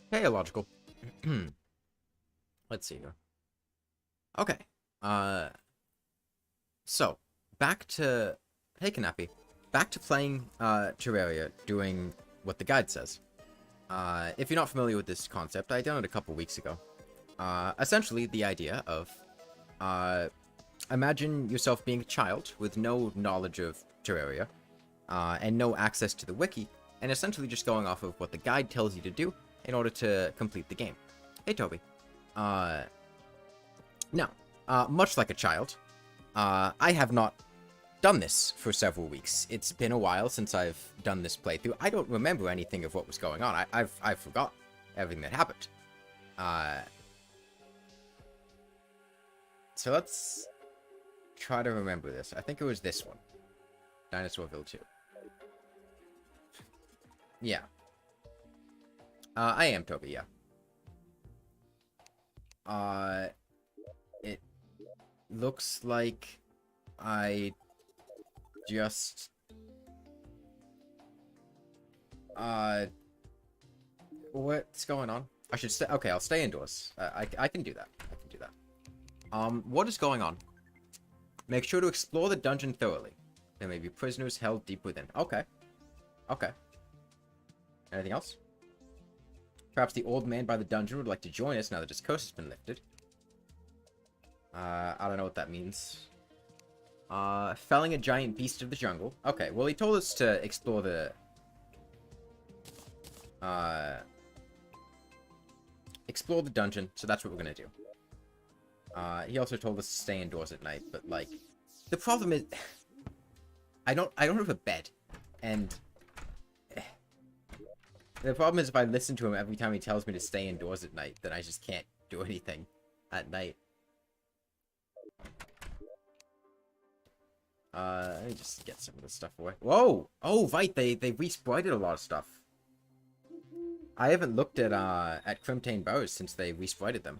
Hey, illogical. Let's see here. Okay. Uh, so back to hey, Kanapi. Back to playing Terraria, doing what the guide says. If you're not familiar with this concept, I done it a couple weeks ago. Essentially, the idea of imagine yourself being a child with no knowledge of Terraria, and no access to the wiki, and essentially just going off of what the guide tells you to do in order to complete the game. Hey, Toby. Now, much like a child, I have not done this for several weeks. It's been a while since I've done this playthrough. I don't remember anything of what was going on. I've forgot everything that happened. So let's try to remember this. I think it was this one. Dinosaurville 2. Yeah. I am Toby, yeah. It looks like I just... what's going on? I should stay... Okay, I'll stay indoors. I can do that. I can do that. What is going on? Make sure to explore the dungeon thoroughly. There may be prisoners held deep within. Okay. Okay. Anything else? Perhaps the old man by the dungeon would like to join us now that his curse has been lifted. I don't know what that means. Felling a giant beast of the jungle. Okay, well, he told us to explore the... explore the dungeon, so that's what we're gonna do. He also told us to stay indoors at night, but, like... The problem is... I don't have a bed, and... The problem is if I listen to him every time he tells me to stay indoors at night, then I just can't do anything at night. Let me just get some of this stuff away. Whoa! Oh, right, they resprited a lot of stuff. I haven't looked at Crimtane bows since they resprited them.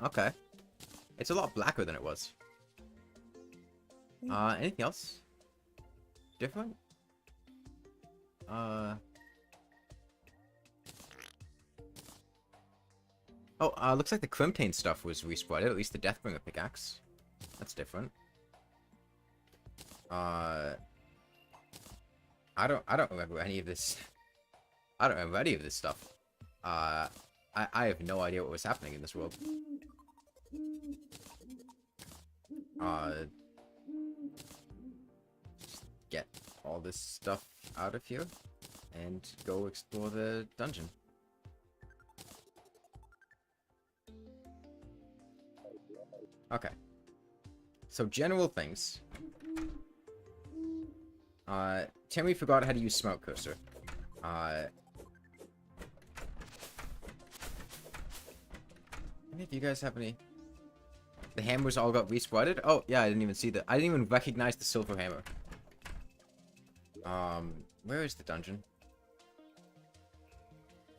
Okay. It's a lot blacker than it was. Anything else? Different? Oh, looks like the Crimtane stuff was resprited, at least the Deathbringer pickaxe. That's different. I don't remember any of this. I don't remember any of this stuff. I have no idea what was happening in this world. Just get all this stuff out of here and go explore the dungeon. Okay. So general things. Timmy forgot how to use smoke cursor. Any of you guys have any? The hammers all got resprited? Oh, yeah, I didn't even see that. I didn't even recognize the silver hammer. Where is the dungeon?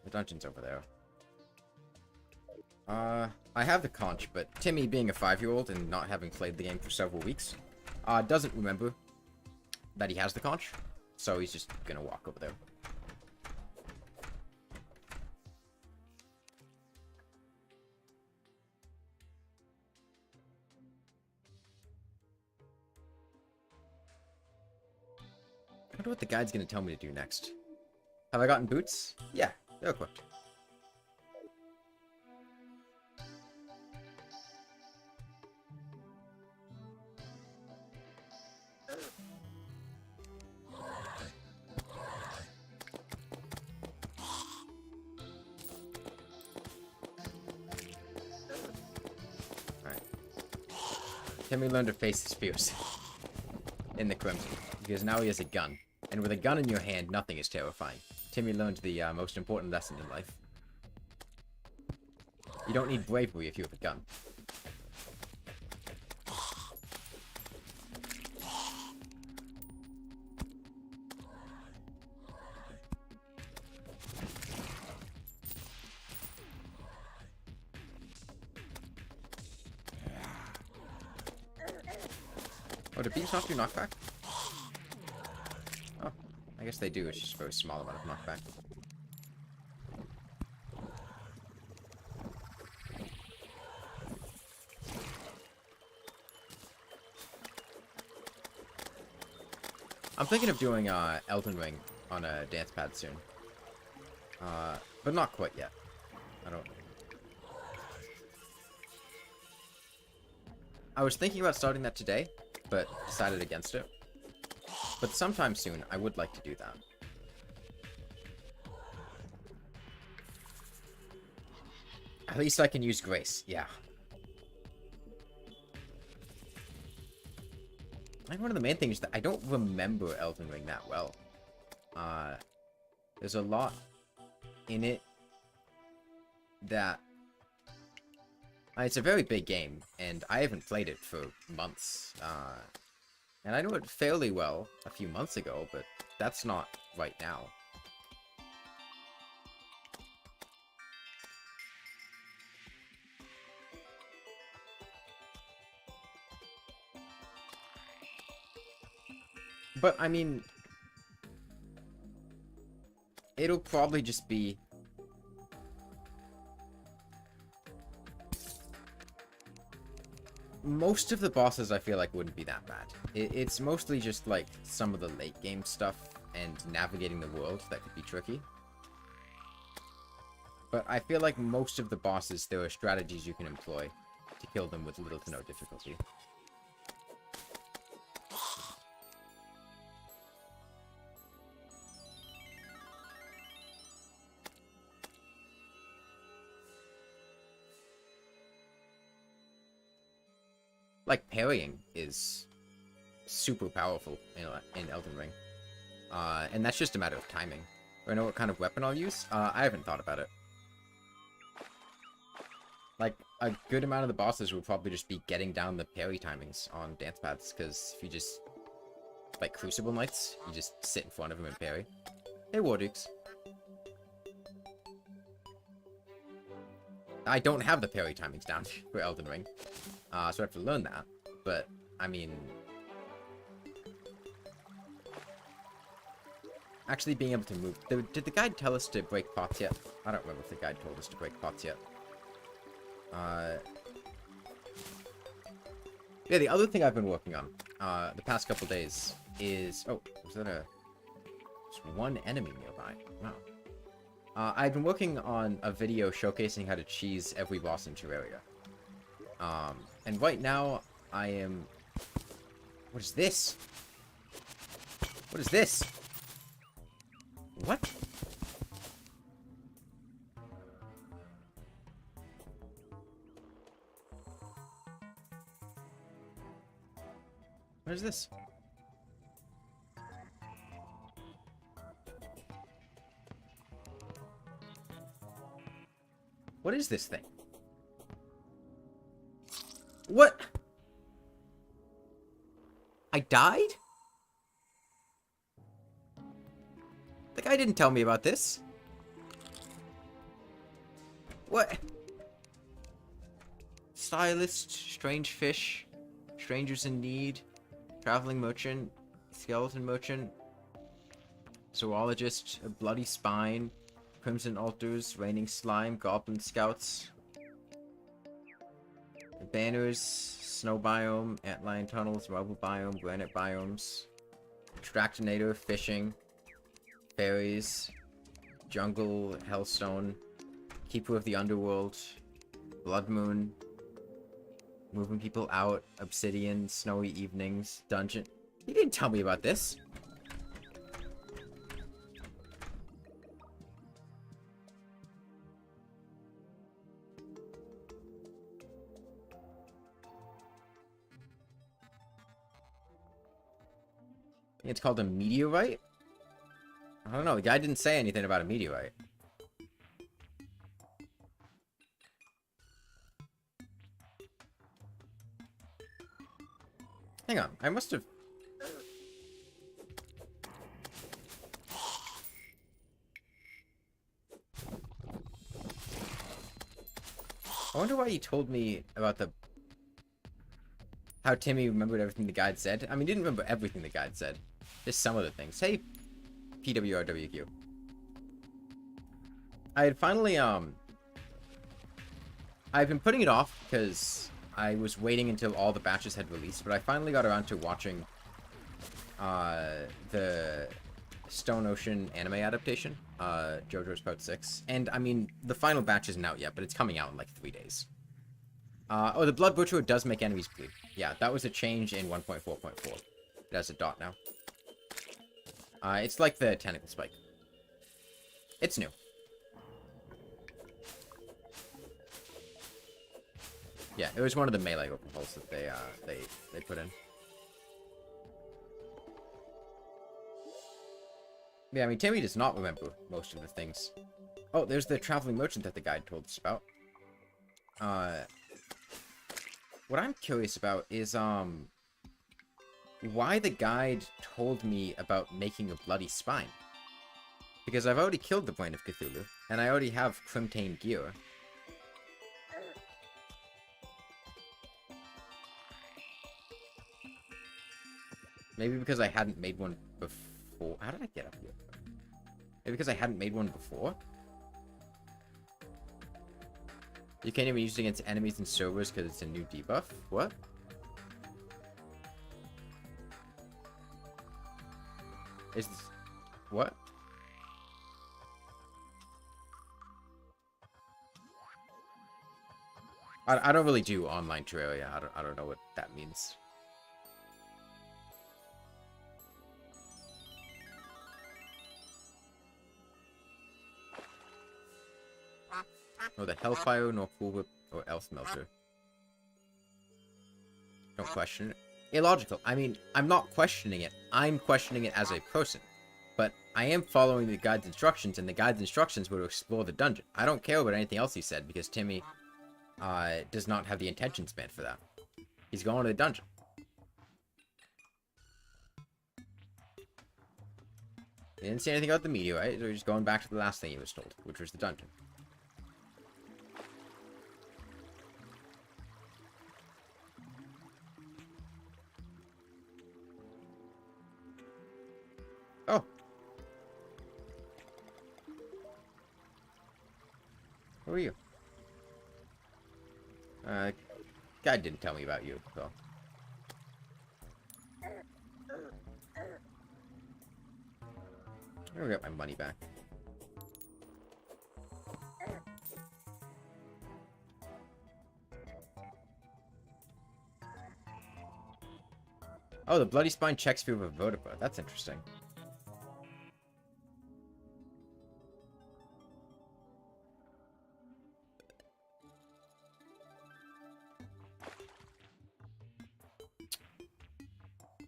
The dungeon's over there. I have the conch, but Timmy, being a 5-year-old and not having played the game for several weeks, doesn't remember that he has the conch, so he's just gonna walk over there. I wonder what the guide's gonna tell me to do next. Have I gotten boots? Yeah, they're equipped. Timmy learned to face his fears in the Crimson, because now he has a gun. And with a gun in your hand, nothing is terrifying. Timmy learned the most important lesson in life. You don't need bravery if you have a gun. Oh, did beams not do knockback? Oh, I guess they do, it's just a very small amount of knockback. I'm thinking of doing Elden Ring on a dance pad soon. But not quite yet. I was thinking about starting that today, but decided against it. But sometime soon, I would like to do that. At least I can use Grace, yeah. I think one of the main things is that I don't remember Elden Ring that well. There's a lot in it that... it's a very big game, and I haven't played it for months. And I know it fairly well a few months ago, but that's not right now. But, I mean... it'll probably just be... most of the bosses I feel like wouldn't be that bad. It's mostly just like some of the late game stuff and navigating the world that could be tricky. But I feel like most of the bosses, there are strategies you can employ to kill them with little to no difficulty. Like, parrying is super powerful in Elden Ring. And that's just a matter of timing. Do I know what kind of weapon I'll use? I haven't thought about it. Like, a good amount of the bosses will probably just be getting down the parry timings on dance pads, because if you just... like, Crucible Knights, you just sit in front of them and parry. Hey, Wardukes. I don't have the parry timings down for Elden Ring. So I have to learn that. But, I mean... actually being able to move... Did the guide tell us to break pots yet? I don't remember if the guide told us to break pots yet. Yeah, the other thing I've been working on, the past couple days is... oh, was that a... there's one enemy nearby. Wow. I've been working on a video showcasing how to cheese every boss in Terraria. And right now, I am... what is this? What is this? What? What is this? What is this thing? What? I died? The guy didn't tell me about this. What? Stylist, strange fish, strangers in need, traveling merchant, skeleton merchant, zoologist, a bloody spine, crimson altars, raining slime, goblin scouts, banners, snow biome, antlion tunnels, rubble biome, granite biomes, extractinator, fishing, fairies, jungle, hellstone, keeper of the underworld, blood moon, moving people out, obsidian, snowy evenings, dungeon. You didn't tell me about this. It's called a meteorite? I don't know, the guy didn't say anything about a meteorite. Hang on, I must have... I wonder why he told me about the... how Timmy remembered everything the guide said. I mean, he didn't remember everything the guide said. Just some of the things. Hey, PWRWQ. I had finally, I've been putting it off because I was waiting until all the batches had released, but I finally got around to watching, the Stone Ocean anime adaptation, JoJo's Part 6. And, I mean, the final batch isn't out yet, but it's coming out in, like, 3 days. Oh, the Blood Butcher does make enemies bleed. Yeah, that was a change in 1.4.4. It has a dot now. It's like the Tentacle Spike. It's new. Yeah, it was one of the melee overhauls that they put in. Yeah, I mean, Timmy does not remember most of the things. Oh, there's the traveling merchant that the guide told us about. What I'm curious about is, why the guide told me about making a bloody spine. Because I've already killed the Brain of Cthulhu, and I already have Crimtane gear. Maybe because I hadn't made one before. How did I get up here? Maybe because I hadn't made one before? You can't even use it against enemies and servers because it's a new debuff? What? Is this... What? I don't really do online Terraria. I don't know what that means. Oh, the Hellfire, nor Cool Whip, or Elf Melter. Don't question it. Illogical. I mean, I'm not questioning it. I'm questioning it as a person. But I am following the guide's instructions, and the guide's instructions were to explore the dungeon. I don't care about anything else he said, because Timmy does not have the attention span for that. He's going to the dungeon. He didn't say anything about the meteorite, so he's just going back to the last thing he was told, which was the dungeon. Oh. Who are you? Guy didn't tell me about you, so. I'm gonna get my money back. Oh, the bloody spine checks for vertebra. That's interesting.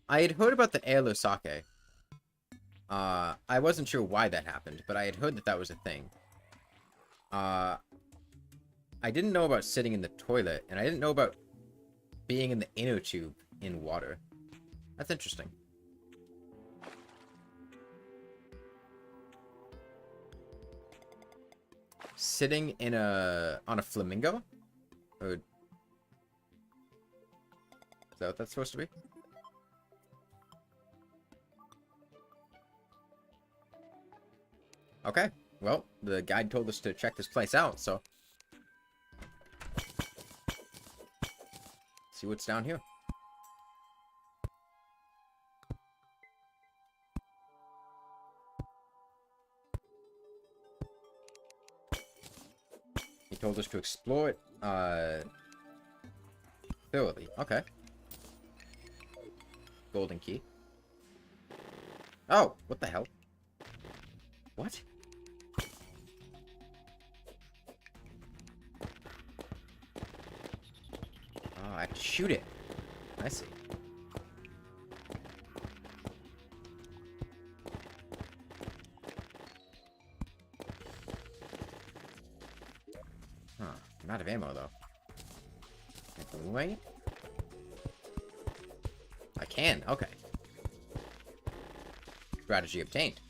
I had heard about the Airless Sake. I wasn't sure why that happened, but I had heard that that was a thing. I didn't know about sitting in the toilet, and I didn't know about being in the inner tube in water. That's interesting. Sitting in on a flamingo? Or... Is that what that's supposed to be? Okay, well, the guide told us to check this place out, so... See what's down here. He told us to explore it, thoroughly. Okay. Golden key. Oh, what the hell? What? Oh, I have to shoot it. I see. Huh. I'm out of ammo, though. Can I boomerang it? I can. Okay. Strategy obtained.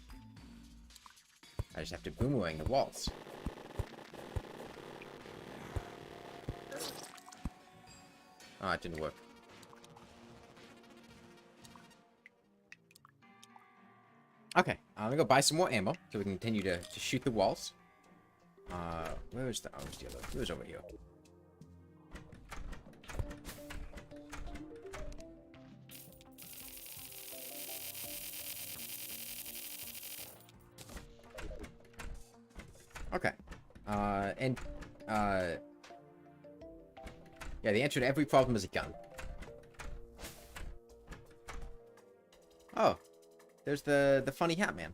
I just have to boomerang the walls. Oh, it didn't work. Okay, I'm gonna go buy some more ammo so we can continue to shoot the walls. Where is the arms dealer? It was over here. Okay. Yeah, the answer to every problem is a gun. Oh, there's the funny hat man.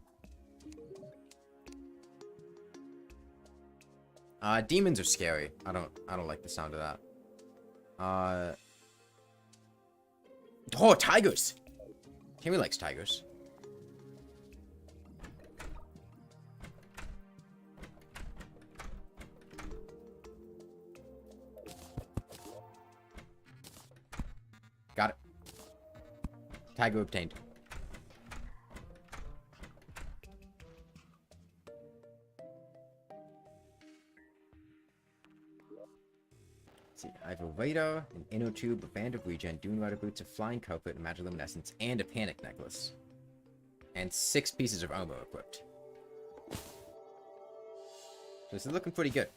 Demons are scary. I don't like the sound of that. Oh, tigers! Timmy likes tigers. Got it. Tiger obtained. Let's see, I have a radar, an inner tube, a band of regen, dune rider boots, a flying carpet, a magic luminescence, and a panic necklace. And 6 pieces of armor equipped. So this is looking pretty good.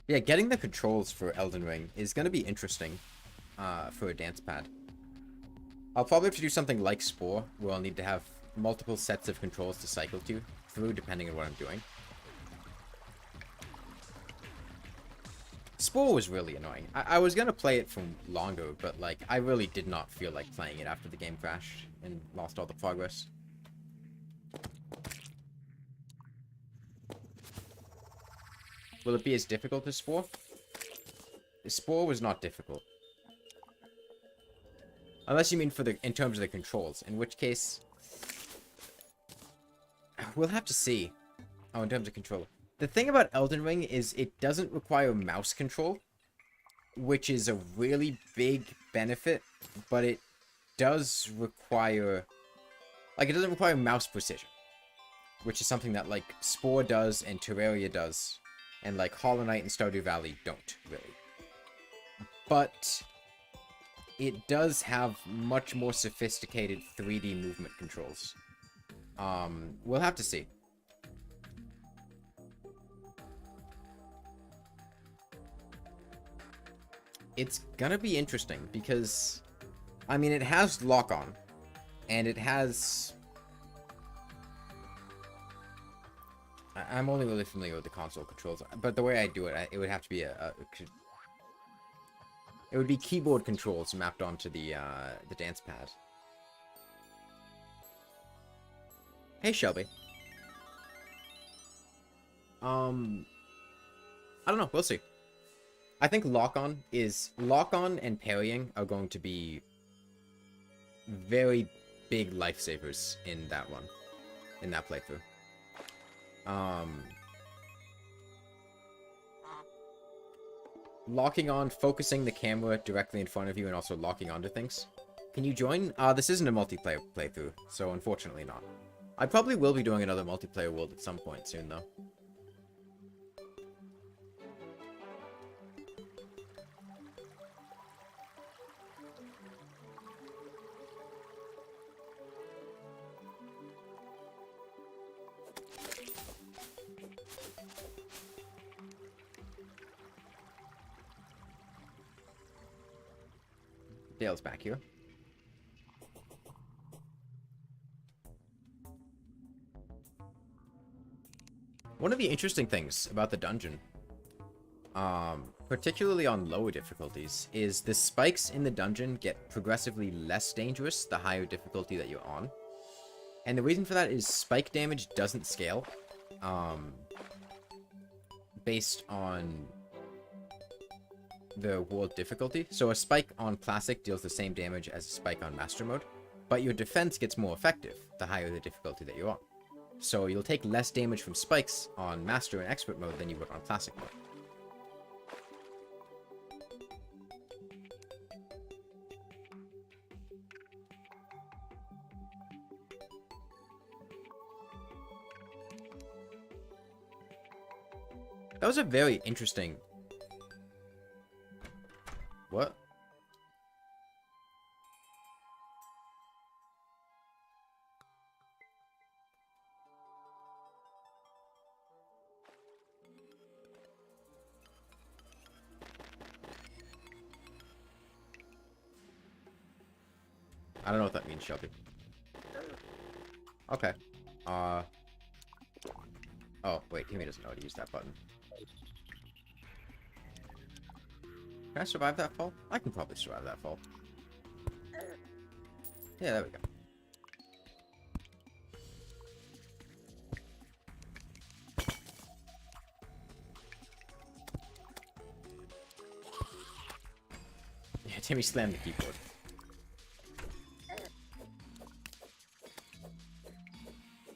Yeah, getting the controls for Elden Ring is going to be interesting for a dance pad. I'll probably have to do something like Spore, where I'll need to have multiple sets of controls to cycle through, depending on what I'm doing. Spore was really annoying. I was going to play it for longer, but like I really did not feel like playing it after the game crashed and lost all the progress. Will it be as difficult as Spore? Spore was not difficult. Unless you mean in terms of the controls, in which case we'll have to see. Oh, in terms of control. The thing about Elden Ring is it doesn't require mouse control, which is a really big benefit, but it does require it doesn't require mouse precision, which is something that like Spore does and Terraria does. And like Hollow Knight and Stardew Valley don't really. But it does have much more sophisticated 3D movement controls. We'll have to see. It's gonna be interesting because, I mean, it has lock-on, and it has... I'm only really familiar with the console controls, but the way I do it, it would have to be it would be keyboard controls mapped onto the dance pad. Hey, Shelby. I don't know. We'll see. I think lock-on and parrying are going to be very big lifesavers in that playthrough. Locking on, focusing the camera directly in front of you, and also locking onto things. Can you join? This isn't a multiplayer playthrough, so unfortunately not. I probably will be doing another multiplayer world at some point soon, though. Dale's back here. One of the interesting things about the dungeon, particularly on lower difficulties, is the spikes in the dungeon get progressively less dangerous the higher difficulty that you're on. And the reason for that is spike damage doesn't scale, based on the world difficulty. So a spike on classic deals the same damage as a spike on master mode, but your defense gets more effective the higher the difficulty that you're on. So you'll take less damage from spikes on master and expert mode than you would on classic mode. That was a very interesting... What? I don't know what that means, Shelby. Okay. Oh, wait. Timmy doesn't know how to use that button. Can I survive that fall? I can probably survive that fall. Yeah, there we go. Yeah, Timmy slammed the keyboard.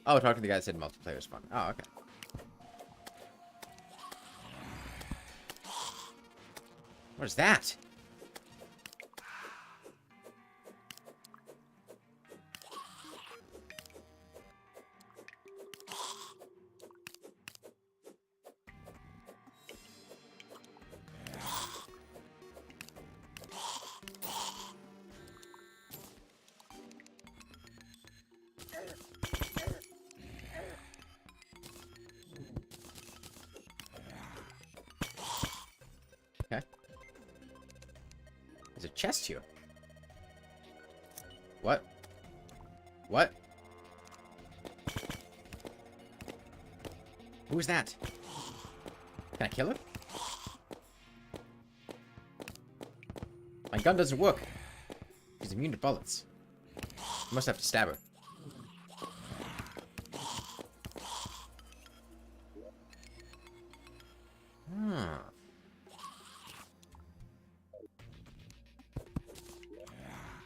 Oh, talking to the guy that said multiplayer is fun. Oh, okay. What is that? Okay. There's a chest here. What? What? Who's that? Can I kill her? My gun doesn't work. She's immune to bullets. I must have to stab her.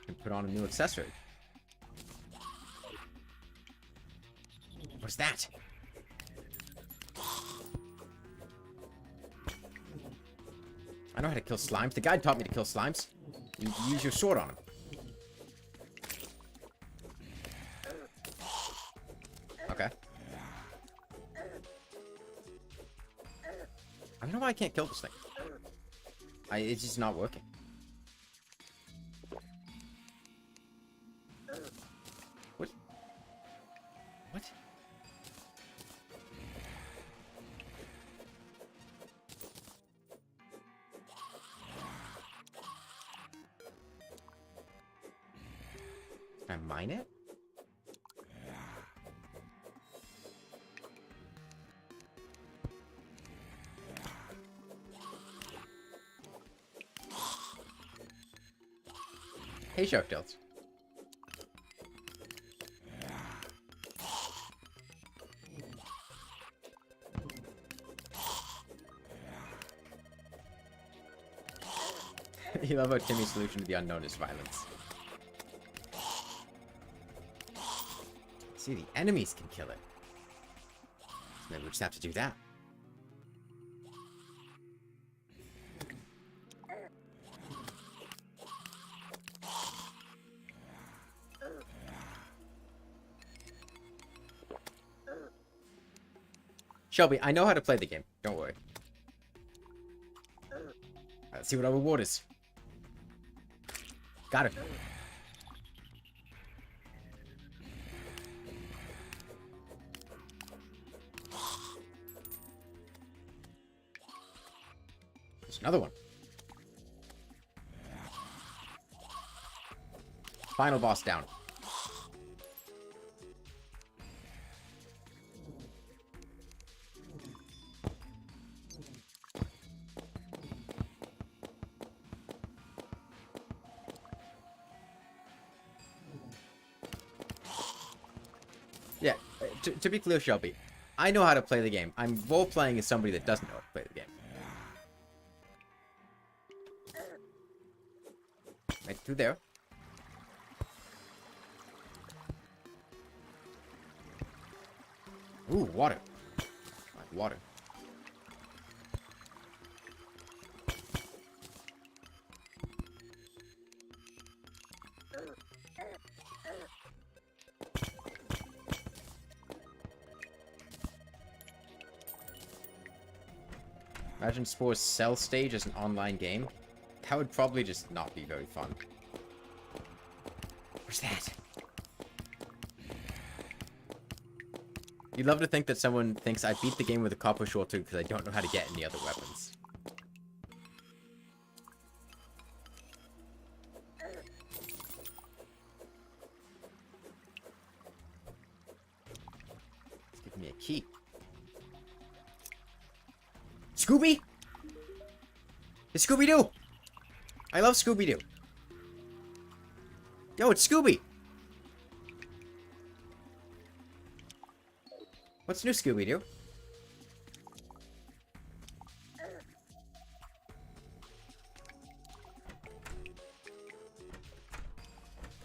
Can put on a new accessory. What's that? I know how to kill slimes. The guide taught me to kill slimes. You use your sword on them. Okay. I don't know why I can't kill this thing. It's just not working. What? What? Can I mine it? Hey, Sharktails. You love how Timmy's solution to the unknown is violence. See, the enemies can kill it. So maybe we just have to do that. Shelby, I know how to play the game. Don't worry. Let's see what our reward is. Got it. There's another one. Final boss down. Yeah, to be clear, Shelby, I know how to play the game. I'm role-playing as somebody that doesn't know how to play the game. Right through there. Ooh, water. I like water. Imagine Spore's cell stage as an online game. That would probably just not be very fun. What's that? You'd love to think that someone thinks I beat the game with a copper short too because I don't know how to get any other weapons. It's giving me a key. Scooby? It's Scooby-Doo! I love Scooby-Doo. Yo, it's Scooby! What's new, Scooby-Doo?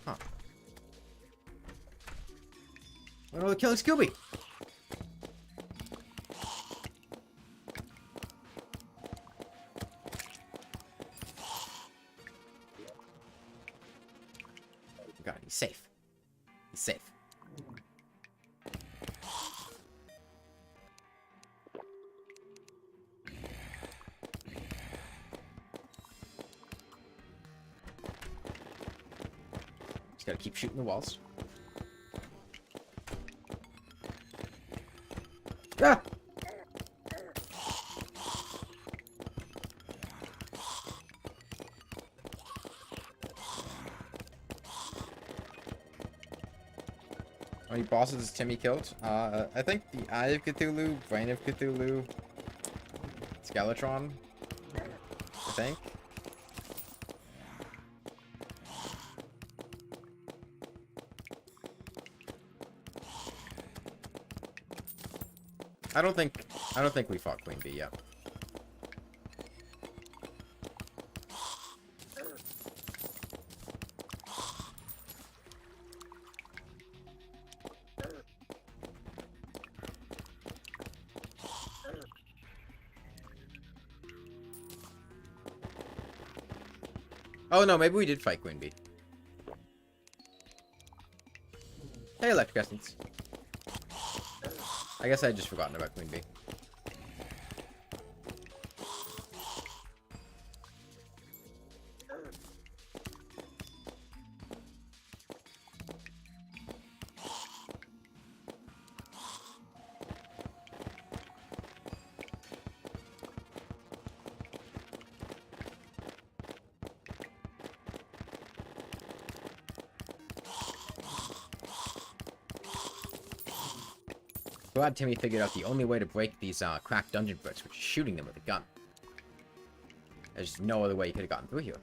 Huh. Oh no, they're killing Scooby! God, he's safe. He's safe. Gotta keep shooting the walls. Ah! How many bosses has Timmy killed? I think the Eye of Cthulhu, Brain of Cthulhu, Skeletron, I think. I don't think we fought Queen Bee yet. Oh no, maybe we did fight Queen Bee. Hey, Electric Essence. I guess I had just forgotten about Queen Bee. Glad Timmy figured out the only way to break these cracked dungeon bricks, which is shooting them with a gun. There's no other way you could have gotten through here.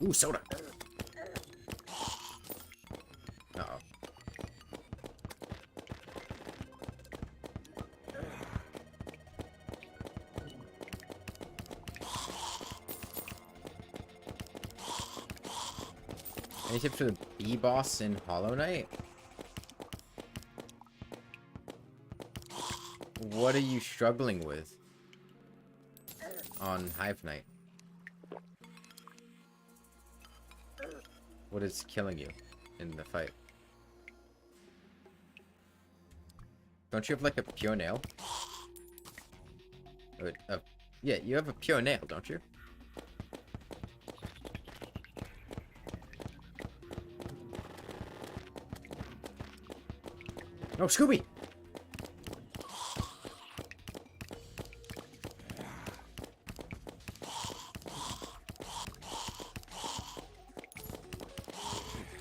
Ooh, soda. Uh-oh. Any tips for the bee boss in Hollow Knight? What are you struggling with on Hive Knight? What is killing you in the fight? Don't you have like a pure nail? Yeah, you have a pure nail, don't you? No, Scooby!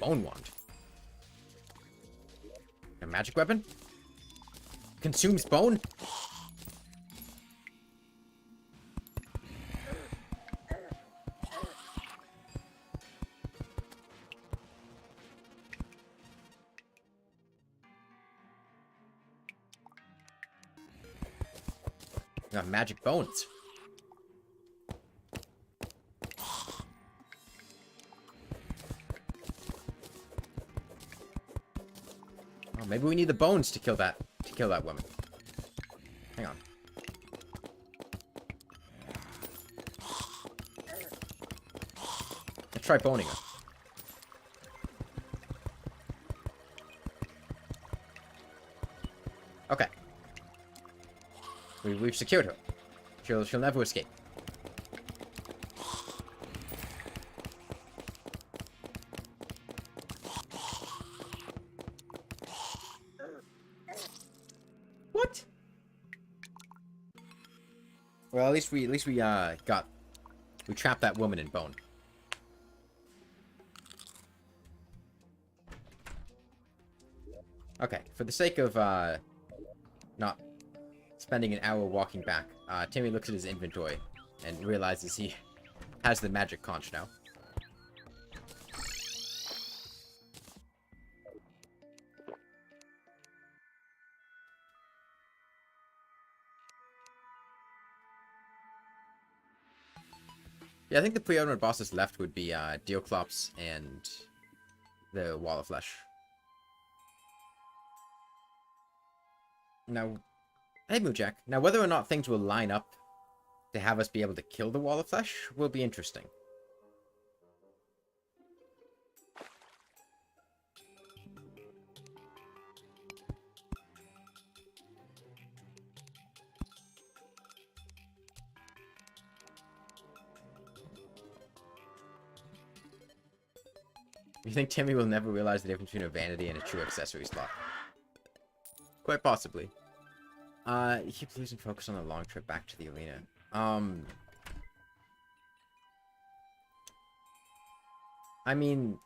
Bone wand. A magic weapon? Consumes bone? Got magic bones. Oh, maybe we need the bones to kill that woman. Hang on. Let's try boning her. we've secured her. She'll never escape. What? Well, at least we trapped that woman in bone. Okay, for the sake of not spending an hour walking back, Timmy looks at his inventory and realizes he has the magic conch now. Yeah, I think the pre-owned bosses left would be deerclops and the wall of flesh. Now, hey Moojack. Now, whether or not things will line up to have us be able to kill the wall of flesh will be interesting. You think Timmy will never realize the difference between a vanity and a true accessory slot? Quite possibly. You keep losing focus on the long trip back to the arena. I mean...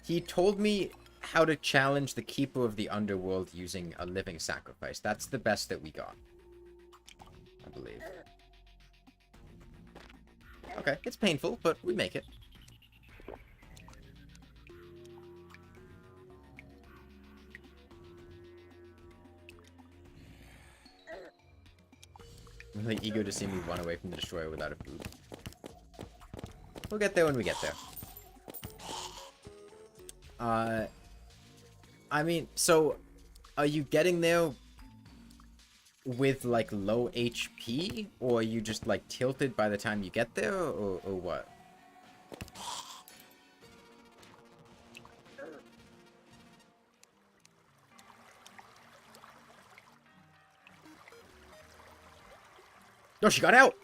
He told me how to challenge the Keeper of the Underworld using a living sacrifice. That's the best that we got, I believe. Okay, it's painful, but we make it. I'm really eager to see me run away from the destroyer without a food. We'll get there when we get there. I mean, so, are you getting there with, like, low HP? Or are you just, like, tilted by the time you get there? Or what? No, she got out!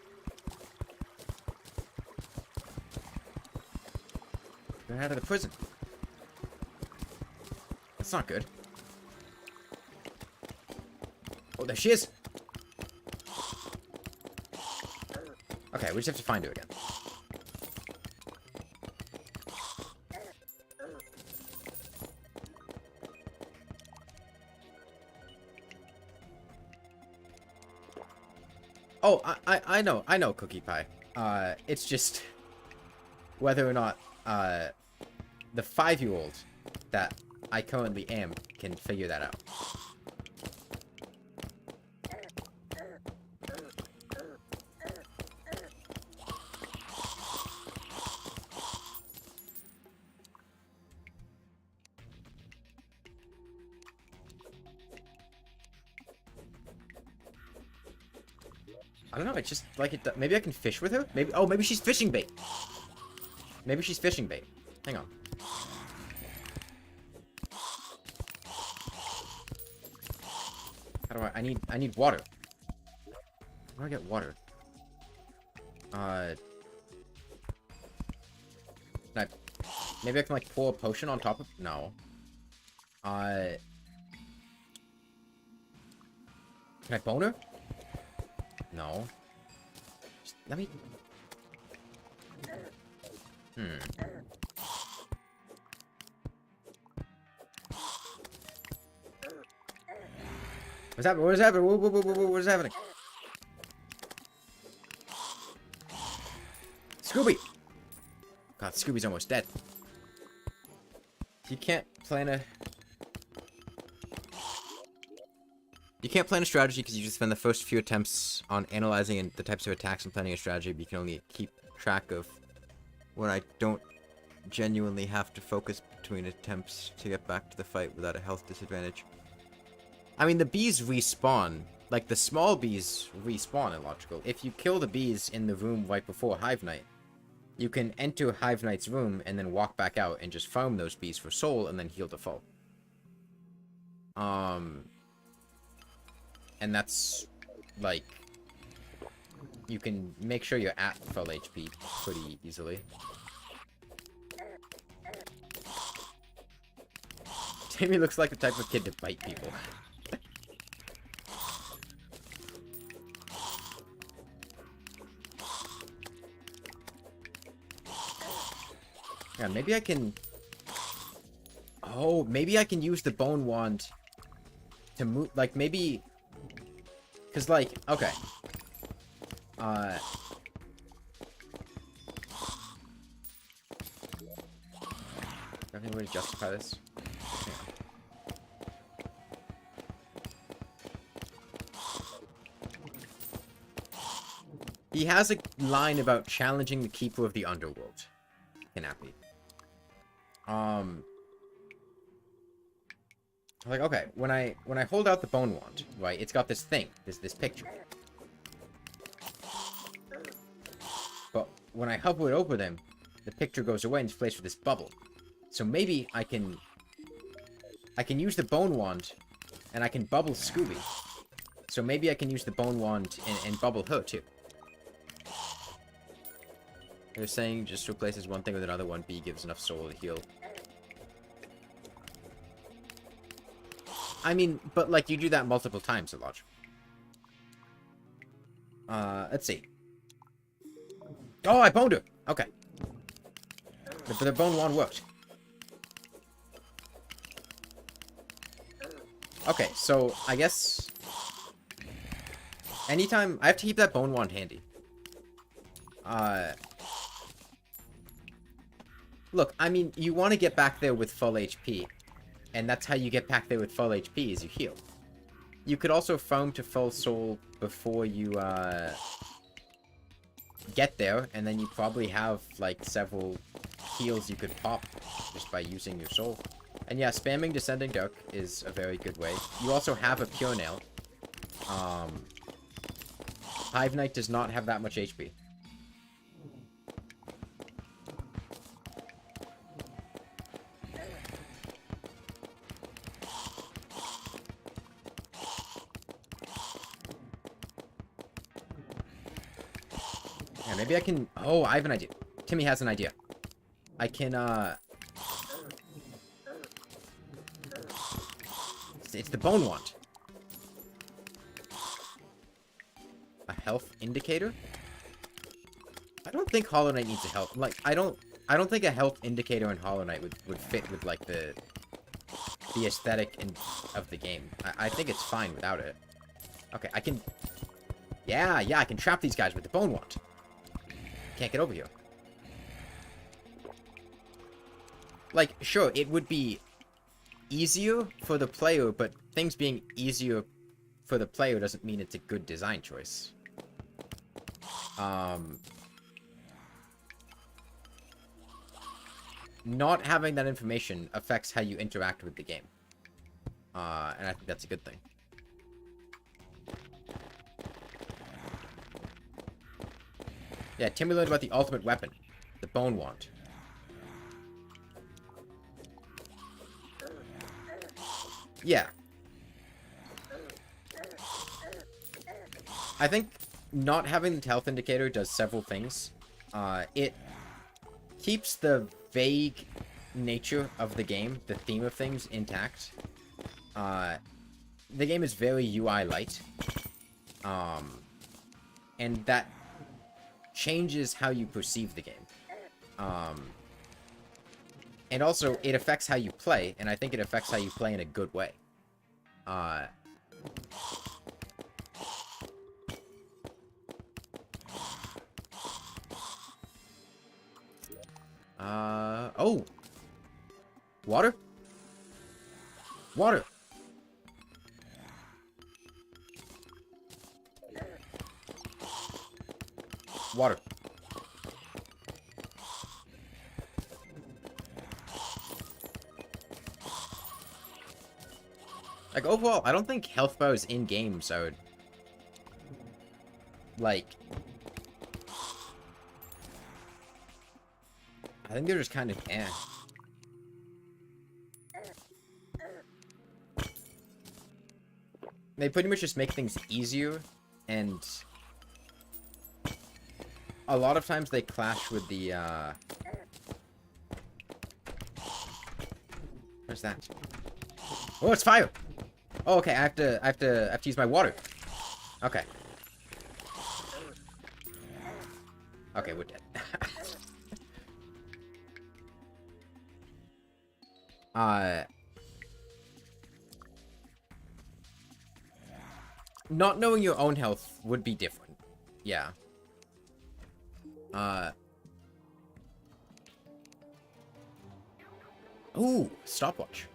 Got out of the prison. That's not good. Oh, there she is! Okay, we just have to find her again. Oh, I know Cookie Pie. It's just whether or not, the 5-year-old that I currently am can figure that out. I don't know, it's just like it. Maybe I can fish with her? Maybe. Oh, maybe she's fishing bait. Maybe she's fishing bait. Hang on. How do I need water. How do I get water? Maybe I can like pour a potion on top of. No. Can I bone her? No. Just let me... What's happening? What is happening? What is happening? Scooby! God, Scooby's almost dead. You can't plan a... You can't plan a strategy because you just spend the first few attempts on analyzing the types of attacks and planning a strategy, but you can only keep track of when I don't genuinely have to focus between attempts to get back to the fight without a health disadvantage. I mean, the bees respawn. Like, the small bees respawn in Logical. If you kill the bees in the room right before Hive Night, you can enter Hive Knight's room and then walk back out and just farm those bees for soul and then heal the foe. And that's, like, you can make sure you're at full HP pretty easily. Timmy looks like the type of kid to bite people. Yeah, maybe I can... Oh, maybe I can use the bone wand to move... Like, maybe... Because, like, okay. Any way to justify this? Yeah. He has a line about challenging the keeper of the underworld. Happy. Like, okay, when I hold out the bone wand, right, it's got this thing, this picture. But when I hover it over them, the picture goes away and it's replaced with this bubble. So maybe I can use the bone wand and I can bubble Scooby. So maybe I can use the bone wand and bubble her too. They're saying just replaces one thing with another, one bee gives enough soul to heal. I mean, but like you do that multiple times a lot. Let's see. Oh, I boned her! Okay. But the bone wand worked. Okay, so I guess anytime I have to keep that bone wand handy. Look, I mean, you want to get back there with full HP, and that's how you get back there with full HP, is you heal. You could also farm to full soul before you, get there, and then you probably have, like, several heals you could pop just by using your soul. And yeah, spamming Descending Dark is a very good way. You also have a Pure Nail. Hive Knight does not have that much HP. Yeah, maybe I can... Oh, I have an idea. Timmy has an idea. I can, It's the bone wand. A health indicator? I don't think Hollow Knight needs a health. Like, I don't think a health indicator in Hollow Knight would fit with, like, the aesthetic of the game. I think it's fine without it. Okay, I can... Yeah, I can trap these guys with the bone wand. Can't get over here. Like, sure, it would be easier for the player, but things being easier for the player doesn't mean it's a good design choice. Not having that information affects how you interact with the game. And I think that's a good thing. Yeah, Timmy learned about the ultimate weapon, the bone wand. Yeah. I think not having the health indicator does several things. It keeps the vague nature of the game, the theme of things, intact. The game is very UI light. And that changes how you perceive the game. And also, it affects how you play, and I think it affects how you play in a good way. Oh! Water? Water! Water. Like, overall, I don't think health bars in games are, like... think they're just kind of They pretty much just make things easier, and a lot of times they clash with the, Where's that? Oh, it's fire! Oh, okay, I have to use my water. Okay. Okay, we're dead. Not knowing your own health would be different. Yeah. Ooh, stopwatch.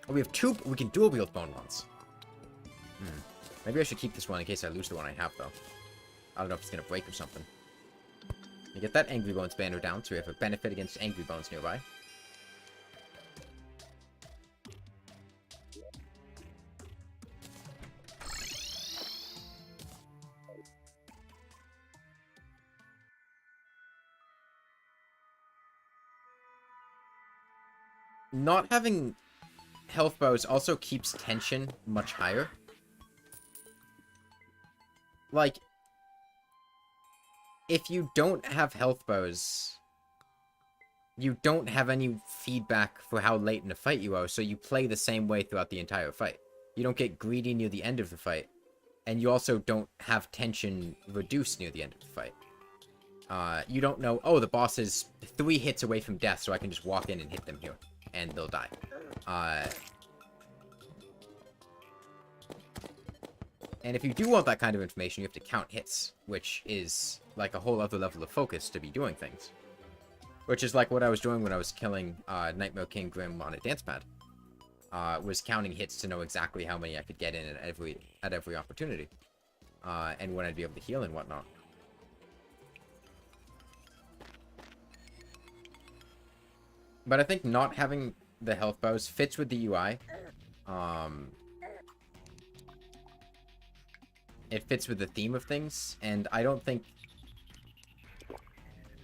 We have two. We can dual wield bone ones. Maybe I should keep this one in case I lose the one I have, though. I don't know if it's gonna break or something. You get that Angry Bones banner down, so we have a benefit against Angry Bones nearby. Not having health bows also keeps tension much higher. Like, if you don't have health bows, you don't have any feedback for how late in the fight you are, so you play the same way throughout the entire fight. You don't get greedy near the end of the fight, and you also don't have tension reduced near the end of the fight. You don't know, oh, the boss is 3 hits away from death, so I can just walk in and hit them here, and they'll die. And if you do want that kind of information, you have to count hits, which is like a whole other level of focus to be doing things. Which is like what I was doing when I was killing Nightmare King Grim on a dance pad. Was counting hits to know exactly how many I could get in at every opportunity. And when I'd be able to heal and whatnot. But I think not having the health bows fits with the UI. It fits with the theme of things, and I don't think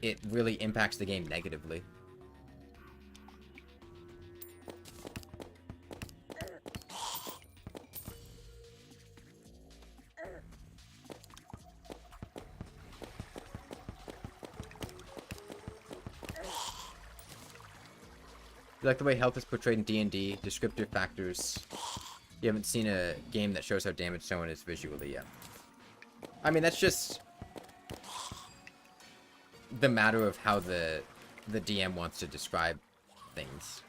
it really impacts the game negatively. You like the way health is portrayed in D&D, descriptive factors. You haven't seen a game that shows how damage someone is visually yet. I mean, that's just the matter of how the DM wants to describe things.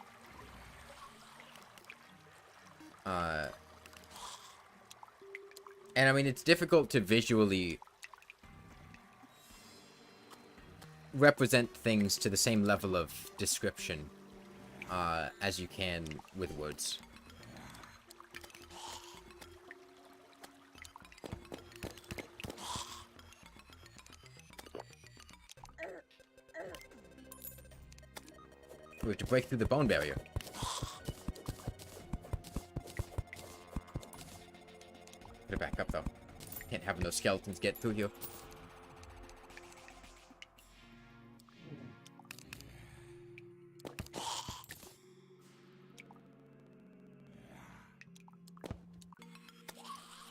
And I mean, it's difficult to visually represent things to the same level of description as you can with words. We have to break through the bone barrier. Gotta back up, though. Can't have those skeletons get through here.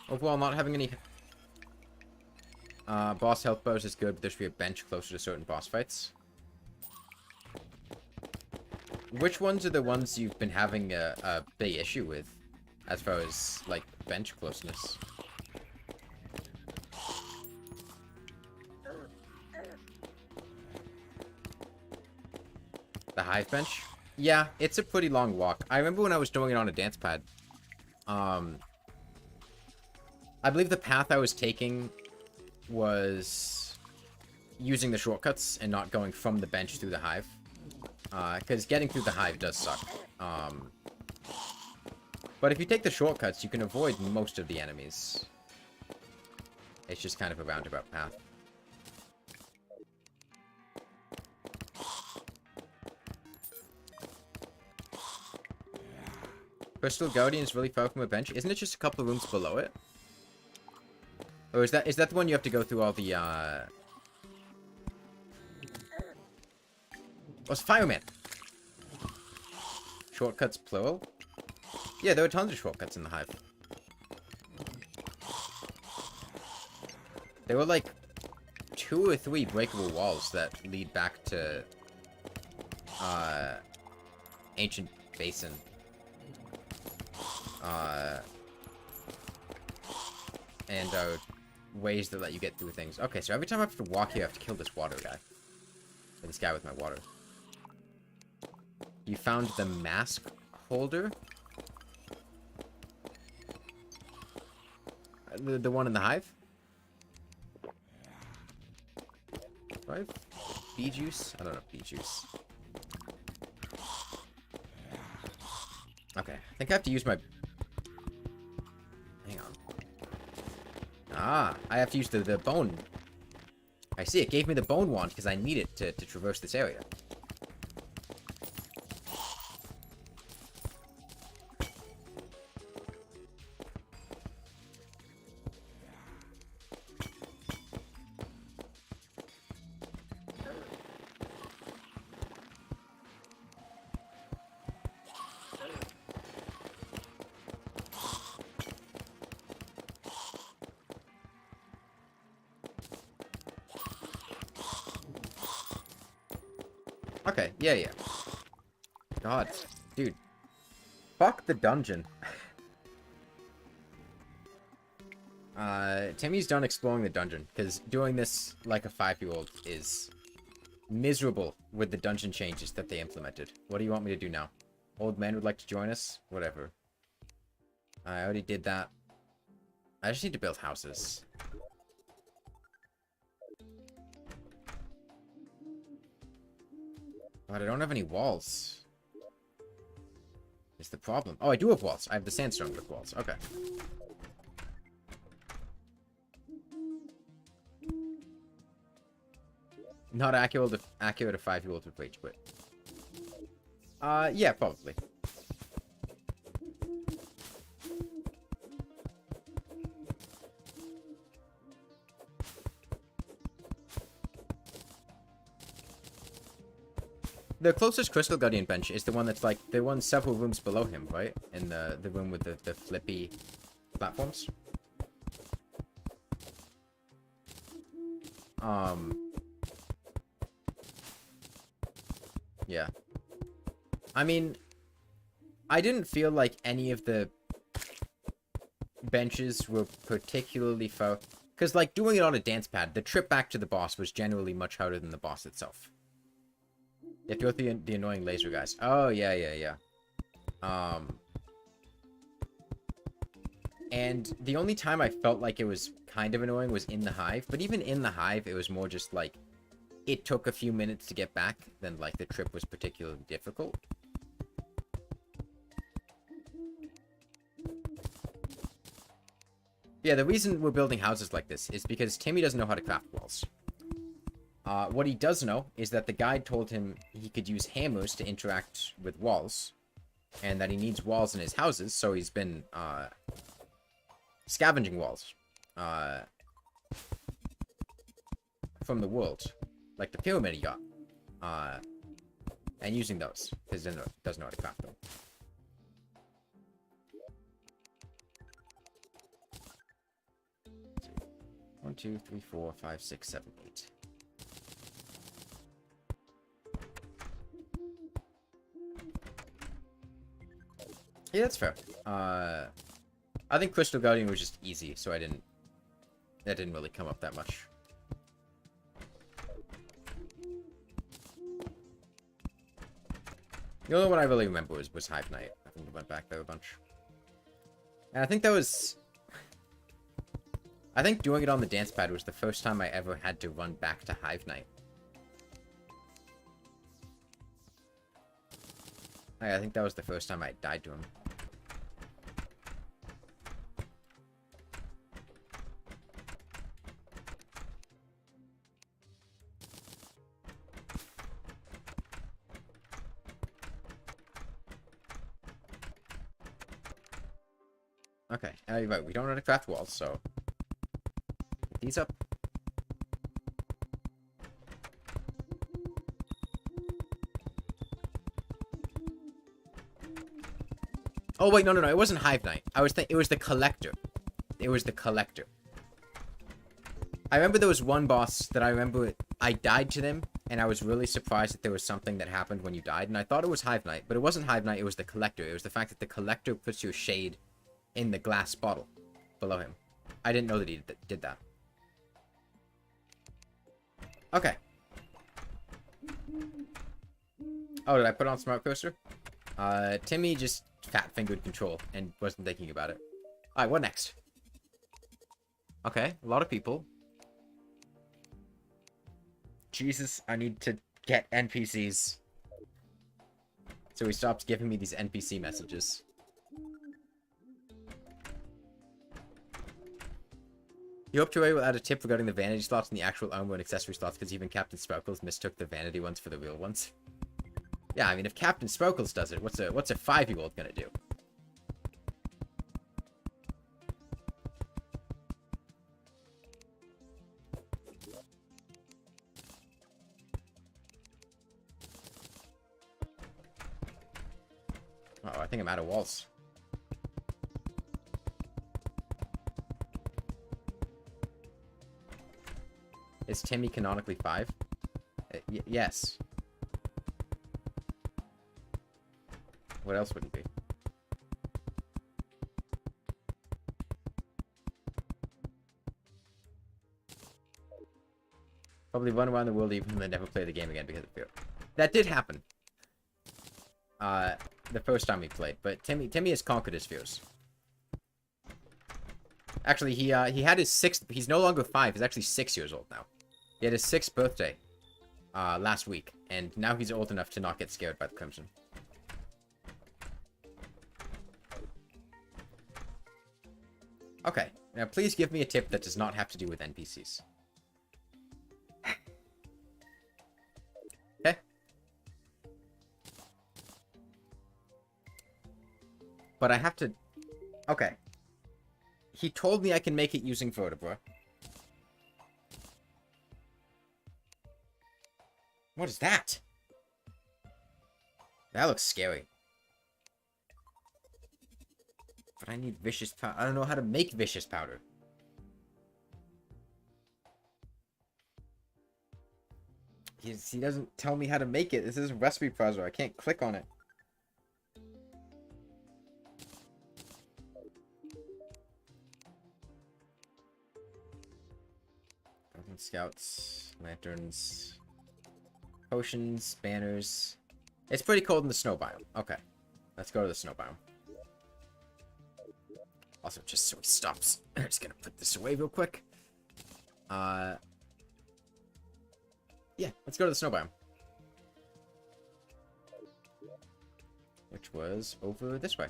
Overall, not having any boss health bows is good, but there should be a bench closer to certain boss fights. Which ones are the ones you've been having a big issue with, as far as, like, bench closeness? The hive bench? Yeah, it's a pretty long walk. I remember when I was doing it on a dance pad. I believe the path I was taking was using the shortcuts and not going from the bench through the hive. Because getting through the hive does suck. But if you take the shortcuts, you can avoid most of the enemies. It's just kind of a roundabout path. Crystal Guardian is really far from a bench. Isn't it just a couple of rooms below it? Or is that the one you have to go through all the, Oh, it's Fireman! Shortcuts plural? Yeah, there were tons of shortcuts in the hive. There were like 2 or 3 breakable walls that lead back to ancient basin. And ways that let you get through things. Okay, so every time I have to walk here, I have to kill this water guy. Or this guy with my water. You found the mask holder? The one in the hive? Do I have bee juice? I don't have bee juice. Okay, I think I have to use my... Hang on. Ah, I have to use the bone. I see, it gave me the bone wand because I need it to traverse this area. Okay, yeah. God, dude. Fuck the dungeon. Timmy's done exploring the dungeon, because doing this like a 5-year-old is miserable with the dungeon changes that they implemented. What do you want me to do now? Old man would like to join us? Whatever. I already did that. I just need to build houses. But I don't have any walls. It's the problem. Oh, I do have walls. I have the sandstone with walls. Okay. Not accurate if a 5-year-old would rage quit. Yeah, probably. The closest Crystal Guardian bench is the one that's like the one several rooms below him, right? In the room with the flippy platforms. Yeah. I mean, I didn't feel like any of the benches were particularly far. Because, like, doing it on a dance pad, the trip back to the boss was generally much harder than the boss itself. You have to go through the annoying laser guys. Oh, yeah. And the only time I felt like it was kind of annoying was in the hive. But even in the hive, it was more just, like, it took a few minutes to get back than, like, the trip was particularly difficult. Yeah, the reason we're building houses like this is because Timmy doesn't know how to craft walls. What he does know is that the guide told him he could use hammers to interact with walls, and that he needs walls in his houses, so he's been, scavenging walls, from the world, like the pyramid he got, and using those, because he doesn't know how to craft them. 1, 2, 3, 4, 5, 6, 7, 8. Yeah, that's fair. I think Crystal Guardian was just easy, so that didn't really come up that much. The only one I really remember was Hive Night. I think we went back there a bunch. And I think that was... I think doing it on the dance pad was the first time I ever had to run back to Hive Night. I think that was the first time I died to him. Okay, right, we don't know how to craft walls, so... Get these up. Oh, wait, no, it wasn't Hive Knight. It was the Collector. It was the Collector. I remember there was one boss that I died to them, and I was really surprised that there was something that happened when you died, and I thought it was Hive Knight, but it wasn't Hive Knight, it was the Collector. It was the fact that the Collector puts your shade in the glass bottle below him. I didn't know that he did that. Okay. Oh, did I put on Smart Coaster? Timmy just fat-fingered control and wasn't thinking about it. Alright, what next? Okay, a lot of people. Jesus, I need to get NPCs. So he stops giving me these NPC messages. You hope to add a tip regarding the vanity slots and the actual armor and accessory slots, because even Captain Sparkles mistook the vanity ones for the real ones. Yeah, I mean, if Captain Sparkles does it, what's a 5-year-old gonna do? Uh-oh, I think I'm out of walls. Is Timmy canonically 5? Yes. What else would he be? Probably run around the world even and never play the game again because of fear. That did happen. The first time we played, but Timmy has conquered his fears. Actually, he had his 6th. He's no longer 5. He's actually 6 years old now. He had his 6th birthday last week, and now he's old enough to not get scared by the Crimson. Okay, now please give me a tip that does not have to do with NPCs. Okay. But I have to... Okay. He told me I can make it using vertebra. What is that? That looks scary. But I need vicious powder. I don't know how to make vicious powder. He doesn't tell me how to make it. This is a recipe browser. I can't click on it. Scouts, lanterns, potions, banners. It's pretty cold in the snow biome. Okay, let's go to the snow biome. Also, just so he stops, I'm just gonna put this away real quick. Yeah, let's go to the snow biome. Which was over this way.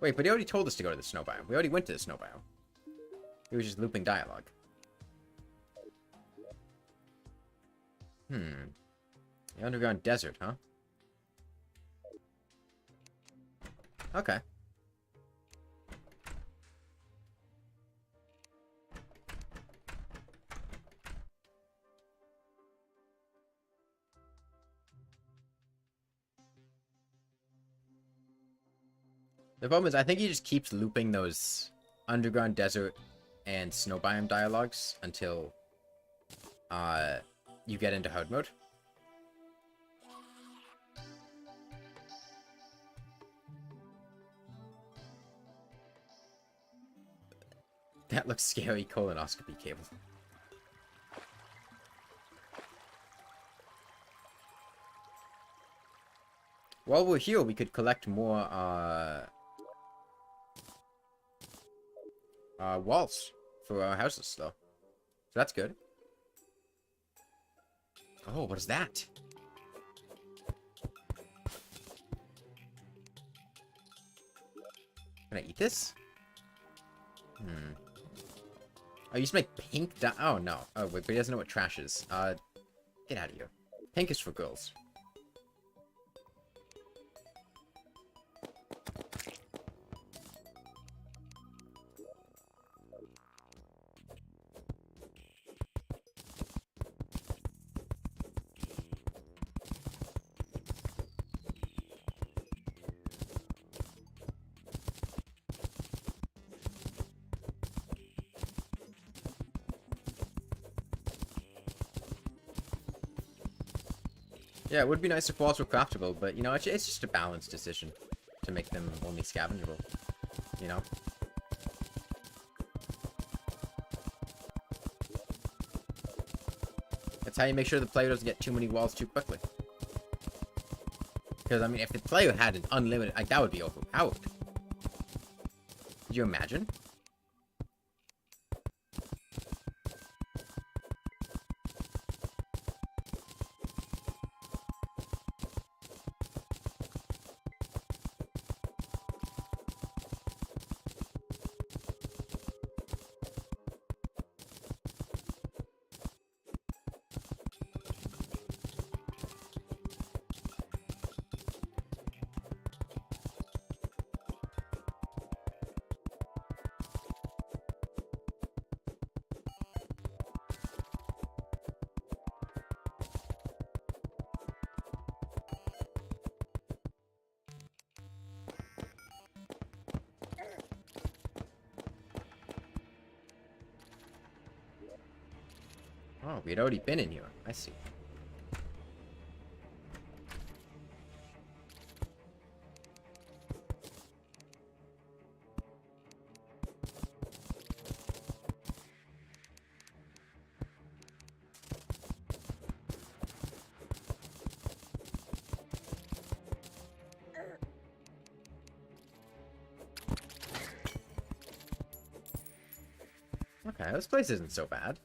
Wait, but he already told us to go to the snow biome. We already went to the snow biome. He was just looping dialogue. The underground desert, huh? Okay. The problem is, I think he just keeps looping those underground desert and snow biome dialogues until you get into hard mode. That looks scary. Colonoscopy cable. While we're here, we could collect more walls for our houses, though. So that's good. Oh, what is that? Can I eat this? Oh, you used to make pink dye? Oh, no. Oh, wait, but he doesn't know what trash is. Get out of here. Pink is for girls. Yeah, it would be nice if walls were craftable, but, you know, it's just a balanced decision to make them only scavengeable, you know? That's how you make sure the player doesn't get too many walls too quickly. Because, I mean, if the player had an unlimited... Like, that would be overpowered. Could you imagine? Oh, we had already been in here. I see. Okay, this place isn't so bad.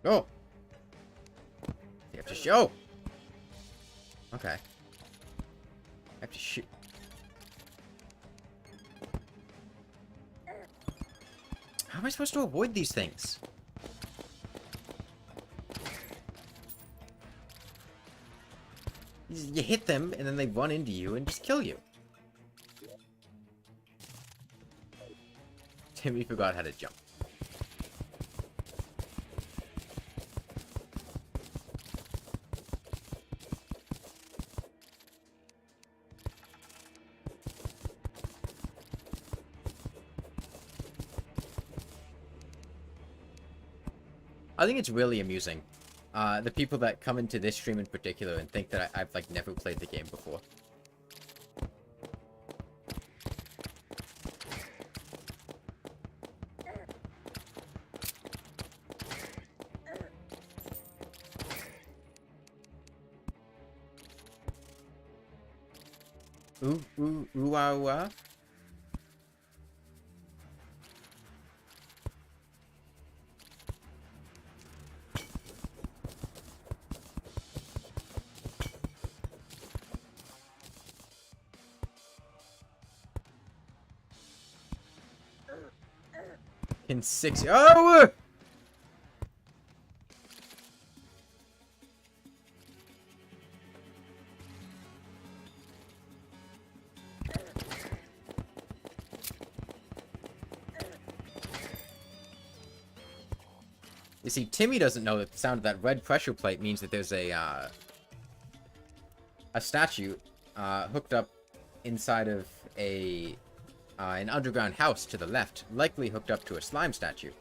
Oh! You have to show! Okay. I have to shoot. How am I supposed to avoid these things? You hit them, and then they run into you and just kill you. Timmy forgot how to jump. I think it's really amusing. The people that come into this stream in particular and think that I've, like, never played the game before. Ooh, ah, ooh, ah. In 6... Oh! You see, Timmy doesn't know that the sound of that red pressure plate means that there's a statue hooked up inside of an underground house to the left, likely hooked up to a slime statue.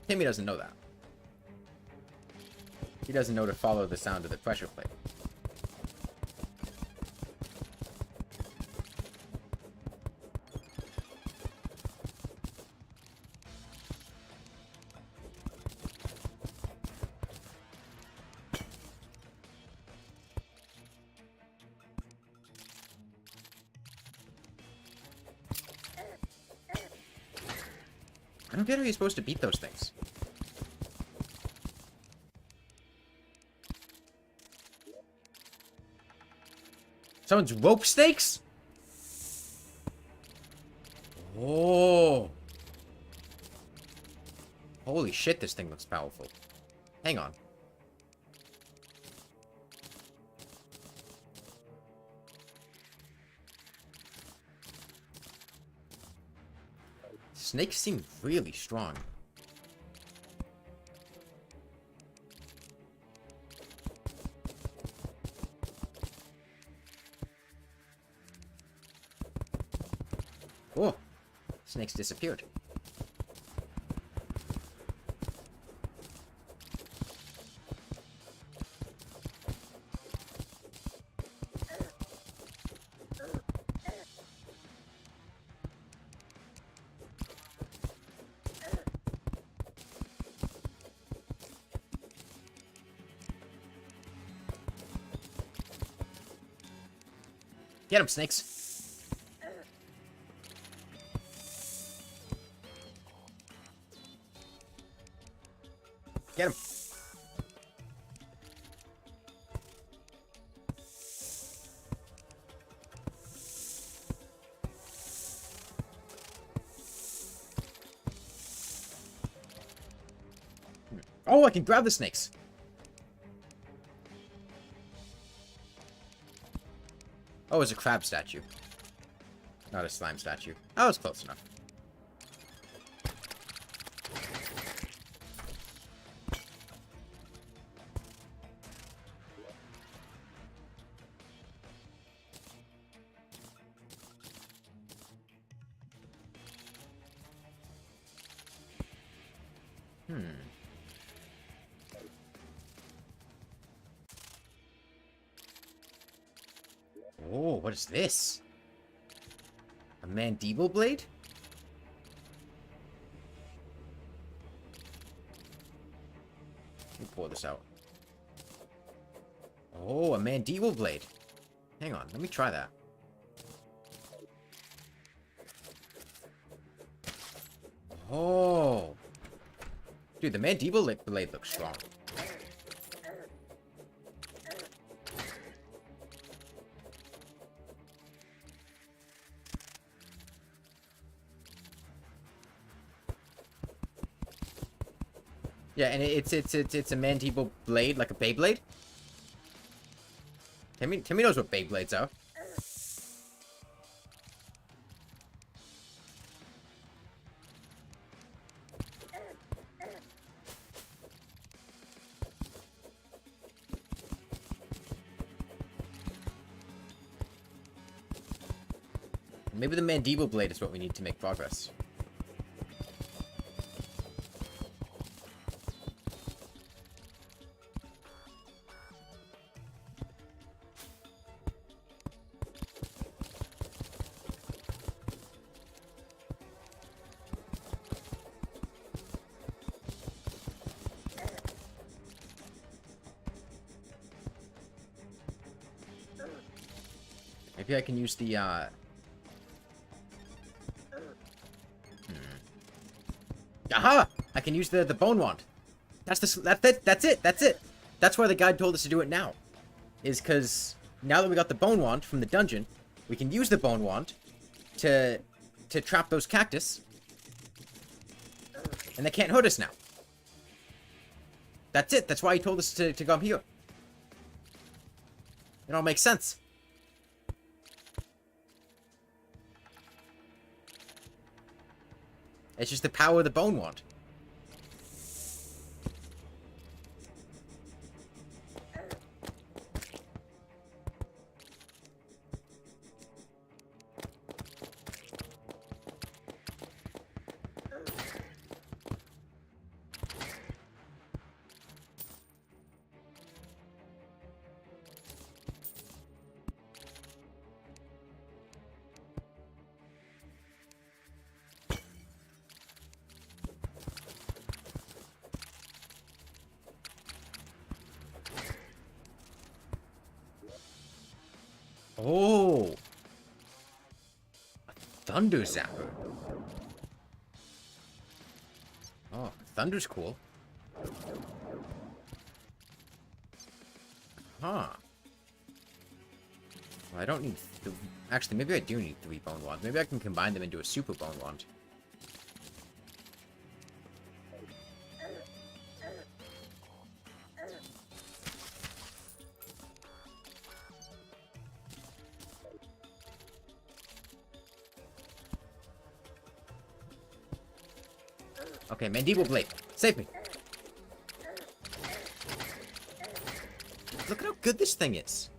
Timmy doesn't know that. He doesn't know to follow the sound of the pressure plate. I don't get how you're supposed to beat those things. Someone's rope snakes? Oh. Holy shit, this thing looks powerful. Hang on. Snakes seem really strong. Oh, snakes disappeared. Get him, snakes. Get him. Oh, I can grab the snakes. Oh, it's a crab statue. Not a slime statue. Oh, it's close enough. Oh, what is this? A mandible blade? Let me pour this out. Oh, a mandible blade. Hang on, let me try that. Oh. Dude, the mandible blade looks strong. Yeah, and it's a mandible blade, like a Beyblade. Timmy knows what Beyblades are. Maybe the mandible blade is what we need to make progress. Maybe I can use the, Aha! I can use the bone wand. That's it. That's it. That's why the guide told us to do it now. Is because now that we got the bone wand from the dungeon, we can use the bone wand to trap those cactus. And they can't hurt us now. That's it. That's why he told us to come here. It all makes sense. It's just the power of the bone wand. Oh! A thunder zapper. Oh, thunder's cool. Huh. Well, I don't need... Actually, maybe I do need 3 bone wands. Maybe I can combine them into a super bone wand. Okay, Mandible Blade. Save me. Look at how good this thing is.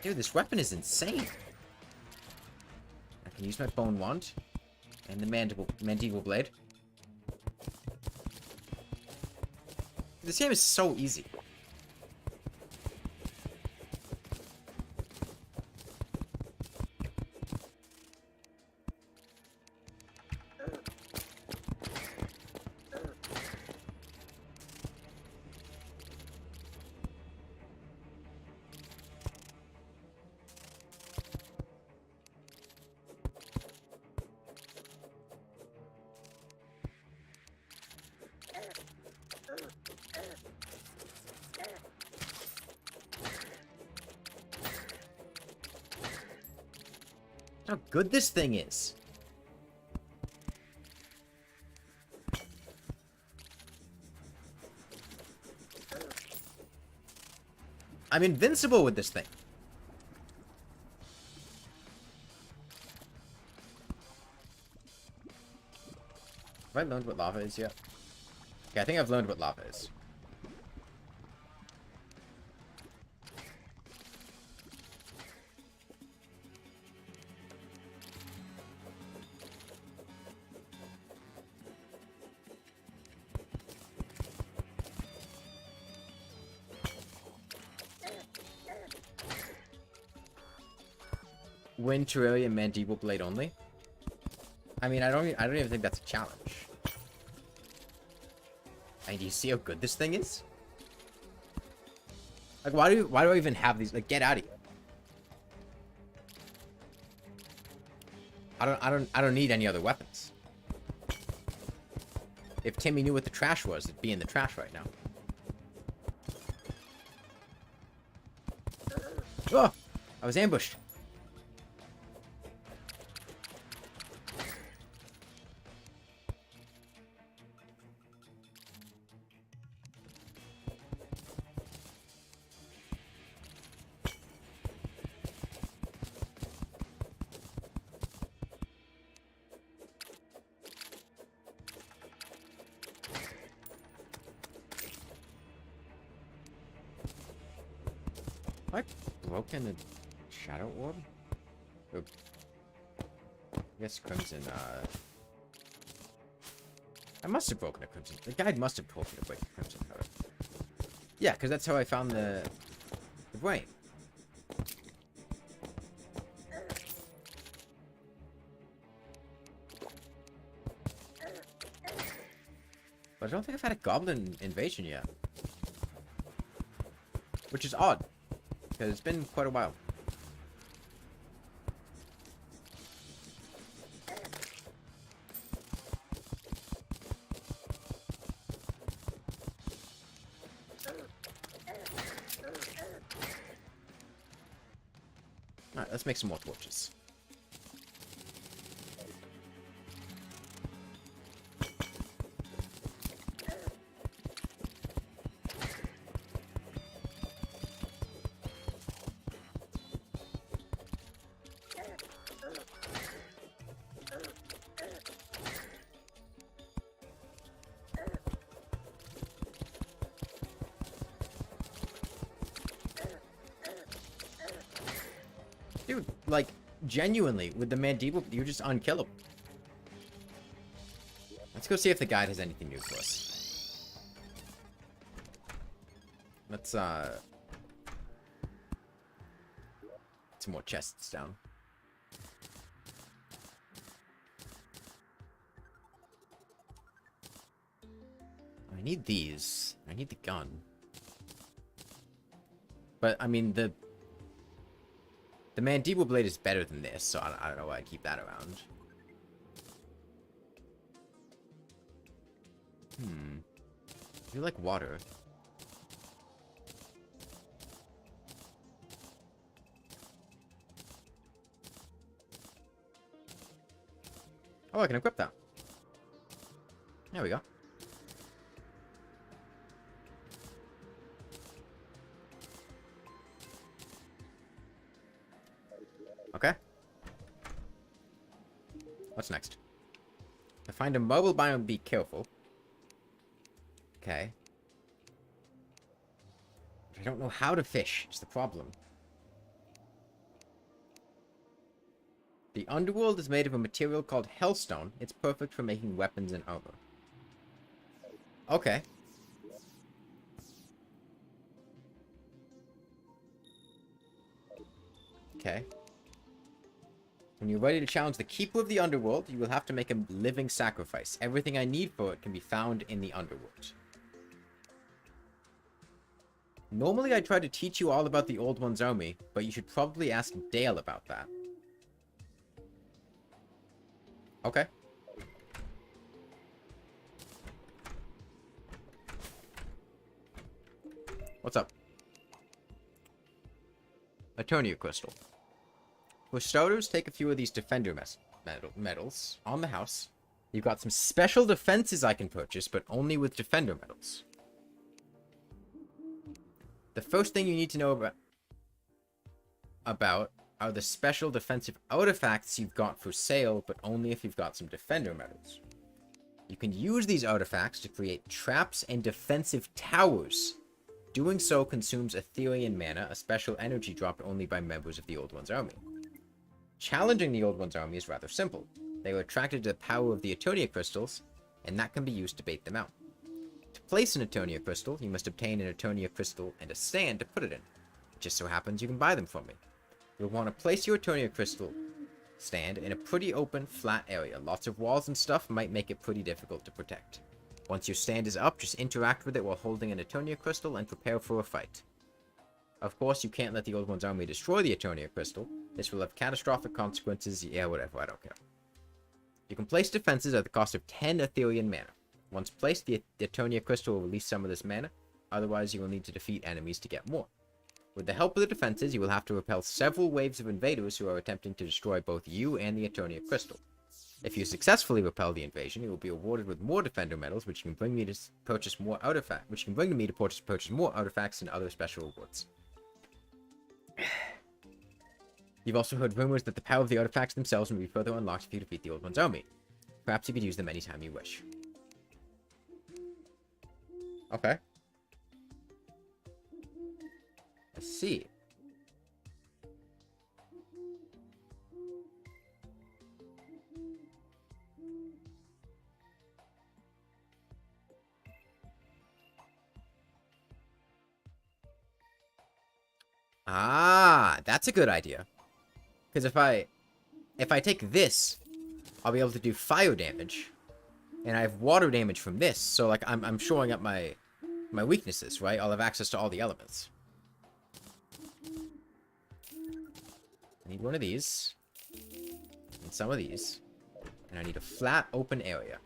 Dude, this weapon is insane. I can use my bone wand and the mandible blade. This game is so easy. How good this thing is. I'm invincible with this thing. Have I learned what lava is yet? Okay, I think I've learned what lava is. Win Terraria Mandible Blade only? I mean, I don't even think that's a challenge. I mean, do you see how good this thing is? Like, why do I even have these? Like, get out of here. I don't need any other weapons. If Timmy knew what the trash was, it'd be in the trash right now. Oh! I was ambushed. Have I broken a shadow orb? Oh. I guess crimson, I must have broken a crimson. The guide must have told me to break a crimson powder. Yeah, because that's how I found the brain. But I don't think I've had a goblin invasion yet. Which is odd. Because it's been quite a while. Alright, let's make some more torches. Dude, like, genuinely, with the Mandible, you're just unkillable. Let's go see if the guide has anything new for us. Let's, some more chests down. need these. I need the gun. But, I mean, the mandible blade is better than this, so I don't know why I'd keep that around. I do like water. Oh, I can equip that. There we go. Okay. What's next? To find a mobile biome, be careful. Okay. I don't know how to fish, is the problem. The Underworld is made of a material called hellstone. It's perfect for making weapons and armor. Okay. Okay. When you're ready to challenge the Keeper of the Underworld, you will have to make a living sacrifice. Everything I need for it can be found in the Underworld. Normally I try to teach you all about the Old One's army, but you should probably ask Dale about that. Okay. What's up? Eternia crystal. For starters, take a few of these defender medals on the house. You've got some special defenses I can purchase, but only with defender medals. The first thing you need to know about are the special defensive artifacts you've got for sale, but only if you've got some defender medals. You can use these artifacts to create traps and defensive towers. Doing so consumes Etherean mana, a special energy dropped only by members of the Old One's army. Challenging the Old One's army is rather simple. They are attracted to the power of the Eternia crystals, and that can be used to bait them out. To place an Eternia crystal, you must obtain an Eternia crystal and a stand to put it in. It just so happens you can buy them from me. You'll want to place your Eternia crystal stand in a pretty open, flat area. Lots of walls and stuff might make it pretty difficult to protect. Once your stand is up, just interact with it while holding an Eternia crystal and prepare for a fight. Of course, you can't let the Old One's army destroy the Eternia crystal. This will have catastrophic consequences. Yeah, whatever, I don't care. You can place defenses at the cost of 10 Etherean mana. Once placed, the Eternia crystal will release some of this mana. Otherwise, you will need to defeat enemies to get more. With the help of the defenses, you will have to repel several waves of invaders who are attempting to destroy both you and the Eternia crystal. If you successfully repel the invasion, you will be awarded with more defender medals, which can bring me to purchase more artifacts, purchase more artifacts and other special rewards. You've also heard rumors that the power of the artifacts themselves will be further unlocked if you defeat the Old One's army. Perhaps you could use them anytime you wish. Okay. I see. Ah, that's a good idea. Because if I take this, I'll be able to do fire damage, and I have water damage from this. So like I'm shoring up my weaknesses, right? I'll have access to all the elements. I need one of these, and some of these, and I need a flat open area.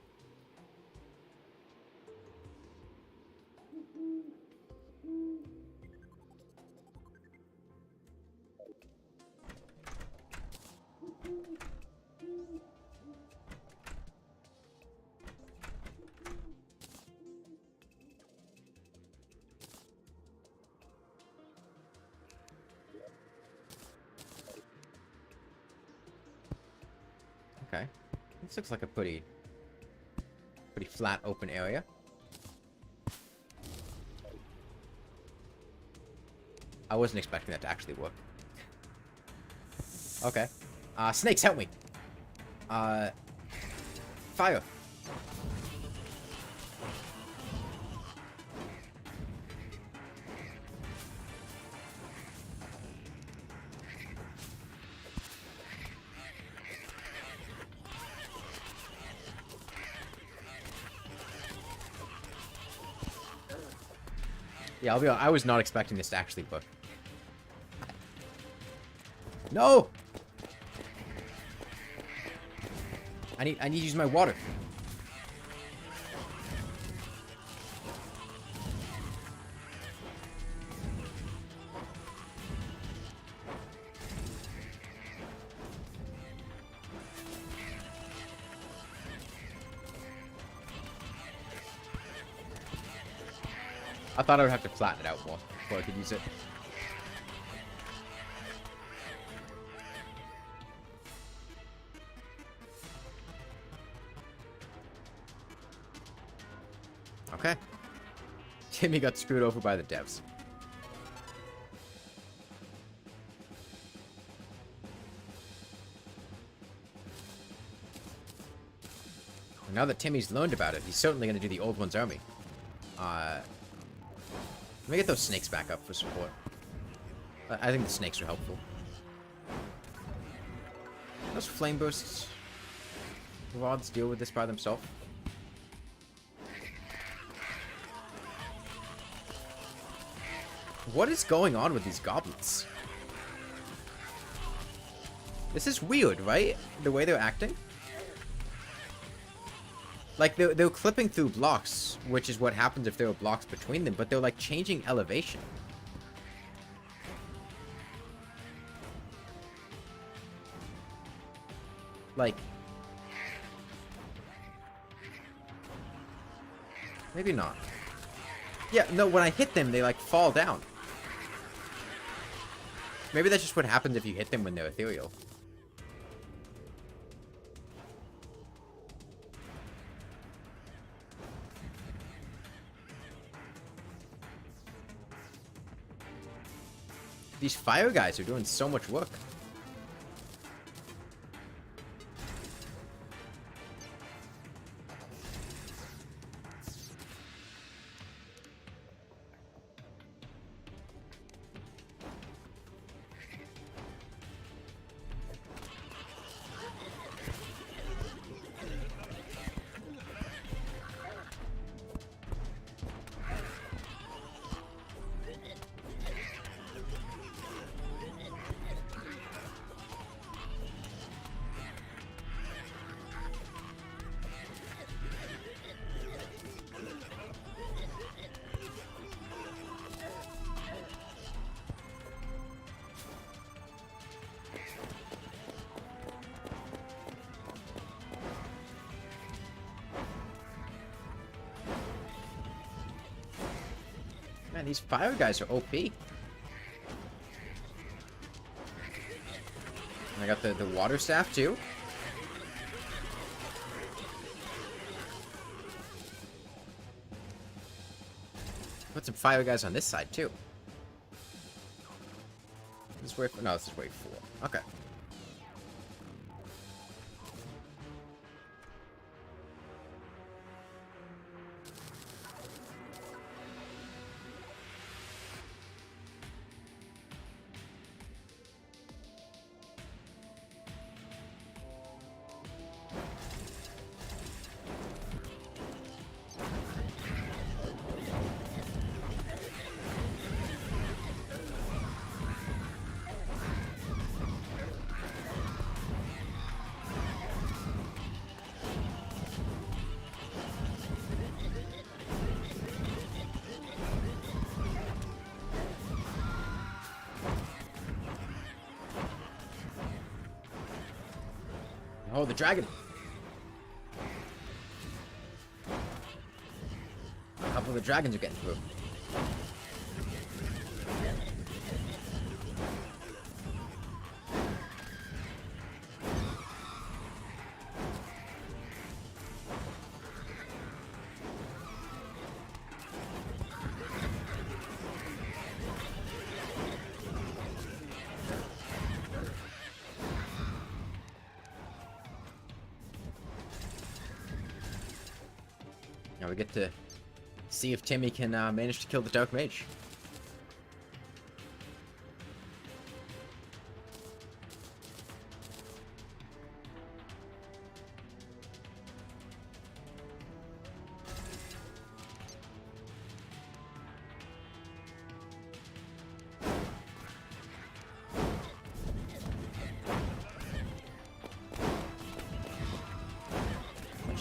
Okay. This looks like a pretty flat open area. I wasn't expecting that to actually work. Okay. Snakes, help me! Fire! Yeah, I'll be honest, I was not expecting this to actually work. No! I need to use my water. I thought I would have to flatten it out more before I could use it. Okay. Timmy got screwed over by the devs. Now that Timmy's learned about it, he's certainly going to do the old one's army. Let me get those snakes back up for support. I think the snakes are helpful. Those flame bursts rods deal with this by themselves. What is going on with these goblins? This is weird, right? The way they're acting? Like, they're clipping through blocks, which is what happens if there are blocks between them, but they're, like, changing elevation. Like... maybe not. Yeah, no, when I hit them, they, like, fall down. Maybe that's just what happens if you hit them when they're ethereal. These fire guys are doing so much work. Man, these fire guys are OP. And I got the water staff too. Put some fire guys on this side too. This is wave 4. No, this is wave 4. Okay. Oh, the dragon. A couple of the dragons are getting through. Now we get to see if Timmy can manage to kill the Dark Mage.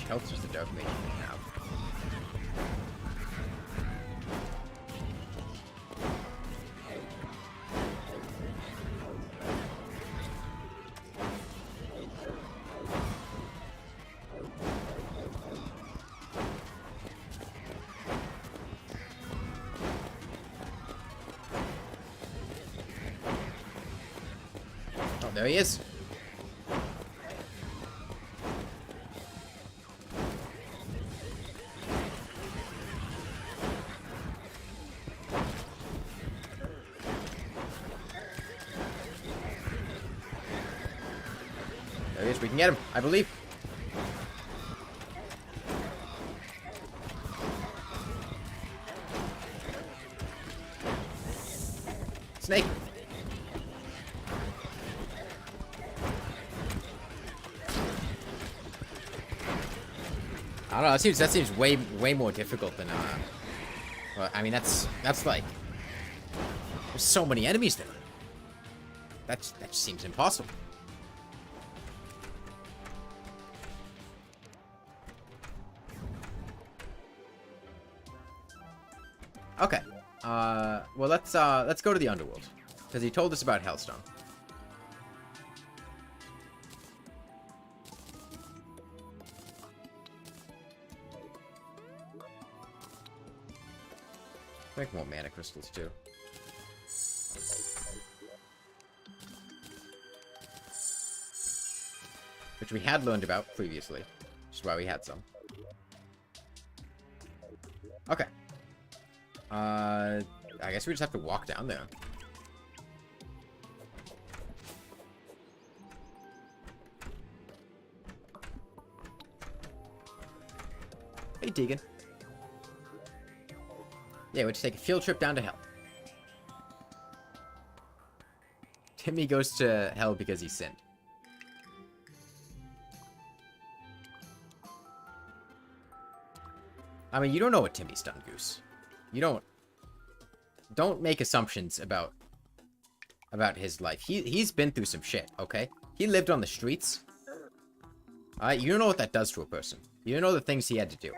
health does the dark mage even have? Oh, there he is. There he is. We can get him, I believe. Snake. I don't know. That seems way more difficult than well, I mean, that's like there's so many enemies there. That seems impossible. Okay. Well, let's go to the Underworld because he told us about hellstone. Make more mana crystals too. Which we had learned about previously, which is why we had some. Okay. I guess we just have to walk down there. Hey, Deegan. Yeah, we're to take a field trip down to hell. Timmy goes to hell because he sinned. I mean, you don't know what Timmy's done, Goose. You don't make assumptions about his life. He's been through some shit, okay? He lived on the streets. You don't know what that does to a person. You don't know the things he had to do.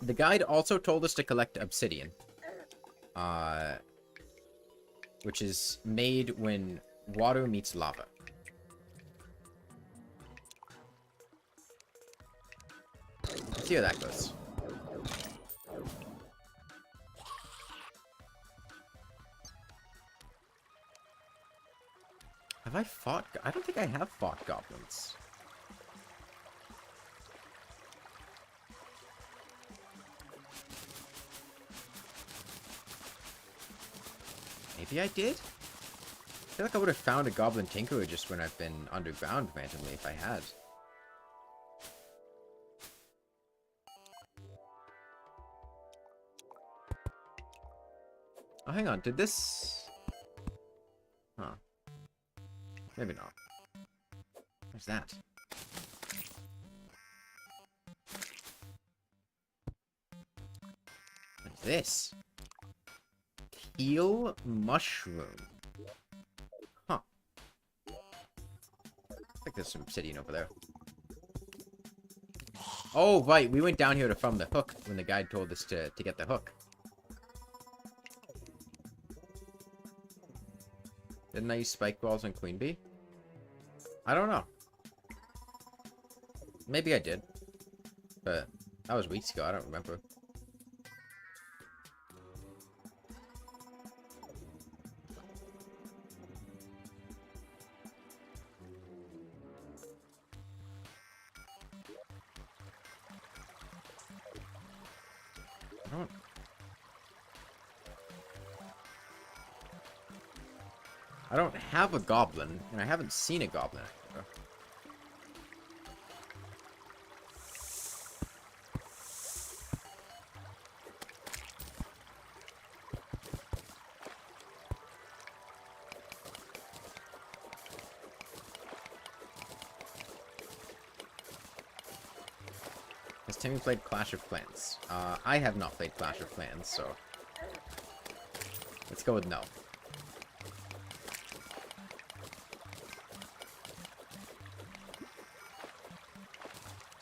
The guide also told us to collect obsidian. Which is made when water meets lava. Let's see how that goes. Have I fought? I don't think I have fought goblins. Maybe I did? I feel like I would have found a goblin tinkerer just when I've been underground randomly if I had. Oh, hang on. Did this... Huh. Maybe not. What's that? What is this? Eel mushroom. Huh. I think there's some obsidian over there. Oh, right. We went down here to farm the hook when the guide told us to get the hook. Didn't I use spike balls on Queen Bee? I don't know. Maybe I did. But that was weeks ago. I don't remember. I don't have a goblin, and I haven't seen a goblin. Has Timmy played Clash of Clans? I have not played Clash of Clans, so... let's go with no.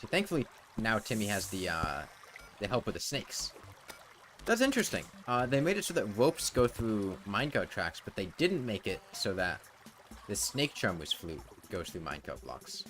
So thankfully, now Timmy has the help with the snakes. That's interesting. They made it so that ropes go through minecart tracks, but they didn't make it so that the snake charm goes through minecart blocks.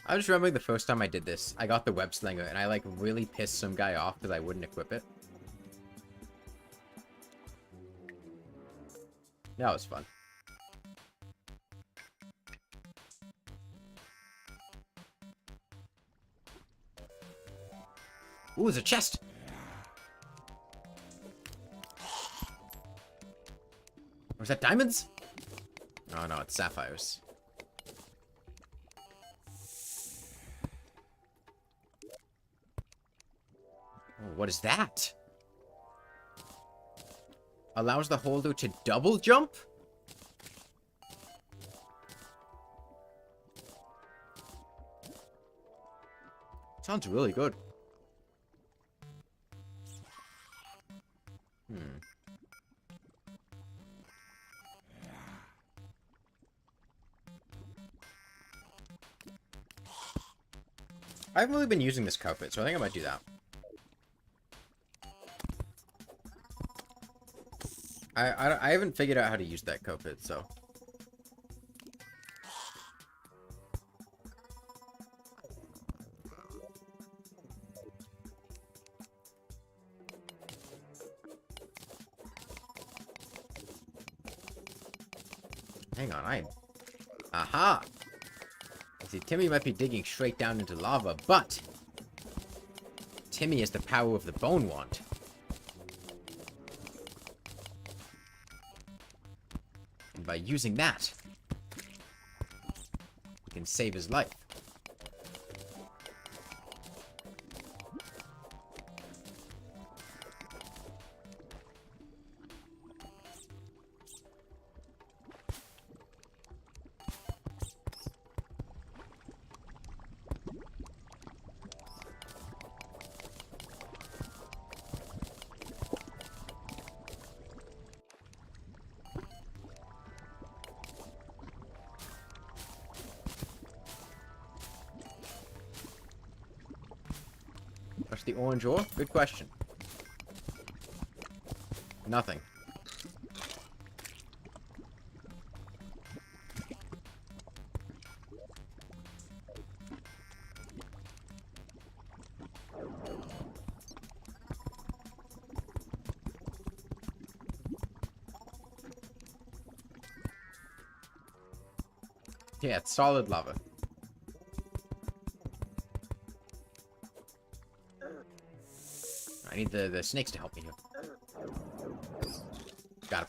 I just remember the first time I did this, I got the web slinger, and I, like, really pissed some guy off because I wouldn't equip it. That was fun. Ooh, there's a chest! Was that diamonds? Oh no, it's sapphires. What is that? Allows the holder to double jump? Sounds really good. I haven't really been using this carpet, so I think I might do that. I haven't figured out how to use that carpet, so... hang on, aha! See, Timmy might be digging straight down into lava, but... Timmy has the power of the bone wand. And by using that, he can save his life. What's the orange ore? Good question. Nothing. Yeah, it's solid lava. I need the snakes to help me here. Got him.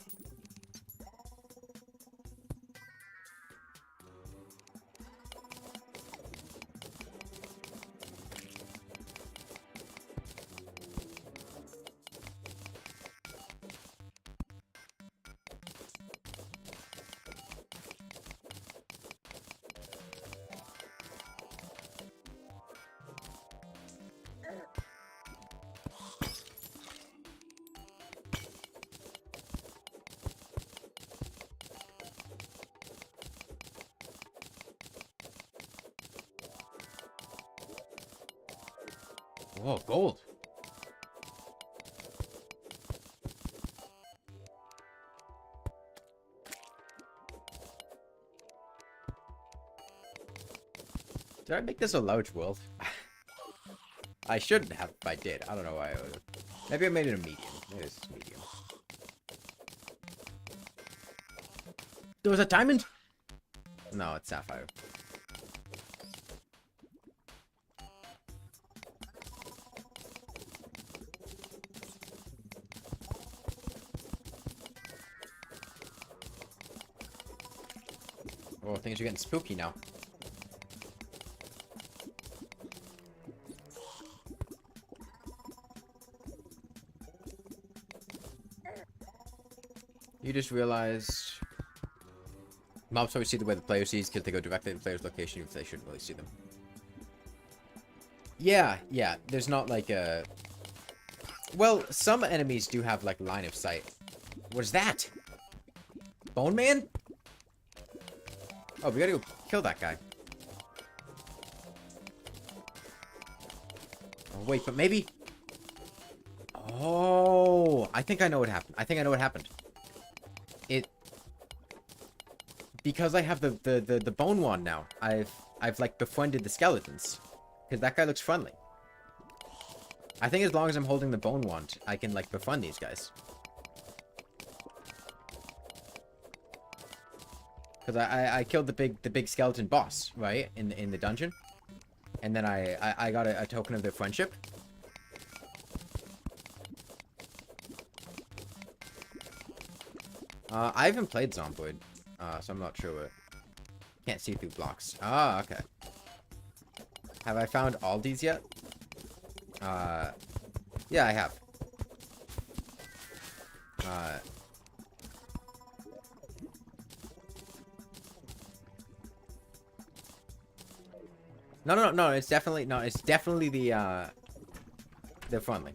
Whoa, gold. Did I make this a large world? I shouldn't have if I did. I don't know why I would. Maybe I made it a medium. Maybe this is medium. There was a diamond? No, it's sapphire. Oh, things are getting spooky now. You just realized... Mobs always see the way the player sees because they go directly to the player's location if they shouldn't really see them. Yeah, yeah. There's not like a... Well, some enemies do have like line of sight. What is that? Bone Man? Oh, we gotta go kill that guy. Oh, wait, but maybe... Oh, I think I know what happened. I think I know what happened. Because I have the bone wand now, I've like befriended the skeletons. Because that guy looks friendly. I think as long as I'm holding the bone wand, I can like befriend these guys. Because I killed the big skeleton boss, right? In the dungeon. And then I got a token of their friendship. I haven't played Zomboid. So I'm not sure what... Can't see through blocks. Ah, okay. Have I found Aldi's yet? Yeah, I have. No, it's definitely... No, it's definitely the, they're friendly.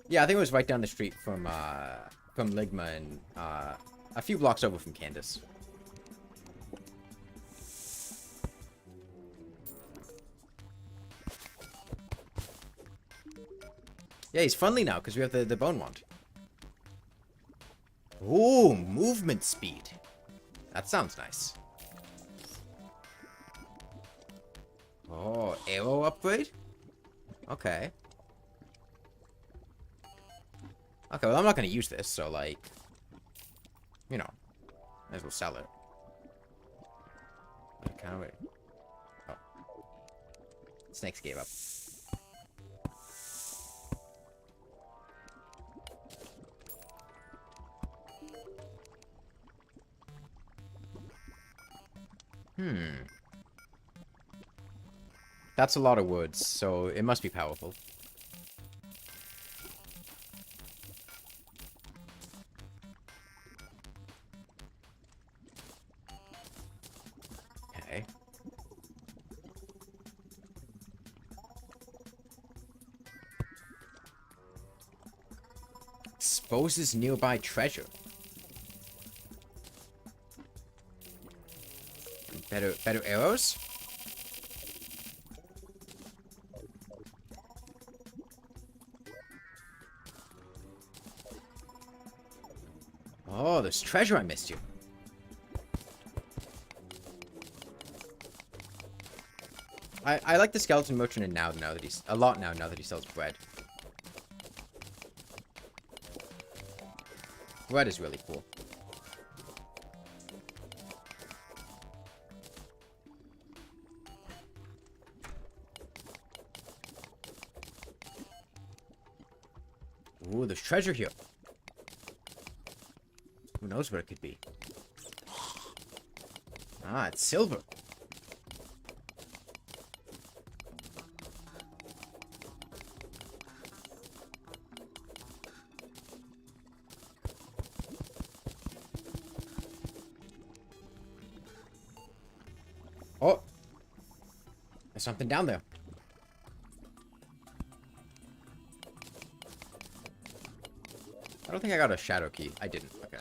Yeah, I think it was right down the street from Ligma and, a few blocks over from Candace. Yeah, he's friendly now because we have the bone wand. Ooh, movement speed. That sounds nice. Oh, arrow upgrade? Okay. Okay, well, I'm not going to use this, so, like... You know, might as well sell it. Kind of wait. Oh. Snakes gave up. That's a lot of woods, so it must be powerful. Okay. Exposes nearby treasure. Better arrows? Oh, there's treasure I missed you. I like the skeleton merchant now that he's a lot now that he sells bread. Bread is really cool. Ooh, there's treasure here. Who knows what it could be? Ah, it's silver. Oh! There's something down there. I don't think I got a shadow key. I didn't. Okay.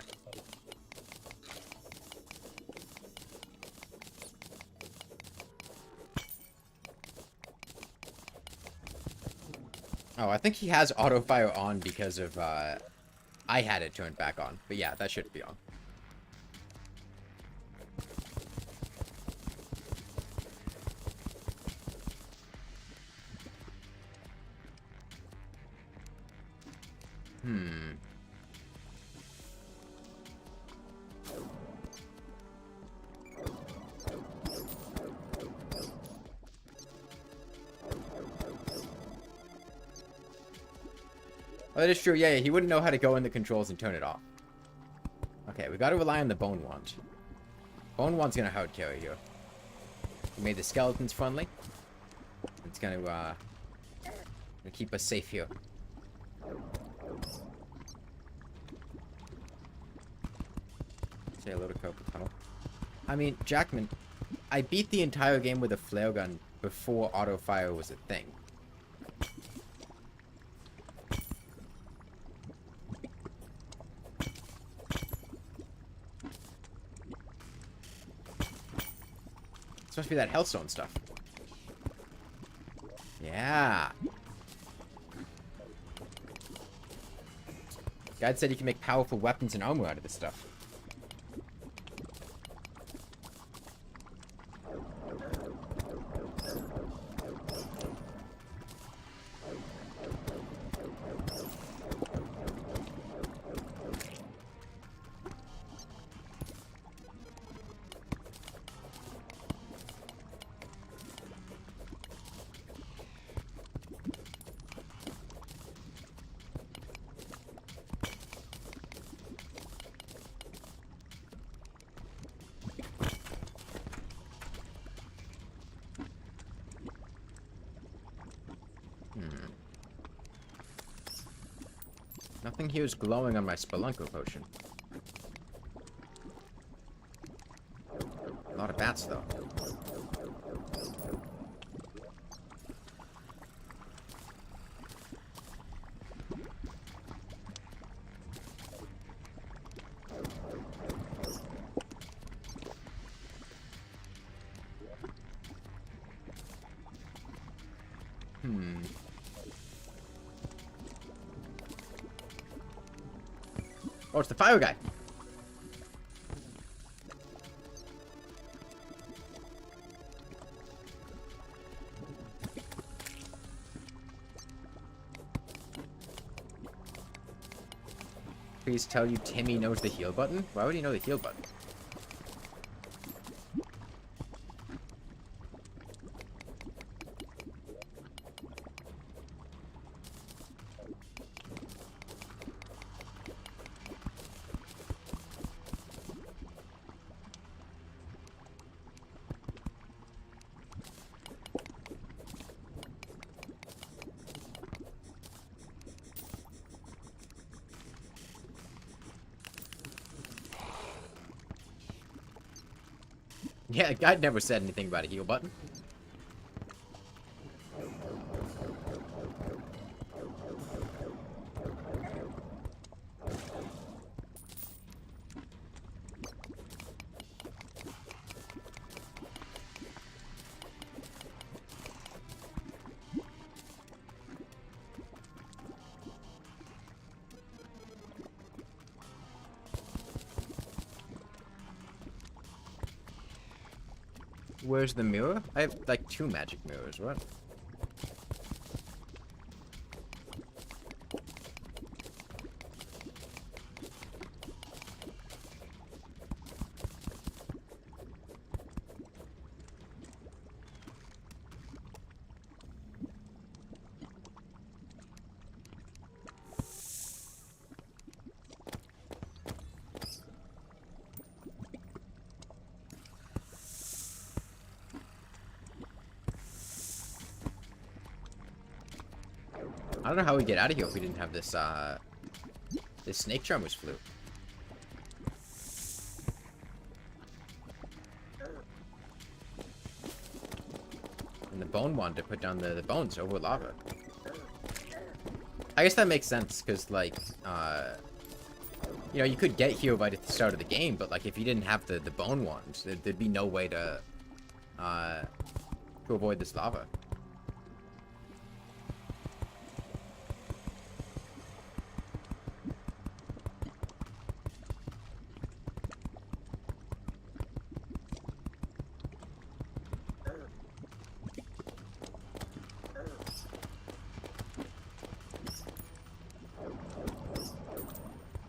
Oh, I think he has auto fire on because of, I had it turned back on. But yeah, that should be on. Oh, that is true. Yeah, he wouldn't know how to go in the controls and turn it off. Okay, we got to rely on the bone wand. Bone wand's gonna hard carry here. We made the skeletons friendly. It's gonna keep us safe here. Say hello to Copa Tunnel. I mean, Jackman, I beat the entire game with a flare gun before auto fire was a thing. It's supposed to be that hellstone stuff. Yeah. Guide said you can make powerful weapons and armor out of this stuff. Nothing here is glowing on my Spelunko potion. A lot of bats, though. Oh, it's the fire guy. Please tell you Timmy knows the heal button? Why would he know the heal button? Yeah, guide never said anything about a heal button. Where's the mirror? I have, like, 2 magic mirrors. What? I don't know how we get out of here if we didn't have this, this snake charmer's flute. And the bone wand to put down the bones over lava. I guess that makes sense, because, like, you know, you could get here right at the start of the game, but, like, if you didn't have the bone wand, there'd be no way to avoid this lava.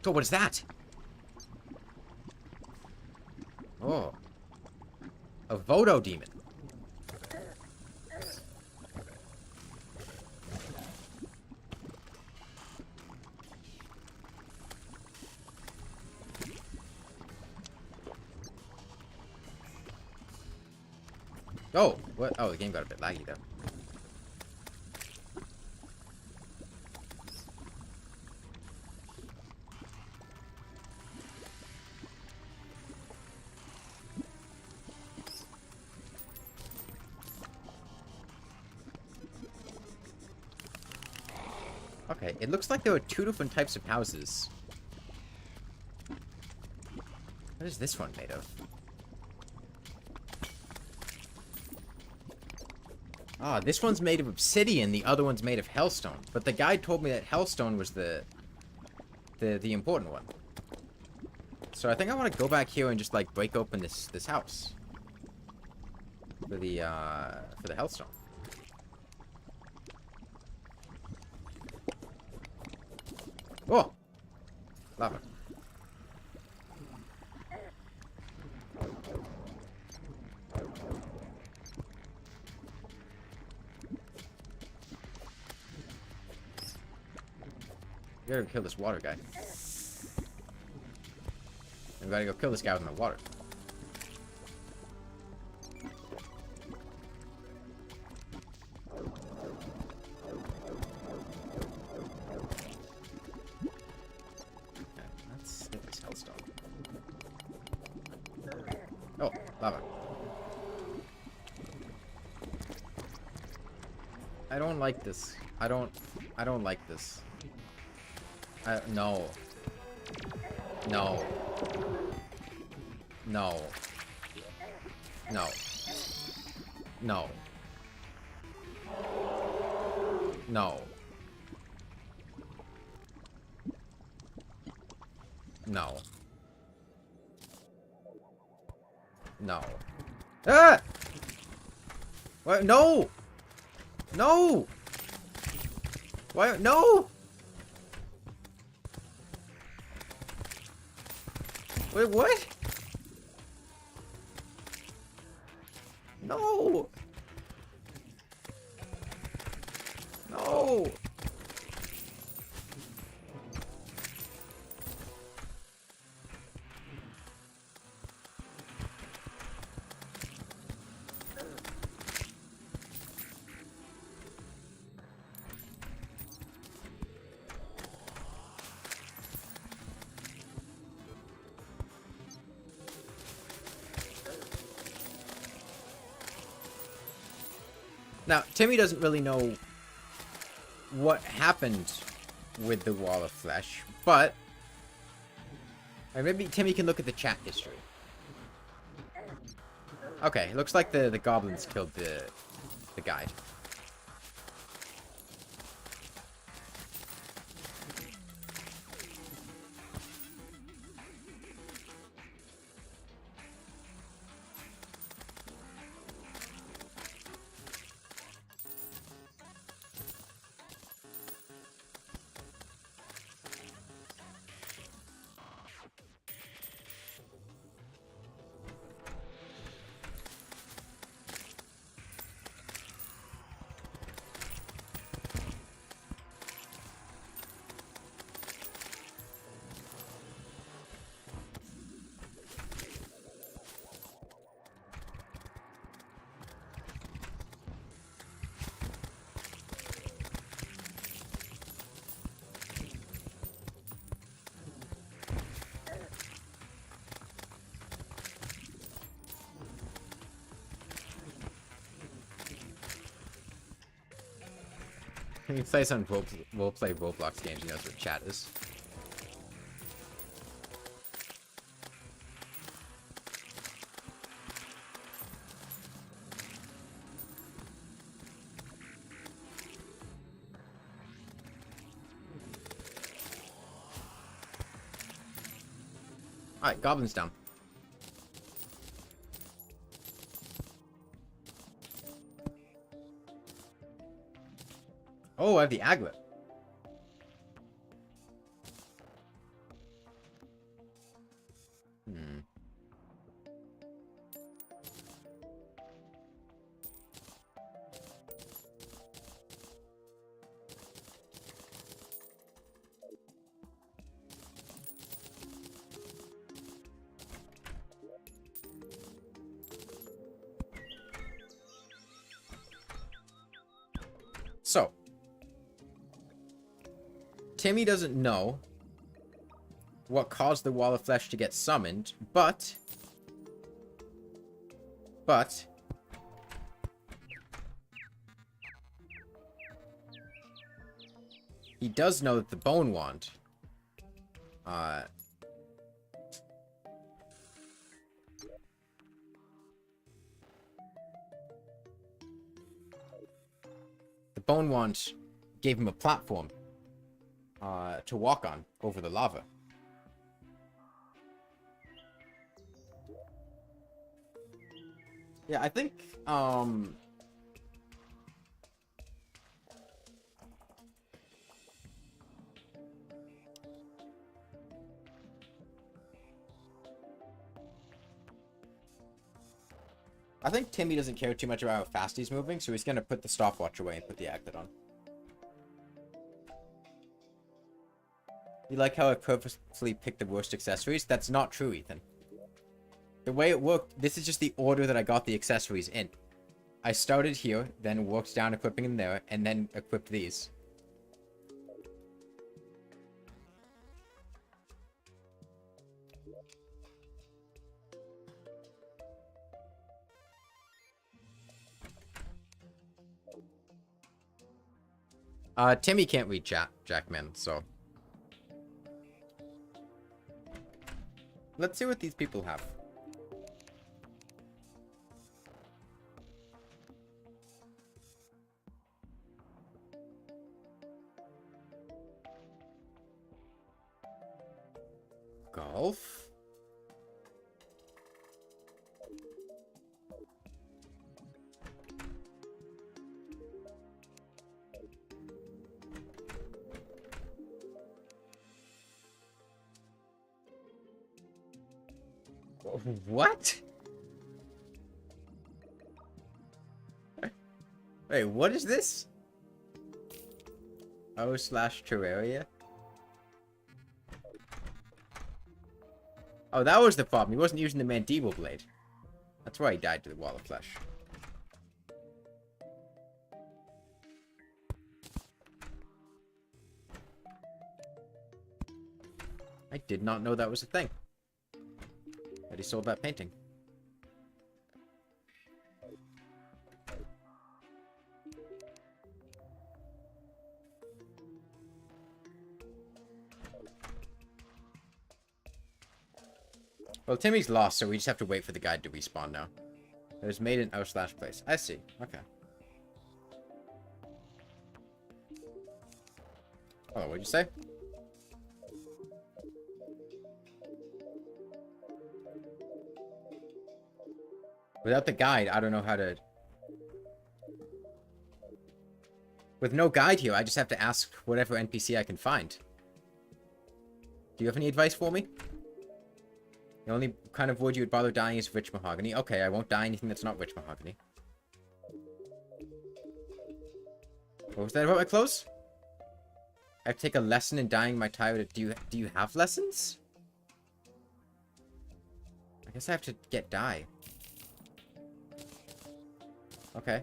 Oh, what is that? Oh. A Vodo demon. Oh, what? Oh, the game got a bit laggy, though. Okay, it looks like there were 2 different types of houses. What is this one made of? Ah, this one's made of obsidian, the other one's made of hellstone. But the guide told me that hellstone was the important one. So I think I want to go back here and just, like, break open this house. For the hellstone. Oh! Lava. We gotta kill this water guy. We gotta go kill this guy with the water. Okay, let's hit this hellstone. Oh, lava. I don't like this. I don't like this. No. No. No. No. No. No. No. No. Ah! What? No! No! Why? No! Wait, what? No! No! Now, Timmy doesn't really know what happened with the wall of flesh, but maybe Timmy can look at the chat history. Okay, looks like the goblins killed the guide. He plays on role-play Roblox games, he knows what chat is. Alright, goblins down. Oh, I have the aglet. So, Timmy doesn't know what caused the wall of flesh to get summoned, but he he does know that the bone wand, the bone wand gave him a platform to walk on over the lava. Yeah, I think Timmy doesn't care too much about how fast he's moving, so he's gonna put the stopwatch away and put the aglet on. You like how I purposefully picked the worst accessories? That's not true, Ethan. The way it worked, this is just the order that I got the accessories in. I started here, then worked down equipping them there, and then equipped these. Timmy can't read Jackman, so... Let's see what these people have. Golf? What? Wait, what is this? O/Terraria? Oh, that was the problem. He wasn't using the mandible blade. That's why he died to the wall of flesh. I did not know that was a thing. That he sold that painting. Well, Timmy's lost, so we just have to wait for the guide to respawn now. It was made in O/place. I see. Okay. Oh, what'd you say? Without the guide, I don't know how to... With no guide here, I just have to ask whatever NPC I can find. Do you have any advice for me? The only kind of wood you would bother dying is rich mahogany. Okay, I won't dye anything that's not rich mahogany. What was that about my clothes? I have to take a lesson in dyeing my tie. Do you have lessons? I guess I have to get dye. Okay.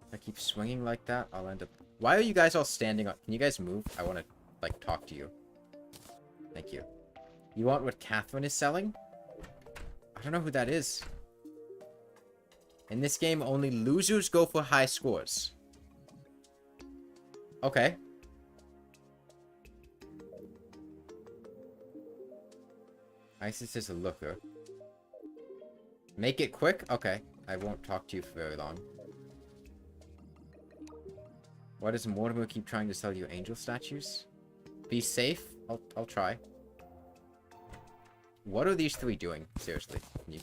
If I keep swinging like that, I'll end up... Why are you guys all standing up? Can you guys move? I want to, like, talk to you. Thank you. You want what Catherine is selling? I don't know who that is. In this game, only losers go for high scores. Okay. Isis is a looker. Make it quick? Okay. I won't talk to you for very long. Why does Mortimer keep trying to sell you angel statues? Be safe? I'll try. What are these three doing? Seriously. Can you...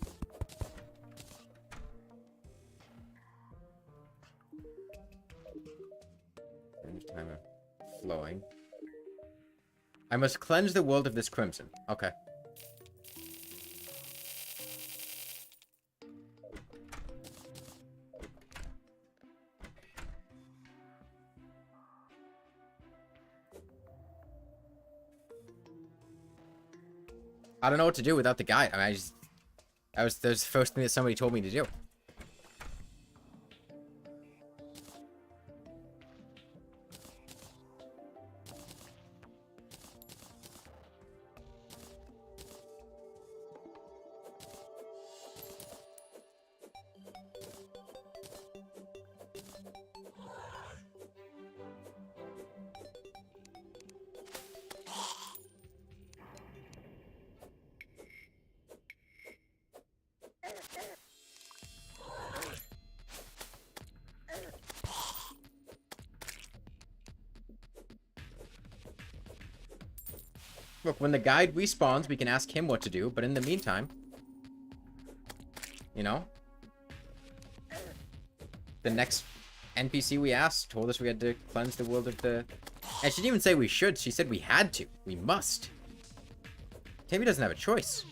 Timer flowing. I must cleanse the world of this crimson. Okay. I don't know what to do without the guide. I mean, that was the first thing that somebody told me to do. Look, when the guide respawns, we can ask him what to do, but in the meantime, you know, the next NPC we asked told us we had to cleanse the world of the... And she didn't even say we should, she said we had to. We must. Timmy doesn't have a choice.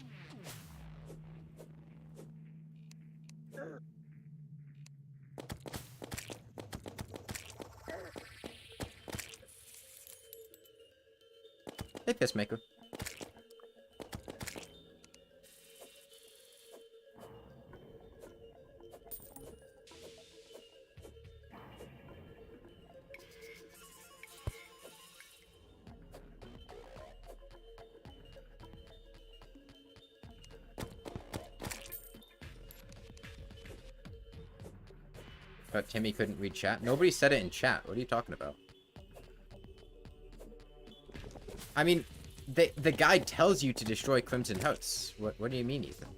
Hey, Fistmaker. But Timmy couldn't read chat. Nobody said it in chat. What are you talking about? I mean, the guide tells you to destroy Crimson House. What do you mean, Ethan?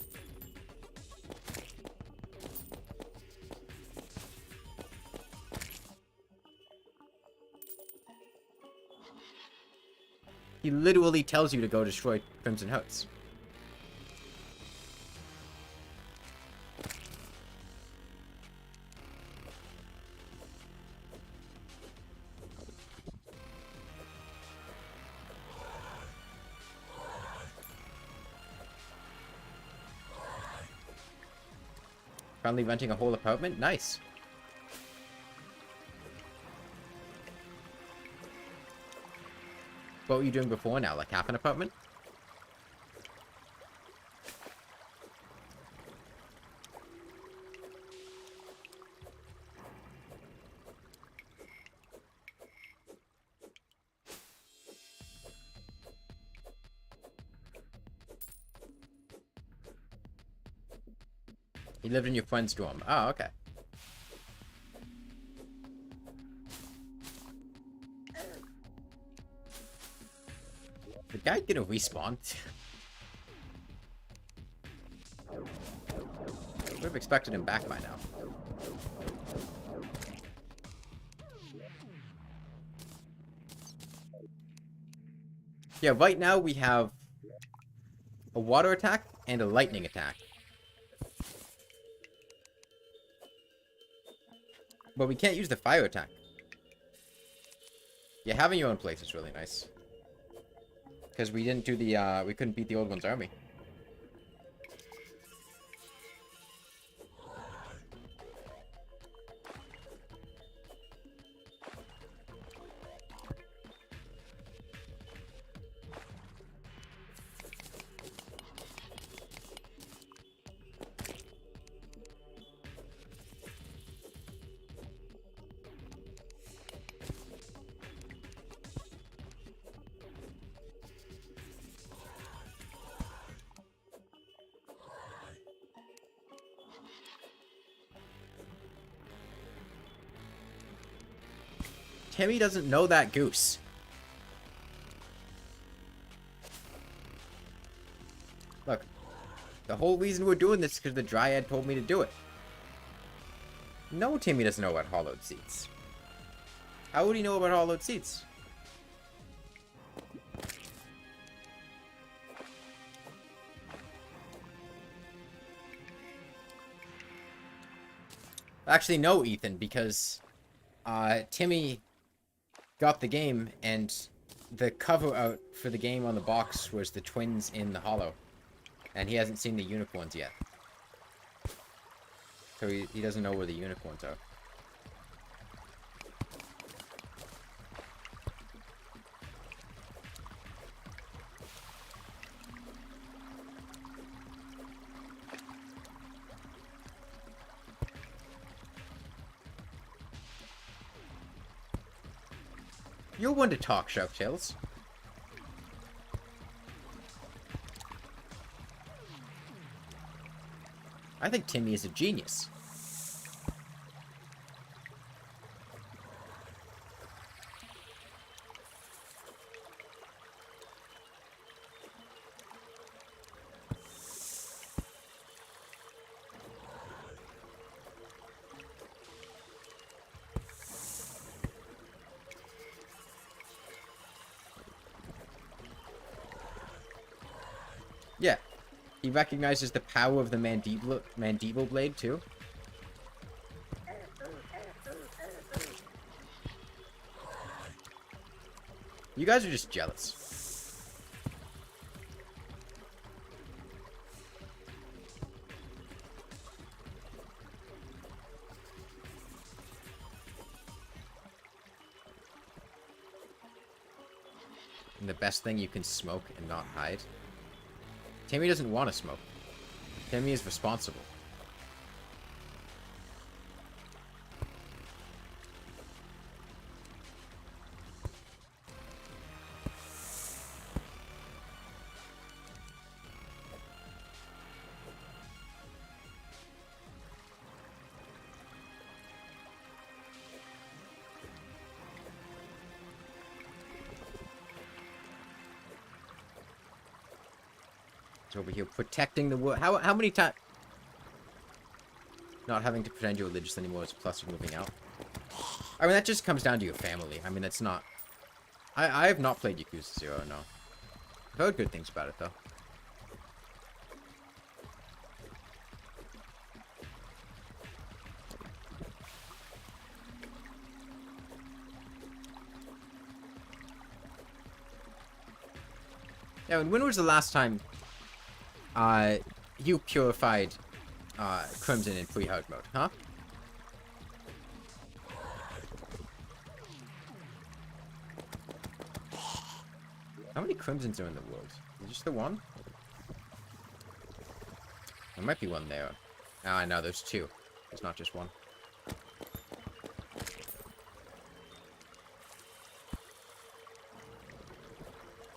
He literally tells you to go destroy Crimson House. Finally renting a whole apartment? Nice. What were you doing before now? Like half an apartment? You lived in your friend's dorm. Oh, okay. The guy didn't respawn. Would have expected him back by now. Yeah, right now we have a water attack and a lightning attack. But we can't use the fire attack. Yeah, having your own place is really nice. Because we didn't do the, we couldn't beat the old one's army. Timmy doesn't know that goose. Look, the whole reason we're doing this is because the Dryad told me to do it. No, Timmy doesn't know about hollowed seats. How would he know about hollowed seats? Actually, no, Ethan, because Timmy got the game, and the cover art for the game on the box was the twins in the hollow. And he hasn't seen the unicorns yet. So he doesn't know where the unicorns are. You're one to talk, Sharptails. I think Timmy is a genius. Yeah. He recognizes the power of the mandible blade, too. You guys are just jealous. And the best thing, you can smoke and not hide. Timmy doesn't want to smoke. Timmy is responsible. It's over here protecting the world. How many times? Not having to pretend you're religious anymore is a plus of moving out. I mean, that just comes down to your family. I mean, that's not... I have not played Yakuza 0, no. I've heard good things about it, though. Yeah, and when was the last time you purified Crimson in pre-hard mode, huh? How many Crimsons are in the world? Is it just the one? There might be one there. Ah, no, there's two. There's not just one.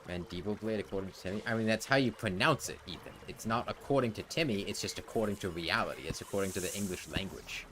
Mandible blade according to Timmy? I mean, that's how you pronounce it, Ethan. It's not according to Timmy, it's just according to reality. It's according to the English language.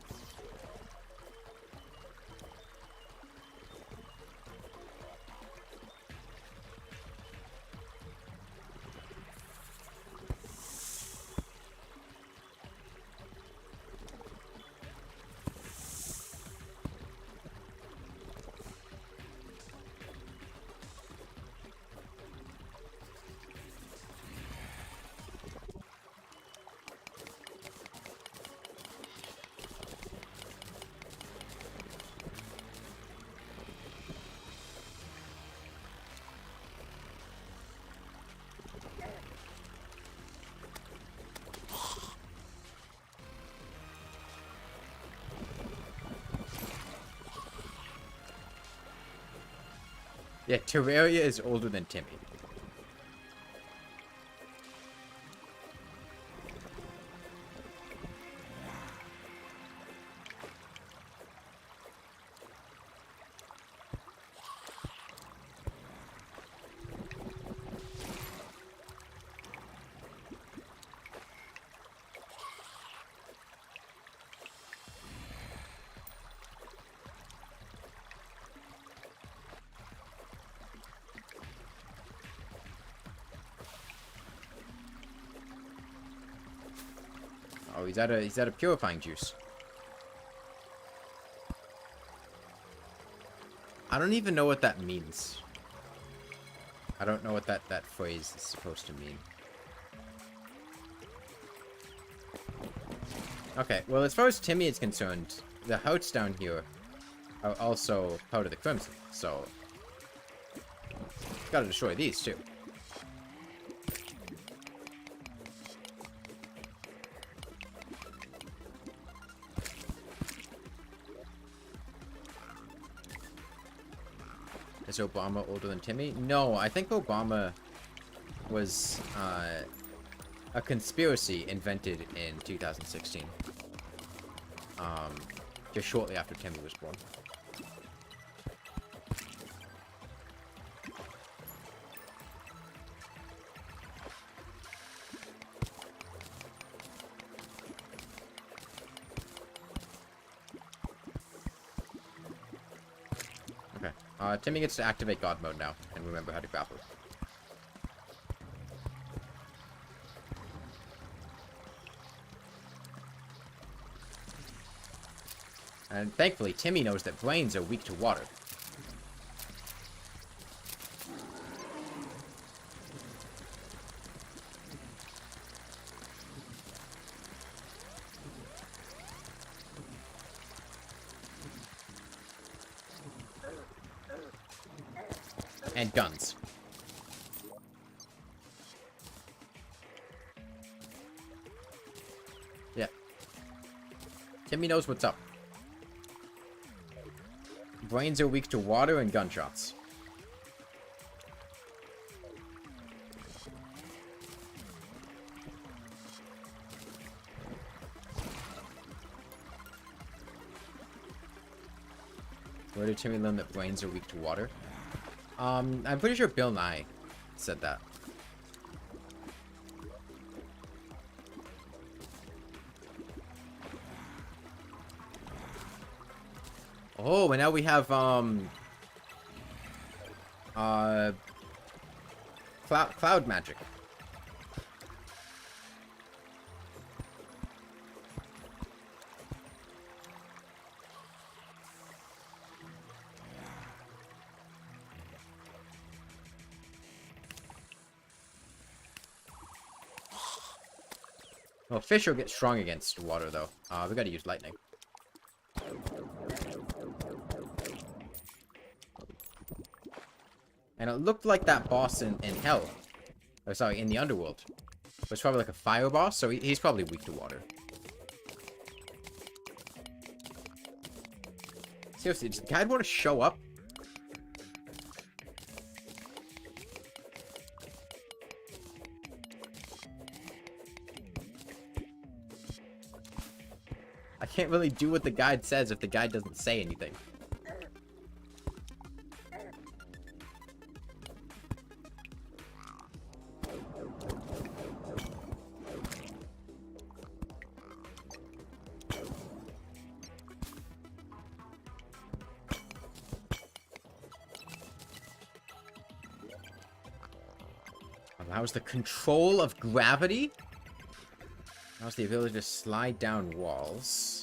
Yeah, Terraria is older than Timmy. Oh, he's out of purifying juice. I don't even know what that means. I don't know what that phrase is supposed to mean. Okay, well, as far as Timmy is concerned, the hearts down here are also part of the Crimson, so... Gotta destroy these, too. Is Obama older than Timmy? No, I think Obama was a conspiracy invented in 2016. Just shortly after Timmy was born. Timmy gets to activate God mode now, and remember how to grapple. And thankfully, Timmy knows that brains are weak to water. And guns. Yeah. Timmy knows what's up. Brains are weak to water and gunshots. Where did Timmy learn that brains are weak to water? I'm pretty sure Bill Nye said that. Oh, and now we have, cloud magic. Well, fish will get strong against water, though. We gotta use lightning. And it looked like that boss in hell. Oh, sorry, in the Underworld. Was probably like a fire boss, so he's probably weak to water. Seriously, does the guide want to show up? I can't really do what the guide says if the guide doesn't say anything. Allows the control of gravity? Allows the ability to slide down walls.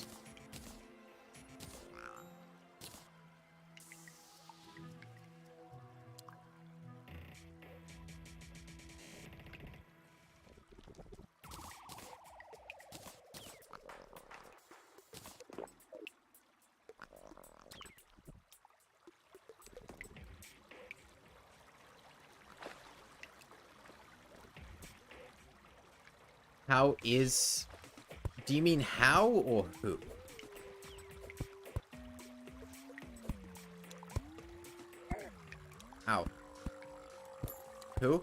How is... Do you mean how or who? How? Who?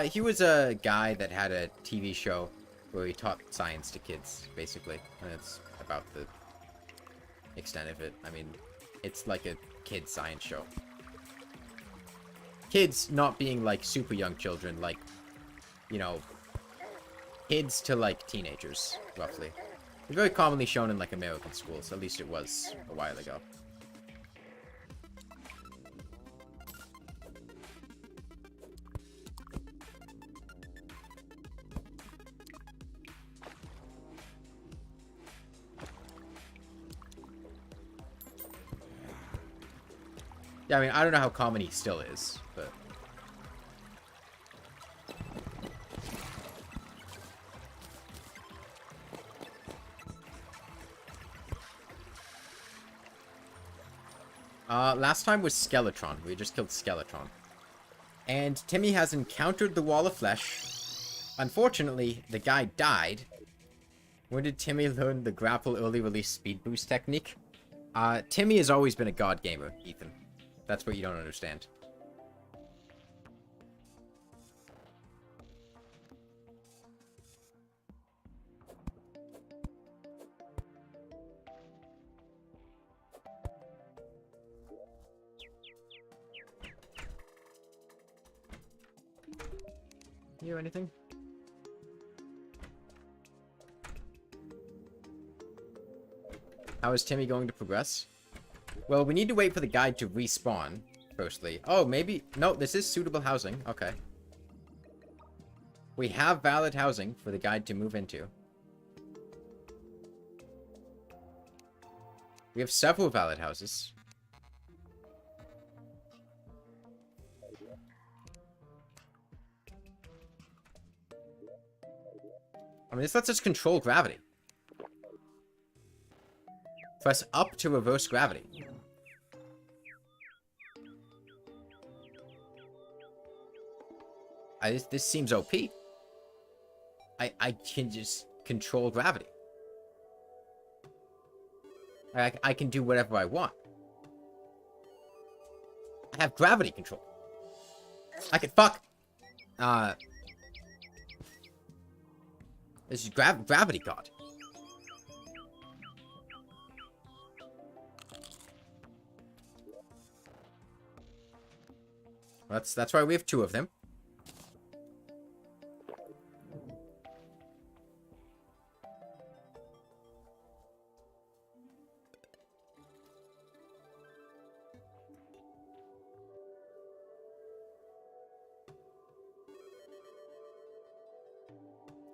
He was a guy that had a TV show where he taught science to kids, basically. And it's about the extent of it. I mean, it's like a kid science show. Kids not being like super young children, like, you know... Kids to, like, teenagers, roughly. It's very commonly shown in, like, American schools. At least it was a while ago. Yeah, I mean, I don't know how common he still is, but... Last time was Skeletron. We just killed Skeletron. And Timmy has encountered the wall of flesh. Unfortunately, the guy died. When did Timmy learn the grapple early release speed boost technique? Timmy has always been a god gamer, Ethan. That's what you don't understand. You anything? How is Timmy going to progress? Well, we need to wait for the guide to respawn, firstly. Oh, maybe... No, this is suitable housing. Okay. We have valid housing for the guide to move into. We have several valid houses. I mean, this lets us control gravity. Press up to reverse gravity. This seems OP. I can just control gravity. I can do whatever I want. I have gravity control. I can fuck. This is gravity god. That's why we have 2 of them.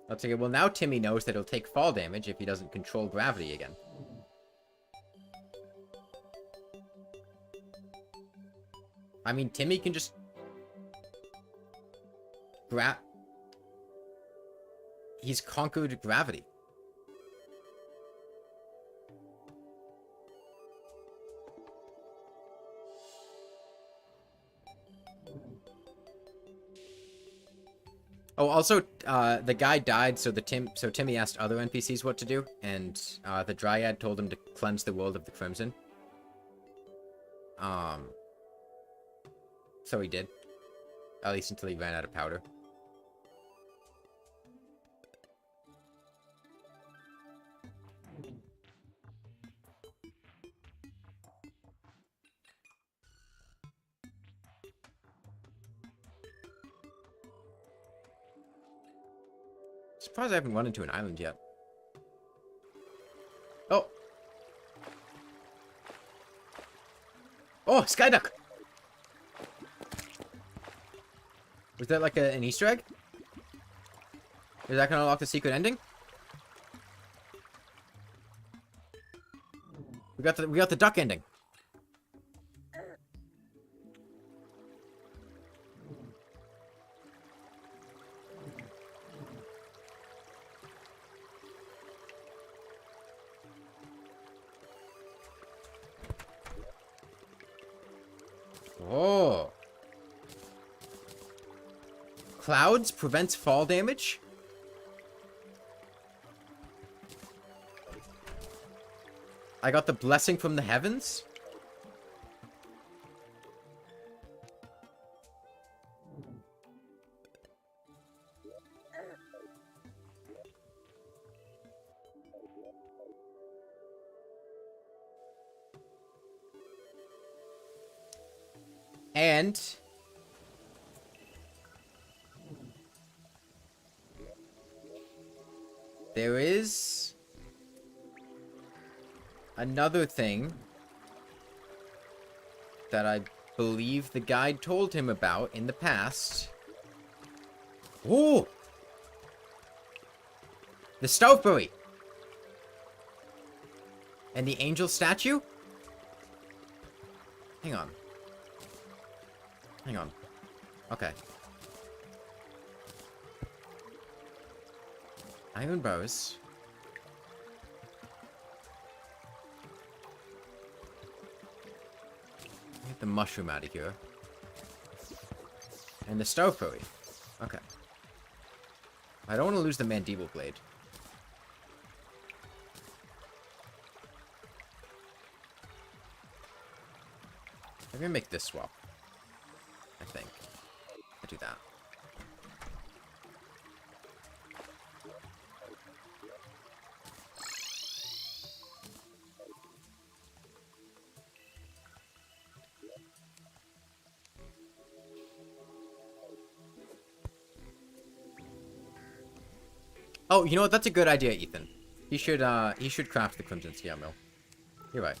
Let's say, well, now Timmy knows that he'll take fall damage if he doesn't control gravity again. I mean, Timmy can just he's conquered gravity. Oh, also, the guy died, so Timmy asked other NPCs what to do, and the Dryad told him to cleanse the world of the Crimson. So he did. At least until he ran out of powder. Surprised I haven't run into an island yet. Oh! Oh, Skyduck! Was that like an Easter egg? Is that gonna unlock the secret ending? We got the duck ending. Oh. Clouds prevents fall damage? I got the blessing from the heavens? And there is another thing that I believe the guide told him about in the past. Ooh! The Stoveberry! And the angel statue? Hang on. Hang on. Okay. Iron bows. Get the mushroom out of here. And the Stoveberry. Okay. I don't want to lose the mandible blade. I'm gonna make this swap. I think. I do that. Oh, you know what? That's a good idea, Ethan. He should craft the Crimson Scale Mill. You're right.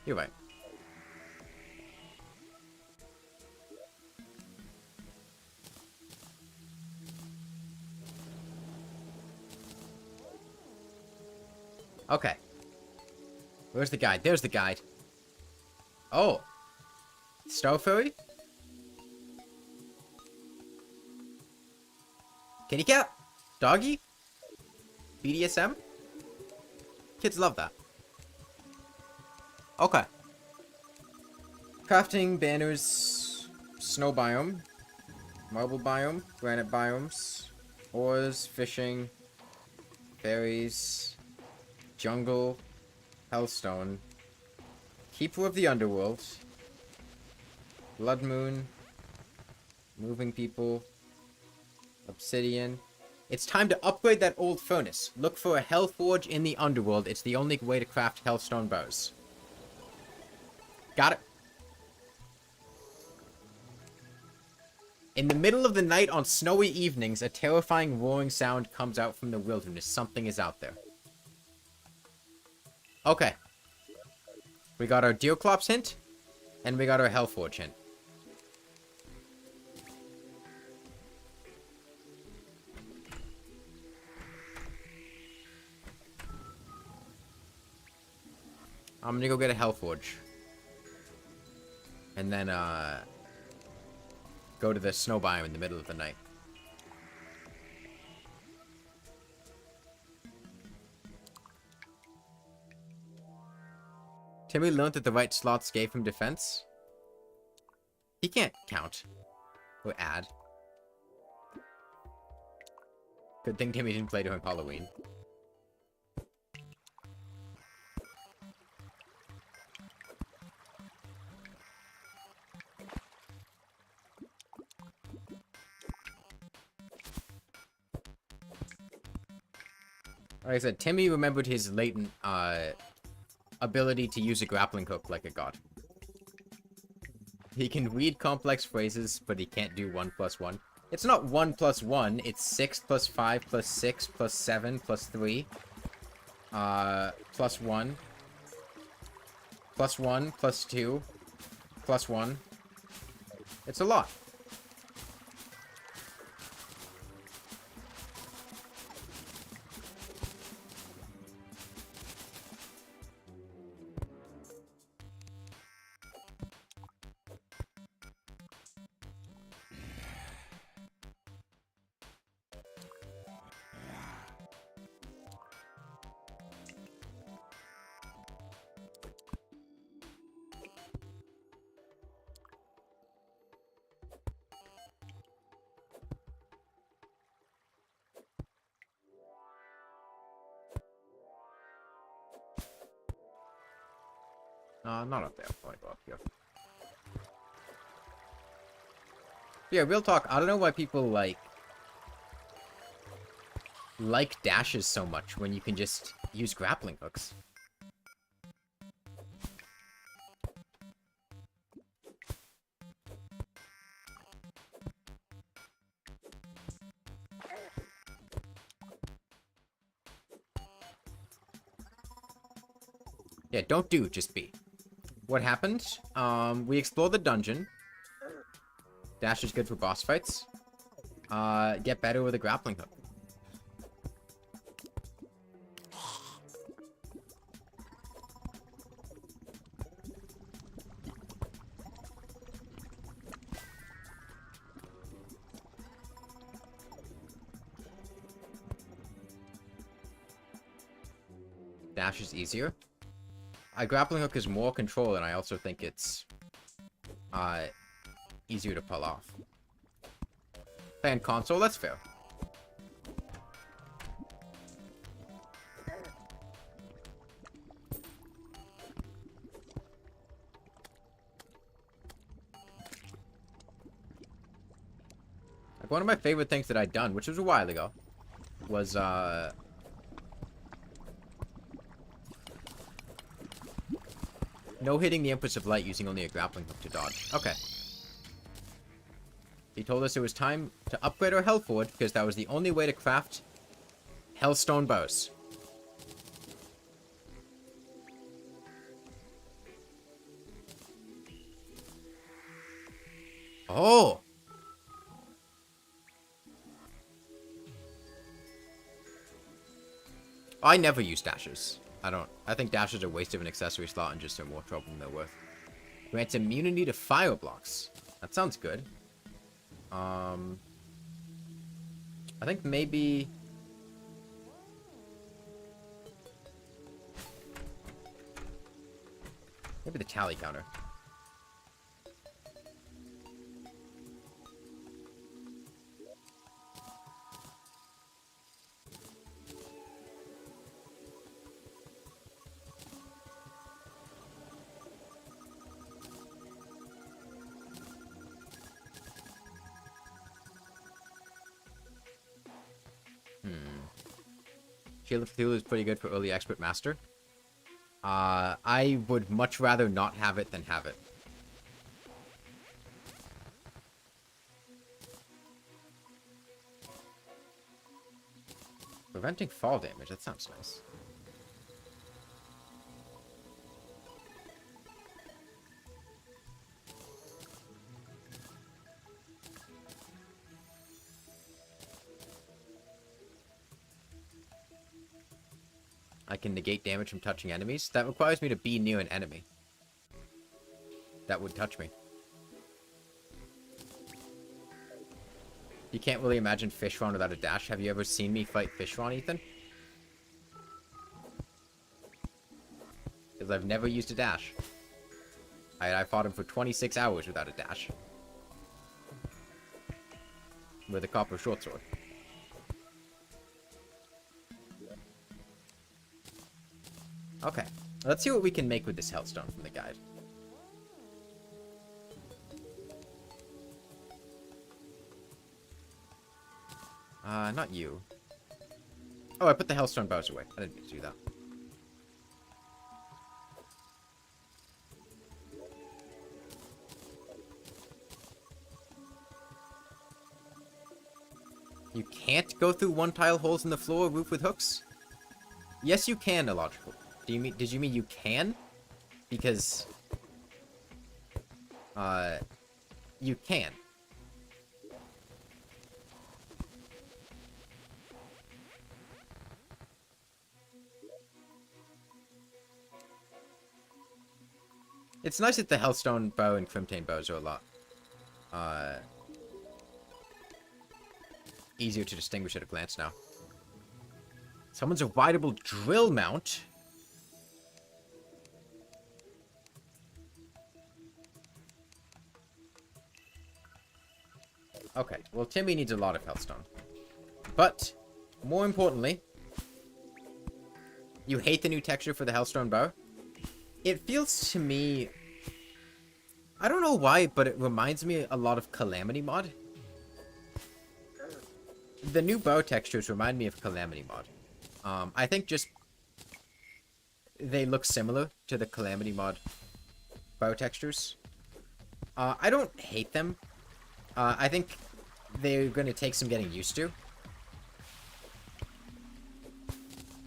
You're right. Okay. Where's the guide? There's the guide. Oh. Stoveberry? Kitty cat? Doggy? BDSM? Kids love that. Okay. Crafting banners, snow biome, marble biome, granite biomes, ores, fishing, fairies, jungle, hellstone, keeper of the underworld, blood moon, moving people, obsidian. It's time to upgrade that old furnace. Look for a hell forge in the underworld. It's the only way to craft hellstone bows. Got it. In the middle of the night on snowy evenings, a terrifying roaring sound comes out from the wilderness. Something is out there. Okay. We got our deerclops hint, and we got our hellforge hint. I'm gonna go get a hellforge. And then, go to the snow biome in the middle of the night. Timmy learned that the right slots gave him defense. He can't count. Or add. Good thing Timmy didn't play during Halloween. Like I said, Timmy remembered his latent, ability to use a grappling hook like a god. He can read complex phrases, but he can't do 1 plus 1. It's not 1 plus 1, it's 6 plus 5 plus 6 plus 7 plus 3. Plus 1. Plus 1 plus 2. Plus 1. It's a lot. Not up there. I'll probably go up here. Yeah, real talk. I don't know why people like dashes so much when you can just use grappling hooks. Yeah, don't do, just be. What happened? We explored the dungeon. Dash is good for boss fights. Get better with a grappling hook. Dash is easier. A grappling hook is more control, and I also think it's easier to pull off. Playing console, that's fair. Like, one of my favorite things that I'd done, which was a while ago, was no hitting the Empress of Light using only a grappling hook to dodge. Okay. He told us it was time to upgrade our Hellforge because that was the only way to craft Hellstone bows. Oh! I never use dashes. I think dashes are a waste of an accessory slot and just are more trouble than they're worth. Grants immunity to fire blocks. That sounds good. I think maybe... Maybe the tally counter. Shield of Cthulhu is pretty good for early expert master. I would much rather not have it than have it. Preventing fall damage, that sounds nice. I can negate damage from touching enemies. That requires me to be near an enemy that would touch me. You can't really imagine Fishron without a dash. Have you ever seen me fight Fishron, Ethan? Because I've never used a dash. I fought him for 26 hours without a dash. With a copper short sword. Okay, let's see what we can make with this hellstone from the guide. Not you. Oh, I put the hellstone bows away. I didn't mean to do that. You can't go through one-tile holes in the floor or roof with hooks? Yes, you can, illogical. Did you mean you can? Because... you can. It's nice that the Hellstone bow and Crimtane bows are a lot, easier to distinguish at a glance now. Someone's a rideable drill mount. Okay, well, Timmy needs a lot of Hellstone. But, more importantly, you hate the new texture for the Hellstone bow? It feels to me... I don't know why, but it reminds me a lot of Calamity Mod. The new bow textures remind me of Calamity Mod. I think just... they look similar to the Calamity Mod bow textures. I don't hate them. I think they're going to take some getting used to.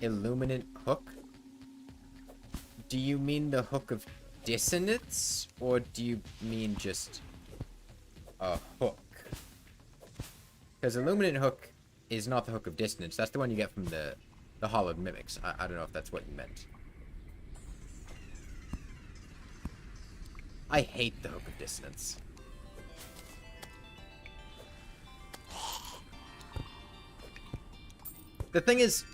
Illuminant hook? Do you mean the hook of dissonance? Or do you mean just a hook? Because Illuminant hook is not the hook of dissonance. That's the one you get from the hollowed mimics. I don't know if that's what you meant. I hate the hook of dissonance. The thing is,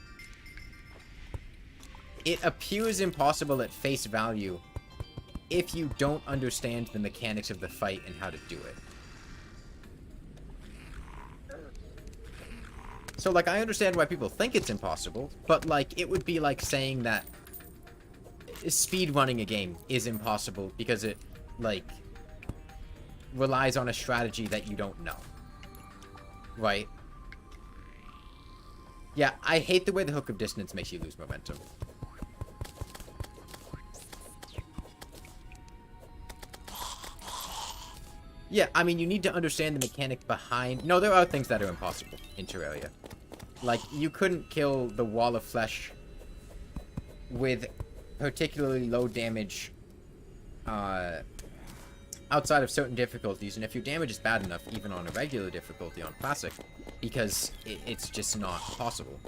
it appears impossible at face value if you don't understand the mechanics of the fight and how to do it. So, like, I understand why people think it's impossible, but, like, it would be like saying that speedrunning a game is impossible because it, like, relies on a strategy that you don't know. Right? Yeah, I hate the way the hook of dissonance makes you lose momentum. Yeah, I mean, you need to understand the mechanic behind... No, there are things that are impossible in Terraria. Like, you couldn't kill the wall of flesh with particularly low damage outside of certain difficulties, and if your damage is bad enough, even on a regular difficulty on Classic, because it's just not possible.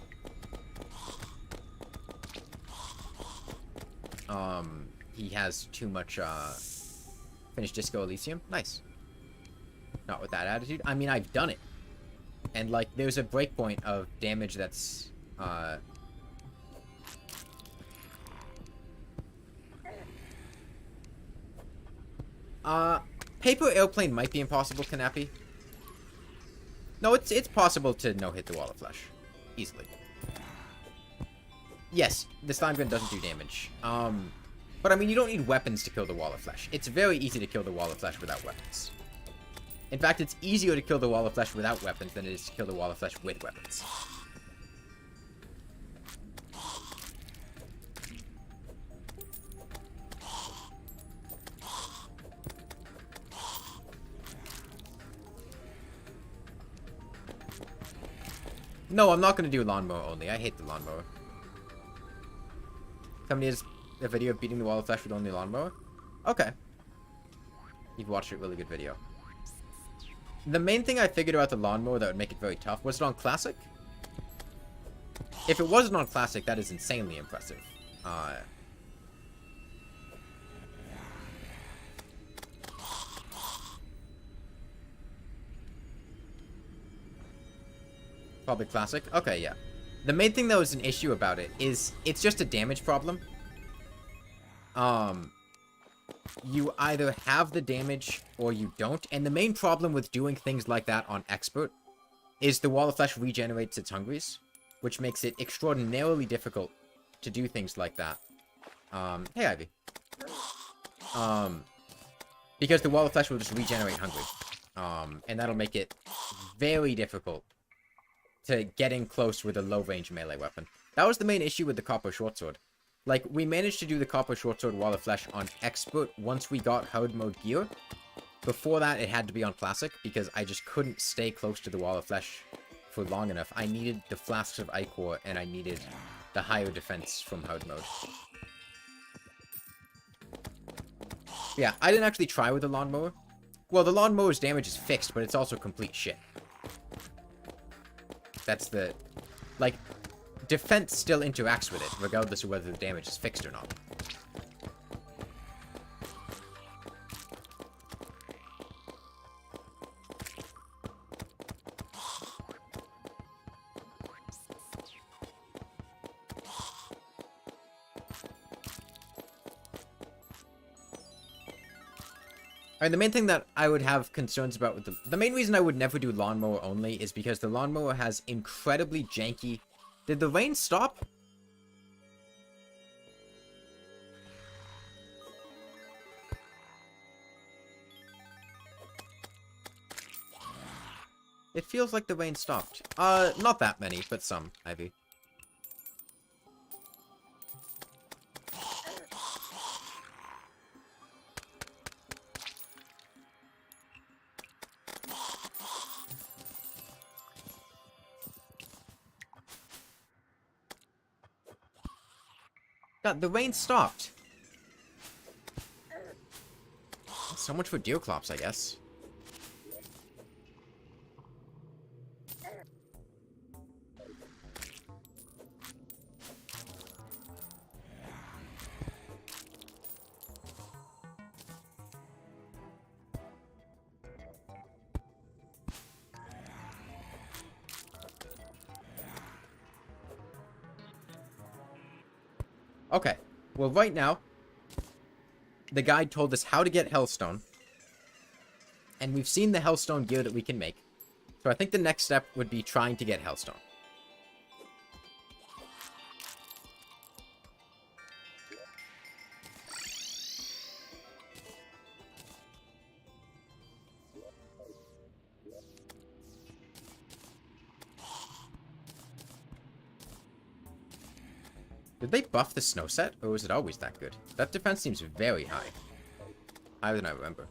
He has too much, finished Disco Elysium. Nice. Not with that attitude. I mean, I've done it. And, like, there's a breakpoint of damage that's, Paper airplane might be impossible, Kanappy. No, it's possible to no-hit the wall of flesh. Easily. Yes, the slime gun doesn't do damage. But I mean, you don't need weapons to kill the wall of flesh. It's very easy to kill the wall of flesh without weapons. In fact, it's easier to kill the wall of flesh without weapons than it is to kill the wall of flesh with weapons. No, I'm not going to do lawnmower only. I hate the lawnmower. Somebody has a video of beating the wall of flesh with only lawnmower? Okay. You've watched a really good video. The main thing I figured about the lawnmower that would make it very tough, was it on Classic? If it wasn't on Classic, that is insanely impressive. Probably Classic? Okay, yeah. The main thing that was an issue about it is it's just a damage problem. You either have the damage or you don't. And the main problem with doing things like that on Expert is the wall of flesh regenerates its hungries, which makes it extraordinarily difficult to do things like that. Hey, Ivy. Because the wall of flesh will just regenerate hungry. And that'll make it very difficult to get in close with a low-range melee weapon. That was the main issue with the copper short sword. Like, we managed to do the copper short sword wall of flesh on Expert once we got hard mode gear. Before that, it had to be on Classic, because I just couldn't stay close to the wall of flesh for long enough. I needed the flasks of Ichor, and I needed the higher defense from hard mode. Yeah, I didn't actually try with the lawnmower. Well, the lawnmower's damage is fixed, but it's also complete shit. That's the... Like, defense still interacts with it, regardless of whether the damage is fixed or not. Alright, the main thing that I would have concerns about with the main reason I would never do lawnmower only is because the lawnmower has incredibly janky... Did the rain stop? It feels like the rain stopped. Not that many, but some, Ivy. God, the rain stopped. So much for deerclops, I guess. Okay, well right now, the guide told us how to get hellstone, and we've seen the hellstone gear that we can make, so I think the next step would be trying to get hellstone. Did they buff the snow set, or was it always that good? That defense seems very high. Higher than I remember.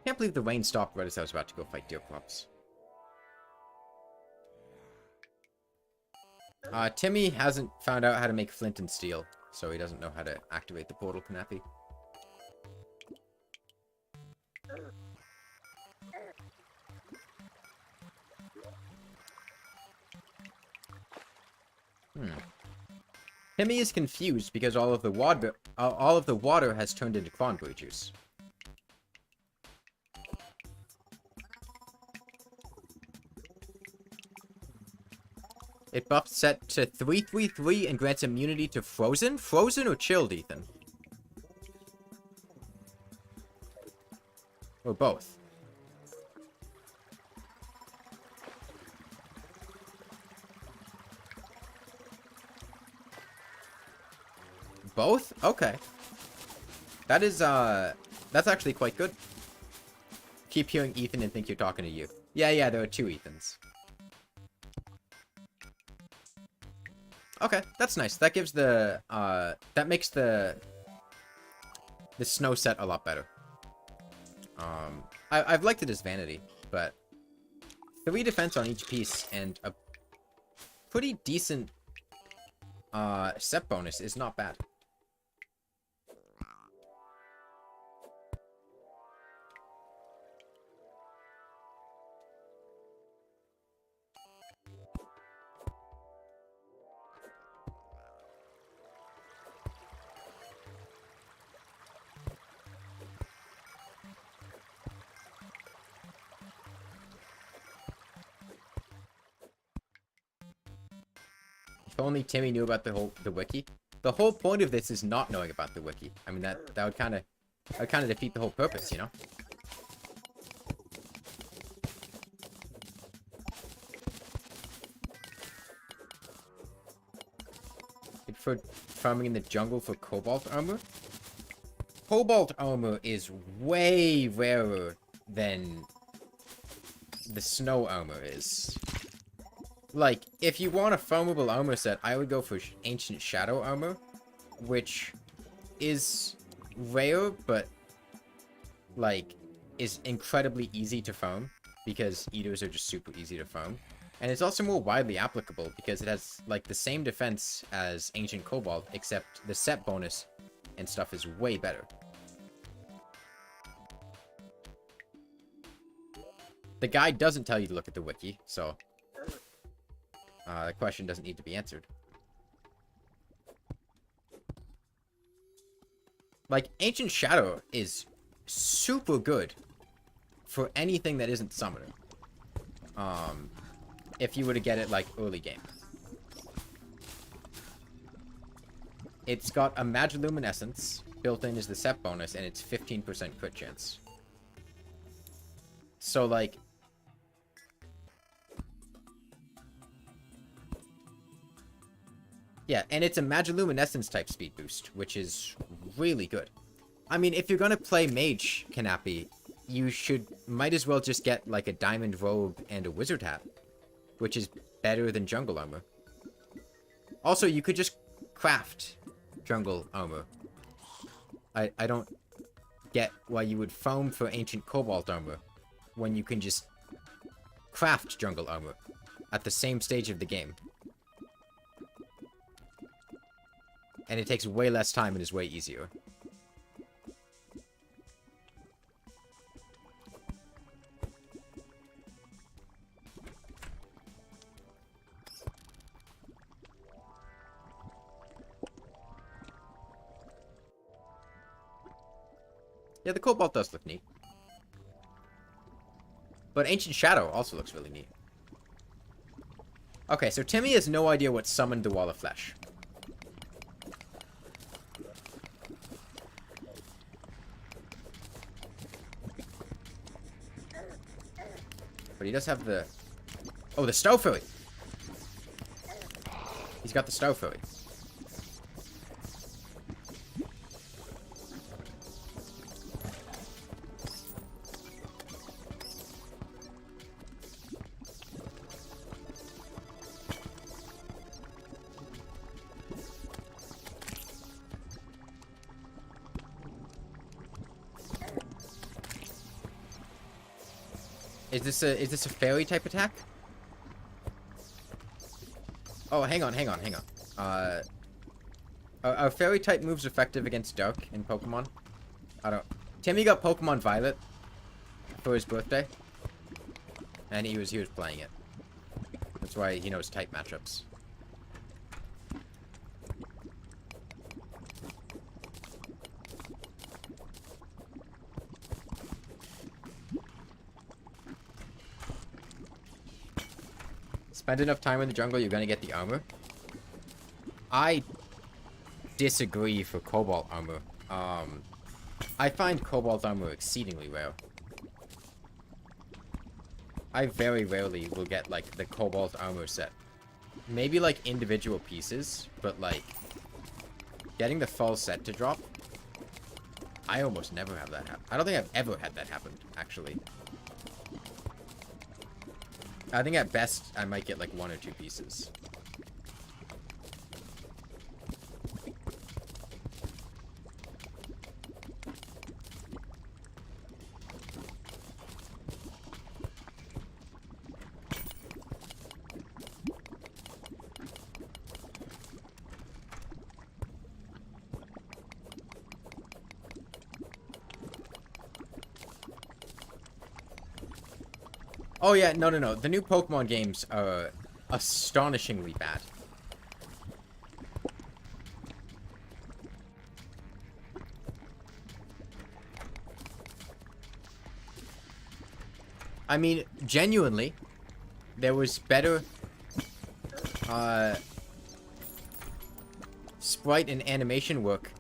Can't believe the rain stopped right as I was about to go fight deerclops. Timmy hasn't found out how to make flint and steel, so he doesn't know how to activate the portal, Kanappy. Hmm. Timmy is confused because all of the water has turned into cranberry juice. It buffs set to 3/3/3 and grants immunity to frozen? Frozen or chilled, Ethan? Or both? Both? Okay. That is, that's actually quite good. Keep hearing Ethan and think you're talking to you. Yeah, there are two Ethans. Okay, that's nice. That gives the, that makes the snow set a lot better. I've liked it as vanity, but 3 defense on each piece and a pretty decent, set bonus is not bad. If only Timmy knew about the wiki. The whole point of this is not knowing about the wiki. I mean, that would kind of defeat the whole purpose, you know? Good for farming in the jungle for cobalt armor. Cobalt armor is way rarer than the snow armor is. Like, if you want a farmable armor set, I would go for Ancient Shadow armor, which is rare, but, like, is incredibly easy to farm, because eaters are just super easy to farm. And it's also more widely applicable, because it has, like, the same defense as Ancient Cobalt, except the set bonus and stuff is way better. The guide doesn't tell you to look at the wiki, so the question doesn't need to be answered. Like, Ancient Shadow is super good for anything that isn't Summoner. If you were to get it, like, early game. It's got a Magiluminescence. Built in is the set bonus, and it's 15% crit chance. So, like... yeah, and it's a Magiluminescence type speed boost, which is really good. I mean, if you're gonna play Mage Kanapi, you might as well just get, like, a Diamond Robe and a Wizard Hat, which is better than Jungle Armor. Also, you could just craft Jungle Armor. I don't get why you would farm for Ancient Cobalt Armor when you can just craft Jungle Armor at the same stage of the game. And it takes way less time and is way easier. Yeah, the Cobalt does look neat. But Ancient Shadow also looks really neat. Okay, so Timmy has no idea what summoned the Wall of Flesh. But he does have the... oh, the Star Fairy! He's got the Star Fairy. Is this a fairy type attack? Oh, hang on. Are fairy type moves effective against dark in Pokemon? I don't... Timmy got Pokemon Violet for his birthday, and he was playing it. That's why he knows type matchups. Spend enough time in the jungle, you're gonna get the armor. I disagree for cobalt armor. I find cobalt armor exceedingly rare. I very rarely will get, like, the cobalt armor set. Maybe, like, individual pieces, but, like, getting the full set to drop, I almost never have that happen. I don't think I've ever had that happen, actually. I think at best, I might get, like, 1 or 2 pieces. Oh yeah, no. The new Pokemon games are astonishingly bad. I mean, genuinely, there was better sprite and animation work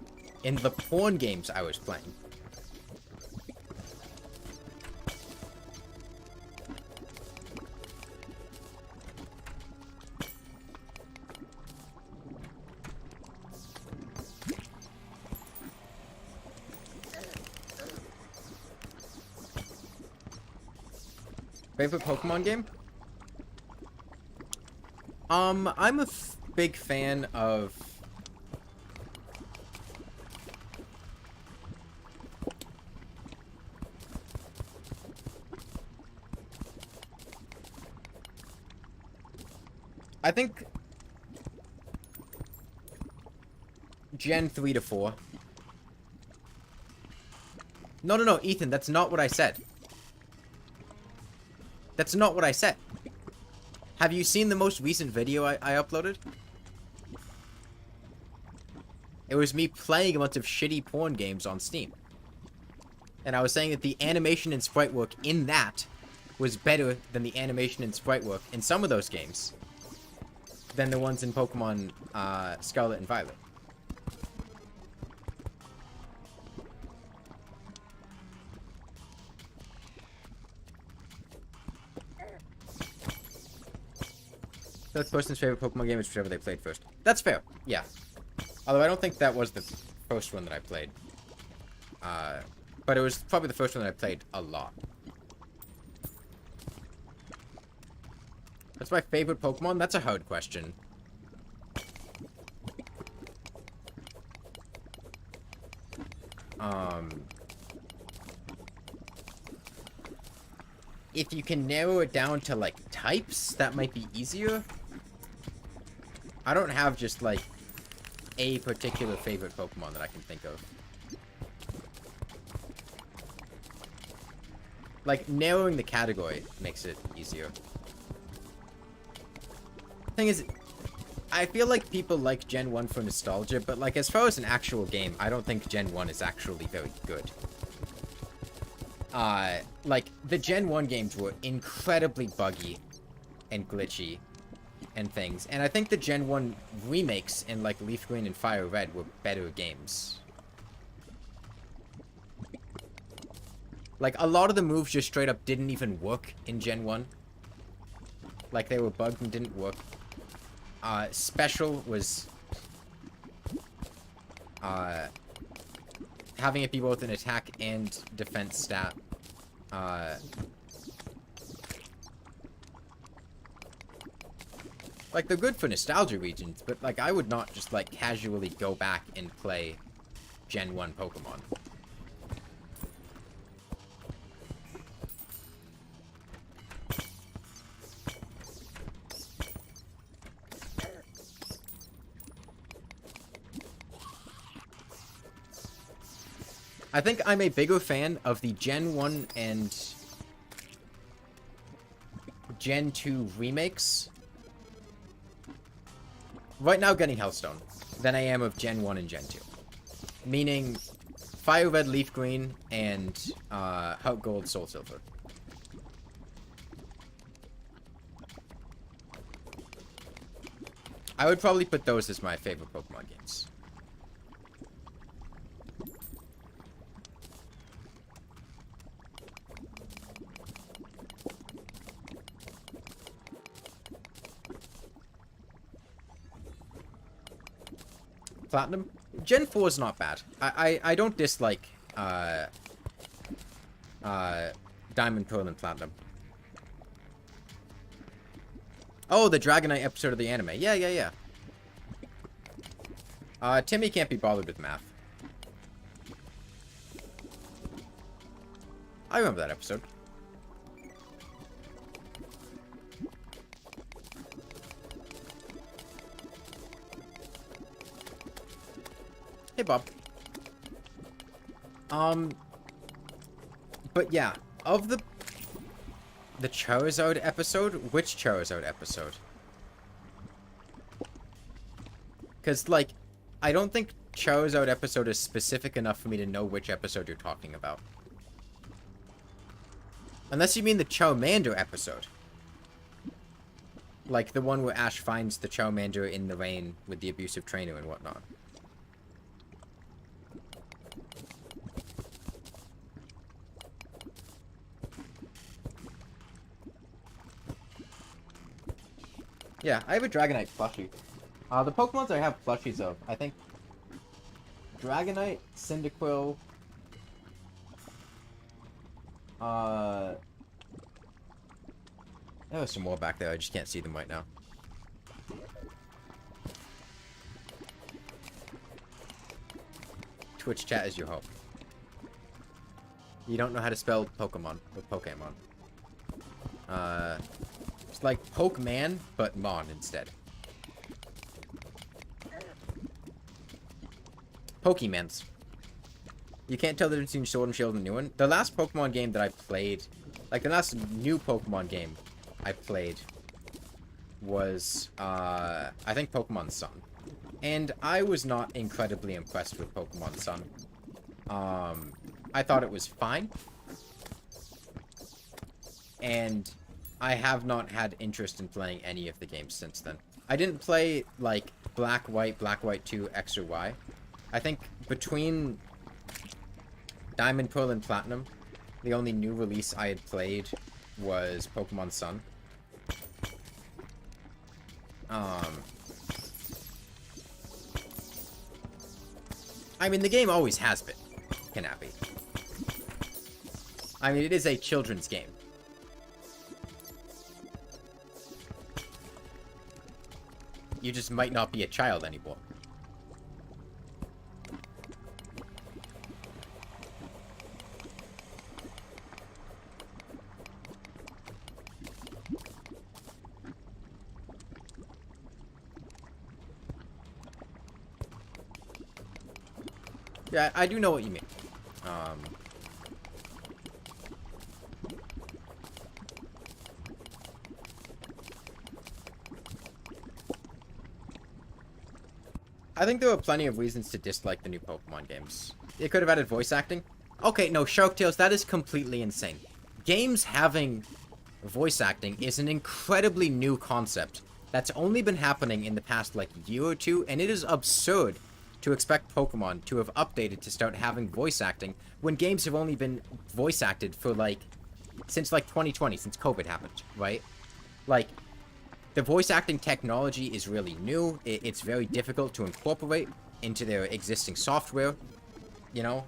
in the porn games I was playing. Favorite Pokemon game? I'm a big fan of... I think... Gen 3 to 4. No, Ethan, that's not what I said. That's not what I said. Have you seen the most recent video I uploaded? It was me playing a bunch of shitty porn games on Steam. And I was saying that the animation and sprite work in that was better than the animation and sprite work in some of those games than the ones in Pokemon Scarlet and Violet. That person's favorite Pokemon game is whichever they played first. That's fair, yeah. Although I don't think that was the first one that I played. But it was probably the first one that I played a lot. That's my favorite Pokemon? That's a hard question. If you can narrow it down to, like, types, that might be easier. I don't have just, like, a particular favorite Pokemon that I can think of. Like, narrowing the category makes it easier. Thing is, I feel like people like Gen 1 for nostalgia, but, like, as far as an actual game, I don't think Gen 1 is actually very good. Like, the Gen 1 games were incredibly buggy and glitchy and things. And I think the Gen 1 remakes in, like, Leaf Green and Fire Red were better games. Like, a lot of the moves just straight up didn't even work in Gen 1. Like, they were bugged and didn't work. Special was... having it be both an attack and defense stat. Like, they're good for nostalgia regions, but, like, I would not just, like, casually go back and play Gen 1 Pokemon. I think I'm a bigger fan of the Gen 1 and Gen 2 remakes. Right now getting Hellstone than I am of Gen 1 and Gen 2. Meaning Fire Red, Leaf Green, and Heart Gold, Soul Silver. I would probably put those as my favorite Pokemon games. Platinum? Gen 4 is not bad. I don't dislike Diamond, Pearl, and Platinum. Oh, the Dragonite episode of the anime. Yeah. Timmy can't be bothered with math. I remember that episode. Hey, Bob. But yeah, of the Charizard episode, which Charizard episode? Because, like, I don't think Charizard episode is specific enough for me to know which episode you're talking about. Unless you mean the Charmander episode. Like, the one where Ash finds the Charmander in the rain with the abusive trainer and whatnot. Yeah, I have a Dragonite plushie. The Pokemons I have plushies of, I think Dragonite, Cyndaquil, there's some more back there, I just can't see them right now. Twitch chat is your hope. You don't know how to spell Pokemon or Pokemon. It's like Pokemon, but Mon instead. Pokemons. You can't tell the difference between Sword and Shield and the new one. The last Pokemon game that I played, like the last new Pokemon game I played was, I think Pokemon Sun. And I was not incredibly impressed with Pokemon Sun. I thought it was fine. And I have not had interest in playing any of the games since then. I didn't play, like, Black, White 2, X or Y. I think between Diamond, Pearl, and Platinum, the only new release I had played was Pokemon Sun. I mean, the game always has been Kanapi. I mean, it is a children's game. You just might not be a child anymore. Yeah, I do know what you mean. I think there were plenty of reasons to dislike the new Pokemon games. It could have added voice acting. Okay, no, Shark Tales, that is completely insane. Games having voice acting is an incredibly new concept that's only been happening in the past, like, year or two, and it is absurd to expect Pokemon to have updated to start having voice acting when games have only been voice acted for, like, since, like, 2020, since COVID happened, right? Like, the voice acting technology is really new. It's very difficult to incorporate into their existing software, you know?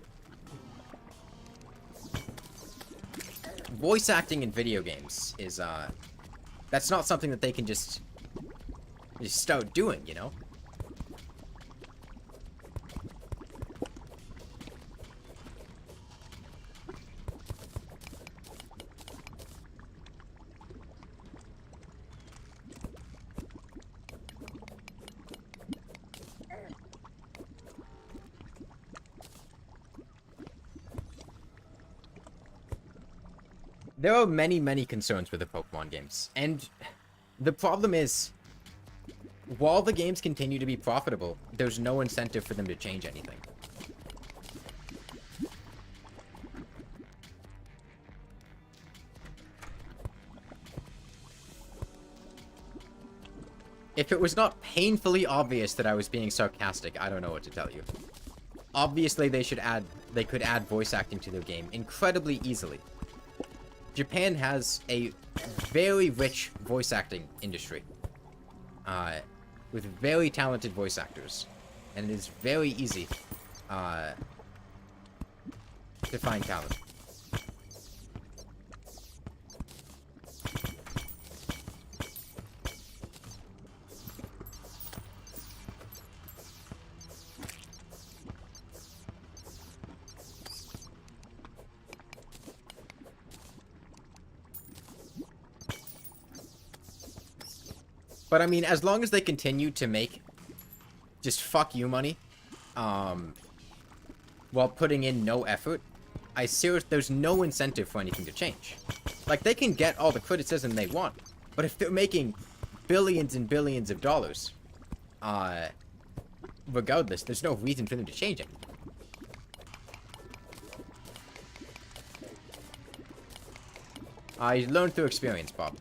Voice acting in video games is, that's not something that they can just start doing, you know? There are many, many concerns with the Pokemon games, and the problem is, while the games continue to be profitable, there's no incentive for them to change anything. If it was not painfully obvious that I was being sarcastic, I don't know what to tell you. Obviously, they could add voice acting to their game incredibly easily. Japan has a very rich voice acting industry. With very talented voice actors. And it is very easy to find talent. But I mean, as long as they continue to make just fuck you money, while putting in no effort, there's no incentive for anything to change. Like, they can get all the criticism they want, but if they're making billions and billions of dollars, regardless, there's no reason for them to change it. I learned through experience, Bob.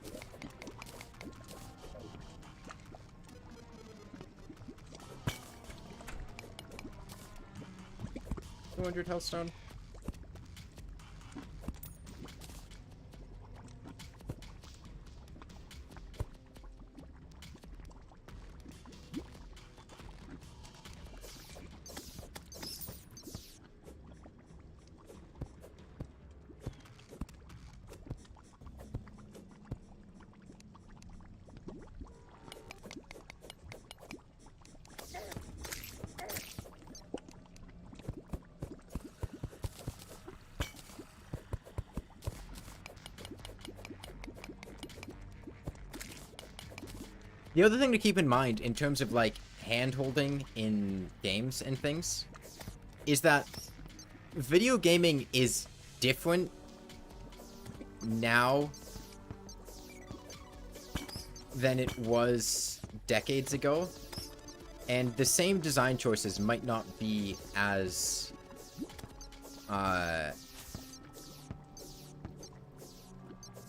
200 hellstone. The other thing to keep in mind in terms of, like, hand-holding in games and things is that video gaming is different now than it was decades ago, and the same design choices might not be as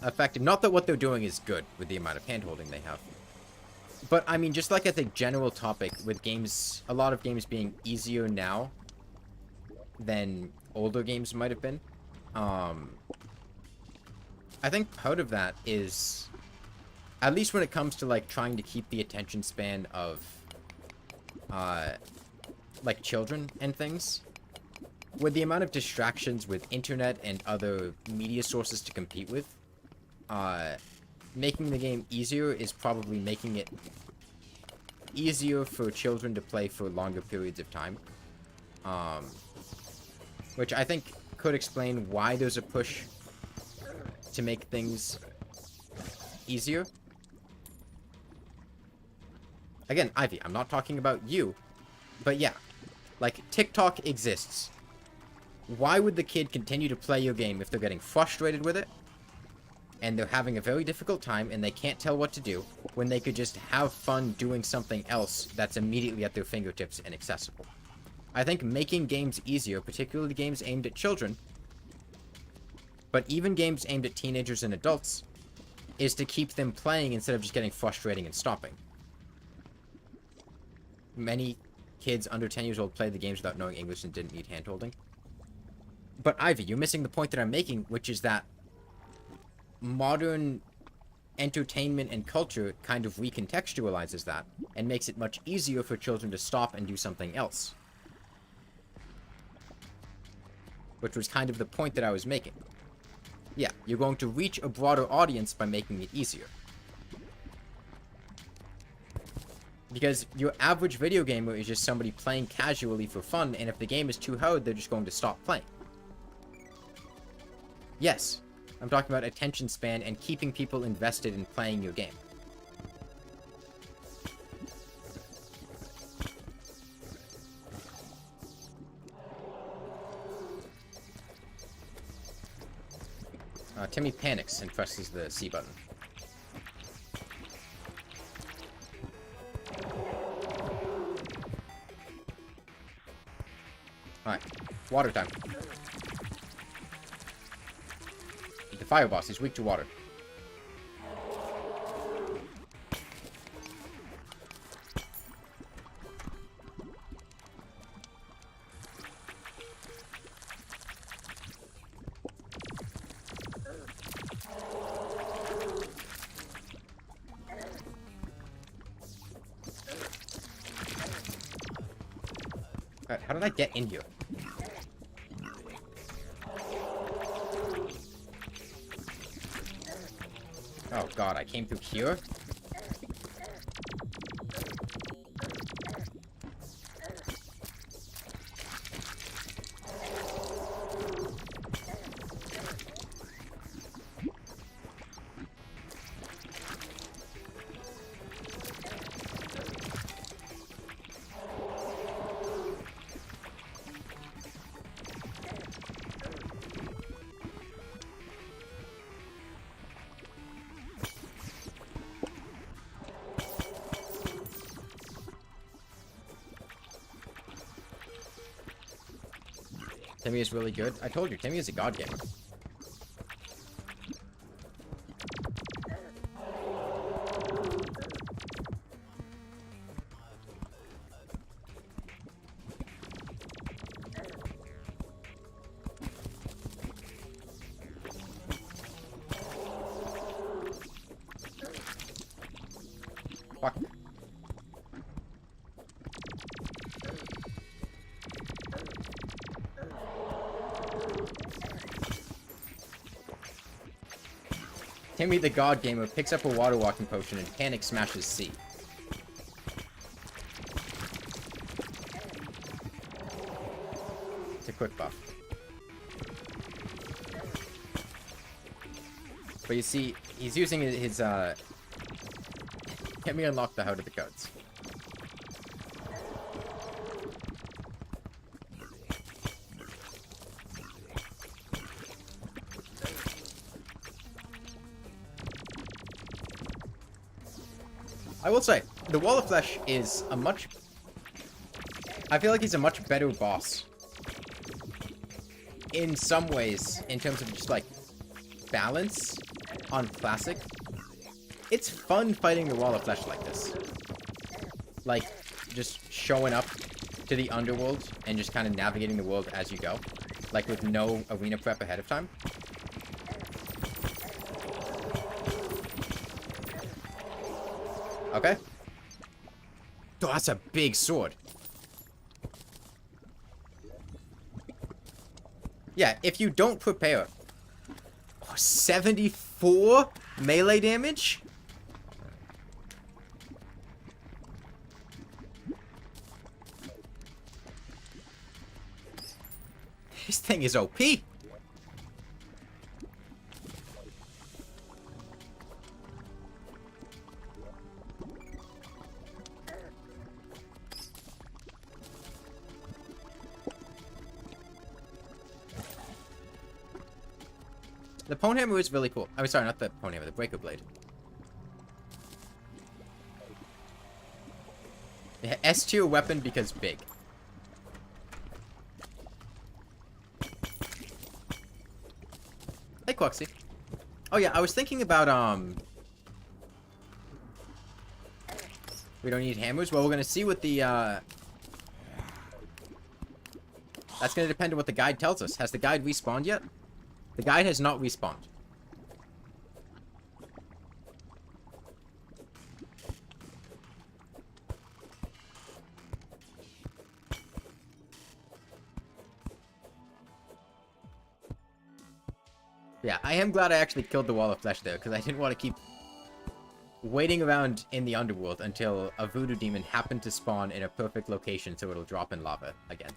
effective. Not that what they're doing is good with the amount of hand-holding they have. But, I mean, just like as a general topic, with games, a lot of games being easier now than older games might have been, I think part of that is, at least when it comes to, like, trying to keep the attention span of, like, children and things, with the amount of distractions with internet and other media sources to compete with, making the game easier is probably making it easier for children to play for longer periods of time. Which I think could explain why there's a push to make things easier. Again, Ivy, I'm not talking about you, but yeah, like, TikTok exists. Why would the kid continue to play your game if they're getting frustrated with it, and they're having a very difficult time, and they can't tell what to do, when they could just have fun doing something else that's immediately at their fingertips and accessible? I think making games easier, particularly games aimed at children, but even games aimed at teenagers and adults, is to keep them playing instead of just getting frustrating and stopping. Many kids under 10 years old played the games without knowing English and didn't need hand-holding. But Ivy, you're missing the point that I'm making, which is that modern entertainment and culture kind of recontextualizes that and makes it much easier for children to stop and do something else. Which was kind of the point that I was making. Yeah, you're going to reach a broader audience by making it easier. Because your average video gamer is just somebody playing casually for fun, and if the game is too hard, they're just going to stop playing. Yes, I'm talking about attention span and keeping people invested in playing your game. Timmy panics and presses the C button. Alright, water time. The fire boss is weak to water. God, how did I get in here? Oh god, I came through here? Timmy is really good. I told you, Timmy is a god gamer. Fuck. Timmy the god gamer picks up a water walking potion and panic smashes C. It's a quick buff. But you see, he's using his let me unlock the how to the codes. I will say, the Wall of Flesh is a much... I feel like he's a much better boss. In some ways, in terms of just, like, balance on Classic. It's fun fighting the Wall of Flesh like this. Like, just showing up to the Underworld and just kind of navigating the world as you go. Like, with no arena prep ahead of time. Okay. Oh, that's a big sword. Yeah, if you don't prepare... Oh, 74 melee damage? This thing is OP. The Pwn Hammer is really cool. I'm sorry, not the Pwn Hammer, the Breaker Blade. Yeah, S tier weapon because big. Hey, Quoxy. Oh yeah, I was thinking about, we don't need hammers? Well, we're gonna see what the, that's gonna depend on what the guide tells us. Has the guide respawned yet? The guide has not respawned. Yeah, I am glad I actually killed the Wall of Flesh there, because I didn't want to keep waiting around in the Underworld until a voodoo demon happened to spawn in a perfect location so it'll drop in lava again.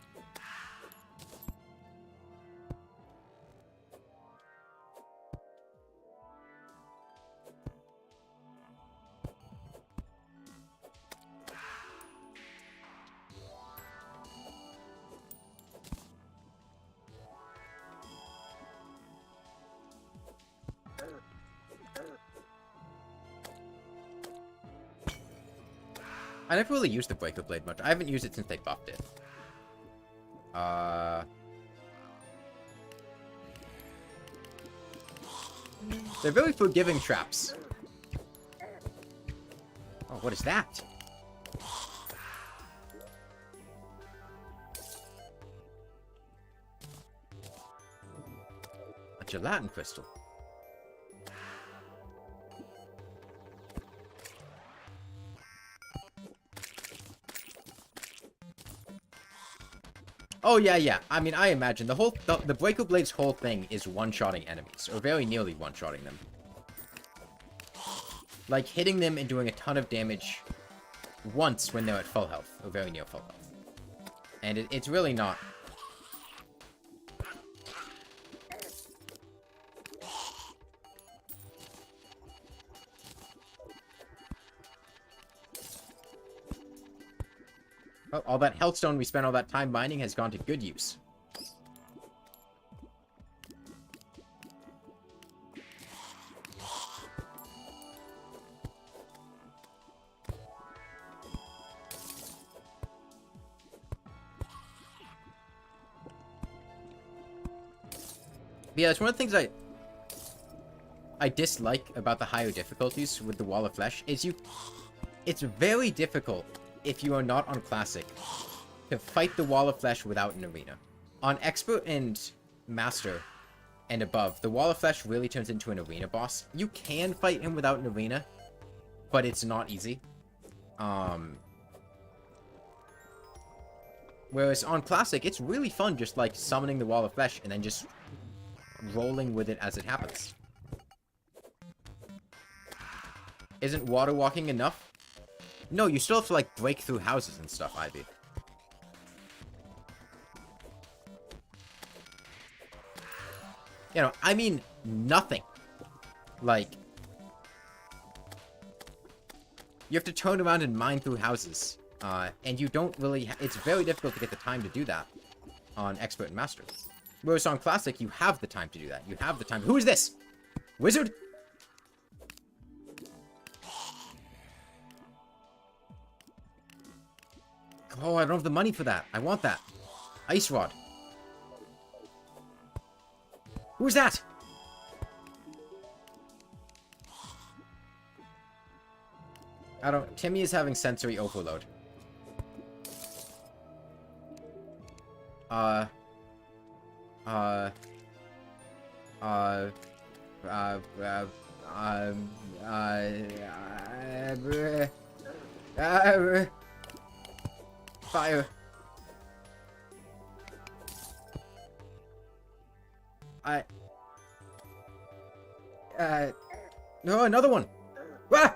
I never really used the Breaker Blade much. I haven't used it since they buffed it. They're very forgiving traps. Oh, what is that? A gelatin crystal. Oh, yeah, yeah. I mean, I imagine the Breaker Blade's whole thing is one-shotting enemies, or very nearly one-shotting them. Like, hitting them and doing a ton of damage once when they're at full health, or very near full health. And it's really not. Oh, all that hellstone we spent all that time mining has gone to good use. But yeah, that's one of the things I dislike about the higher difficulties with the Wall of Flesh is it's very difficult if you are not on Classic to fight the Wall of Flesh without an arena. On Expert and Master and above, the Wall of Flesh really turns into an arena boss. You can fight him without an arena, but it's not easy. Whereas on Classic, it's really fun just like summoning the Wall of Flesh and then just rolling with it as it happens. Isn't water walking enough? No, you still have to, like, break through houses and stuff, Ivy. You know, I mean, nothing. Like, you have to turn around and mine through houses. And you don't really... it's very difficult to get the time to do that on Expert and Master. Whereas on Classic, you have the time to do that. You have the time... Who is this? Wizard? Oh, I don't have the money for that. I want that. Ice Rod. Who's that? I don't... Timmy is having sensory overload. Fire. No, another one. Ah!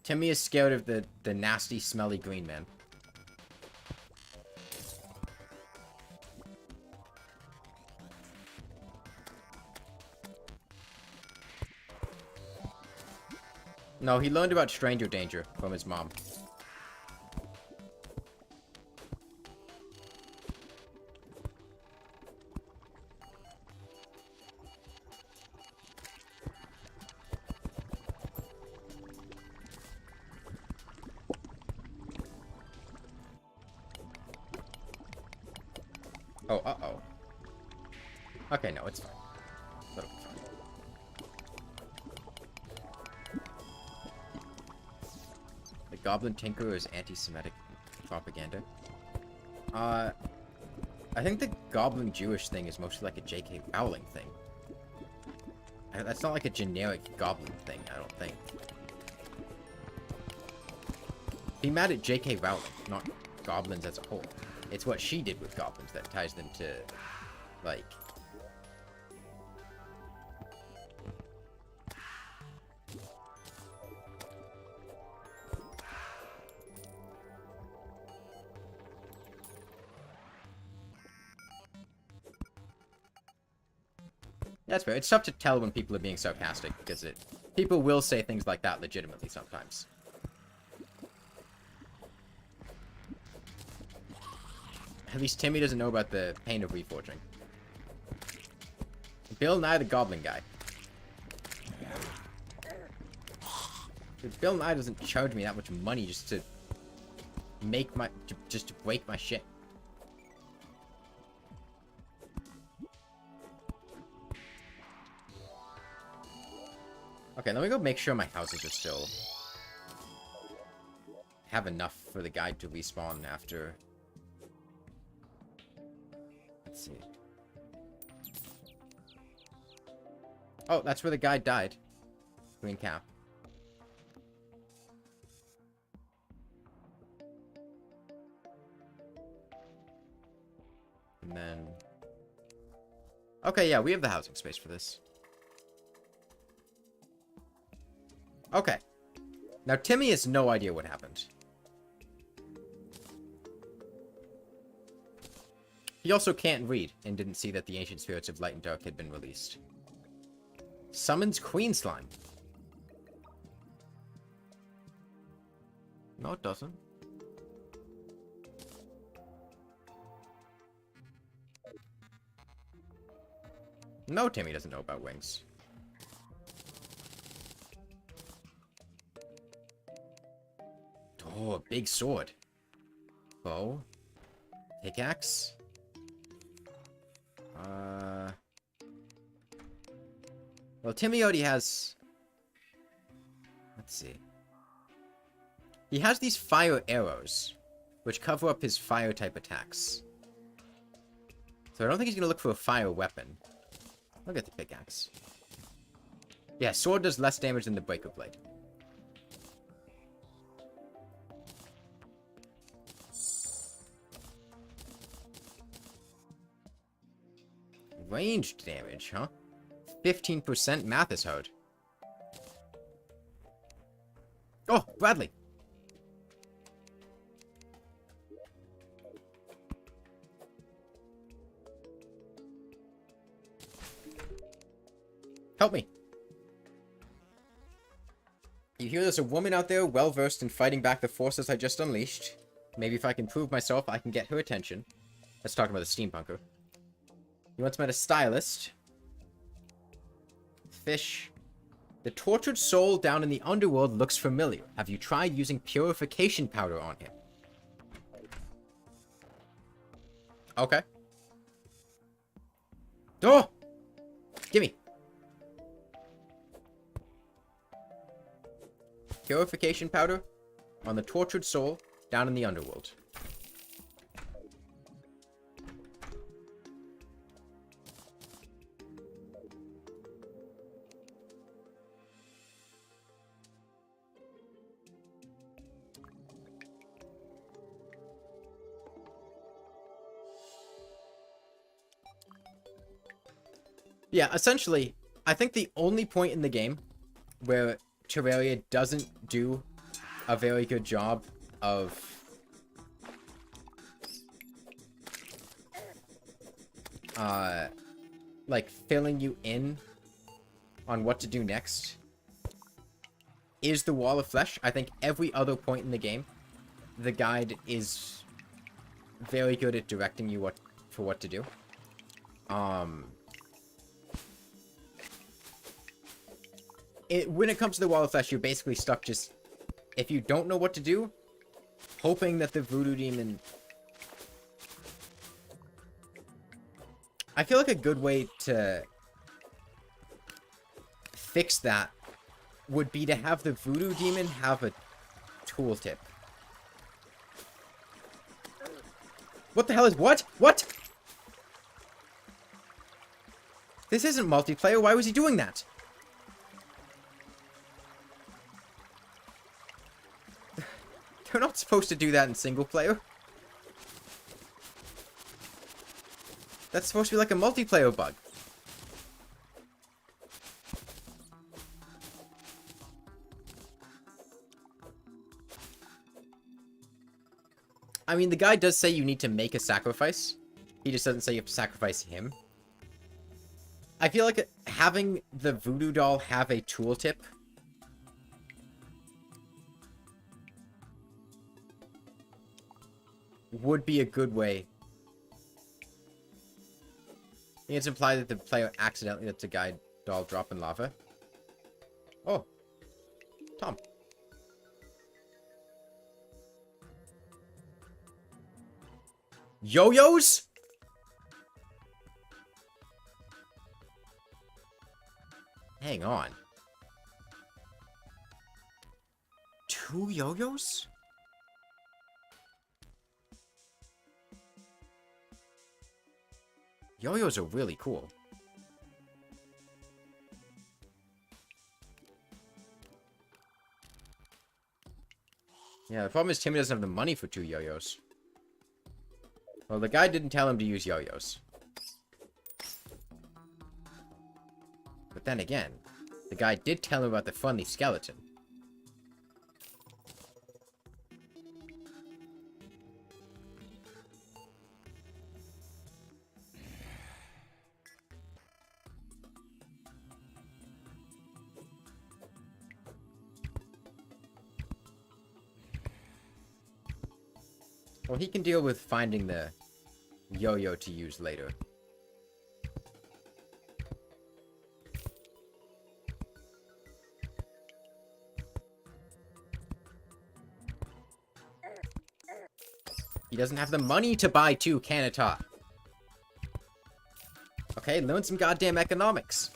Timmy is scared of the nasty, smelly green man. No, he learned about stranger danger from his mom. Oh, uh-oh. Okay, no, it's fine. That'll be fine. The Goblin Tinkerer is anti-Semitic propaganda. I think the Goblin Jewish thing is mostly like a J.K. Rowling thing. That's not like a generic Goblin thing, I don't think. Be mad at J.K. Rowling, not goblins as a whole. It's what she did with goblins that ties them to, like... That's fair. It's tough to tell when people are being sarcastic, because people will say things like that legitimately sometimes. At least Timmy doesn't know about the pain of reforging. Bill Nye the Goblin guy. Dude, Bill Nye doesn't charge me that much money just to make my... just to break my shit. Okay, let me go make sure my houses are still... have enough for the guy to respawn after... Let's see. Oh, that's where the guy died. Green cap. And then... Okay, yeah, we have the housing space for this. Okay. Now, Timmy has no idea what happened. He also can't read, and didn't see that the Ancient Spirits of Light and Dark had been released. Summons Queen Slime. No, it doesn't. No, Timmy doesn't know about wings. Oh, a big sword. Bow. Pickaxe. Well, Timmy already has... Let's see. He has these fire arrows, which cover up his fire-type attacks. So I don't think he's going to look for a fire weapon. I'll get the pickaxe. Yeah, sword does less damage than the breaker blade. Ranged damage, huh? 15% math is hard. Oh, Bradley! Help me. You hear there's a woman out there well-versed in fighting back the forces I just unleashed. Maybe if I can prove myself, I can get her attention. Let's talk about the steampunker. You once met a stylist. Fish. The tortured soul down in the underworld looks familiar. Have you tried using purification powder on him? Okay. Oh! Gimme. Purification powder on the tortured soul down in the underworld. Yeah, essentially, I think the only point in the game where Terraria doesn't do a very good job of like filling you in on what to do next is the wall of flesh. I think every other point in the game, the guide is very good at directing you what to do. When it comes to the wall of flesh, you're basically stuck just, if you don't know what to do, hoping that the voodoo demon... I feel like a good way to fix that would be to have the voodoo demon have a tooltip. What the hell is... What? What? This isn't multiplayer. Why was he doing that? They're not supposed to do that in single player. That's supposed to be like a multiplayer bug. I mean, the guy does say you need to make a sacrifice. He just doesn't say you have to sacrifice him. I feel like having the voodoo doll have a tooltip would be a good way. I think it's implied that the player accidentally lets a guide doll drop in lava. Oh. Tom. Yo-yos? Hang on. 2 yo-yos? Yo-yos are really cool. Yeah, the problem is Timmy doesn't have the money for 2 yo-yos. Well, the guy didn't tell him to use yo-yos. But then again, the guy did tell him about the funny skeleton. Well, he can deal with finding the yo-yo to use later. He doesn't have the money to buy 2 Kanata. Okay, learn some goddamn economics.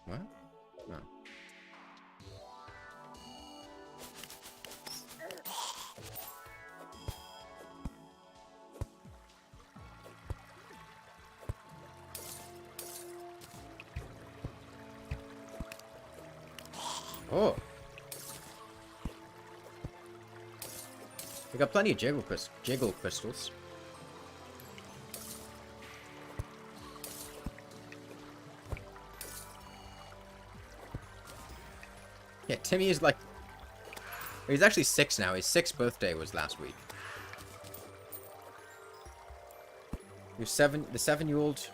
What? No. Oh. We got plenty of jiggle crystals. Yeah, Timmy is like... He's actually 6 now. His 6th birthday was last week. You're 7... The 7-year-old...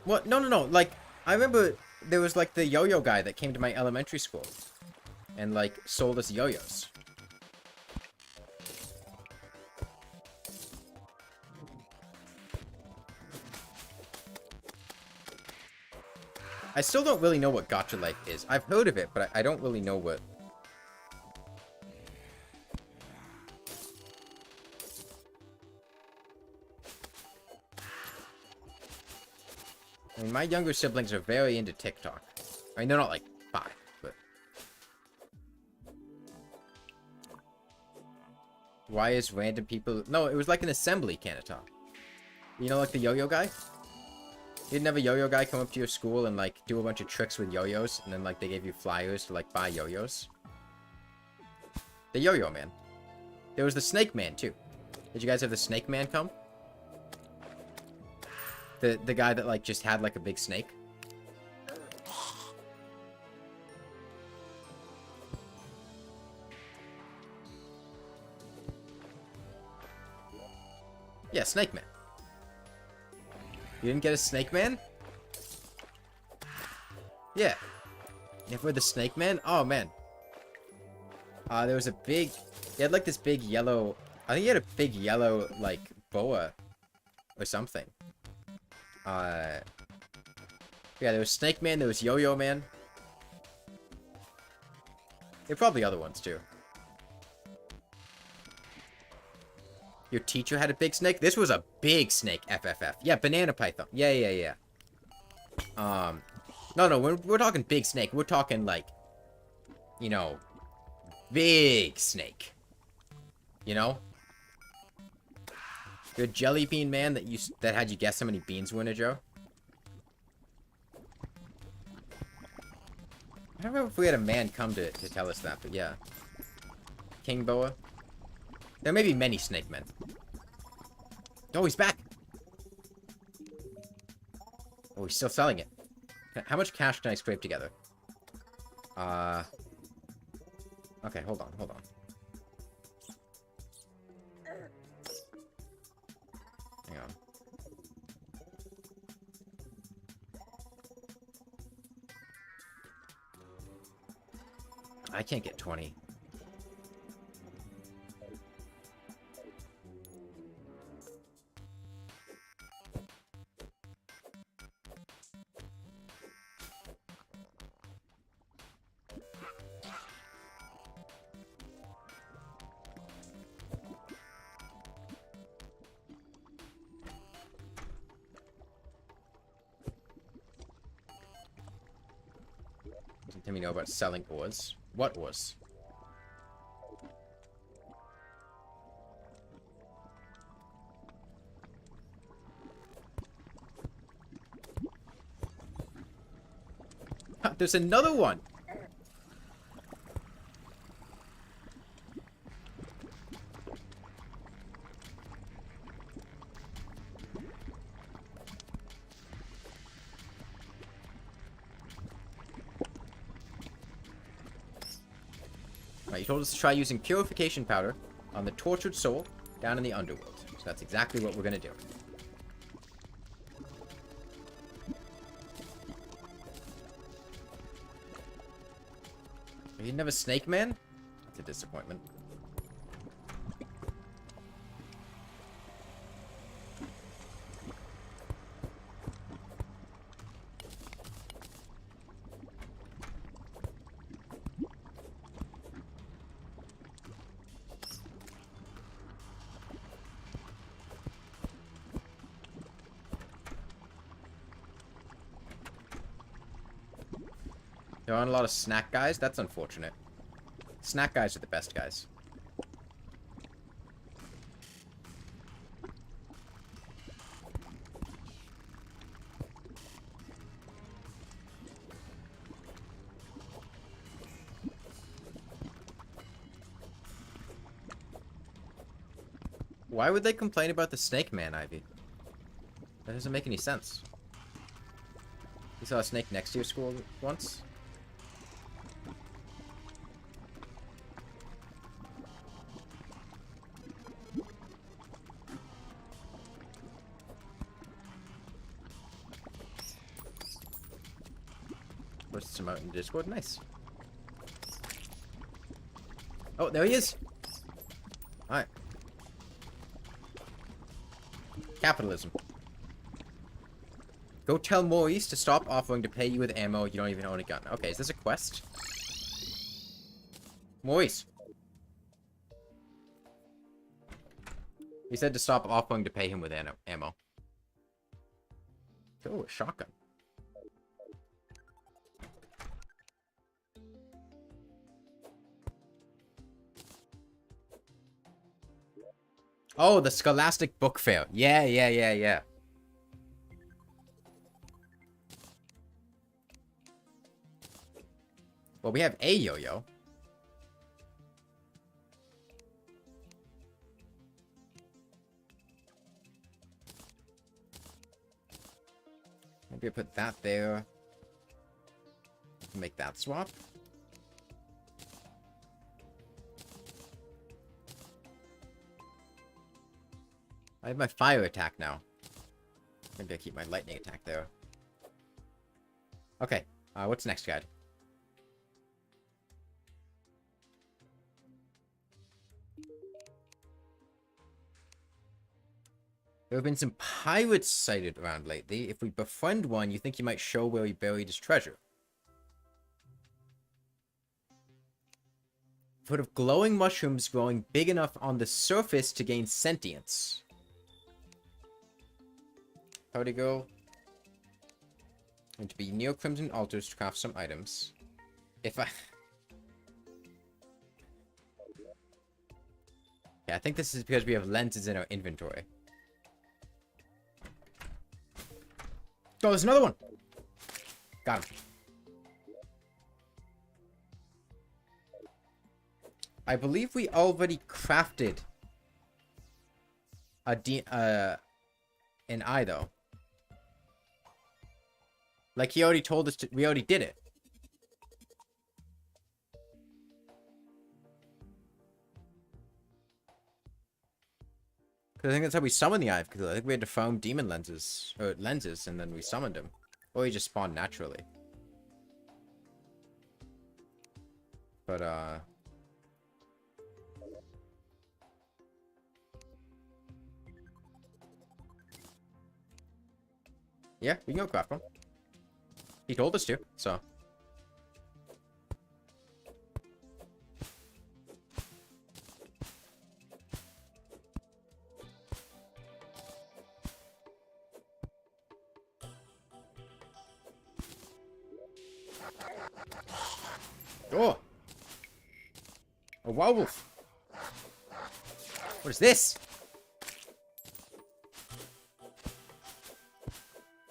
What? No, no, no. Like, I remember there was, like, the yo-yo guy that came to my elementary school. And, like, sold us yo-yos. I still don't really know what gacha life is. I've heard of it, but I don't really know what... I mean, my younger siblings are very into TikTok. I mean, they're not, like, 5, but... Why is random people... No, it was like an assembly Kanata. You know, like the yo-yo guy? You didn't have a yo-yo guy come up to your school and, like, do a bunch of tricks with yo-yos, and then, like, they gave you flyers to, like, buy yo-yos? The yo-yo man. There was the snake man, too. Did you guys have the snake man come? The guy that, like, just had, like, a big snake? Yeah, Snake Man. You didn't get a Snake Man? Yeah. Never the Snake Man? Oh, man. There was a big... He had, like, this big yellow... I think he had a big yellow, like, boa. Or something. Yeah, there was Snake Man, there was Yo-Yo Man. There are probably other ones, too. Your teacher had a big snake? This was a big snake, FFF. Yeah, banana python. Yeah. No, we're talking big snake. We're talking, like, you know, big snake. You know? Your jelly bean man that had you guess how many beans were in a jar? I don't remember if we had a man come to tell us that, but yeah. King Boa. There may be many snake men. Oh, he's back! Oh, he's still selling it. How much cash can I scrape together? Okay, hold on. Hang on. I can't get 20. Doesn't Timmy know about selling ores? What ores? There's another one. Right, you told us to try using purification powder on the tortured soul down in the Underworld. So that's exactly what we're gonna do. You didn't have a snake man? That's a disappointment. There aren't a lot of snack guys? That's unfortunate. Snack guys are the best guys. Why would they complain about the snake man, Ivy? That doesn't make any sense. You saw a snake next to your school once? Posted some out in Discord. Nice. Oh, there he is. Alright. Capitalism. Go tell Maurice to stop offering to pay you with ammo. You don't even own a gun. Okay, is this a quest? Maurice. He said to stop offering to pay him with ammo. Oh, a shotgun. Oh, the Scholastic Book Fair. Yeah. Well, we have a yo-yo. Maybe I put that there. Make that swap. I have my fire attack now. Maybe I keep my lightning attack there. Okay, what's next, guide? There have been some pirates sighted around lately. If we befriend one, you think he might show where he buried his treasure. Foot of glowing mushrooms growing big enough on the surface to gain sentience. Party girl. And to be near crimson altars to craft some items. If I... Yeah, I think this is because we have lenses in our inventory. Oh, there's another one! Got him. I believe we already crafted an eye, though. Like, he already told us to... We already did it. Because I think that's how we summoned the eye. Because I think we had to farm demon lenses. Or lenses, and then we summoned him. Or he just spawned naturally. But, yeah, we can go craft one. He told us to, so. Oh! A werewolf! What is this?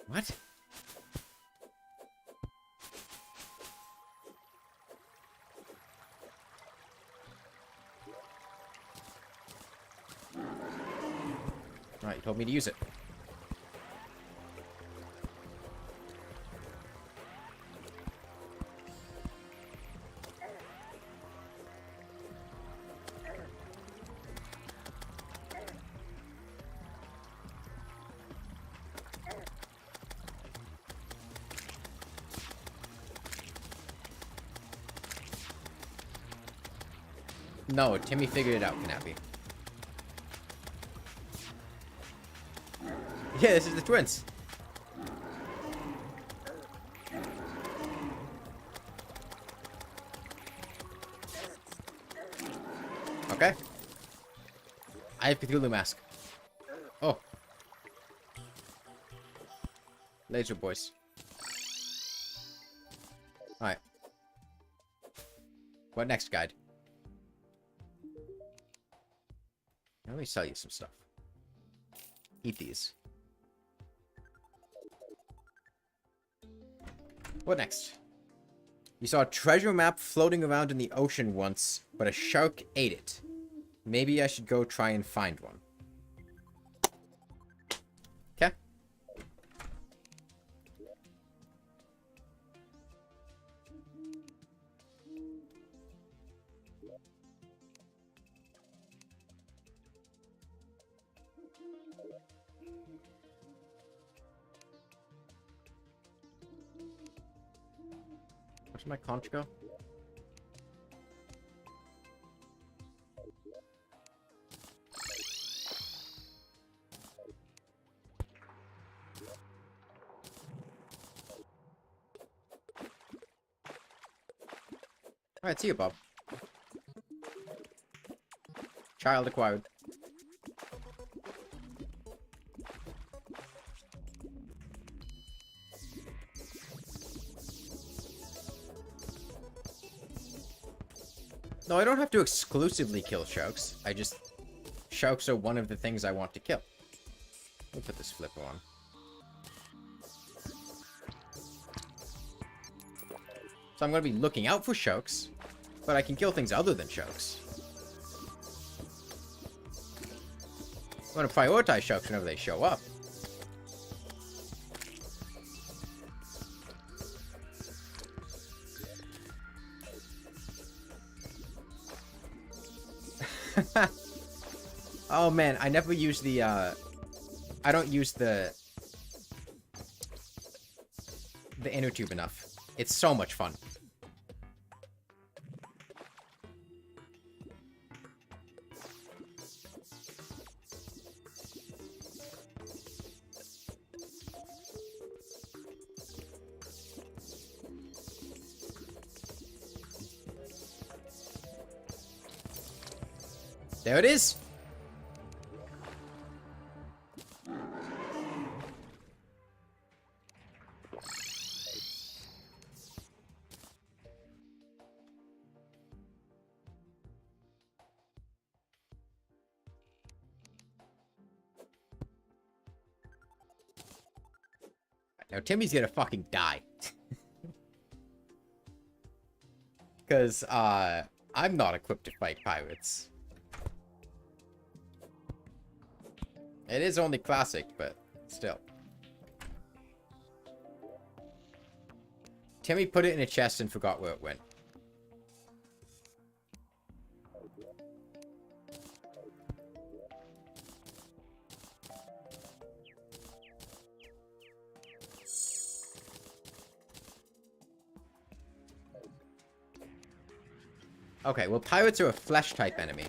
What? Alright, you told me to use it. No, Timmy figured it out, Knappy. Yeah, this is the twins. Okay. I have Cthulhu mask. Oh. Laser boys. Alright. What next, guide? Let me sell you some stuff. Eat these. What next? You saw a treasure map floating around in the ocean once, but a shark ate it. Maybe I should go try and find one. Okay. Where's my conch go? Alright, see you, Bob. Child acquired. No, I don't have to exclusively kill sharks. Sharks are one of the things I want to kill. Let me put this flipper on. So I'm going to be looking out for sharks, but I can kill things other than sharks. I'm going to prioritize sharks whenever they show up. Oh man, I never use the, I don't use the inner tube enough. It's so much fun. There it is. Now Timmy's gonna fucking die. Because, I'm not equipped to fight pirates. It is only classic, but still. Timmy put it in a chest and forgot where it went. Okay, well, pirates are a flesh-type enemy,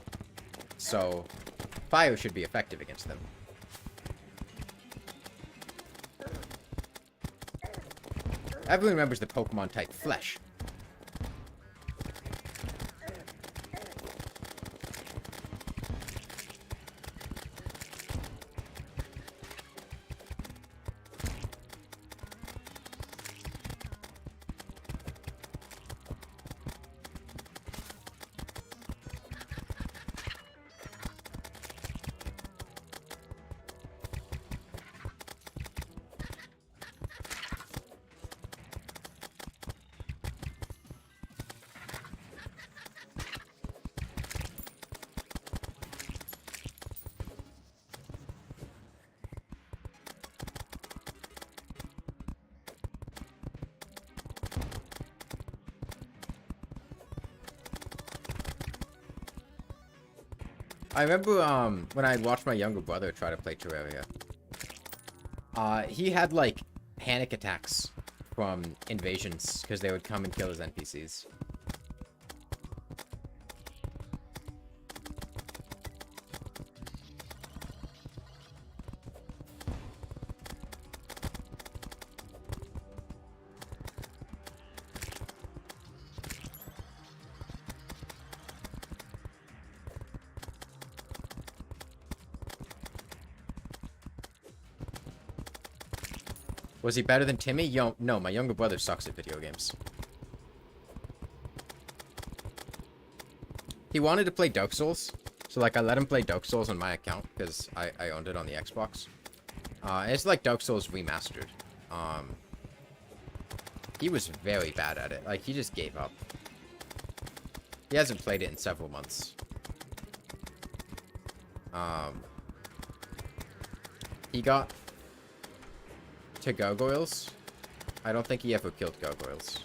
so fire should be effective against them. Everyone remembers the Pokemon type flesh. I remember when I watched my younger brother try to play Terraria. He had like panic attacks from invasions because they would come and kill his NPCs. Was he better than Timmy? No, my younger brother sucks at video games. He wanted to play Dark Souls, so like I let him play Dark Souls on my account because I owned it on the Xbox. And it's like Dark Souls remastered. He was very bad at it. Like he just gave up. He hasn't played it in several months. He got to gargoyles. I don't think he ever killed gargoyles.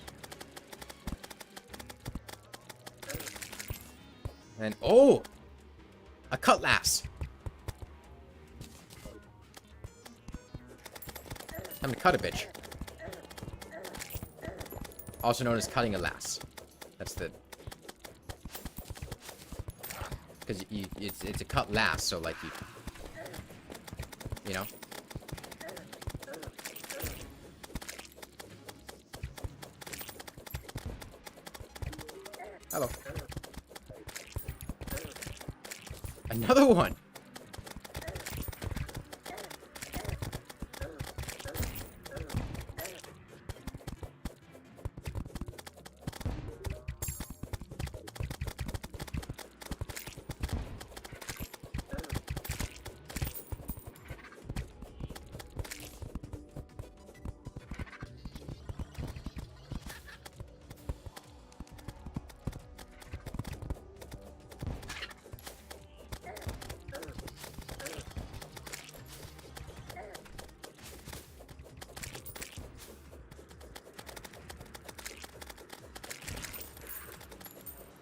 And oh, a cutlass. Time to cut a bitch. Also known as cutting a lass. That's the. Because it's a cut lass, so like you know. Hello. Another one.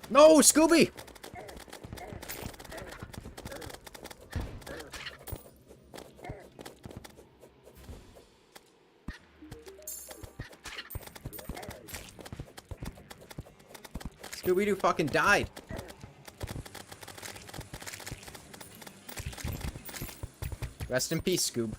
No, Scooby! Scooby-Doo fucking died. Rest in peace, Scoob.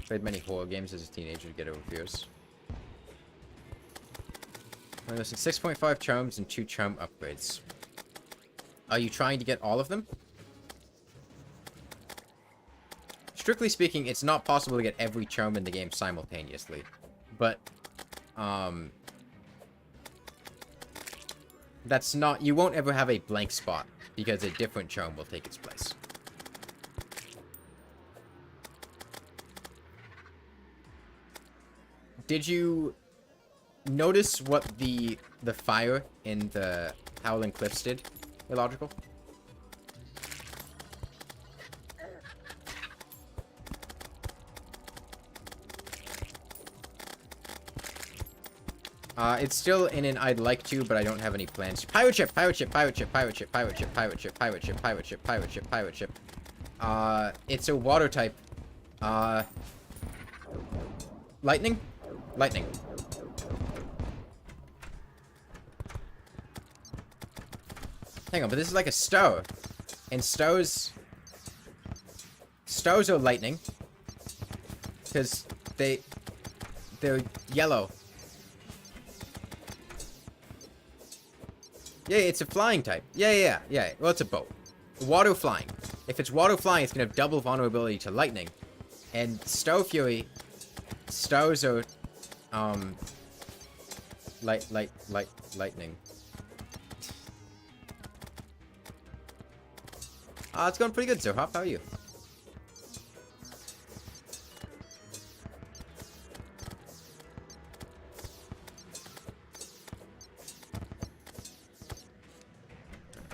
Played many horror games as a teenager to get over fears. I'm missing 6.5 charms and 2 charm upgrades. Are you trying to get all of them? Strictly speaking, it's not possible to get every charm in the game simultaneously. But, that's not... You won't ever have a blank spot, because a different charm will take its place. Did you notice what the fire in the Howling Cliffs did? Illogical? It's still in an I'd like to, but I don't have any plans. Pirate ship, pirate ship, pirate ship, pirate ship, pirate ship, pirate ship, pirate ship, pirate ship, pirate ship, pirate ship. It's a water type. Lightning? Lightning. Hang on, but this is like a star. And stars are lightning. Because they're yellow. Yeah, it's a flying type. Yeah. Well, it's a boat. Water flying. If it's water flying, it's gonna have double vulnerability to lightning. And Star Fury, stars are, lightning. It's going pretty good, Zohop. How are you?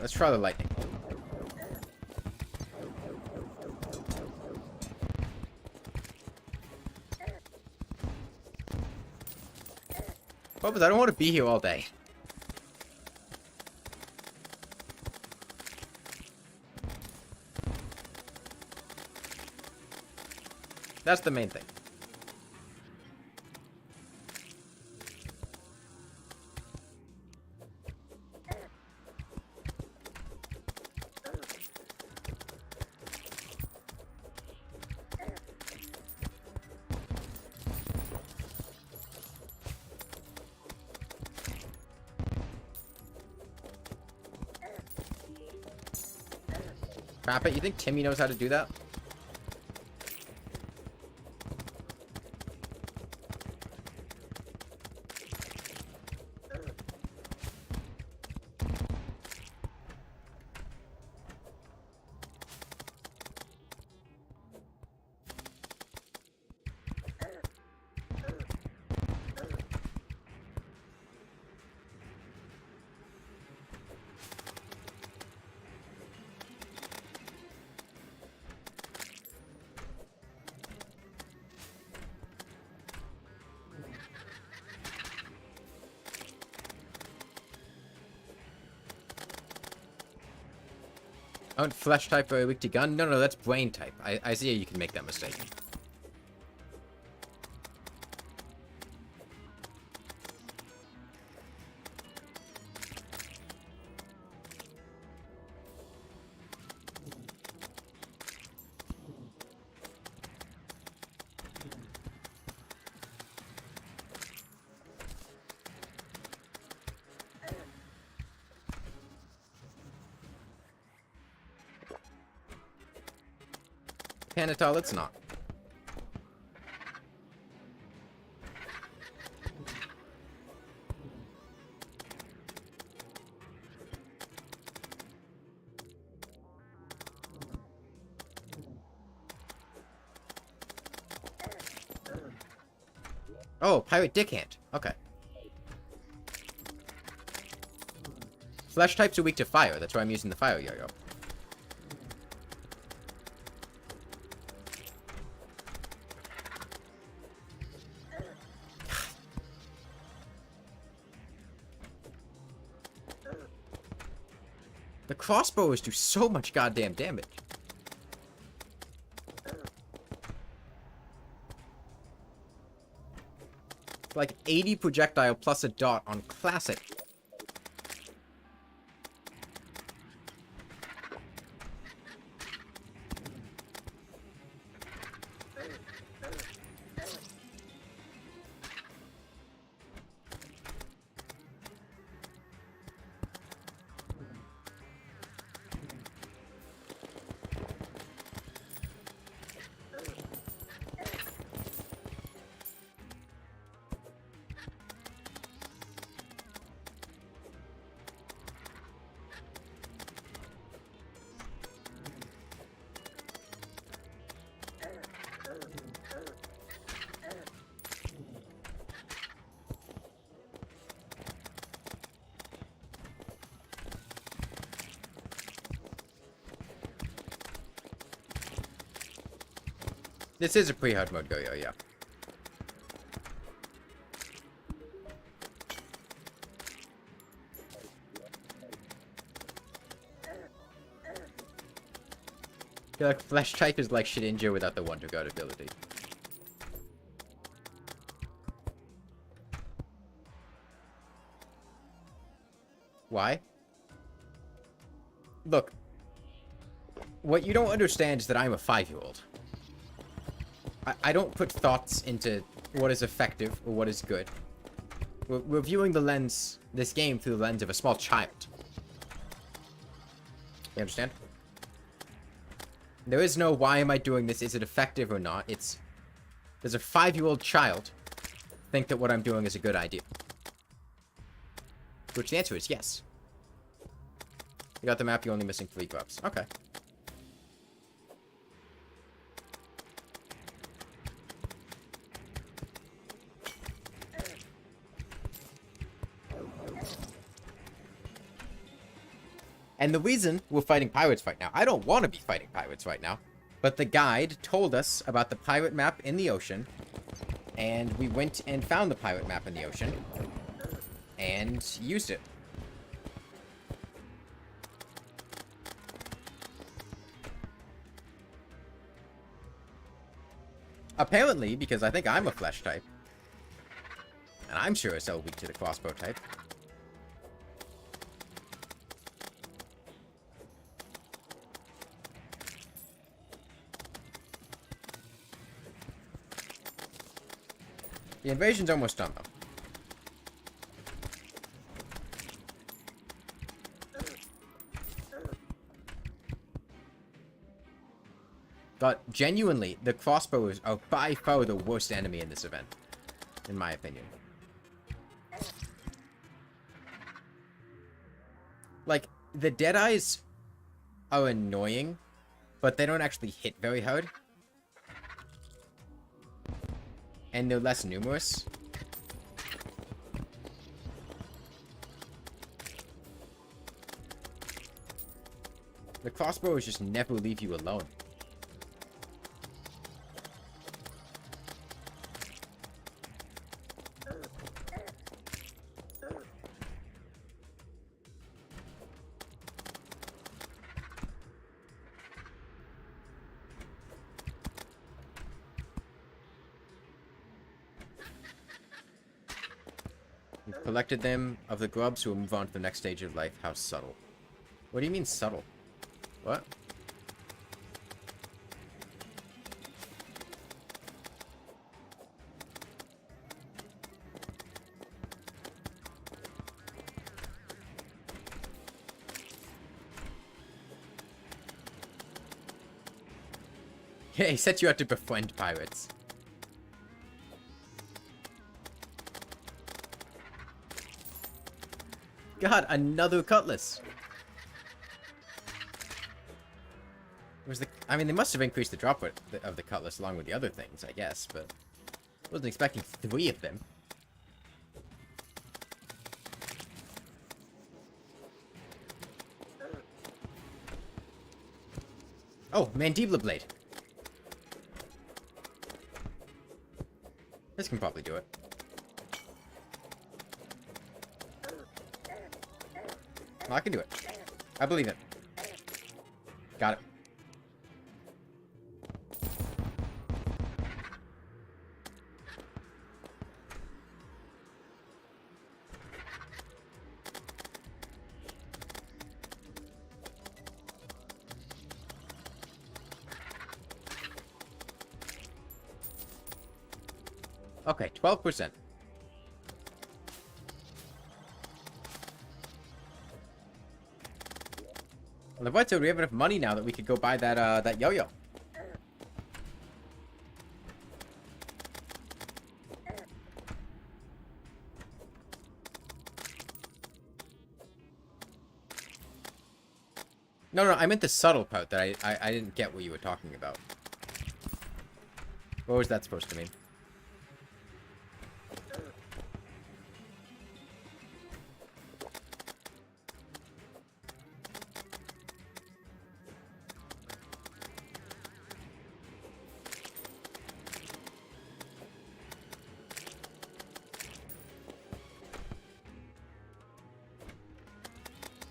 Let's try the lightning. Oh, but I don't want to be here all day. That's the main thing. Crap it, you think Timmy knows how to do that? Oh, flesh type very weak to gun? No, that's brain type. I see how you can make that mistake. Panatal, it's not. Oh, pirate dickhand. Okay. Flesh types are weak to fire. That's why I'm using the fire yo-yo. The crossbows do so much goddamn damage. Like 80 projectile plus a dot on classic. This is a pre-hard mode go-yo, yeah. I feel like flesh type is like Shedinja without the Wonder God ability. Why? Look. What you don't understand is that I'm a 5-year-old. I don't put thoughts into what is effective or what is good. We're viewing this game through the lens of a small child. You understand? There is no why am I doing this, is it effective or not? Does a 5-year-old child think that what I'm doing is a good idea? Which the answer is yes. You got the map, you're only missing 3 drops. Okay. And the reason we're fighting pirates right now, I don't want to be fighting pirates right now, but the guide told us about the pirate map in the ocean, and we went and found the pirate map in the ocean, and used it. Apparently, because I think I'm a flesh type, and I'm sure as hell weak to the crossbow type. The invasion's almost done, though. But genuinely, the crossbows are by far the worst enemy in this event, in my opinion. Like, the Deadeyes are annoying, but they don't actually hit very hard. And they're less numerous. The crossbows just never leave you alone. We've collected them of the grubs who will move on to the next stage of life. How subtle. What do you mean subtle? What? Yeah, he set you out to befriend pirates. God, another cutlass. I mean, they must have increased the drop rate of the cutlass along with the other things, I guess, but I wasn't expecting 3 of them. Oh, Mandibular Blade. This can probably do it. Well, I can do it. I believe it. Got it. Okay, 12%. Well, what? So we have enough money now that we could go buy that that yo-yo. No, I meant the subtle part that I didn't get what you were talking about. What was that supposed to mean?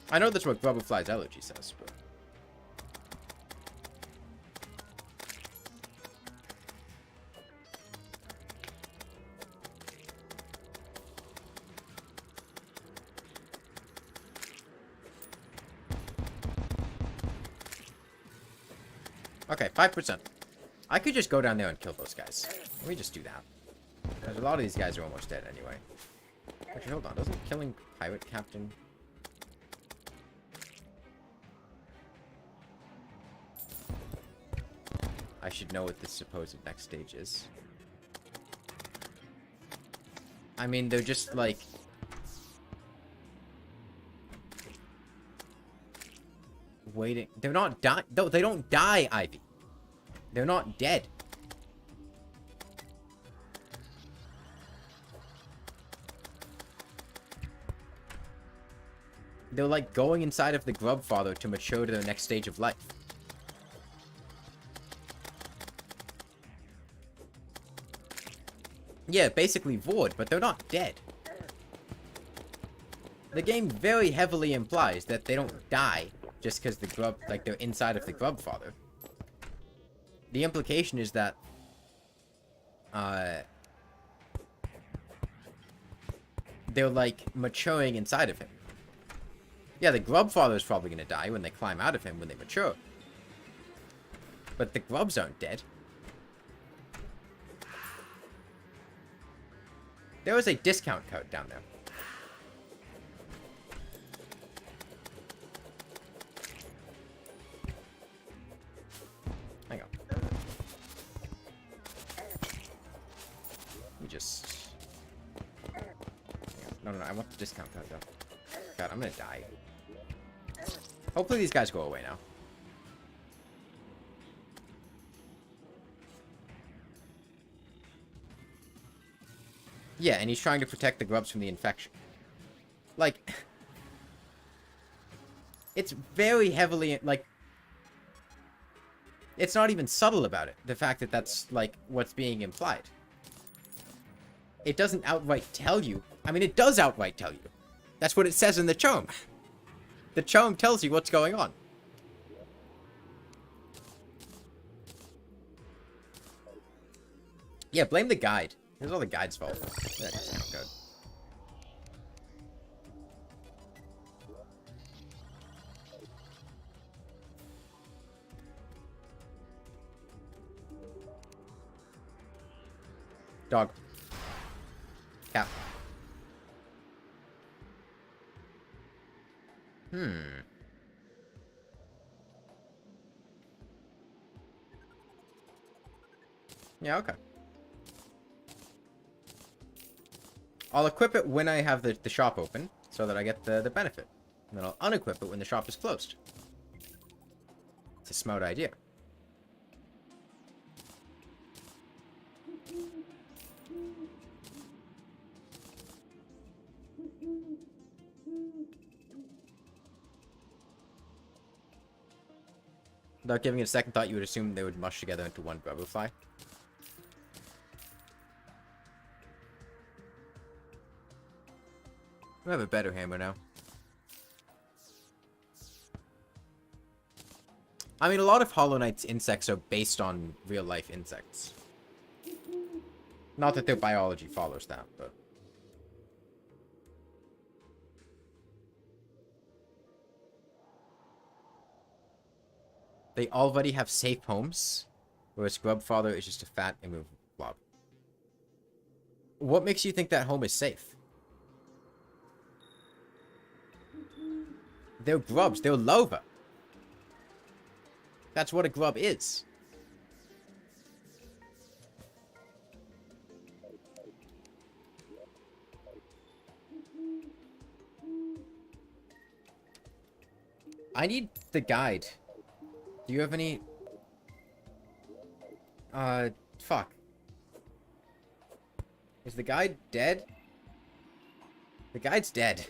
I know that's what Grubberfly's allergy says, but... Okay, 5%. I could just go down there and kill those guys. Let me just do that. Because a lot of these guys are almost dead anyway. Actually, hold on. Doesn't killing Pirate Captain... I should know what the supposed next stage is. I mean, they're just like... waiting. They're not die. No, they don't die, Ivy. They're not dead. They're like going inside of the grub father to mature to their next stage of life. Yeah, basically void, but they're not dead. The game very heavily implies that they don't die just because the grub, like, they're inside of the grub father. The implication is that, they're, like, maturing inside of him. Yeah, the grub father's probably gonna die when they climb out of him when they mature. But the grubs aren't dead. There was a discount code down there. Hang on. Let me just... No, I want the discount code, though. God, I'm gonna die. Hopefully these guys go away now. Yeah, and he's trying to protect the grubs from the infection. Like... It's very heavily, like... It's not even subtle about it. The fact that that's, like, what's being implied. It doesn't outright tell you. I mean, it does outright tell you. That's what it says in the tome. The tome tells you what's going on. Yeah, blame the guide. It was all the guide's fault. That discount code. Dog. Cat. Yeah, okay. I'll equip it when I have the shop open, so that I get the benefit. And then I'll unequip it when the shop is closed. It's a smart idea. Without giving it a second thought, you would assume they would mush together into one butterfly. I have a better hammer now. I mean, a lot of Hollow Knight's insects are based on real-life insects. Not that their biology follows that, but... They already have safe homes, whereas Grubfather is just a fat, immovable blob. What makes you think that home is safe? They're grubs. They're larvae. That's what a grub is. I need the guide. Do you have any... fuck. Is the guide dead? The guide's dead.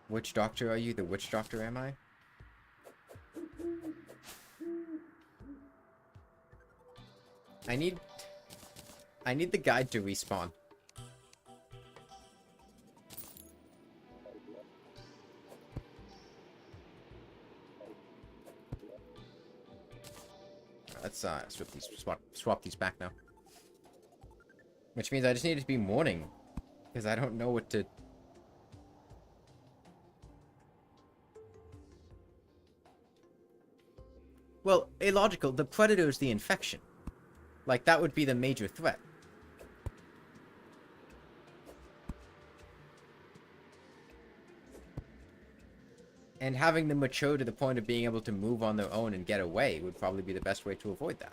Which doctor are you? The witch doctor, am I? I need the guide to respawn. Let's swap these back now. Which means I just need it to be morning, because I don't know what to... Well, illogical. The predator is the infection. Like, that would be the major threat. And having them mature to the point of being able to move on their own and get away would probably be the best way to avoid that.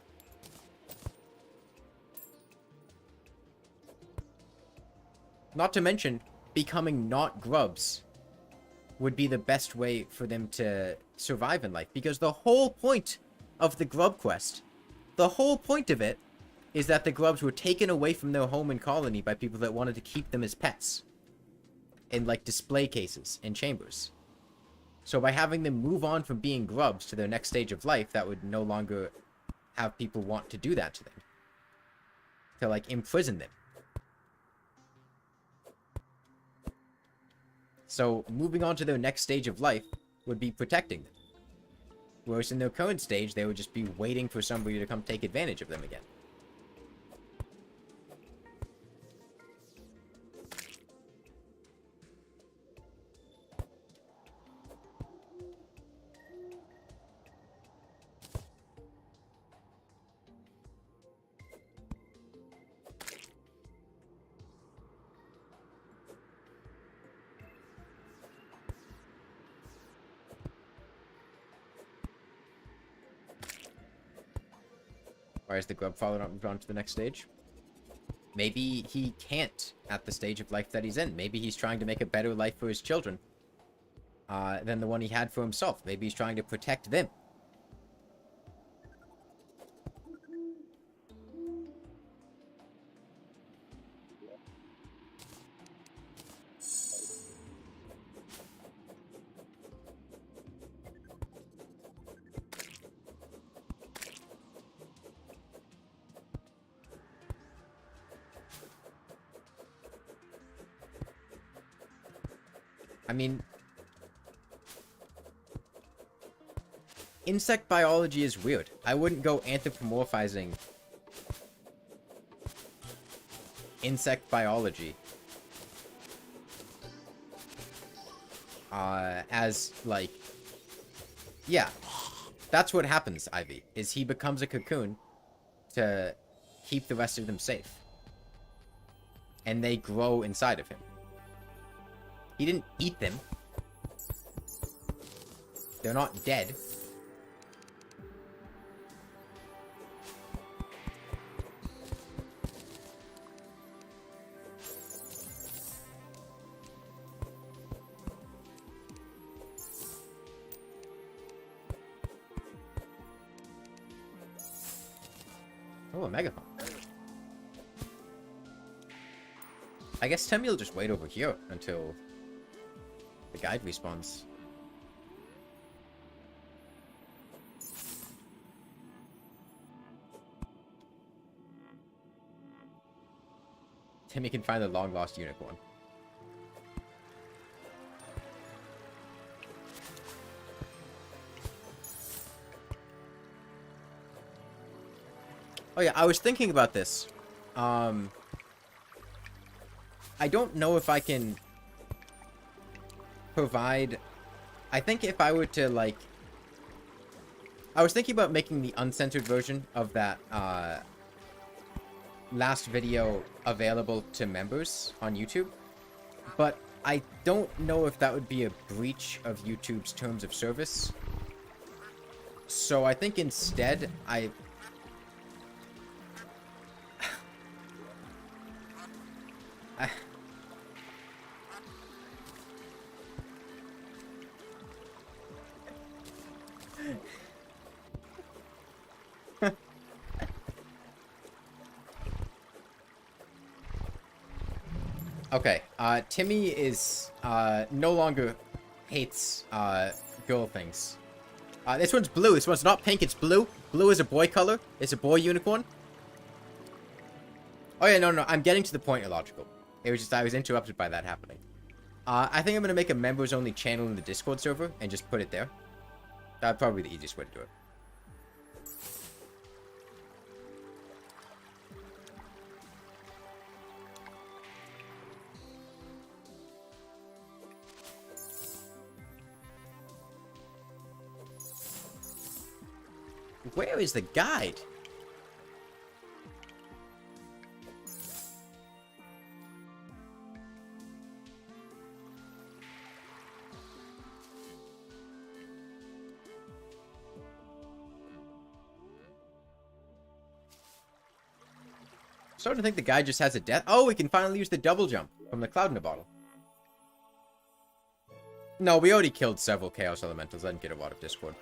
Not to mention, becoming not grubs would be the best way for them to survive in life. Because the whole point of the grub quest, the whole point of it, is that the grubs were taken away from their home and colony by people that wanted to keep them as pets. In, like, display cases in chambers. So by having them move on from being grubs to their next stage of life, that would no longer have people want to do that to them. To, like, imprison them. So, moving on to their next stage of life would be protecting them. Whereas in their current stage, they would just be waiting for somebody to come take advantage of them again. Why is the grub father not moved on to the next stage? Maybe he can't at the stage of life that he's in. Maybe he's trying to make a better life for his children than the one he had for himself. Maybe he's trying to protect them. I mean, insect biology is weird. I wouldn't go anthropomorphizing insect biology as, like, yeah, that's what happens, Ivy, is he becomes a cocoon to keep the rest of them safe. And they grow inside of him. He didn't eat them. They're not dead. Oh, a megaphone. I guess Timmy will just wait over here until the guide respawns. Timmy can find the long-lost unicorn. Oh yeah, I was thinking about this. I don't know if I can provide... I think if I were to, like... I was thinking about making the uncensored version of that, last video available to members on YouTube. But I don't know if that would be a breach of YouTube's terms of service. So I think instead, okay, Timmy is, no longer hates, girl things. This one's blue. This one's not pink, it's blue. Blue is a boy color. It's a boy unicorn. Oh yeah, no, I'm getting to the point, illogical. It was just, I was interrupted by that happening. I think I'm gonna make a members-only channel in the Discord server and just put it there. That'd probably be the easiest way to do it. Where is the guide? Starting to think the guy just has a death. Oh, we can finally use the double jump from the cloud in a bottle. No, we already killed several Chaos Elementals. I didn't get a Rod of Discord.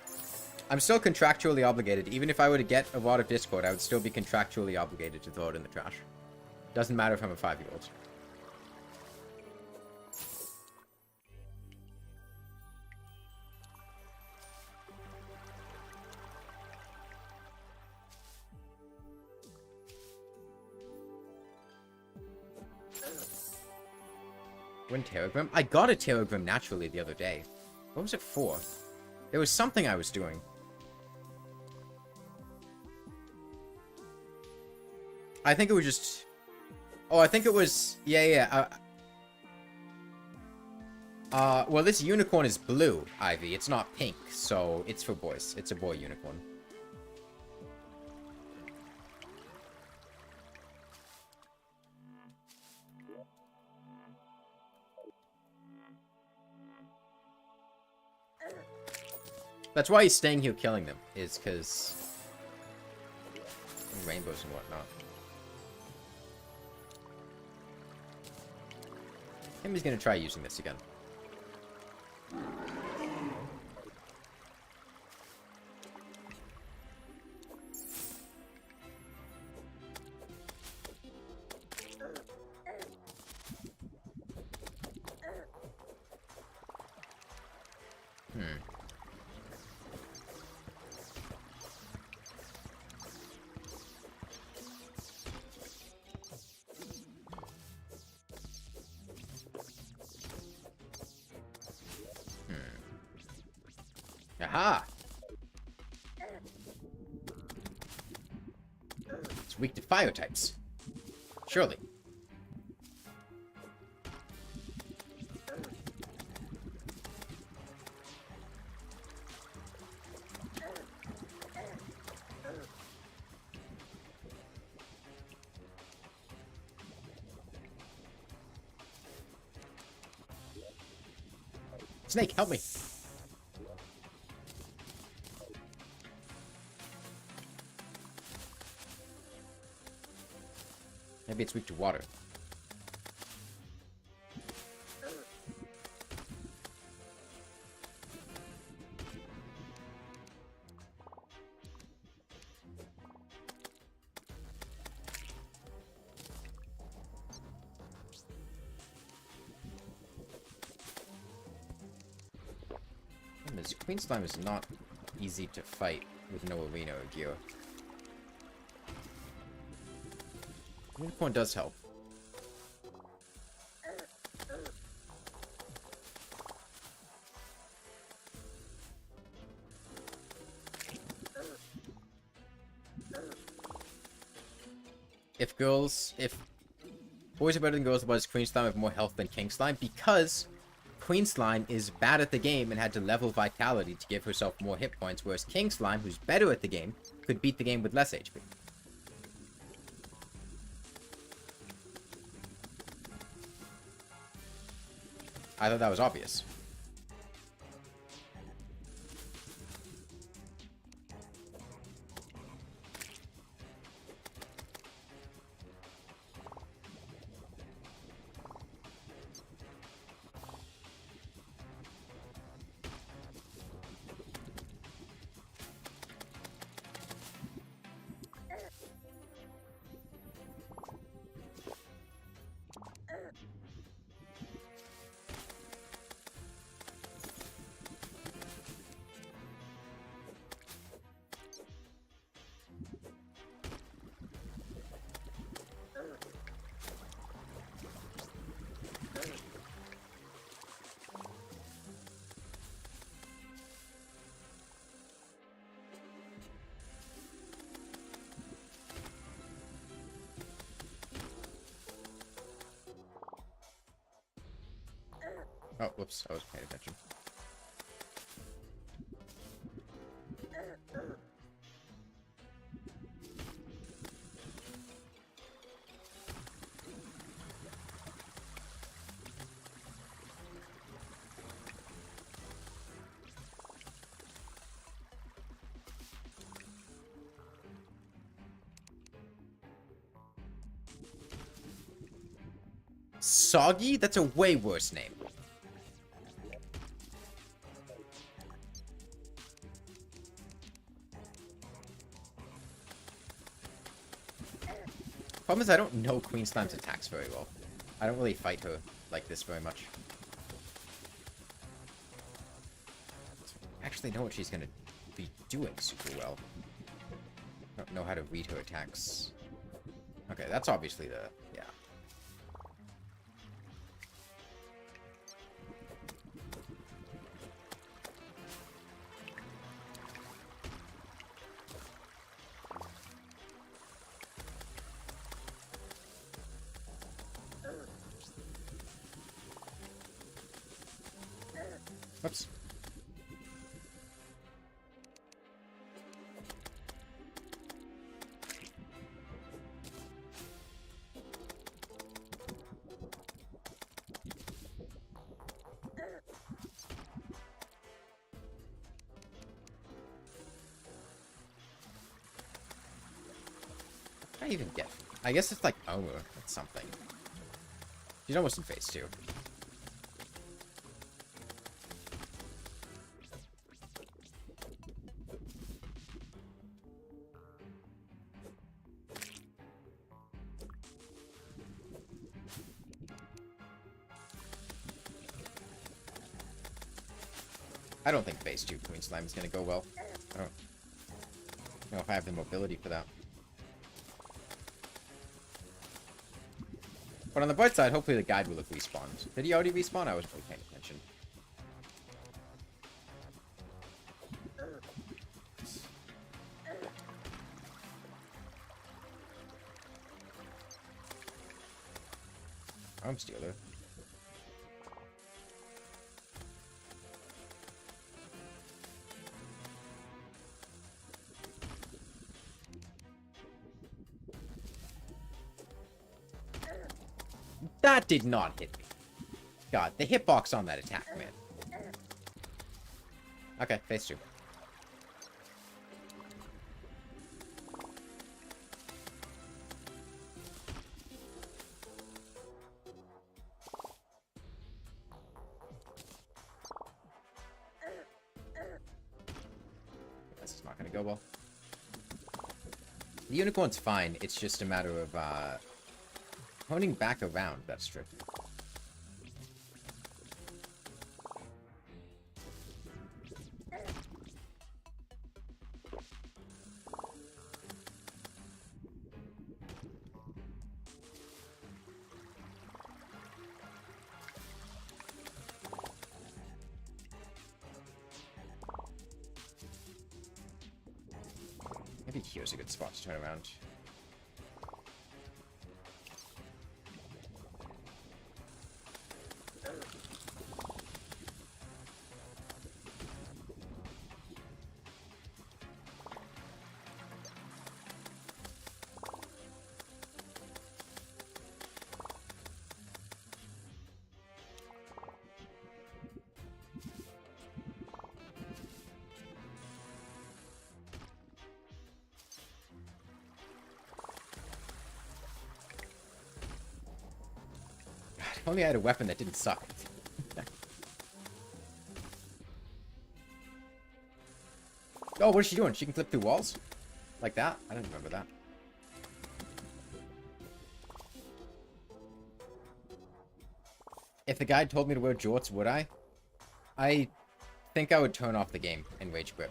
I'm still contractually obligated. Even if I were to get a Rod of Discord, I would still be contractually obligated to throw it in the trash. Doesn't matter if I'm a 5-year-old. When Terragrim? I got a Terragrim naturally the other day. What was it for? There was something I was doing. I think it was just... Oh, I think it was... Yeah. Well, this unicorn is blue, Ivy. It's not pink, so it's for boys. It's a boy unicorn. That's why he's staying here killing them, is because... rainbows and whatnot. Timmy's gonna try using this again. Aha! It's weak to fire types. Surely. Snake, help me! Maybe it's weak to water. This Queen Slime is not easy to fight with no arena or gear. Unicorn does help. If boys are better than girls, why does Queen Slime have more health than King Slime? Because Queen Slime is bad at the game and had to level Vitality to give herself more hit points, whereas King Slime, who's better at the game, could beat the game with less HP. I thought that was obvious. Oh, whoops, I wasn't paying attention. Soggy? That's a way worse name. Problem is I don't know Queen Slime's attacks very well. I don't really fight her like this very much. I actually know what she's gonna be doing super well. I don't know how to read her attacks. Okay, that's obviously the... yeah. Whoops. What did I even get? I guess it's like armor. That's something. She's almost in phase 2. I don't think phase 2 Queen Slime is going to go well. I don't know if I have the mobility for that. But on the bright side, hopefully the guide will have respawned. Did he already respawn? I wasn't really paying attention. Arm Stealer. That did not hit me. God, the hitbox on that attack, man. Okay, phase 2. This is not gonna go well. The unicorn's fine, it's just a matter of, honing back around that strip. Maybe here's a good spot to turn around. If only I had a weapon that didn't suck. Oh, what is she doing? She can flip through walls? Like that? I didn't remember that. If the guide told me to wear jorts, would I? I think I would turn off the game and rage quit.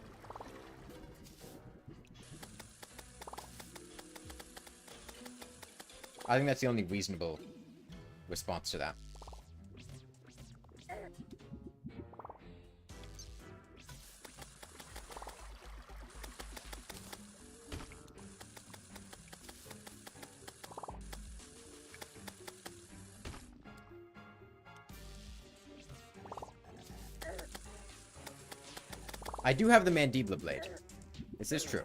I think that's the only reasonable response to that. I do have the Mandibular Blade. This is true.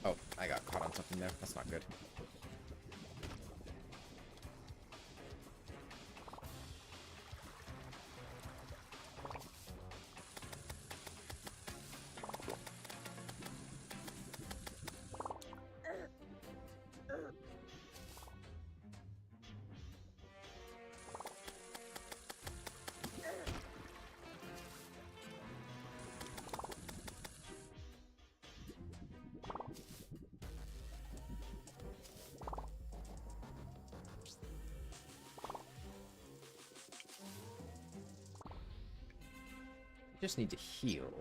Oh, I got caught on something there. That's not good. Just need to heal.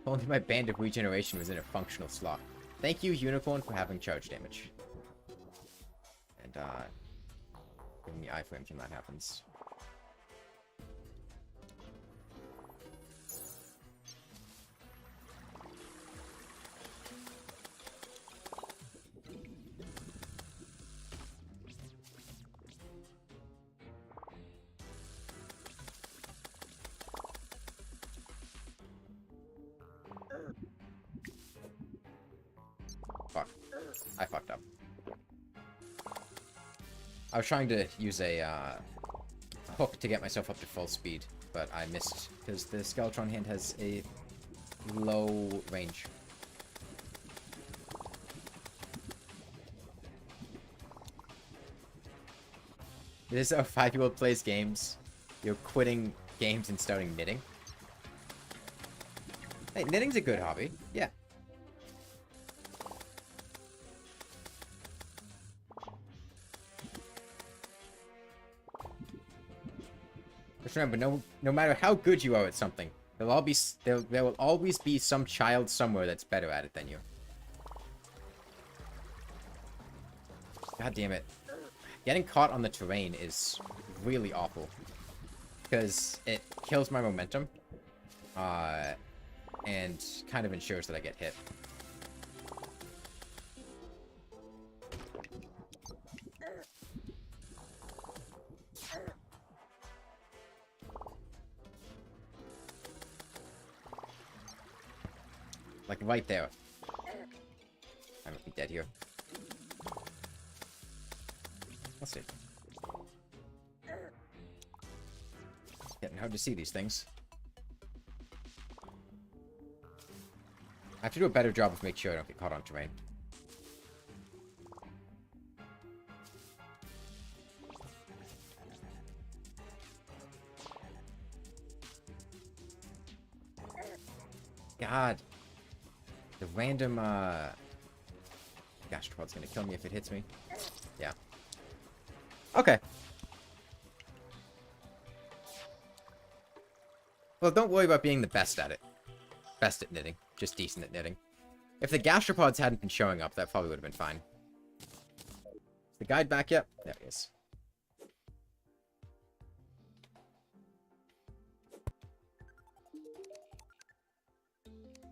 Only my band of regeneration was in a functional slot. Thank you, Unicorn, for having charge damage. And, giving me iframes when that happens. Fuck. I fucked up. I was trying to use a hook to get myself up to full speed, but I missed because the Skeletron hand has a low range. This is how 5-year-old plays games. You're quitting games and starting knitting. Hey, knitting's a good hobby. Yeah. Just remember, no matter how good you are at something, there will always be some child somewhere that's better at it than you. God damn it. Getting caught on the terrain is really awful. Because it kills my momentum. And kind of ensures that I get hit. Like right there. I might be dead here. Let's see. Getting hard to see these things. I have to do a better job of making sure I don't get caught on terrain. God. The random, Gastropod's gonna kill me if it hits me. Yeah. Okay. Well, don't worry about being the best at it. Best at knitting. Just decent at knitting. If the gastropods hadn't been showing up, that probably would have been fine. Is the guide back yet? There he is.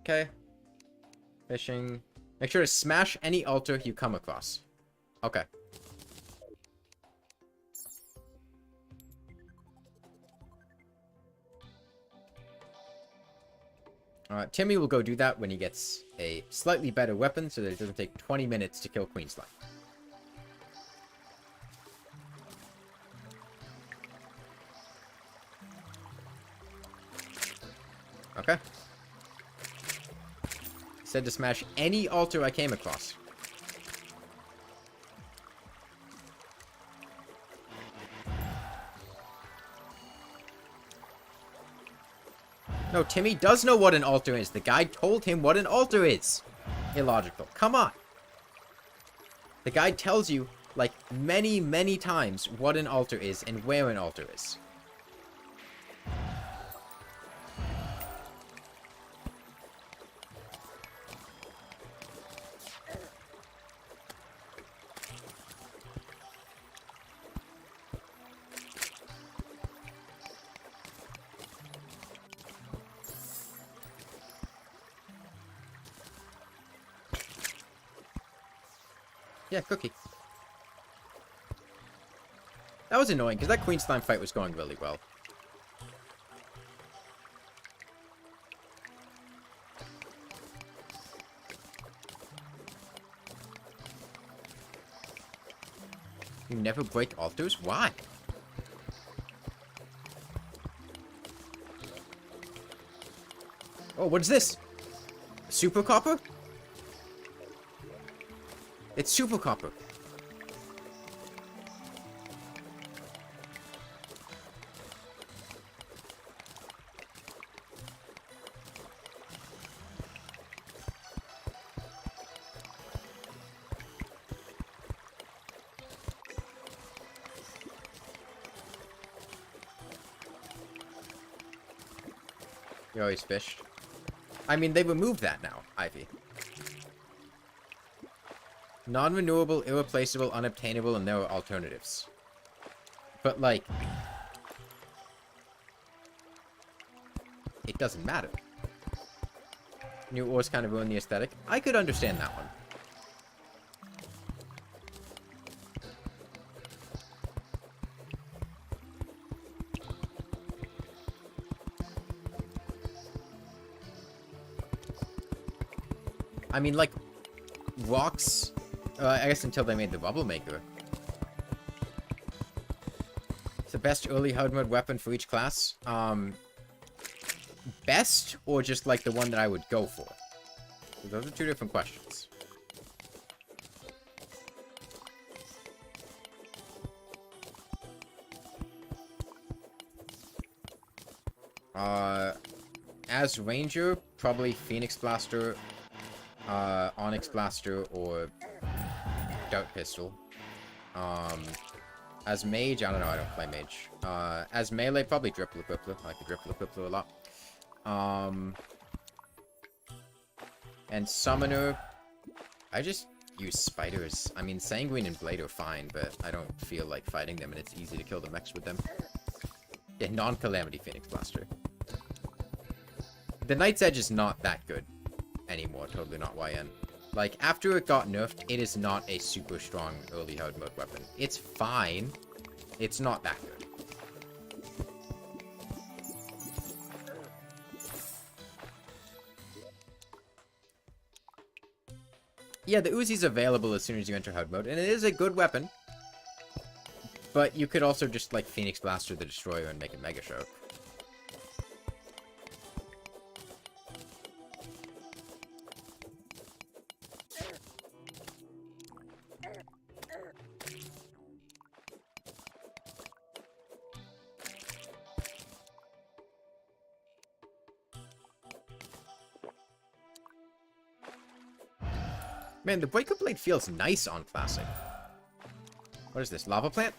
Okay. Fishing. Make sure to smash any altar you come across. Okay. Timmy will go do that when he gets a slightly better weapon so that it doesn't take 20 minutes to kill Queen Slime. Okay. Said to smash any altar I came across. No, Timmy does know what an altar is. The guide told him what an altar is. Illogical. Come on. The guide tells you, like, many, many times what an altar is and where an altar is. Yeah, cookie. That was annoying, because that Queen Slime fight was going really well. You never break altars? Why? Oh, what is this? Super copper? It's super copper. You always fished. I mean, they removed that now, Ivy. Non-renewable, irreplaceable, unobtainable, and there are alternatives. But, like... it doesn't matter. New ores kind of ruin the aesthetic. I could understand that one. I mean, like, rocks... I guess until they made the Bubble Maker. It's the best early hard mode weapon for each class. Best, or just, like, the one that I would go for? Those are two different questions. As Ranger, probably Phoenix Blaster, Onyx Blaster, or Dart Pistol. As Mage, I don't know, I don't play Mage. As Melee, probably Dripple Equipler. I like the Dripple Equipler a lot. And Summoner, I just use Spiders. I mean, Sanguine and Blade are fine, but I don't feel like fighting them, and it's easy to kill the mechs with them. Yeah, non-Calamity Phoenix Blaster. The Knight's Edge is not that good anymore, totally not YN. Like, after it got nerfed, it is not a super strong early hard mode weapon. It's fine. It's not that good. Yeah, the Uzi's available as soon as you enter hard mode, and it is a good weapon. But you could also just, like, Phoenix Blaster the Destroyer and make a Mega Shark. Man, the Breaker Blade feels nice on Classic. What is this, lava plant?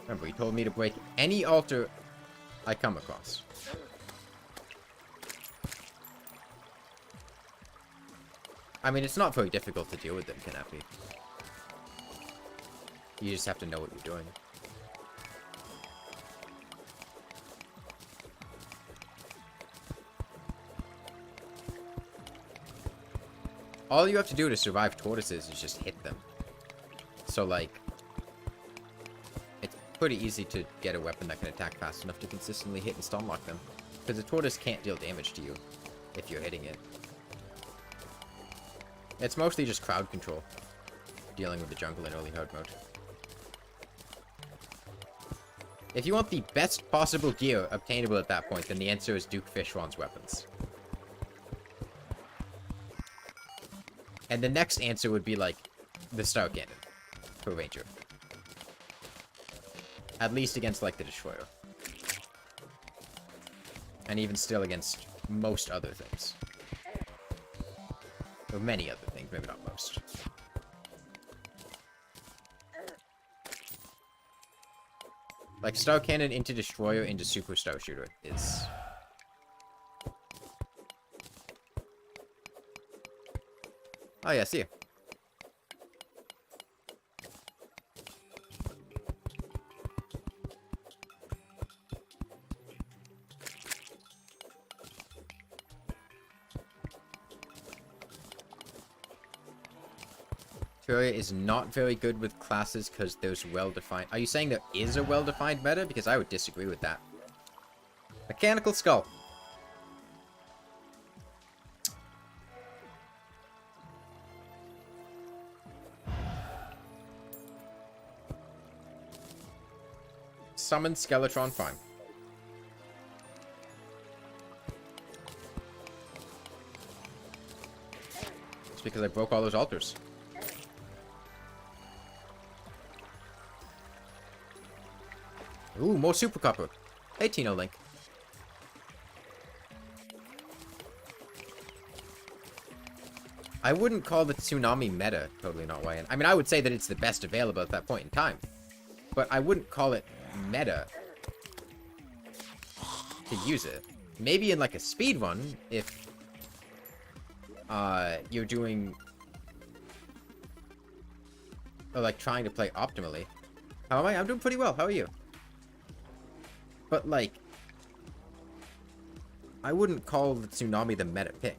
Remember, he told me to break any altar I come across. I mean, it's not very difficult to deal with them, Kanapi. You just have to know what you're doing. All you have to do to survive tortoises is just hit them. So, like, it's pretty easy to get a weapon that can attack fast enough to consistently hit and stun lock them. Because the tortoise can't deal damage to you if you're hitting it. It's mostly just crowd control, dealing with the jungle in early hard mode. If you want the best possible gear obtainable at that point, then the answer is Duke Fishron's weapons. And the next answer would be, like, the Star Cannon for Ranger. At least against, like, the Destroyer. And even still against most other things. Or many other things, maybe not most. Like, Star Cannon into Destroyer into Super Star Shooter is... Oh yeah, see you. Terraria is not very good with classes because there's well-defined... Are you saying there is a well-defined meta? Because I would disagree with that. Mechanical Skull. Summon Skeletron, fine. It's because I broke all those altars. Ooh, more Super Copper. Hey, Tino Link. I wouldn't call the tsunami meta totally not YN. I mean, I would say that it's the best available at that point in time. But I wouldn't call it meta to use it. Maybe in like a speed run, if you're doing, or like trying to play optimally. How am I? I'm doing pretty well. How are you? But like, I wouldn't call the tsunami the meta pick.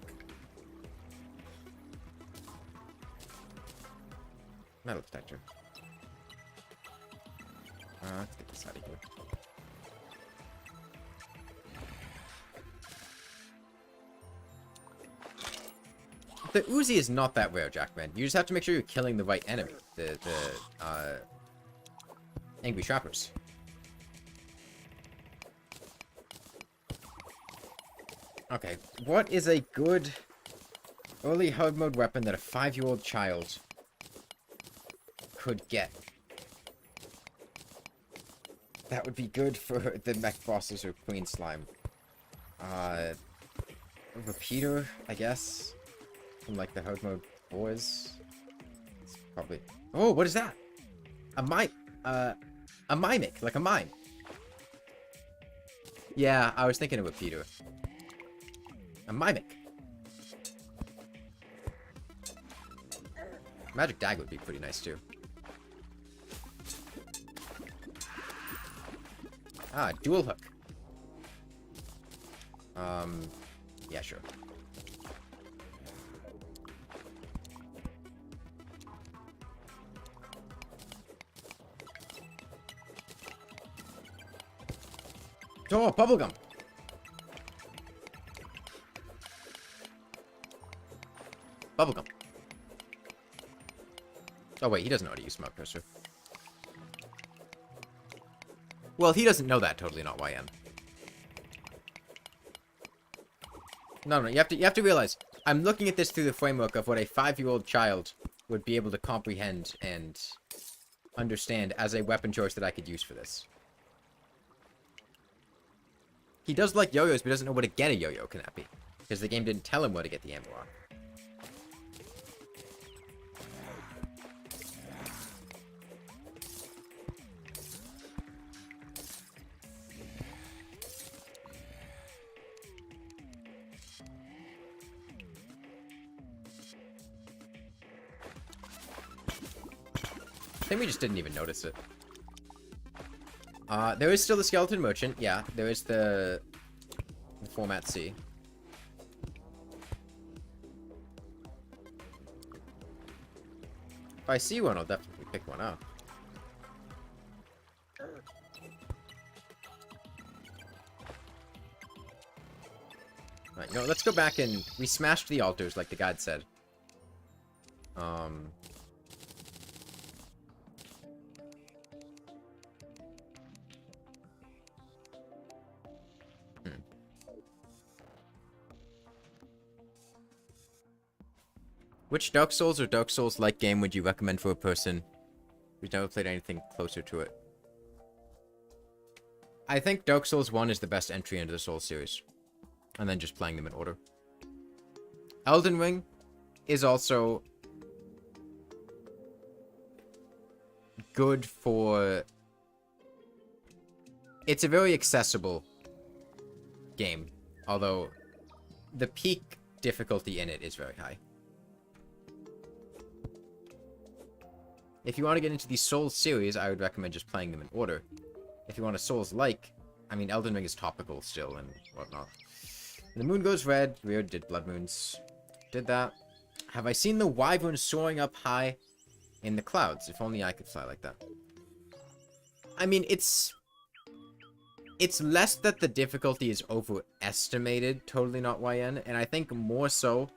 Metal detector. Let's get this out of here. The Uzi is not that rare, Jackman. You just have to make sure you're killing the right enemy. The angry trappers. Okay, what is a good early hard mode weapon that a 5-year-old child could get? That would be good for the mech bosses or queen slime. Repeater, I guess. From like the hard mode boys. It's probably. Oh, what is that? A mimic, like a mime. Yeah, I was thinking of repeater. A mimic. Magic Dag would be pretty nice too. Ah, dual hook. Yeah, sure. Oh, bubblegum. Bubblegum. Oh wait, he doesn't know how to use smoke cursor. Well, he doesn't know that. Totally not YN. No, you have to realize. I'm looking at this through the framework of what a 5-year-old child would be able to comprehend and understand as a weapon choice that I could use for this. He does like yo-yos, but doesn't know where to get a yo-yo, can that be? Because the game didn't tell him where to get the ammo on. I think we just didn't even notice it. There is still the skeleton merchant. Yeah, there is the format C. If I see one, I'll definitely pick one up. Alright, you know, let's go back and we smashed the altars like the guide said. Which Dark Souls or Dark Souls-like game would you recommend for a person who's never played anything closer to it? I think Dark Souls 1 is the best entry into the Souls series. And then just playing them in order. Elden Ring is also good for... It's a very accessible game. Although, the peak difficulty in it is very high. If you want to get into the Souls series, I would recommend just playing them in order. If you want a Souls-like, I mean, Elden Ring is topical still and whatnot. And the moon goes red. We already did Blood Moons. Did that. Have I seen the wyverns soaring up high in the clouds? If only I could fly like that. I mean, it's less that the difficulty is overestimated, totally not YN, and I think more so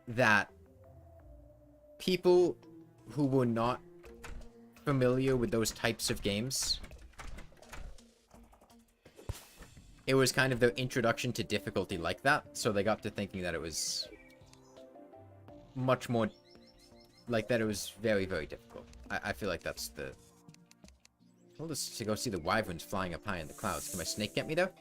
that people who were not familiar with those types of games, it was kind of their introduction to difficulty like that, so they got to thinking that it was much more like that. It was very, very difficult. I feel like that's the... I'll just go see the wyverns flying up high in the clouds. Can my snake get me there?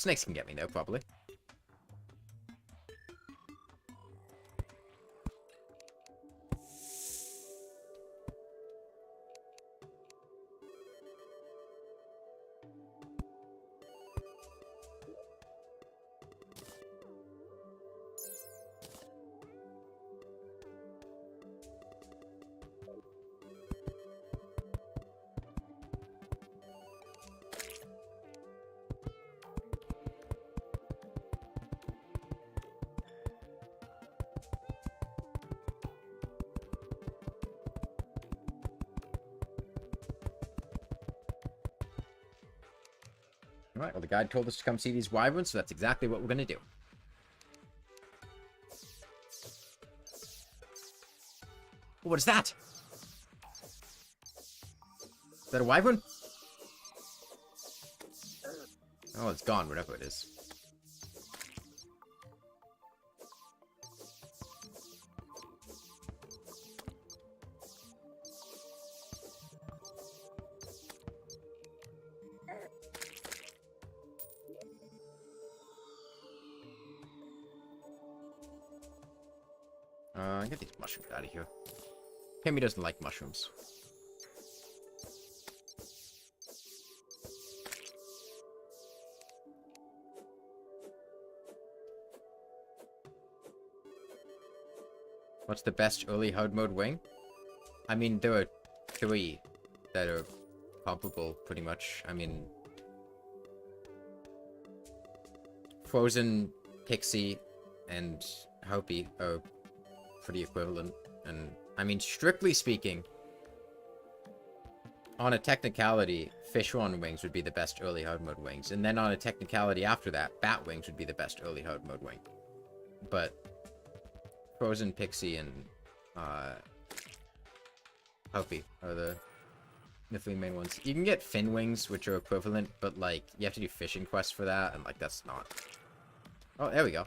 snakes can get me though, probably. Alright, well the guide told us to come see these wyverns, so that's exactly what we're gonna do. What is that? Is that a wyvern? Oh, it's gone, whatever it is. Get these mushrooms out of here. Timmy doesn't like mushrooms. What's the best early hard mode wing? I mean, there are 3 that are comparable, pretty much. I mean, Frozen, Pixie, and Hopi are pretty equivalent. And, I mean, strictly speaking, on a technicality, Fishron wings would be the best early hard mode wings. And then on a technicality after that, Bat wings would be the best early hard mode wing. But Frozen, Pixie, and Hopi are the 3 main ones. You can get fin wings, which are equivalent, but like you have to do fishing quests for that, and like that's not. Oh, there we go.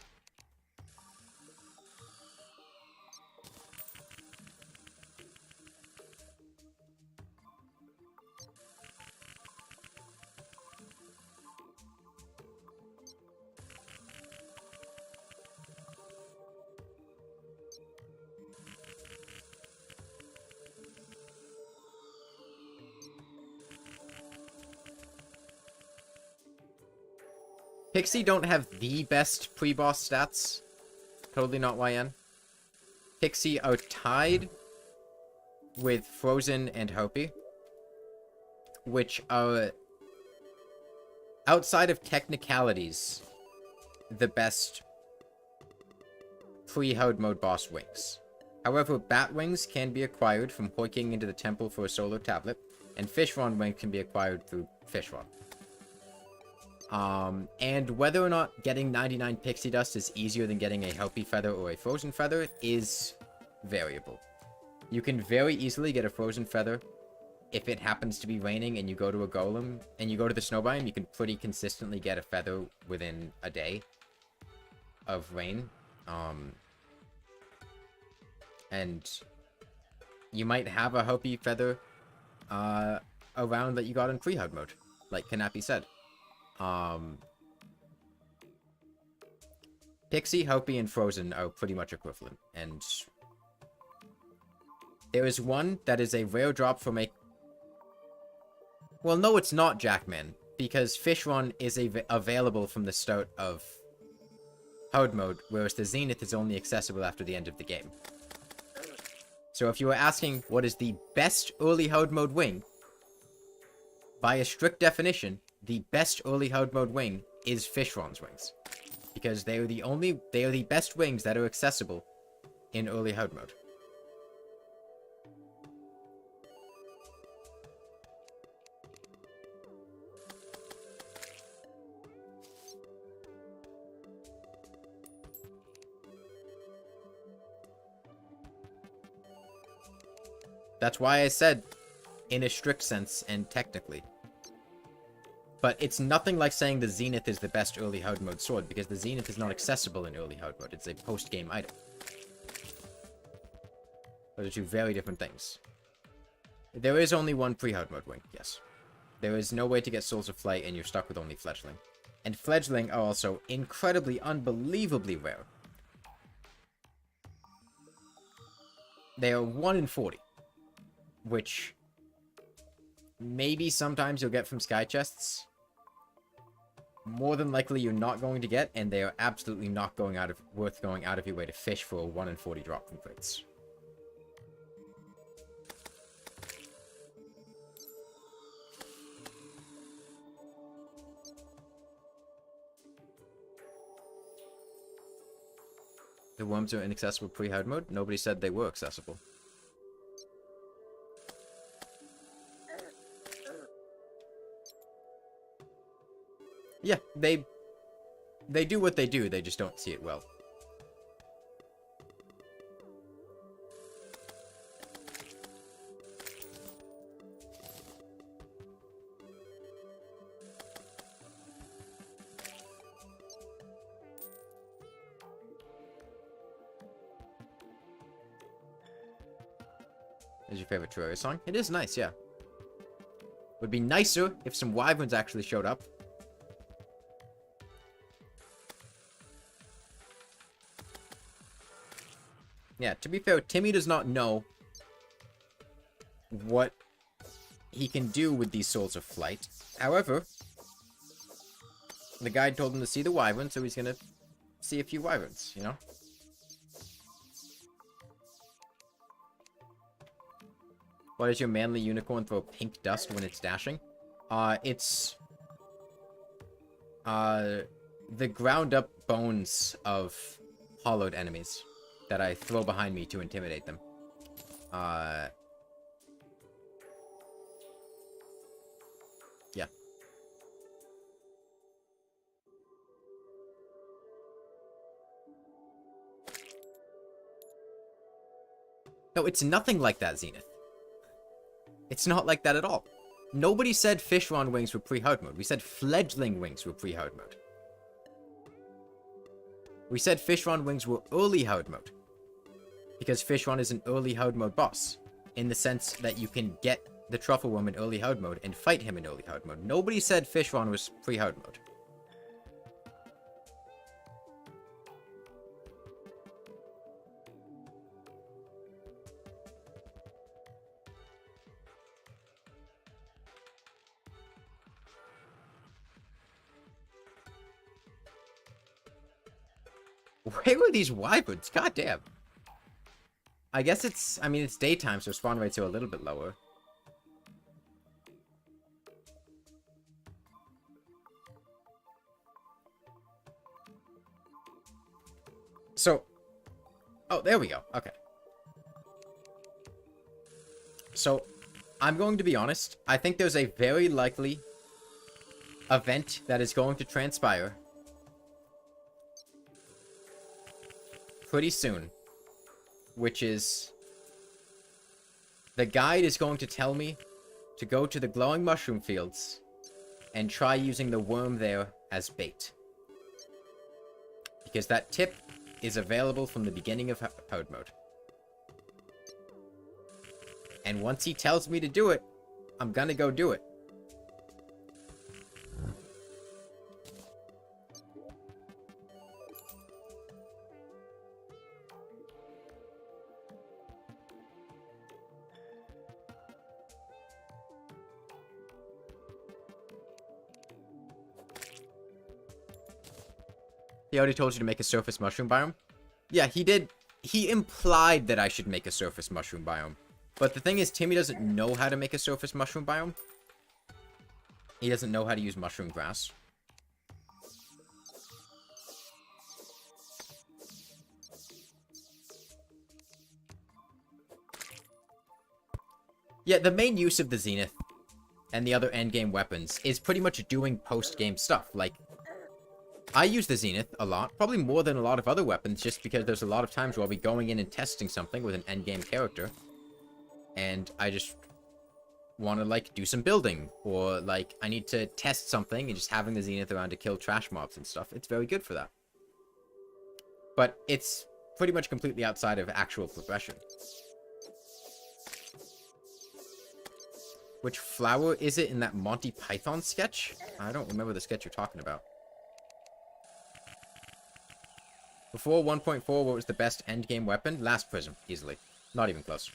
Pixie don't have the best pre-boss stats. Totally not YN. Pixie are tied with Frozen and Hopi, which are, outside of technicalities, the best pre-hard mode boss wings. However, Bat wings can be acquired from hoiking into the temple for a solar tablet, and Fishron wing can be acquired through Fishron. And whether or not getting 99 pixie dust is easier than getting a Hopi feather or a frozen feather is variable. You can very easily get a frozen feather if it happens to be raining and you go to a golem and you go to the snow biome. You can pretty consistently get a feather within a day of rain. And you might have a Hopi feather around that you got in pre-hard mode, like Kanapi said. Pixie, Hopi, and Frozen are pretty much equivalent, and there is one that is a rare drop from a... Well, no, it's not Jackman, because Fishron is available from the start of hard mode, whereas the Zenith is only accessible after the end of the game. So if you were asking what is the best early hard mode wing, by a strict definition, the best early hard mode wing is Fishron's wings, because they are the best wings that are accessible in early hard mode. That's why I said in a strict sense and technically. But it's nothing like saying the Zenith is the best early hard mode sword, because the Zenith is not accessible in early hard mode. It's a post-game item. Those are 2 very different things. There is only one pre-hard mode wing, yes. There is no way to get Souls of Flight, and you're stuck with only Fletchling. And fledgling are also incredibly, unbelievably rare. They are 1 in 40. Which maybe sometimes you'll get from sky chests. More than likely you're not going to get, and they are absolutely not worth going out of your way to fish for a 1 in 40 drop from crates. The worms are inaccessible pre-hard mode? Nobody said they were accessible. Yeah, they do what they do, they just don't see it well. Is your favorite Terraria song? It is nice, yeah. Would be nicer if some wyverns actually showed up. Yeah, to be fair, Timmy does not know what he can do with these souls of flight. However, the guide told him to see the wyvern, so he's gonna see a few wyverns, you know? Why does your manly unicorn throw pink dust when it's dashing? It's the ground up bones of hollowed enemies that I throw behind me to intimidate them. Yeah. No, it's nothing like that, Zenith. It's not like that at all. Nobody said Fishron wings were pre-hard mode. We said fledgling wings were pre-hard mode. We said Fishron wings were early hard mode. Because Fishron is an early hard mode boss. In the sense that you can get the truffle worm in early hard mode and fight him in early hard mode. Nobody said Fishron was pre-hard mode. Where were these wyverns? God damn. I guess it's, I mean, it's daytime, so spawn rates are a little bit lower. So, oh, there we go. Okay. So, I'm going to be honest. I think there's a very likely event that is going to transpire pretty soon, which is the guide is going to tell me to go to the glowing mushroom fields and try using the worm there as bait. Because that tip is available from the beginning of hard mode. And once he tells me to do it, I'm gonna go do it. He already told you to make a surface mushroom biome? Yeah, he did. He implied that I should make a surface mushroom biome. But the thing is, Timmy doesn't know how to make a surface mushroom biome. He doesn't know how to use mushroom grass. Yeah, the main use of the Zenith and the other endgame weapons is pretty much doing post-game stuff. Like, I use the Zenith a lot, probably more than a lot of other weapons, just because there's a lot of times where I'll be going in and testing something with an endgame character. And I just want to, like, do some building. Or, like, I need to test something, and just having the Zenith around to kill trash mobs and stuff. It's very good for that. But it's pretty much completely outside of actual progression. Which flower is it in that Monty Python sketch? I don't remember the sketch you're talking about. Before 1.4, what was the best endgame weapon? Last Prism, easily. Not even close.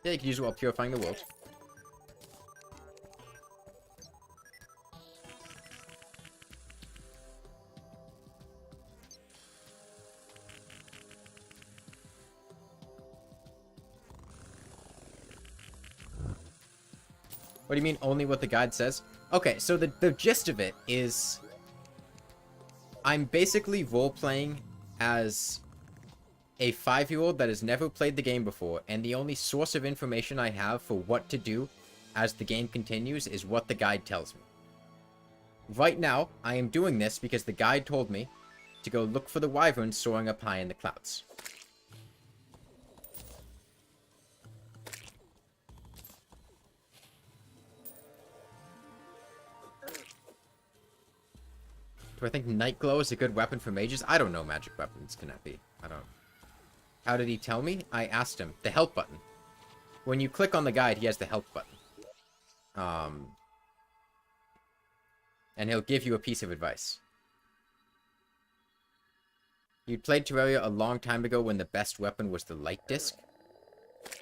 Yeah, you can use it while purifying the world. What do you mean, only what the guide says? Okay, so the gist of it is... I'm basically role-playing as a 5-year-old that has never played the game before, and the only source of information I have for what to do as the game continues is what the guide tells me. Right now, I am doing this because the guide told me to go look for the wyverns soaring up high in the clouds. Do I think Nightglow is a good weapon for mages? I don't know magic weapons, can that be? I don't... How did he tell me? I asked him. The help button. When you click on the guide, he has the help button. And he'll give you a piece of advice. You played Terraria a long time ago when the best weapon was the light disc.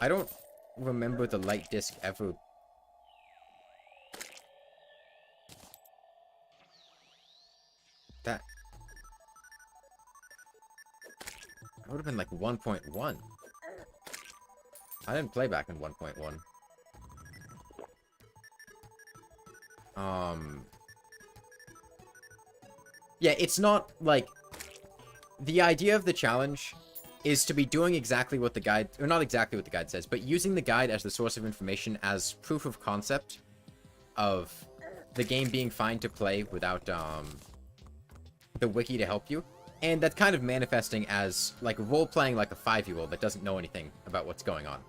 I don't remember the light disc ever... That would have been like 1.1. I didn't play back in 1.1. Yeah, it's not like... The idea of the challenge is to be doing exactly what the guide... Or not exactly what the guide says, but using the guide as the source of information as proof of concept of the game being fine to play without, the wiki to help you. And that's kind of manifesting as, like, role-playing like a 5-year-old that doesn't know anything about what's going on.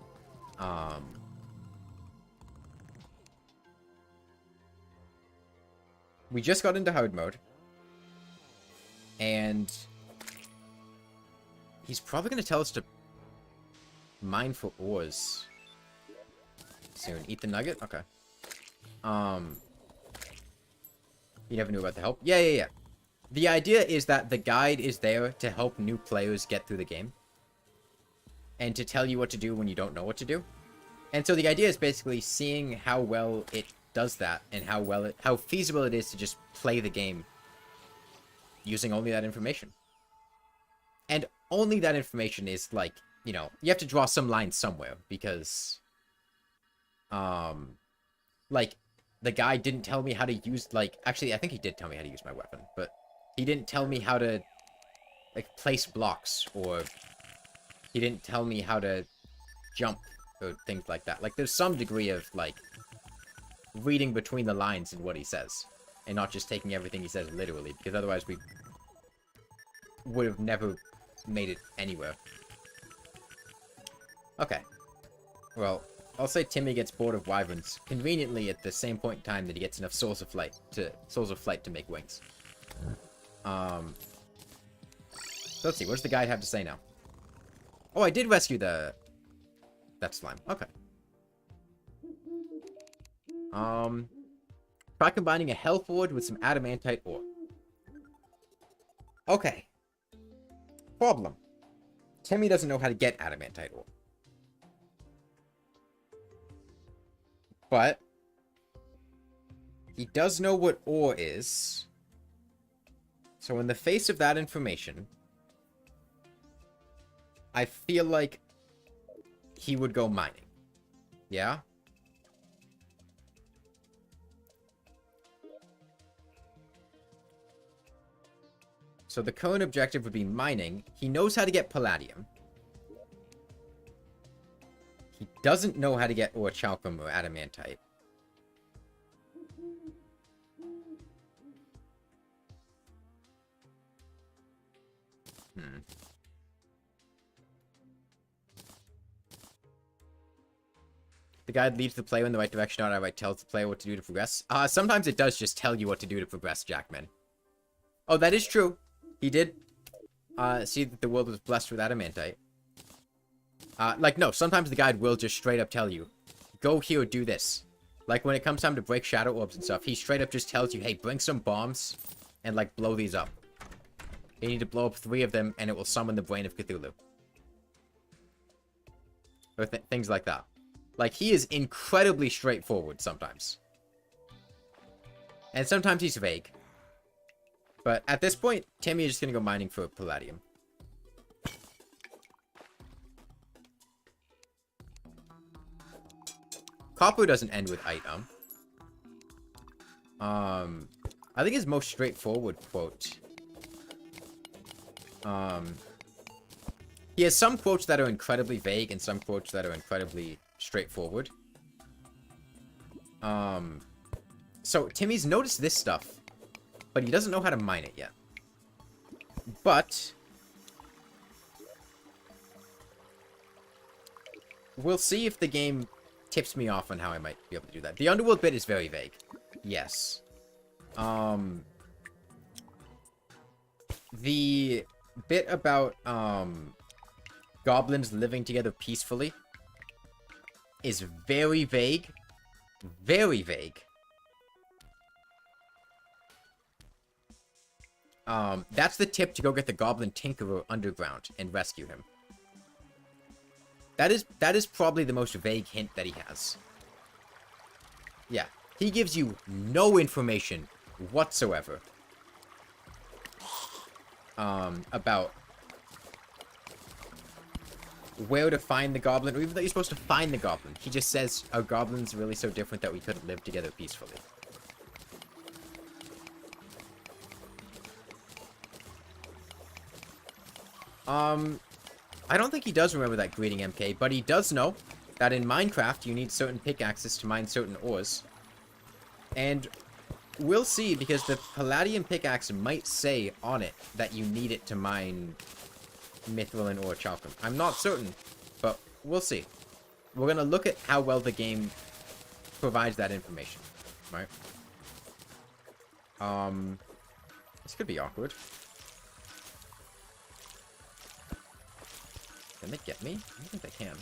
We just got into hard mode. And... he's probably going to tell us to mine for ores soon. Eat the nugget? Okay. You never knew about the help? Yeah. The idea is that the guide is there to help new players get through the game. And to tell you what to do when you don't know what to do. And so the idea is basically seeing how well it does that, and how feasible it is to just play the game using only that information. And only that information is, like, you know, you have to draw some lines somewhere, because, like, the guy didn't tell me how to use, like, actually, I think he did tell me how to use my weapon, but he didn't tell me how to, like, place blocks, or he didn't tell me how to jump, or things like that. Like, there's some degree of, like, reading between the lines in what he says, and not just taking everything he says literally, because otherwise we would have never made it anywhere. Okay. Well, I'll say Timmy gets bored of wyverns conveniently at the same point in time that he gets enough souls of flight to make wings. So let's see, what does the guide have to say now? Oh, I did rescue that slime. Okay. Try combining a health ward with some adamantite ore. Okay. Problem. Timmy doesn't know how to get adamantite ore. But he does know what ore is. So in the face of that information, I feel like he would go mining. Yeah? So the current objective would be mining. He knows how to get palladium. He doesn't know how to get orichalcum or adamantite. The guide leads the player in the right direction, not outright tells the player what to do to progress. Sometimes it does just tell you what to do to progress, Jackman. Oh, that is true. He did see that the world was blessed with adamantite. Like, no, sometimes the guide will just straight up tell you, go here, do this. Like, when it comes time to break shadow orbs and stuff, he straight up just tells you, hey, bring some bombs and, like, blow these up. You need to blow up 3 of them, and it will summon the Brain of Cthulhu. Or things like that. Like, he is incredibly straightforward sometimes. And sometimes he's vague. But at this point, Timmy is just gonna go mining for palladium. Copper doesn't end with item. I think his most straightforward quote. He has some quotes that are incredibly vague and some quotes that are incredibly straightforward. So Timmy's noticed this stuff, but he doesn't know how to mine it yet. But we'll see if the game tips me off on how I might be able to do that. The Underworld bit is very vague. Yes. The bit about goblins living together peacefully is very vague. Very vague. That's the tip to go get the Goblin Tinkerer underground and rescue him. That is probably the most vague hint that he has. Yeah, he gives you no information whatsoever about where to find the goblin, or even that you're supposed to find the goblin. He just says, our goblin's really so different that we couldn't live together peacefully. I don't think he does remember that greeting, MK, but he does know that in Minecraft you need certain pickaxes to mine certain ores. And we'll see, because the Palladium pickaxe might say on it that you need it to mine Mithril or Chalcum. I'm not certain, but we'll see. We're gonna look at how well the game provides that information, right? This could be awkward. Can they get me? I don't think they can.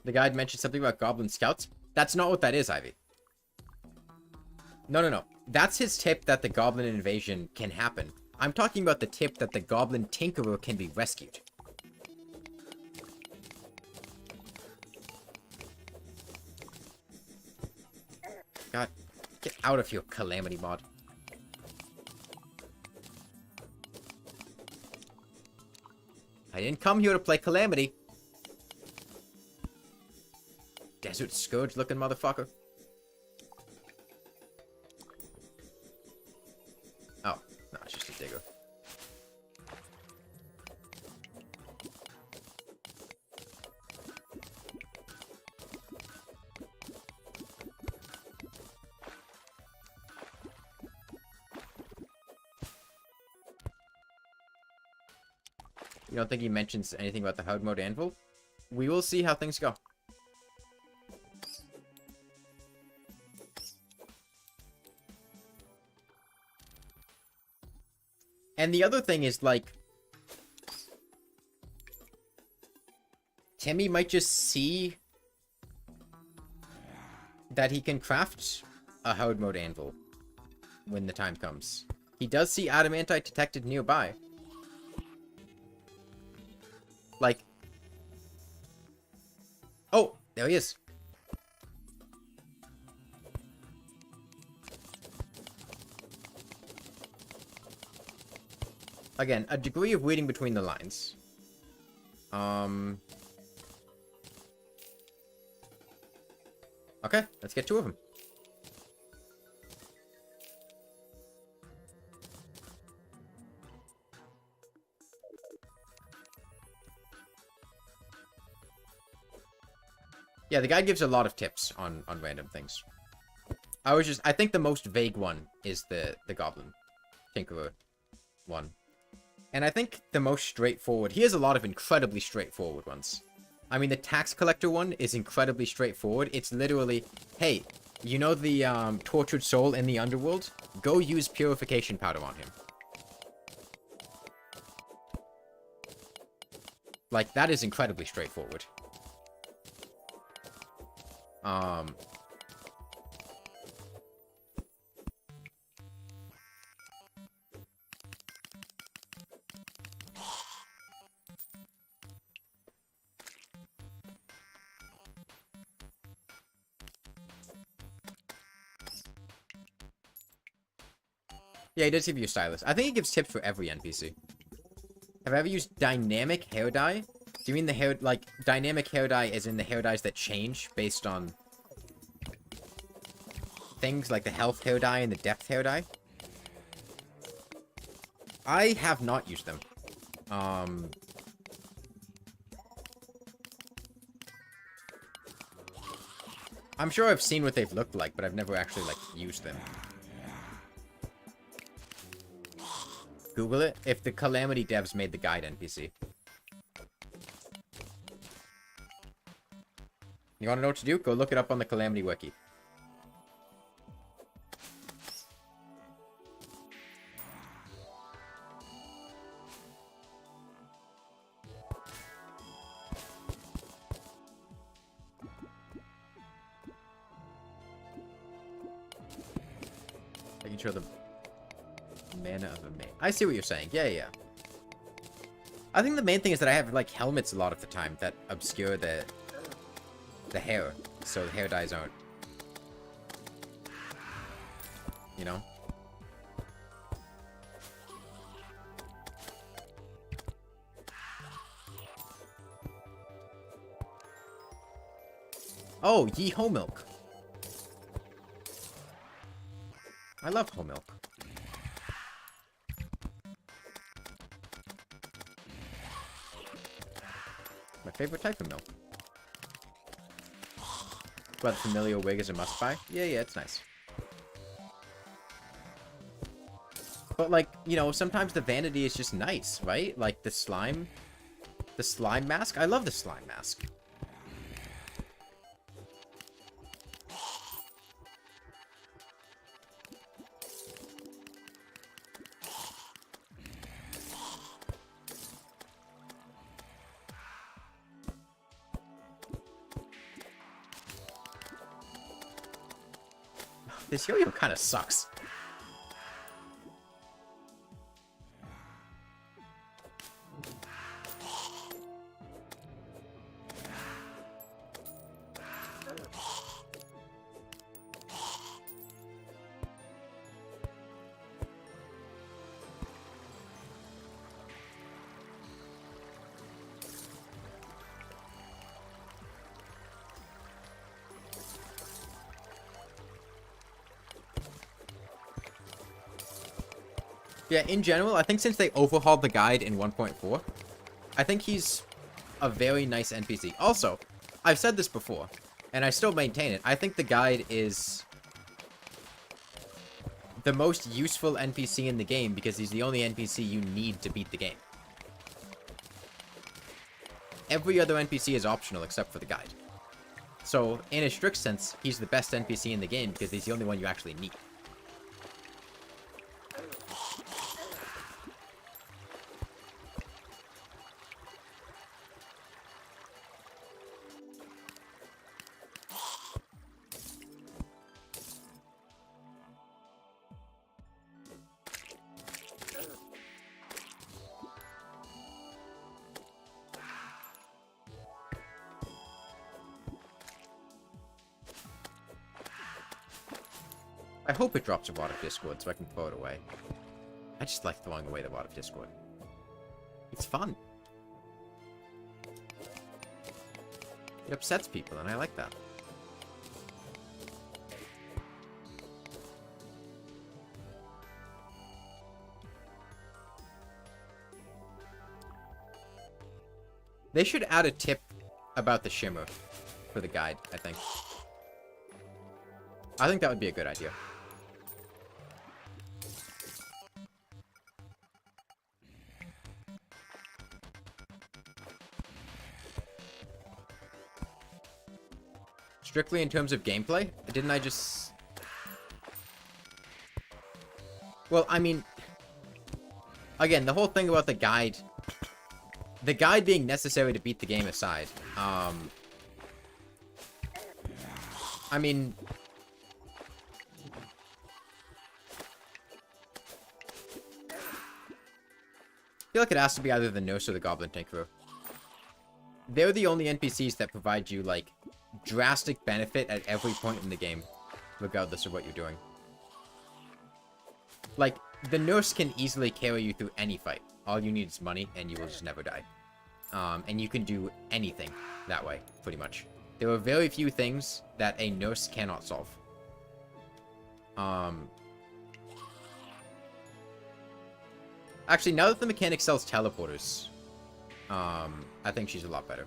The guide mentioned something about goblin scouts. That's not what that is, Ivy. No. That's his tip that the goblin invasion can happen. I'm talking about the tip that the Goblin Tinkerer can be rescued. God, get out of here, Calamity mod. I didn't come here to play Calamity. Desert Scourge looking motherfucker. Oh, no, it's just a digger. You don't think he mentions anything about the hard mode anvil? We will see how things go. And the other thing is, like, Timmy might just see that he can craft a hard mode anvil when the time comes. He does see adamantite detected nearby. Like, oh, there he is. Again, a degree of reading between the lines. Okay, let's get 2 of them. Yeah, the guy gives a lot of tips on random things. I think the most vague one is the Goblin Tinkerer one. And I think the most straightforward... He has a lot of incredibly straightforward ones. I mean, the tax collector one is incredibly straightforward. It's literally, hey, you know the tortured soul in the Underworld? Go use purification powder on him. Like, that is incredibly straightforward. Yeah, he does give you a stylist. I think he gives tips for every NPC. Have I ever used dynamic hair dye? Do you mean the hair, like, dynamic hair dye as in the hair dyes that change based on things like the health hair dye and the depth hair dye? I have not used them. I'm sure I've seen what they've looked like, but I've never actually, like, used them. Google it. If the Calamity devs made the guide NPC. You want to know what to do? Go look it up on the Calamity wiki. Making sure the mana of a main. I see what you're saying. Yeah, yeah. I think the main thing is that I have, like, helmets a lot of the time that obscure the hair. So the hair dyes aren't... You know? Oh, ye whole milk. I love whole milk. My favorite type of milk. But the familiar wig is a must-buy? Yeah, yeah, it's nice. But, like, you know, sometimes the vanity is just nice, right? Like, the slime mask? I love the slime mask. This yo-yo kind of sucks. Yeah, in general, I think since they overhauled the guide in 1.4, I think he's a very nice NPC. Also, I've said this before, and I still maintain it. I think the guide is the most useful NPC in the game because he's the only NPC you need to beat the game. Every other NPC is optional except for the guide. So, in a strict sense, he's the best NPC in the game because he's the only one you actually need. I hope it drops a Rod of Discord so I can throw it away. I just like throwing away the Rod of Discord. It's fun. It upsets people, and I like that. They should add a tip about the shimmer for the guide, I think. I think that would be a good idea. strictly in terms of gameplay, didn't I just... Well, I mean... Again, the whole thing about the guide... The guide being necessary to beat the game aside, I mean... I feel like it has to be either the Nurse or the Goblin Tinkerer. They're the only NPCs that provide you, like, drastic benefit at every point in the game, regardless of what you're doing. Like, the Nurse can easily carry you through any fight. All you need is money, and you will just never die. And you can do anything that way, pretty much. There are very few things that a Nurse cannot solve. Actually, now that the mechanic sells teleporters, I think she's a lot better.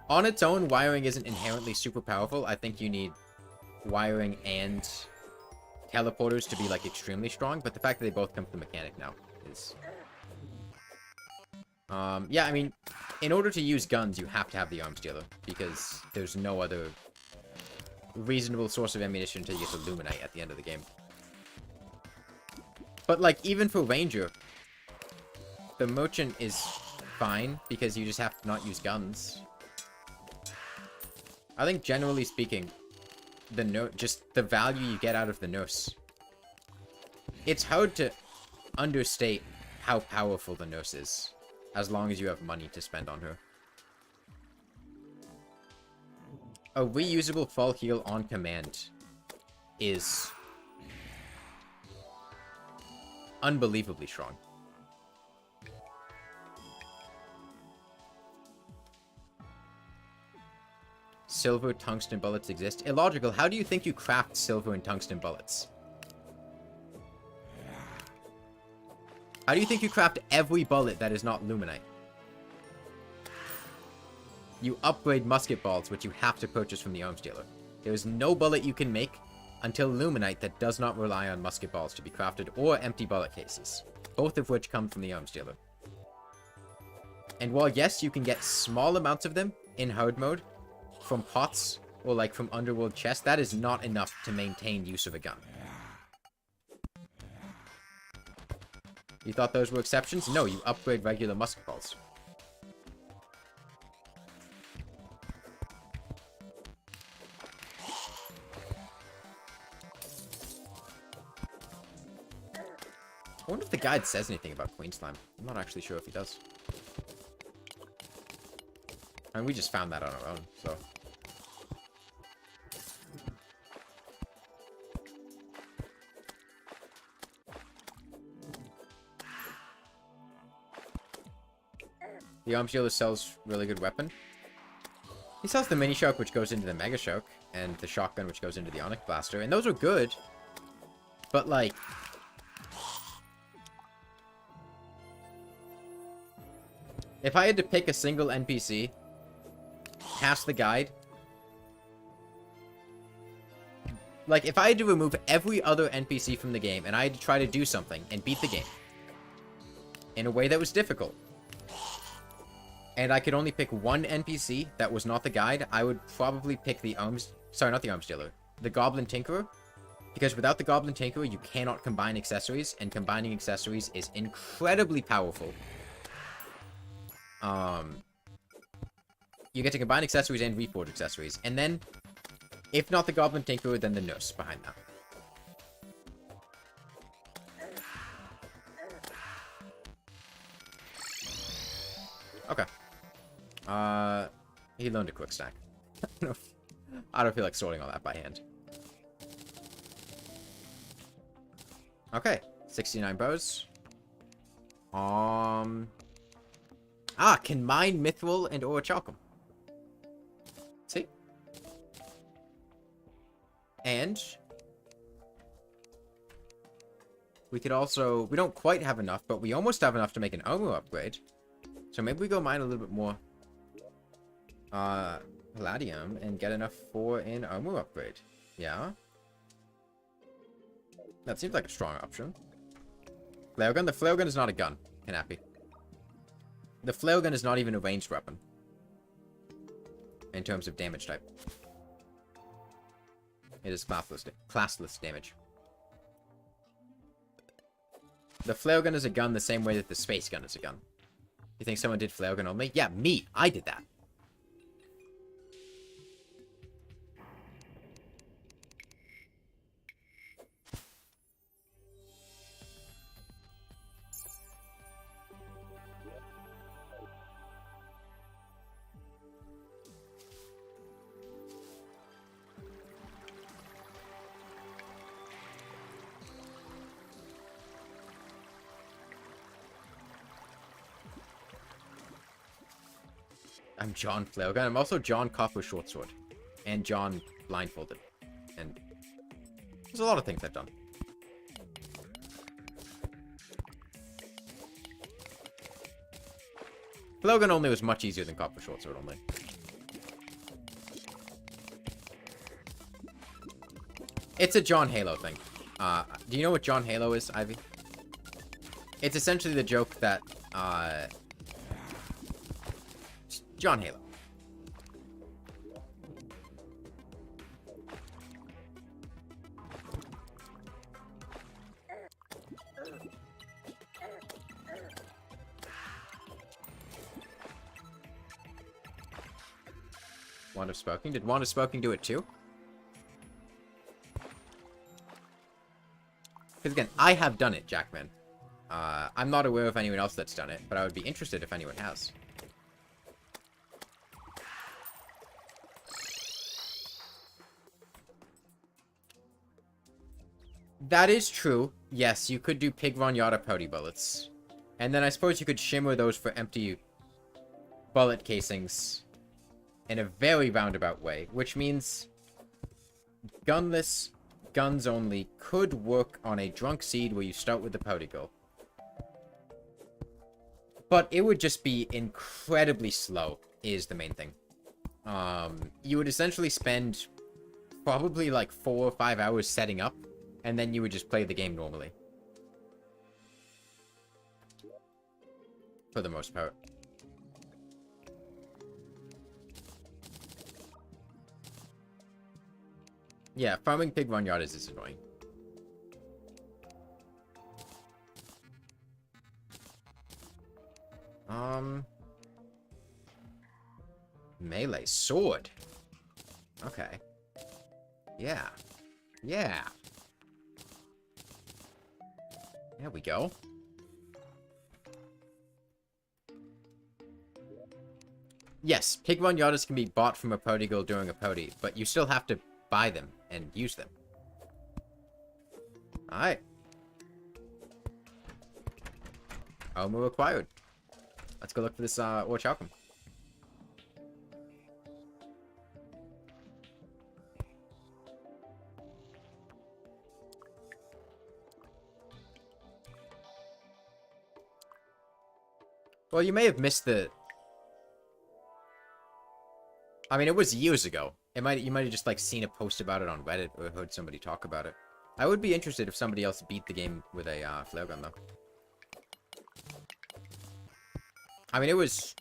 On its own, wiring isn't inherently super powerful. I think you need wiring and teleporters to be, like, extremely strong, but the fact that they both come from the mechanic now is... yeah, I mean, in order to use guns, you have to have the arms dealer, because there's no other reasonable source of ammunition until you get to Luminite at the end of the game. But, like, even for Ranger, the Merchant is fine, because you just have to not use guns. I think, generally speaking, just the value you get out of the Nurse. It's hard to understate how powerful the Nurse is, as long as you have money to spend on her. A reusable fall heal on command is unbelievably strong. Silver tungsten bullets exist. Illogical, how do you think you craft silver and tungsten bullets? How do you think you craft every bullet that is not Luminite? You upgrade musket balls, which you have to purchase from the arms dealer. There is no bullet you can make until Luminite that does not rely on musket balls to be crafted, or empty bullet cases, both of which come from the arms dealer. And while yes, you can get small amounts of them in hard mode, from pots, or like from Underworld chests, that is not enough to maintain use of a gun. You thought those were exceptions? No, you upgrade regular musket balls. I wonder if the guide says anything about Queen Slime. I'm not actually sure if he does. I mean, we just found that on our own, so... The arms dealer sells really good weapon. He sells the mini shark, which goes into the mega shark, and the shotgun, which goes into the onyx blaster, and those are good. But, like... if I had to pick a single NPC, past the guide... like, if I had to remove every other NPC from the game, and I had to try to do something, and beat the game, in a way that was difficult, and I could only pick one NPC that was not the guide, I would probably pick the arms... sorry, not the arms dealer. The Goblin Tinkerer. Because without the Goblin Tinkerer, you cannot combine accessories, and combining accessories is incredibly powerful. You get to combine accessories and reforge accessories. And then, if not the Goblin Tinkerer, then the Nurse behind that. Okay. He learned a quick stack. I don't feel like sorting all that by hand. Okay. 69 bows. Can mine Mithril and Orichalcum. See? And we could also... we don't quite have enough, but we almost have enough to make an armor upgrade. So maybe we go mine a little bit more palladium and get enough for an armor upgrade. Yeah? That seems like a strong option. Flare gun? The flare gun is not a gun. Canappy. The flare gun is not even a ranged weapon. In terms of damage type. It is classless damage. The flare gun is a gun the same way that the space gun is a gun. You think someone did flare gun only? Yeah, me. I did that. I'm John Flailgun. I'm also John Copper Shortsword. And John Blindfolded. And there's a lot of things I've done. Flailgun only was much easier than Copper Shortsword only. It's a John Halo thing. Do you know what John Halo is, Ivy? It's essentially the joke that, John Halo. Wand of Spoking? Did Wand of Spoking do it too? Because again, I have done it, Jackman. I'm not aware of anyone else that's done it, but I would be interested if anyone has. That is true. Yes, you could do Pig Yada Pouty bullets. And then I suppose you could shimmer those for empty bullet casings in a very roundabout way, which means gunless, guns only could work on a drunk seed where you start with the Pouty Girl. But it would just be incredibly slow, is the main thing. You would essentially spend probably like 4 or 5 hours setting up, and then you would just play the game normally. For the most part. Yeah, farming pig vineyards is annoying. Melee sword. Okay. Yeah. Yeah. There we go. Yes, pig vineyards can be bought from a Pouty Girl during a Pouty, but you still have to buy them and use them. Alright. Armor acquired. Let's go look for this Orch Outcome. Well, you may have missed the... I mean, it was years ago. You might have just, like, seen a post about it on Reddit or heard somebody talk about it. I would be interested if somebody else beat the game with a flare gun, though. I mean, it was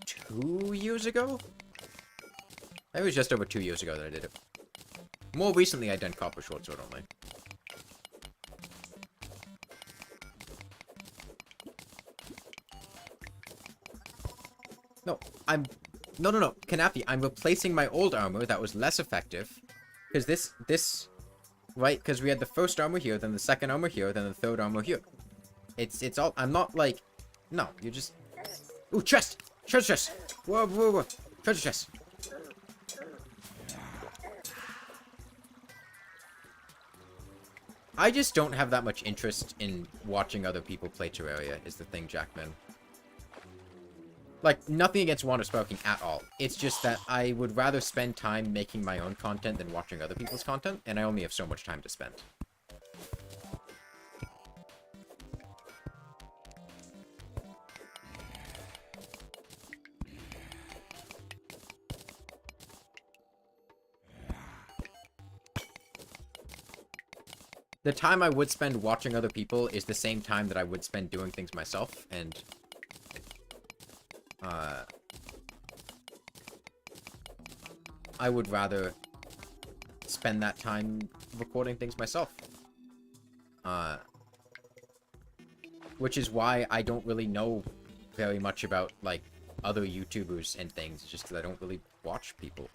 2 years ago? It was just over 2 years ago that I did it. More recently, I'd done Copper Shortsword only. No, No, Kanafi, I'm replacing my old armor that was less effective. Because this... Right, because we had the first armor here, then the second armor here, then the third armor here. It's all... I'm not like... No, you're just... Ooh, chest! Treasure chest! Whoa. Treasure chest! I just don't have that much interest in watching other people play Terraria, is the thing, Jackman. Like, nothing against Wand of Spoking at all. It's just that I would rather spend time making my own content than watching other people's content, and I only have so much time to spend. The time I would spend watching other people is the same time that I would spend doing things myself, and I would rather spend that time recording things myself. Which is why I don't really know very much about, like, other YouTubers and things. It's just because I don't really watch people.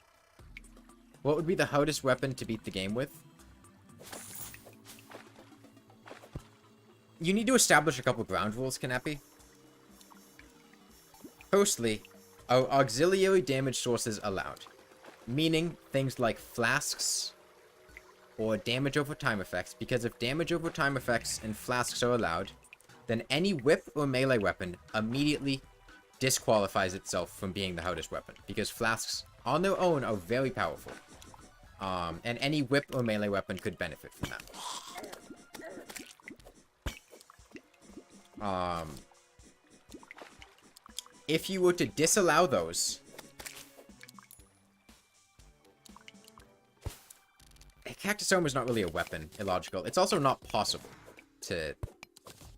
What would be the hardest weapon to beat the game with? You need to establish a couple ground rules, Kanapi. Firstly, are auxiliary damage sources allowed? Meaning things like flasks or damage over time effects, because if damage over time effects and flasks are allowed, then any whip or melee weapon immediately disqualifies itself from being the hardest weapon, because flasks on their own are very powerful. And any whip or melee weapon could benefit from that. If you were to disallow those, Cactus Armor is not really a weapon, illogical. It's also not possible to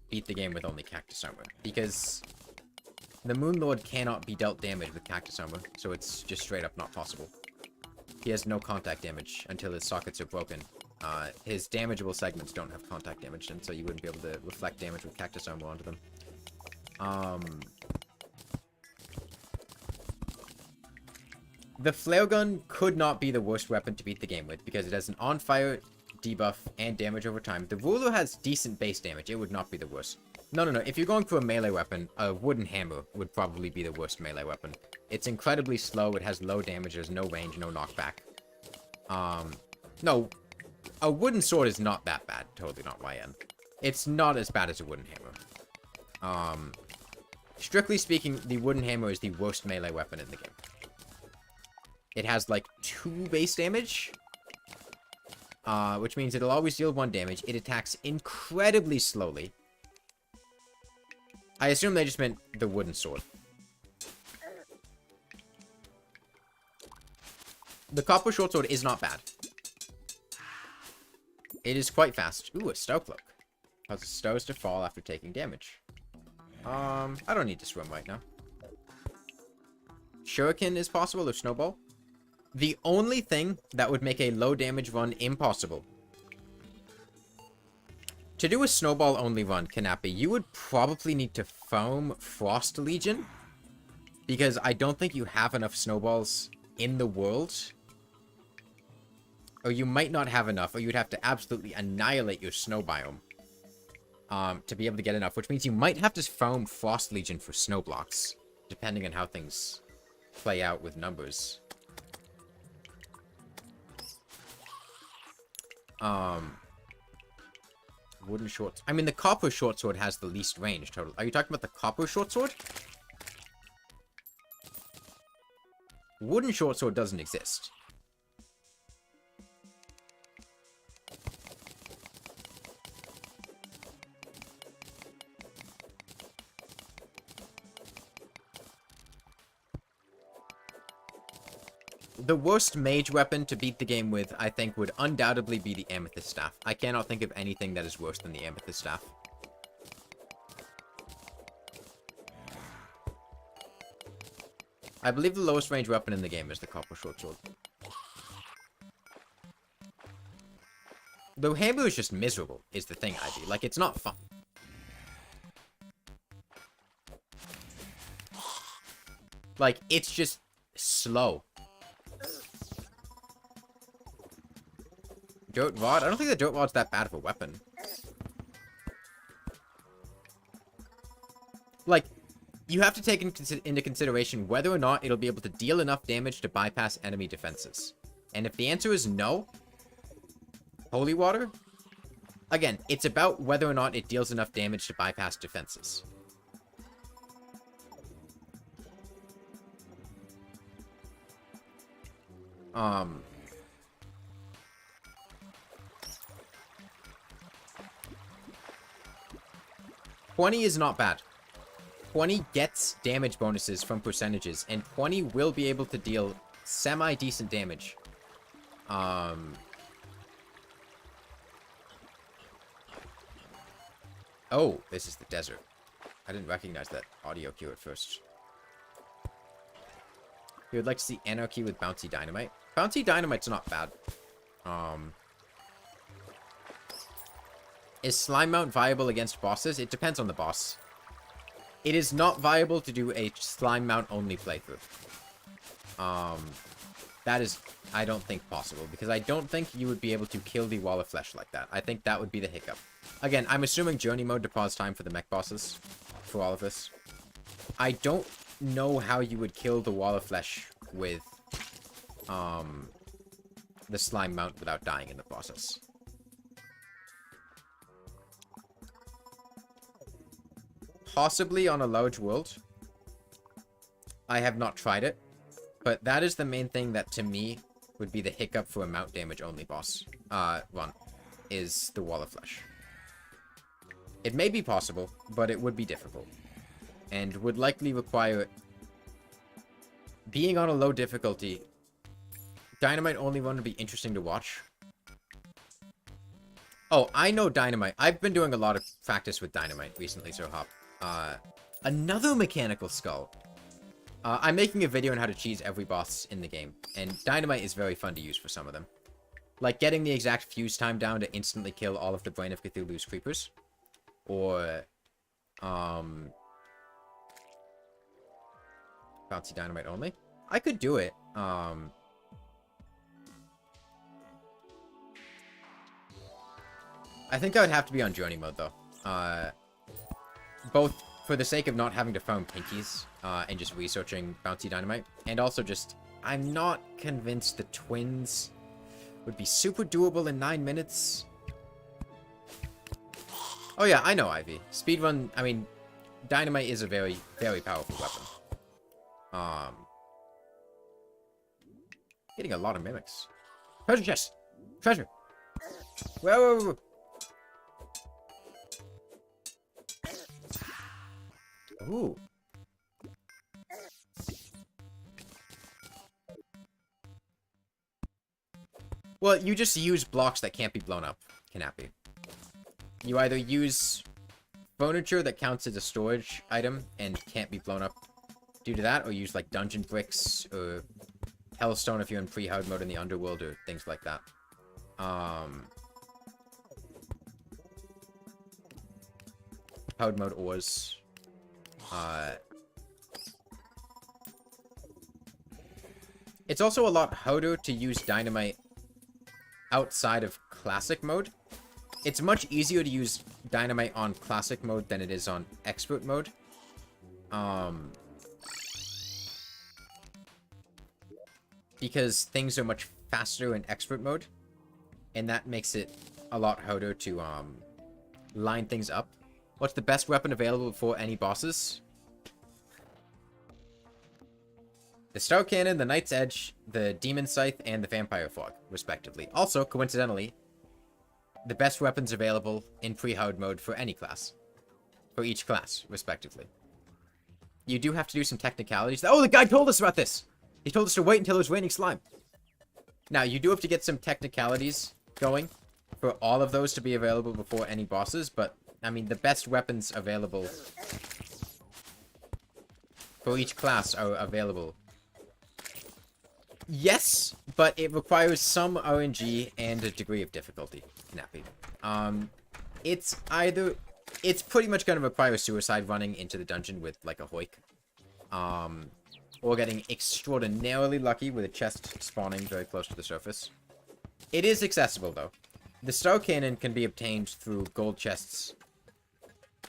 beat the game with only Cactus Armor, because the Moon Lord cannot be dealt damage with Cactus Armor, so it's just straight up not possible. He has no contact damage until his sockets are broken. His damageable segments don't have contact damage, and so you wouldn't be able to reflect damage with Cactus Armor onto them. The flare gun could not be the worst weapon to beat the game with, because it has an on-fire debuff and damage over time. The ruler has decent base damage. It would not be the worst. No. If you're going for a melee weapon, a wooden hammer would probably be the worst melee weapon. It's incredibly slow. It has low damage. There's no range, no knockback. No. A wooden sword is not that bad. Totally not YN. It's not as bad as a wooden hammer. Strictly speaking, the wooden hammer is the worst melee weapon in the game. It has, like, 2 base damage, which means it'll always deal 1 damage. It attacks incredibly slowly. I assume they just meant the wooden sword. The copper short sword is not bad. It is quite fast. Ooh, a star cloak. Causes stars to fall after taking damage. I don't need to swim right now. Shuriken is possible, or snowball. The only thing that would make a low damage run impossible. To do a snowball only run, Kanapi, you would probably need to farm Frost Legion, because I don't think you have enough snowballs in the world. Or you might not have enough, or you'd have to absolutely annihilate your snow biome to be able to get enough, which means you might have to farm Frost Legion for snow blocks, depending on how things play out with numbers. Wooden short... I mean, the copper short sword has the least range total. Are you talking about the copper short sword? Wooden short sword doesn't exist. The worst mage weapon to beat the game with, I think, would undoubtedly be the Amethyst Staff. I cannot think of anything that is worse than the Amethyst Staff. I believe the lowest range weapon in the game is the Copper Short Sword. The hammer is just miserable, is the thing, Ivy. Like, it's not fun. Like, it's just slow. Dirt Rod? I don't think the Dirt Rod's that bad of a weapon. Like, you have to take into consideration whether or not it'll be able to deal enough damage to bypass enemy defenses. And if the answer is no, Holy Water? Again, it's about whether or not it deals enough damage to bypass defenses. $20 is not bad. 20 gets damage bonuses from percentages, and 20 will be able to deal semi-decent damage. Oh, this is the desert. I didn't recognize that audio cue at first. You would like to see Anarchy with Bouncy Dynamite. Bouncy Dynamite's not bad. Is Slime Mount viable against bosses? It depends on the boss. It is not viable to do a Slime Mount only playthrough. That is, I don't think, possible. Because I don't think you would be able to kill the Wall of Flesh like that. I think that would be the hiccup. Again, I'm assuming Journey Mode to pause time for the mech bosses. For all of this. I don't know how you would kill the Wall of Flesh with the Slime Mount without dying in the process. Possibly on a large world. I have not tried it. But that is the main thing that, to me, would be the hiccup for a mount damage only boss run. Is the Wall of Flesh. It may be possible, but it would be difficult. And would likely require... Being on a low difficulty, Dynamite only run would be interesting to watch. Oh, I know Dynamite. I've been doing a lot of practice with Dynamite recently, so Hop. Another mechanical skull. I'm making a video on how to cheese every boss in the game, and Dynamite is very fun to use for some of them. Like getting the exact fuse time down to instantly kill all of the Brain of Cthulhu's creepers. Or, Bouncy Dynamite only. I could do it. I think I would have to be on Journey Mode, though. Both for the sake of not having to farm pinkies, and just researching Bouncy Dynamite. And also just, I'm not convinced the twins would be super doable in 9 minutes. Oh yeah, I know Ivy. Speedrun, I mean, Dynamite is a very, very powerful weapon. Getting a lot of mimics. Treasure chest! Treasure! Whoa, whoa, whoa. Ooh. Well, you just use blocks that can't be blown up, Kanappy. You either use furniture that counts as a storage item and can't be blown up due to that, or use like dungeon bricks or hellstone if you're in pre-hard mode in the Underworld or things like that. Hard mode ores. It's also a lot harder to use Dynamite outside of classic mode. It's much easier to use Dynamite on classic mode than it is on expert mode. Because things are much faster in expert mode. And that makes it a lot harder to line things up. What's the best weapon available for any bosses? The Star Cannon, the Knight's Edge, the Demon Scythe, and the Vampire Fog, respectively. Also, coincidentally, the best weapons available in pre-hard mode for any class. For each class, respectively. You do have to do some technicalities. Oh, the guy told us about this! He told us to wait until it was raining slime. Now, you do have to get some technicalities going for all of those to be available before any bosses, but, I mean, the best weapons available for each class are available. Yes, but it requires some RNG and a degree of difficulty. Knappy. It's pretty much going to require suicide running into the dungeon with, like, a hoik. Or getting extraordinarily lucky with a chest spawning very close to the surface. It is accessible, though. The Star Cannon can be obtained through gold chests.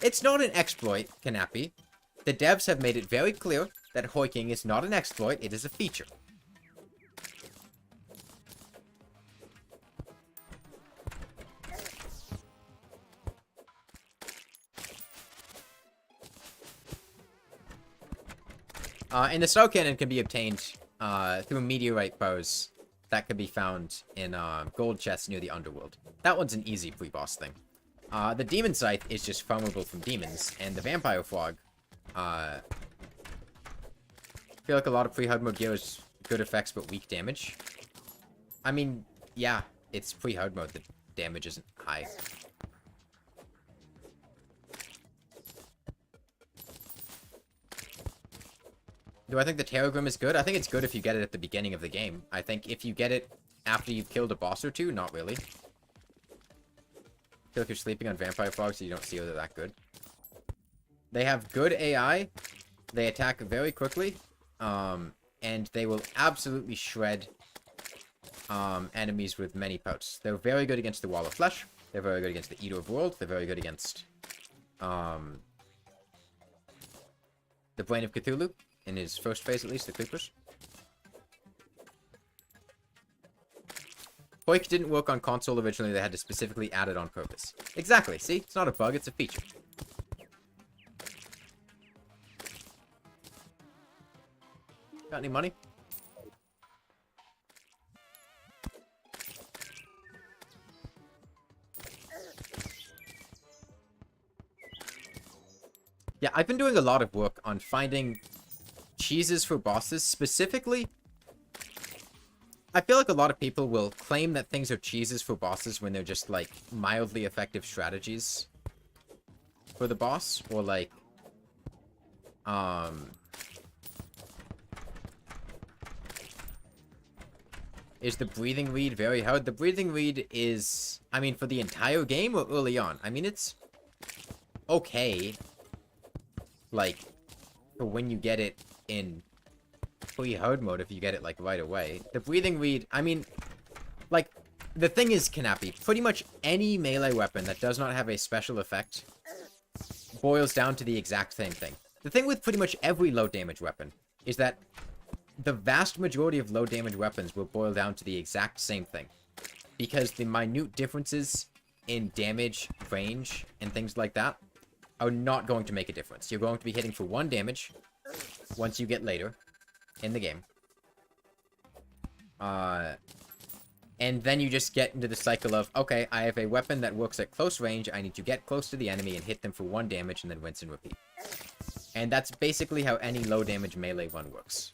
It's not an exploit, Kanappy. The devs have made it very clear that hoiking is not an exploit, it is a feature. And the Star Cannon can be obtained through meteorite bows that can be found in gold chests near the Underworld. That one's an easy pre-boss thing. The Demon Scythe is just farmable from demons, and the Vampire Fog, I feel like a lot of pre-hard mode gear has good effects but weak damage. I mean, yeah, it's pre-hard mode, the damage isn't high. Do I think the Terragrim is good? I think it's good if you get it at the beginning of the game. I think if you get it after you've killed a boss or two, not really. I feel like you're sleeping on vampire frogs, so you don't see they're that good. They have good AI. They attack very quickly. And they will absolutely shred enemies with many pouts. They're very good against the Wall of Flesh. They're very good against the Eater of Worlds. They're very good against the Brain of Cthulhu. In his first phase, at least, the creepers. Hoik didn't work on console originally. They had to specifically add it on purpose. Exactly. See? It's not a bug. It's a feature. Got any money? Yeah, I've been doing a lot of work on finding cheeses for bosses. Specifically, I feel like a lot of people will claim that things are cheeses for bosses when they're just, like, mildly effective strategies for the boss. Or, like, is the breathing reed very hard? The breathing reed is, I mean, for the entire game or early on? I mean, it's okay. Like, for when you get it in pre-hard mode, if you get it, like, right away. The breathing reed, I mean, like, the thing is, Kanapi, pretty much any melee weapon that does not have a special effect boils down to the exact same thing. The thing with pretty much every low damage weapon is that the vast majority of low damage weapons will boil down to the exact same thing. Because the minute differences in damage, range, and things like that are not going to make a difference. You're going to be hitting for 1 damage once you get later in the game. And then you just get into the cycle of, okay, I have a weapon that works at close range, I need to get close to the enemy and hit them for 1 damage and then rinse and repeat. And that's basically how any low damage melee run works.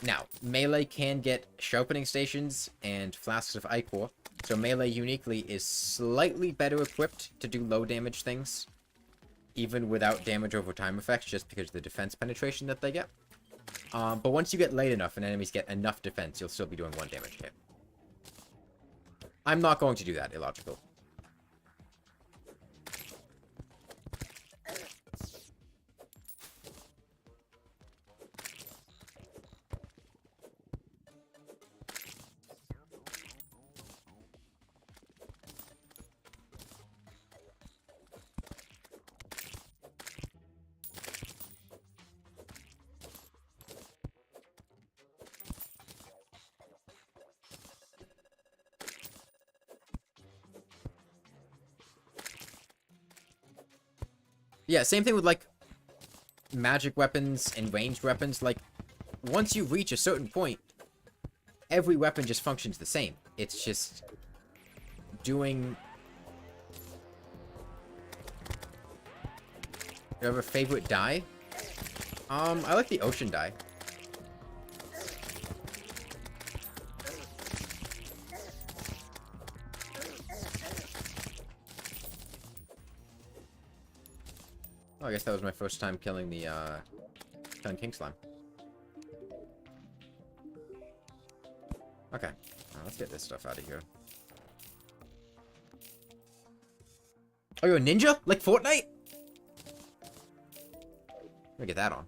Now, melee can get sharpening stations and flasks of ichor, so melee uniquely is slightly better equipped to do low damage things, even without damage over time effects, just because of the defense penetration that they get. But once you get late enough and enemies get enough defense, you'll still be doing 1 damage hit. I'm not going to do that, illogical. Yeah, same thing with, like, magic weapons and ranged weapons. Like, once you reach a certain point, every weapon just functions the same. It's just doing... Do you have a favorite dye? I like the ocean dye. Oh, I guess that was my first time killing the, king slime. Okay. Let's get this stuff out of here. Oh, you're a ninja? Like Fortnite? Let me get that on.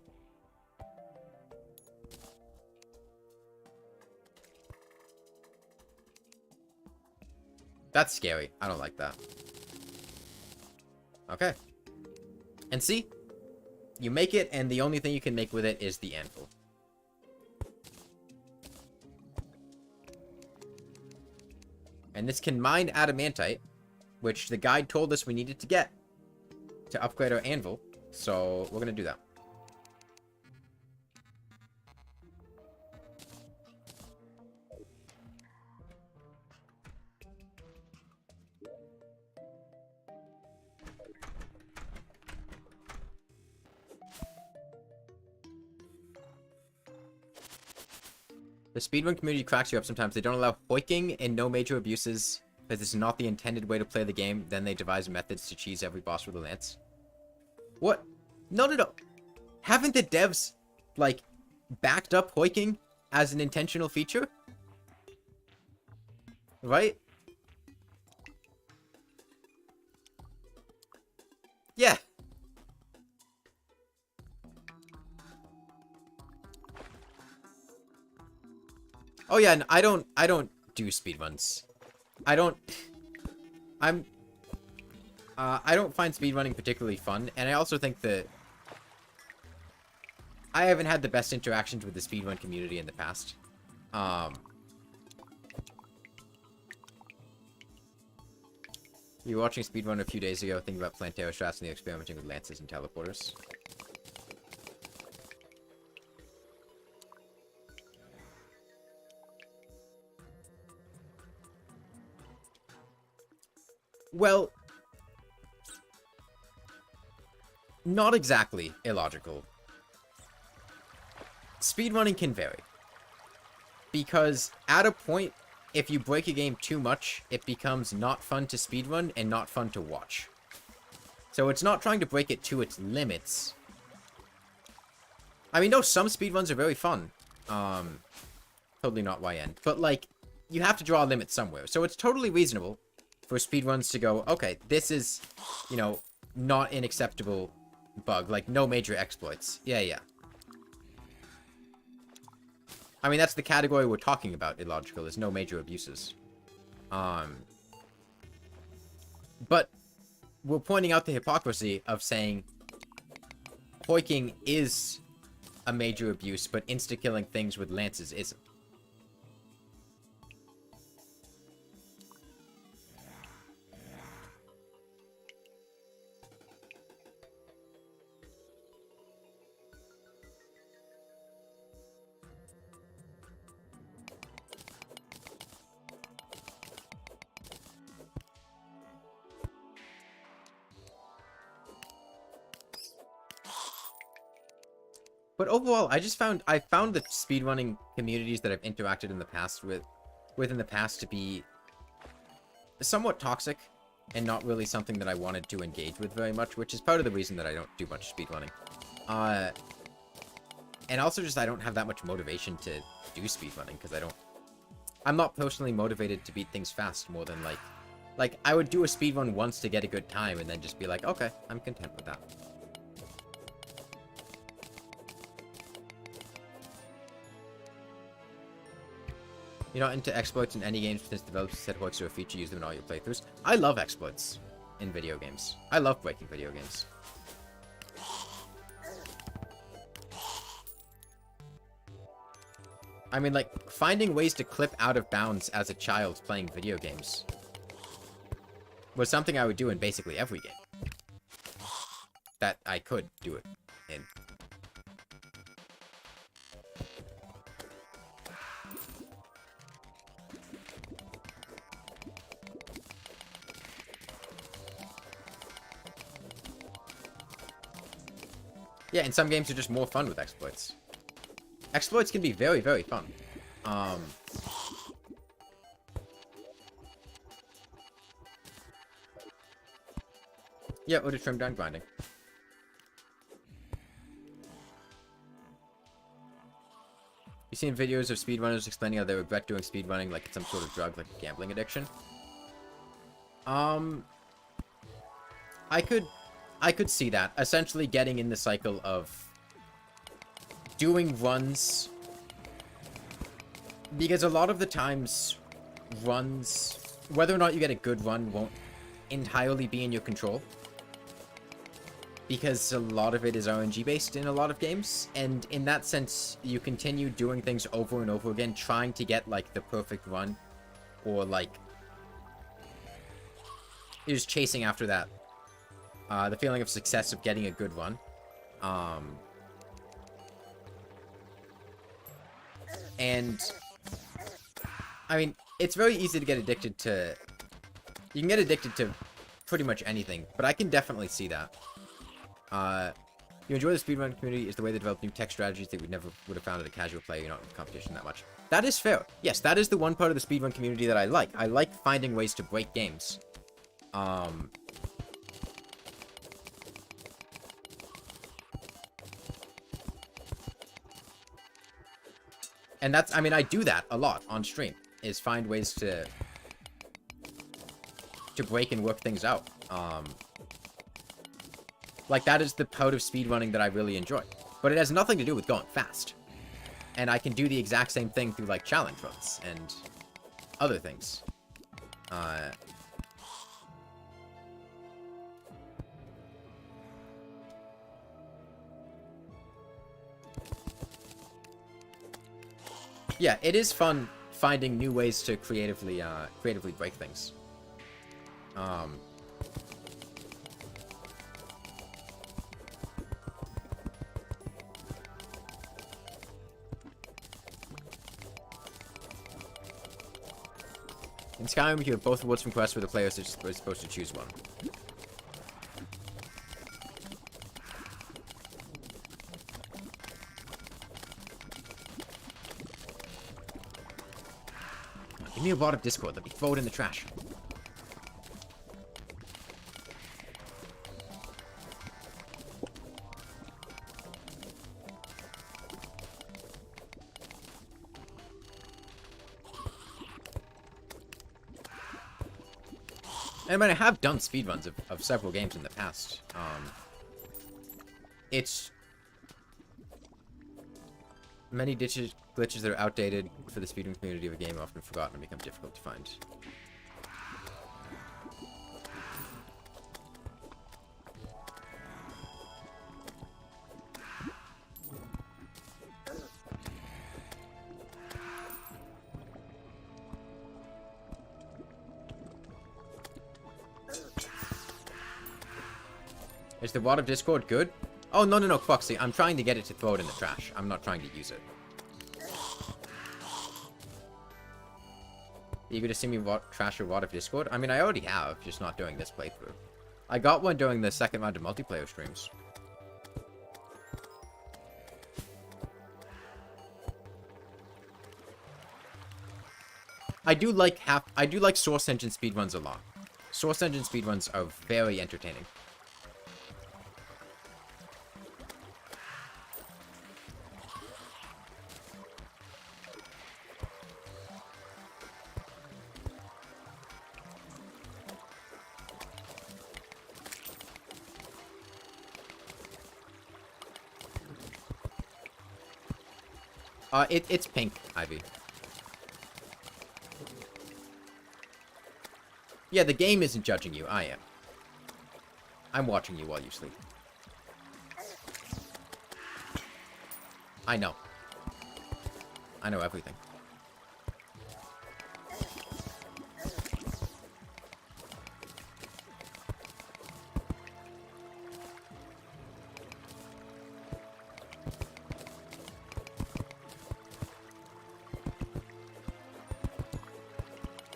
That's scary. I don't like that. Okay. And see? You make it, and the only thing you can make with it is the anvil. And this can mine adamantite, which the guide told us we needed to get to upgrade our anvil. So, we're gonna do that. The speedrun community cracks you up sometimes. They don't allow hoiking and no major abuses because this is not the intended way to play the game. Then they devise methods to cheese every boss with a lance. What? No. Haven't the devs, like, backed up hoiking as an intentional feature? Right? Yeah. Oh yeah, and I don't do speedruns. I don't find speedrunning particularly fun, and I also think that I haven't had the best interactions with the speedrun community in the past. You were watching speedrun a few days ago, thinking about Plantera strats and the experimenting with lances and teleporters. Well, not exactly illogical. Speedrunning can vary. Because at a point, if you break a game too much, it becomes not fun to speedrun and not fun to watch. So it's not trying to break it to its limits. I mean, no, some speedruns are very fun. Totally not YN. But, like, you have to draw a limit somewhere. So it's totally reasonable for speedruns to go, okay, this is, you know, not an acceptable bug. Like, no major exploits. Yeah, yeah. I mean, that's the category we're talking about, illogical, is no major abuses. But we're pointing out the hypocrisy of saying hoiking is a major abuse, but insta-killing things with lances isn't. But overall, I found the speedrunning communities that I've interacted in the past with in the past to be somewhat toxic and not really something that I wanted to engage with very much, which is part of the reason that I don't do much speedrunning. And also just I don't have that much motivation to do speedrunning because I'm not personally motivated to beat things fast more than like I would do a speedrun once to get a good time and then just be like, okay, I'm content with that. You're not into exploits in any games since developers said hoiks are a feature, use them in all your playthroughs. I love exploits in video games. I love breaking video games. I mean, like, finding ways to clip out of bounds as a child playing video games was something I would do in basically every game that I could do it in. Yeah, and some games are just more fun with exploits. Exploits can be very, very fun. Yeah, or to trim down grinding. You've seen videos of speedrunners explaining how they regret doing speedrunning like it's some sort of drug, like a gambling addiction. I could see that. Essentially getting in the cycle of doing runs. Because a lot of the times, runs, whether or not you get a good run won't entirely be in your control. Because a lot of it is RNG based in a lot of games. And in that sense, you continue doing things over and over again, trying to get, like, the perfect run. Or, like, you're just chasing after that. The feeling of success of getting a good run. And, I mean, it's very easy to get addicted to... You can get addicted to pretty much anything, but I can definitely see that. You enjoy the speedrun community is the way they develop new tech strategies that we never would have found at a casual player. You're not in competition that much. That is fair. Yes, that is the one part of the speedrun community that I like. I like finding ways to break games. And that's, I mean, I do that a lot on stream, is find ways to break and work things out. Like, that is the part of speedrunning that I really enjoy. But it has nothing to do with going fast. And I can do the exact same thing through, like, challenge runs and other things. Yeah, it is fun finding new ways to creatively break things. In Skyrim, you have both rewards from quests where the player is supposed to choose one. Give me a lot of Discord. Let me throw it in the trash. And I mean, I have done speedruns of several games in the past. It's... Many glitches that are outdated for the speedrun community of a game are often forgotten and become difficult to find. Is the wad of Discord good? Oh, no, Foxy. I'm trying to get it to throw it in the trash. I'm not trying to use it. Eager to see me trash a wad of Discord? I mean, I already have, just not doing this playthrough. I got one during the second round of multiplayer streams. I do like Source Engine speedruns a lot. Source Engine speedruns are very entertaining. It's pink, Ivy. Yeah, the game isn't judging you. I am. I'm watching you while you sleep. I know. I know everything.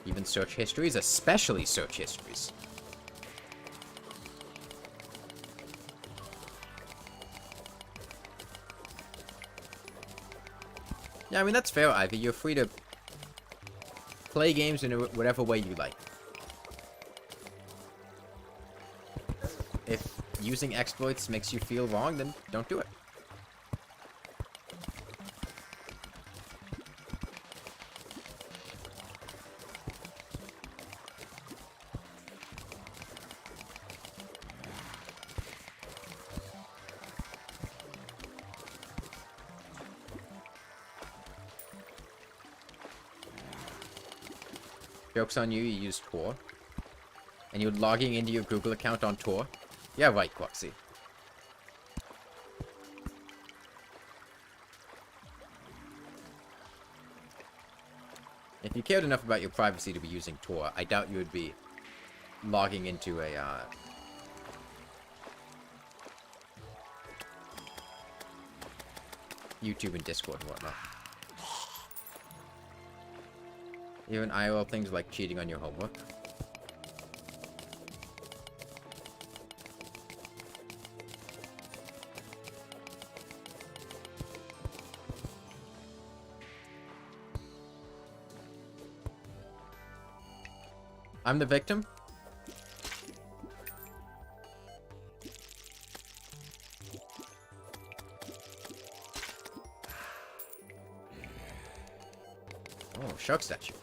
Even search histories, especially search histories. Yeah, I mean, that's fair, Ivy. You're free to play games in whatever way you like. If using exploits makes you feel wrong, then don't do it. Joke's on you, you used Tor. And you're logging into your Google account on Tor. Yeah, right, Quoxy. If you cared enough about your privacy to be using Tor, I doubt you would be logging into a, YouTube and Discord and whatnot. Even IRL things like cheating on your homework. I'm the victim? Oh, shark statue.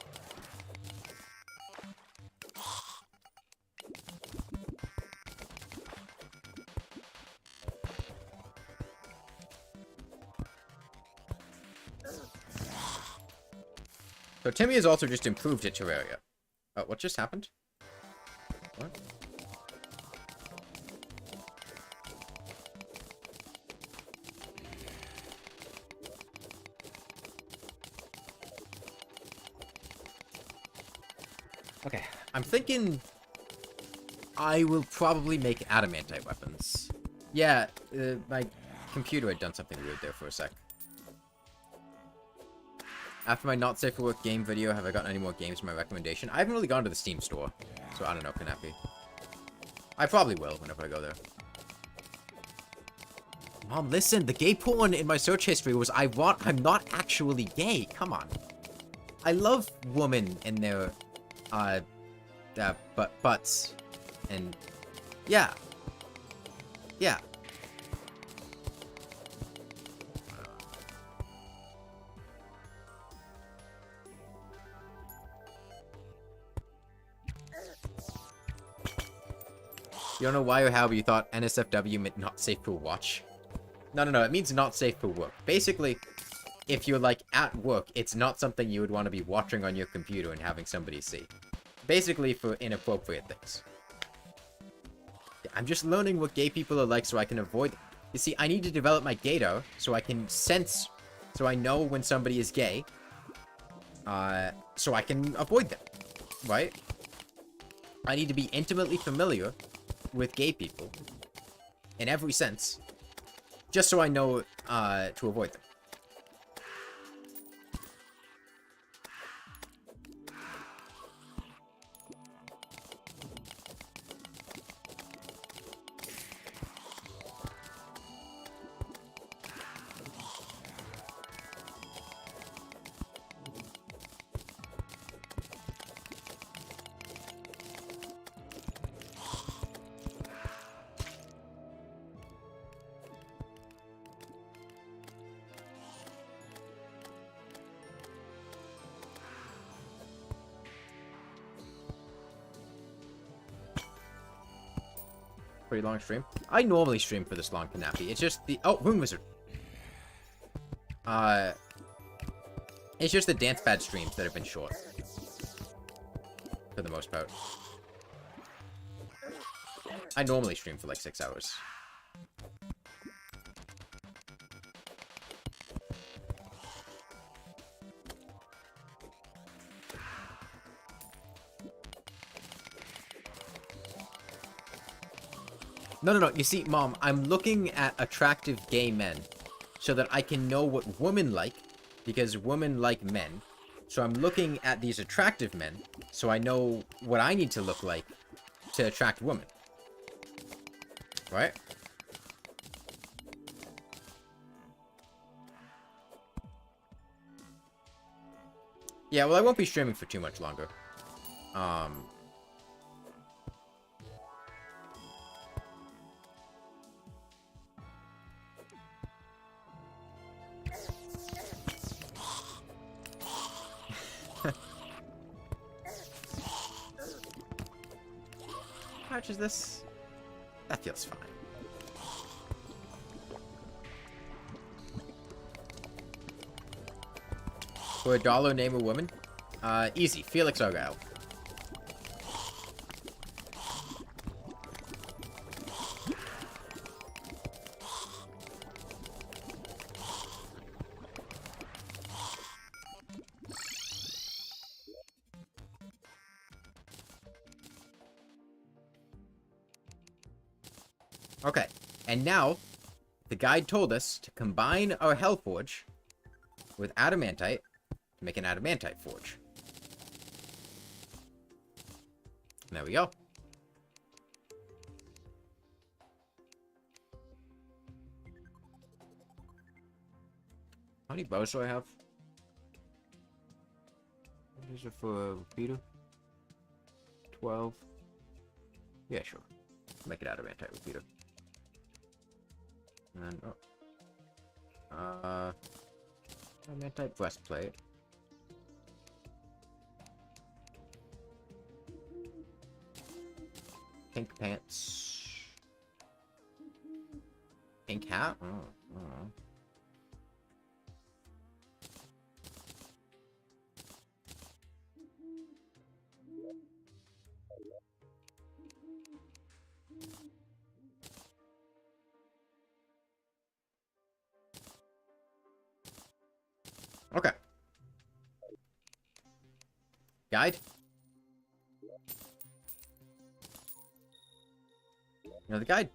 So Timmy has also just improved at Terraria. What just happened? What? Okay, I'm thinking I will probably make adamantite weapons. Yeah, my computer had done something weird there for a sec. After my not safe for work game video, have I gotten any more games for my recommendation? I haven't really gone to the Steam store, so I don't know, Kanapi. I probably will whenever I go there. Mom, listen, the gay porn in my search history was I'm not actually gay. Come on. I love women in their butts. And yeah. Yeah. You don't know why or how, but you thought NSFW meant not safe for watch. No, it means not safe for work. Basically, if you're, like, at work, it's not something you would want to be watching on your computer and having somebody see. Basically for inappropriate things. I'm just learning what gay people are like so I can avoid them. You see, I need to develop my gaydar so I can sense, so I know when somebody is gay, so I can avoid them, right? I need to be intimately familiar with gay people, in every sense, just so I know, to avoid them. Pretty long stream. I normally stream for this long, Kanapi. It's just the... Oh, Rune Wizard. It's just the dance pad streams that have been short. For the most part. I normally stream for like 6 hours. No. You see, Mom, I'm looking at attractive gay men so that I can know what women like, because women like men. So I'm looking at these attractive men so I know what I need to look like to attract women. Right? Yeah, well, I won't be streaming for too much longer. How much is this? That feels fine. For $1, name a woman? Easy. Felix Argyle. Okay, and now, the guide told us to combine our Hellforge with adamantite to make an adamantite forge. And there we go. How many bows do I have? These are for repeater. 12. Yeah, sure. Make it adamantite repeater. And adamantite breastplate. pink pants. Pink hat? Oh. Okay. Guide? No, the guide.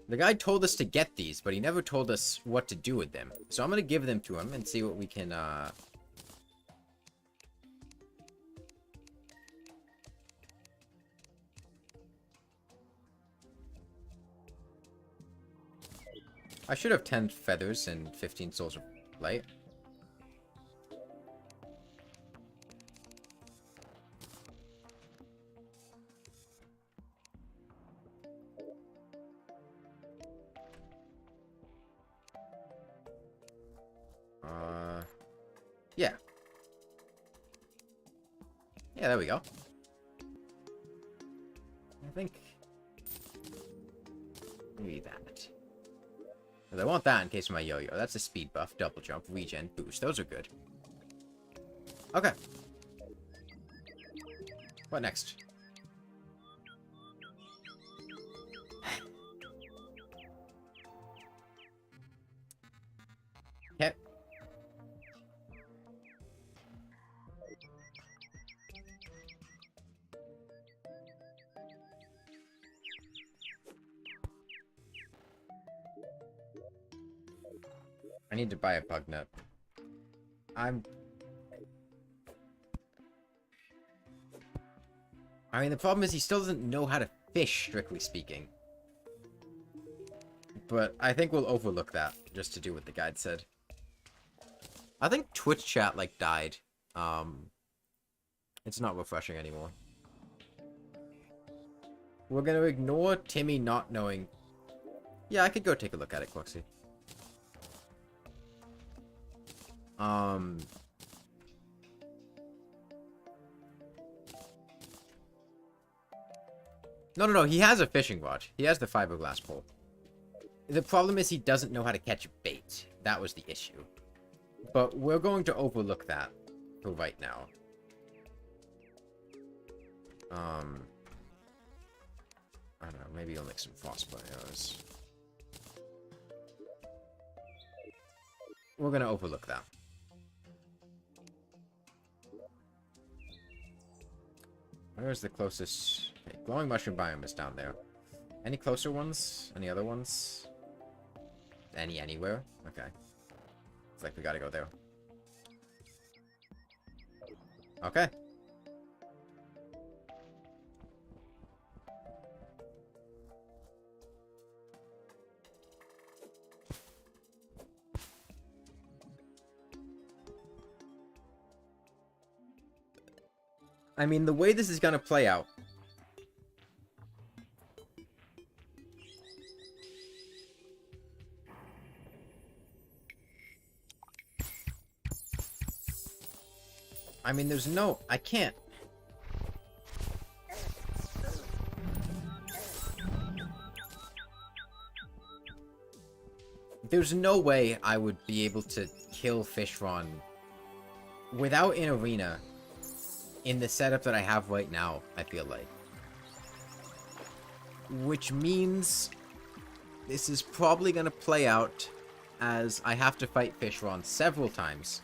The guy told us to get these, but he never told us what to do with them. So I'm gonna give them to him and see what we can, I should have 10 feathers and 15 souls of light. Yeah. Yeah, there we go. I think maybe that. Because I want that in case of my yo-yo. That's a speed buff, double jump, regen, boost. Those are good. Okay. What next? Okay. I need to buy a bug net. I mean, the problem is he still doesn't know how to fish, strictly speaking. But I think we'll overlook that, just to do what the guide said. I think Twitch chat, like, died. It's not refreshing anymore. We're gonna ignore Timmy not knowing. Yeah, I could go take a look at it, Quoxy. No, he has a fishing rod. He has the fiberglass pole. The problem is he doesn't know how to catch bait. That was the issue. But we're going to overlook that for right now. I don't know, maybe you'll make some frostbite arrows. We're gonna overlook that. Where's the closest? Okay, glowing mushroom biome is down there. Any closer ones? Any other ones? Anywhere? Okay. It's like we gotta go there. Okay. I mean, the way this is gonna play out. I mean, there's no... I can't. There's no way I would be able to kill Fishron without an arena in the setup that I have right now, I feel like. Which means this is probably going to play out as I have to fight Fishron several times.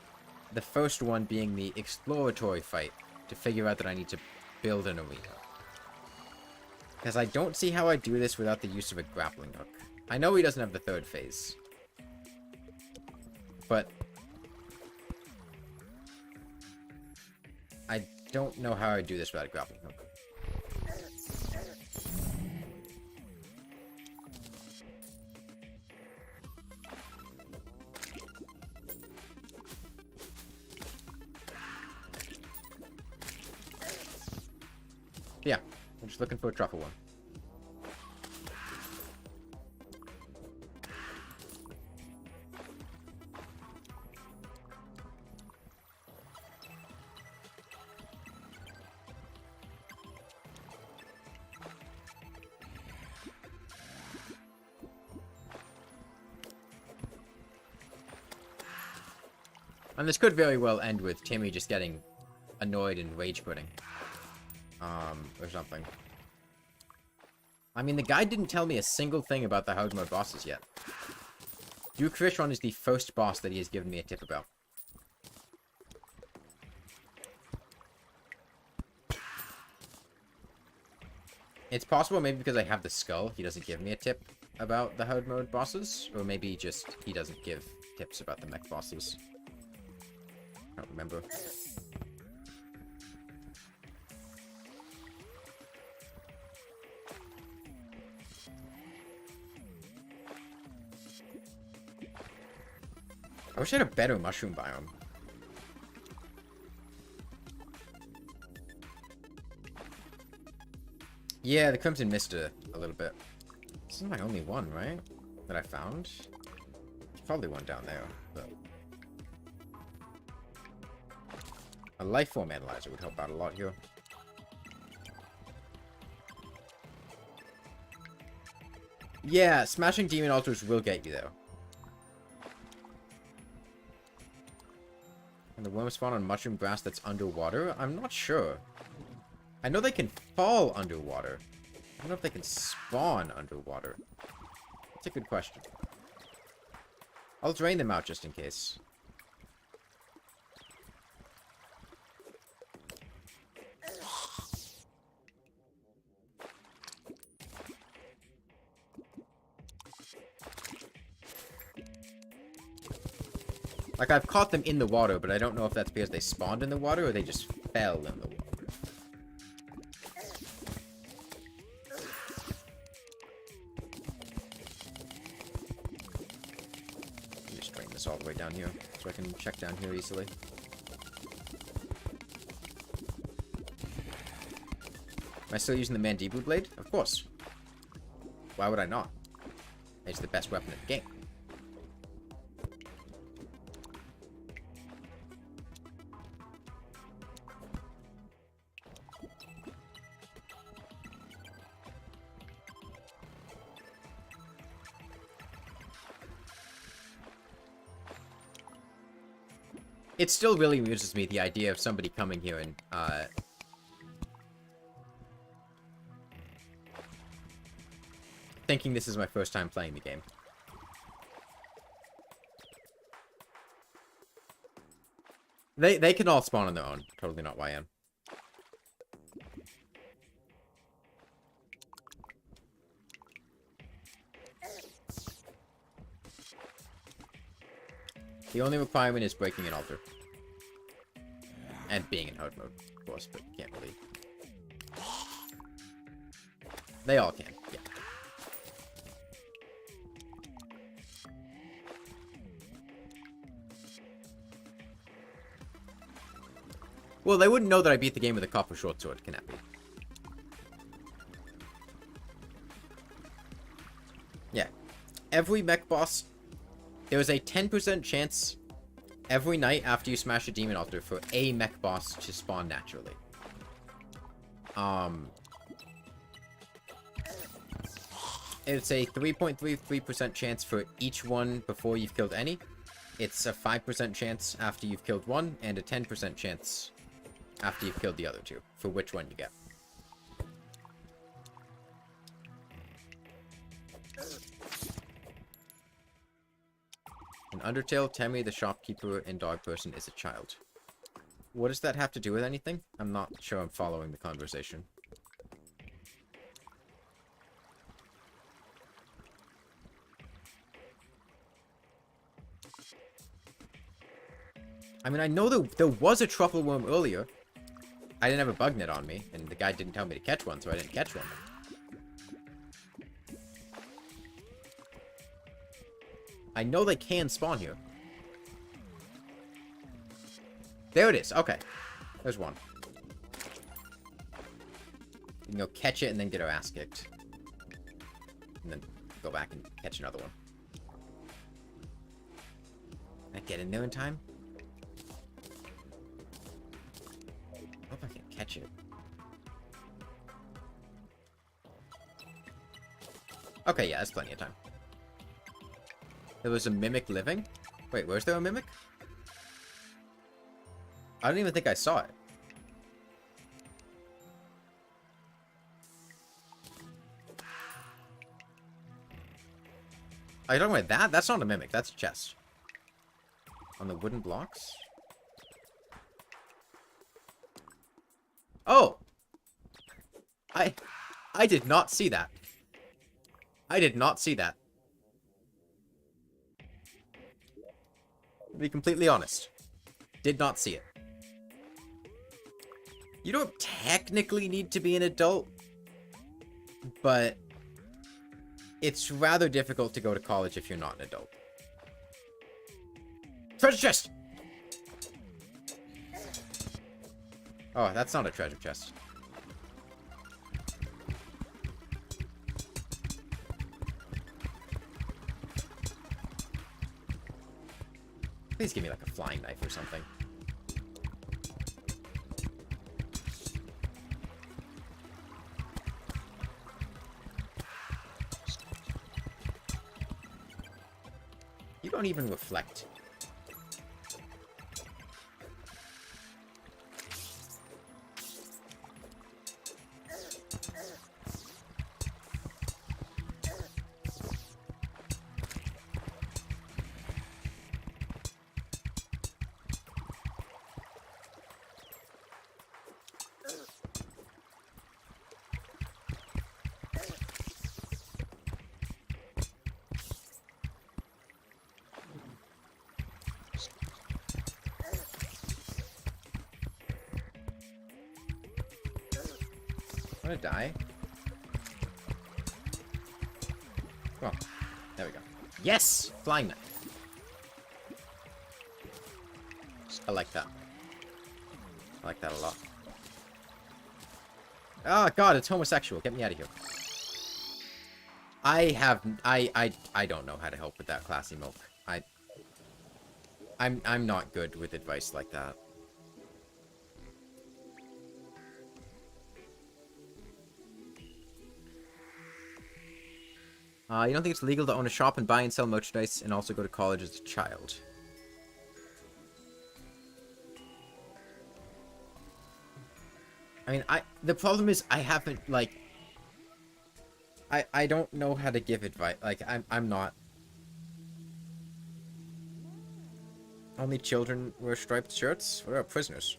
The first one being the exploratory fight to figure out that I need to build an arena. Because I don't see how I do this without the use of a grappling hook. I know he doesn't have the third phase. But I don't know how I do this without a grappling hook. Yeah, I'm just looking for a truffle one. And this could very well end with Timmy just getting annoyed and rage quitting. Or something. I mean, the guy didn't tell me a single thing about the hard mode bosses yet. Duke Fishron is the first boss that he has given me a tip about. It's possible maybe because I have the skull, he doesn't give me a tip about the hard mode bosses. Or maybe just he doesn't give tips about the mech bosses. I don't remember. I wish I had a better mushroom biome. Yeah, the Crimson missed a little bit. This is my only one, right? That I found? There's probably one down there, but... A life form analyzer would help out a lot here. Yeah, smashing demon altars will get you there. And the worms spawn on mushroom grass that's underwater? I'm not sure. I know they can fall underwater. I don't know if they can spawn underwater. That's a good question. I'll drain them out just in case. Like, I've caught them in the water, but I don't know if that's because they spawned in the water or they just fell in the water. Just drain this all the way down here, so I can check down here easily. Am I still using the Mandibu Blade? Of course. Why would I not? It's the best weapon in the game. It still really amuses me, the idea of somebody coming here and, thinking this is my first time playing the game. They can all spawn on their own. Totally not YM. The only requirement is breaking an altar. And being in hard mode, of course, but can't really. They all can, yeah. Well, they wouldn't know that I beat the game with a copper short sword, can that be? Yeah. Every mech boss, there is a 10% chance every night after you smash a demon altar for a mech boss to spawn naturally. It's a 3.33% chance for each one before you've killed any. It's a 5% chance after you've killed one, and a 10% chance after you've killed the other two, for which one you get. In Undertale, Timmy, the shopkeeper and dog person, is a child. What does that have to do with anything? I'm not sure I'm following the conversation. I mean, I know there was a truffle worm earlier. I didn't have a bug net on me, and the guy didn't tell me to catch one, so I didn't catch one. I know they can spawn here. There it is. Okay. There's one. You can go catch it and then get our ass kicked. And then go back and catch another one. Can I get in there in time? I hope I can catch it. Okay, yeah, that's plenty of time. There was a mimic living? Wait, where's there a mimic? I don't even think I saw it. Are you talking about that? That's not a mimic. That's a chest. On the wooden blocks? Oh! I did not see that. I did not see that. To be completely honest. Did not see it. You don't technically need to be an adult, but it's rather difficult to go to college if you're not an adult. Treasure chest! Oh, that's not a treasure chest. Please give me like a flying knife or something. You don't even reflect. I'm gonna die. Come on. There we go. Yes! Flying knife. I like that. I like that a lot. Oh god, it's homosexual. Get me out of here. I don't know how to help with that classy milk. I'm not good with advice like that. You don't think it's legal to own a shop and buy and sell merchandise and also go to college as a child? I mean, the problem is I haven't, like... I don't know how to give advice. Like, I'm not... Only children wear striped shirts? What about prisoners?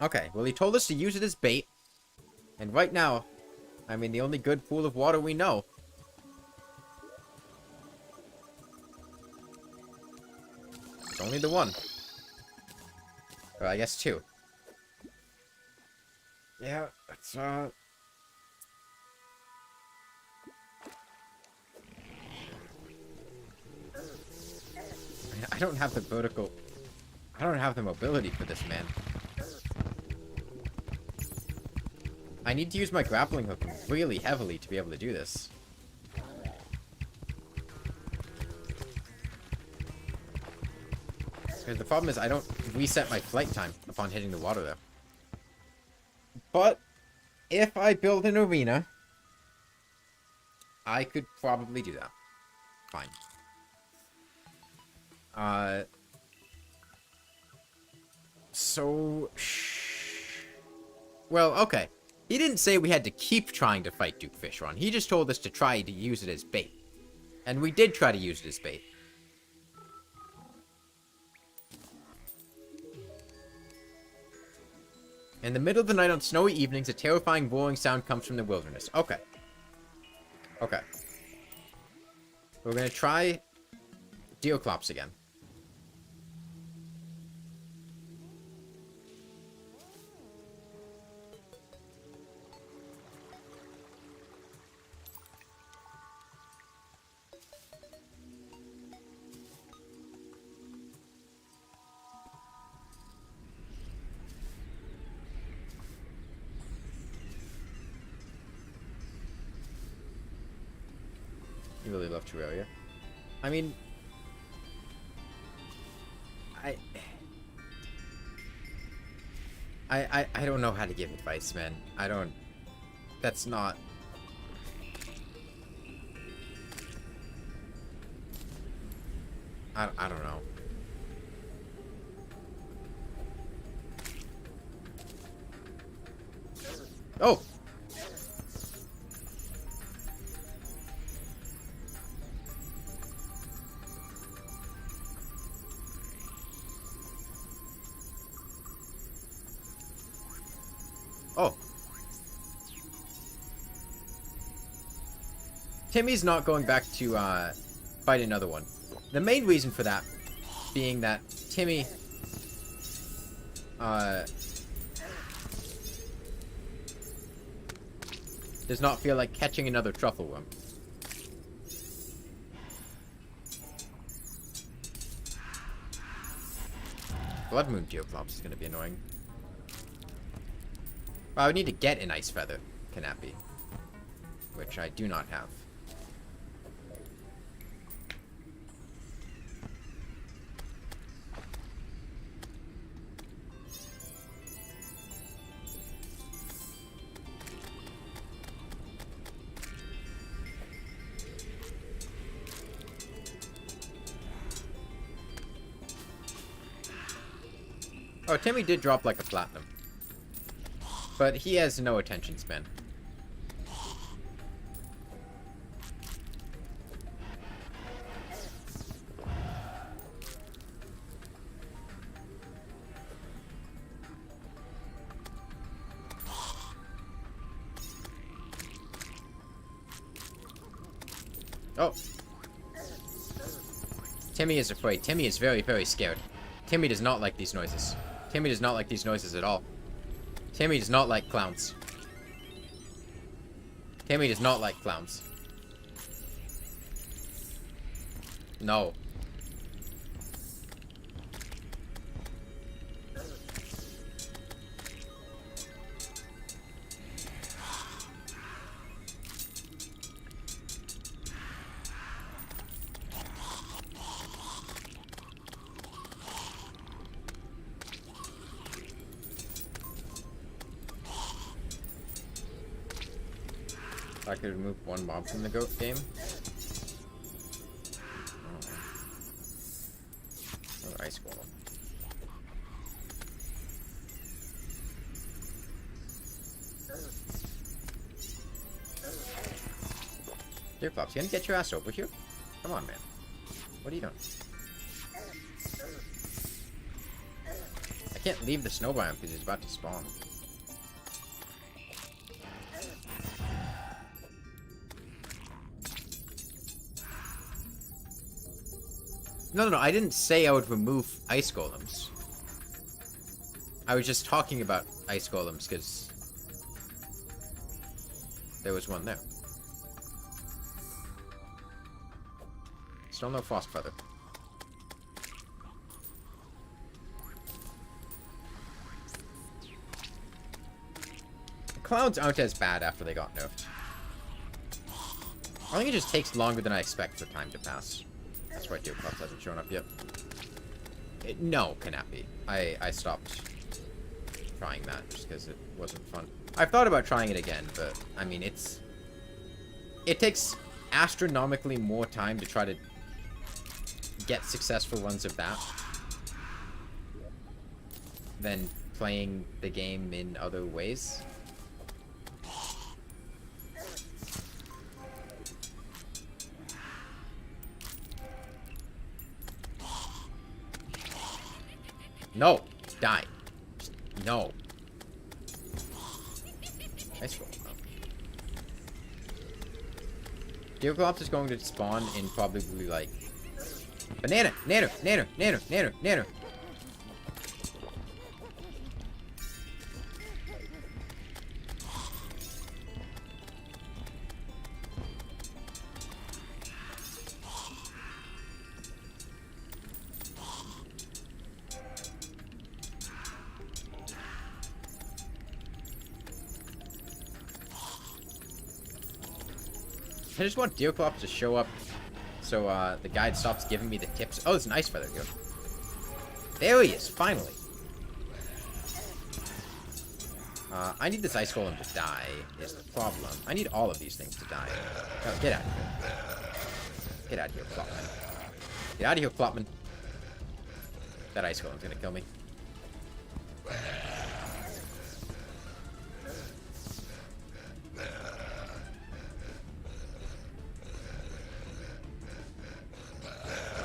Okay, well he told us to use it as bait. And right now, I mean the only good pool of water we know. It's only the one. Or I guess two. Yeah, it's I don't have the vertical... I don't have the mobility for this, man. I need to use my grappling hook really heavily to be able to do this. Because the problem is I don't reset my flight time upon hitting the water there. But if I build an arena, I could probably do that. Fine. Well, okay. He didn't say we had to keep trying to fight Duke Fishron. He just told us to try to use it as bait. And we did try to use it as bait. In the middle of the night on snowy evenings, a terrifying roaring sound comes from the wilderness. Okay. Okay. We're gonna try deerclops again. You really love Terraria. I mean... I don't know how to give advice, man. I don't... That's not... I don't know. Oh! Oh. Timmy's not going back to fight another one. The main reason for that being that Timmy does not feel like catching another truffle worm. Blood Moon Deerclops is going to be annoying. Well, I would need to get an ice feather, Canappy, which I do not have. Oh, Timmy did drop like a platinum. But he has no attention span. Oh. Timmy is afraid. Timmy is very, very scared. Timmy does not like these noises. Timmy does not like these noises at all. Timmy does not like clowns. Timmy does not like clowns. No. I could remove one mob from the goat game. Another ice golem. Deerclops, you gonna get your ass over here? Come on, man. What are you doing? I can't leave the snow biome because he's about to spawn. No, I didn't say I would remove ice golems. I was just talking about ice golems because there was one there. Still no frost feather. The clouds aren't as bad after they got nerfed. I think it just takes longer than I expect for time to pass. That's why Deerclops hasn't shown up yet. No, Canappy. I stopped trying that just because it wasn't fun. I've thought about trying it again, but I mean, it takes astronomically more time to try to get successful runs of that than playing the game in other ways. No! Die! Just, no! Nice roll, though. Deerclops is going to spawn in probably like... Banana! Nanner! Nanner! Nanner! Nanner! Nanner! I just want Deerclops to show up so the guide stops giving me the tips. Oh, there's an ice feather here. There he is, finally. I need this ice golem to die, is the problem. I need all of these things to die. Oh, get out of here. Get out of here, Plotman. Get out of here, Plotman. That ice golem's gonna kill me.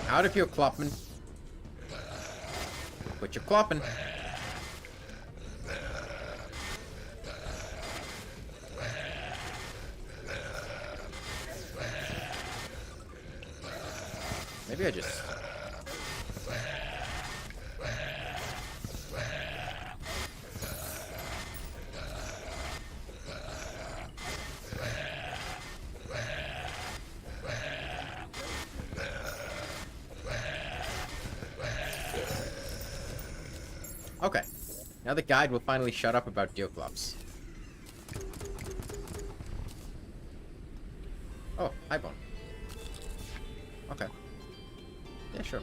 Out of here, Clopman. Quit your clopping. Maybe I just... Okay. Now the guide will finally shut up about deerclops. Oh, hi, Bone. Okay. Yeah, sure.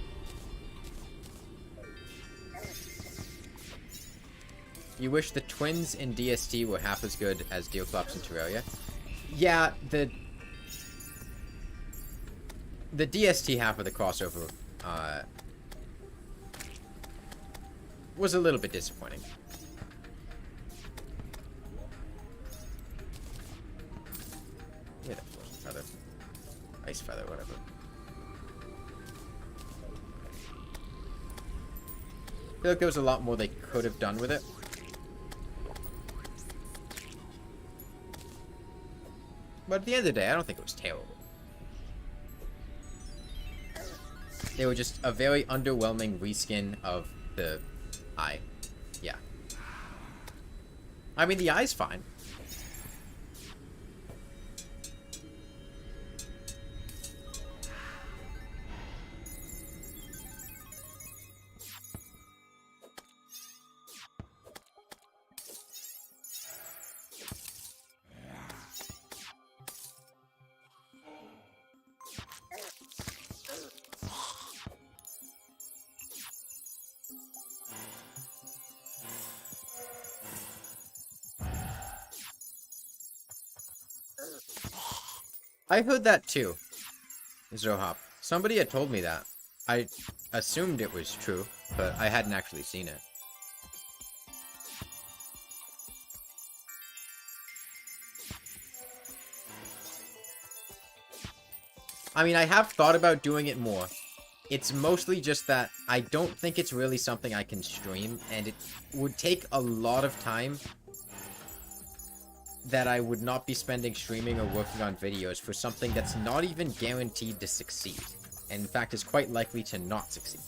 You wish the twins in DST were half as good as deerclops in Terraria? Yeah, the DST half of the crossover, was a little bit disappointing. Yeah, feather. Ice feather, whatever. I feel like there was a lot more they could have done with it. But at the end of the day, I don't think it was terrible. They were just a very underwhelming reskin of the eye. Yeah. I mean, the eye's fine. I heard that too, Zohop. Somebody had told me that. I assumed it was true, but I hadn't actually seen it. I mean, I have thought about doing it more. It's mostly just that I don't think it's really something I can stream, and it would take a lot of time that I would not be spending streaming or working on videos for something that's not even guaranteed to succeed, and in fact is quite likely to not succeed.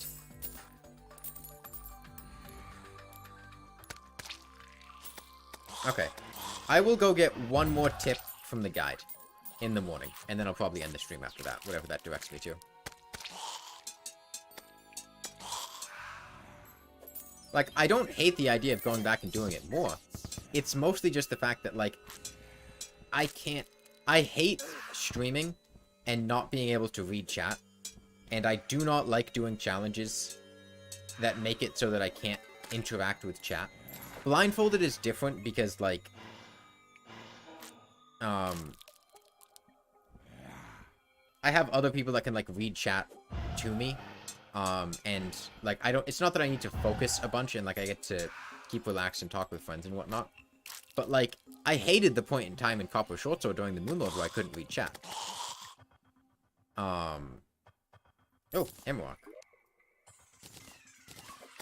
Okay, I will go get one more tip from the guide in the morning, and then I'll probably end the stream after that, whatever that directs me to. Like, I don't hate the idea of going back and doing it more. It's mostly just the fact that, like, I hate streaming and not being able to read chat. And I do not like doing challenges that make it so that I can't interact with chat. Blindfolded is different because, like, I have other people that can, like, read chat to me. And, like, it's not that I need to focus a bunch and, like, I get to keep relaxed and talk with friends and whatnot. But, like, I hated the point in time in Copper Short Sword during the Moonlord where I couldn't read chat. Oh, Hemlock.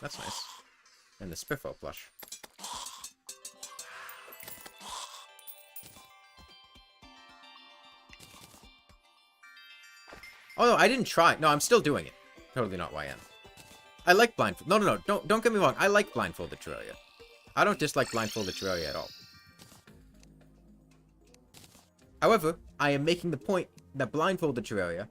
That's nice. And the Spiffo plush. Oh, no, I didn't try. No, I'm still doing it. Totally not YN. I like blindfold. No. Don't get me wrong. I like blindfolded Terraria. I don't dislike blindfolded Terraria at all. However, I am making the point that blindfolded Terraria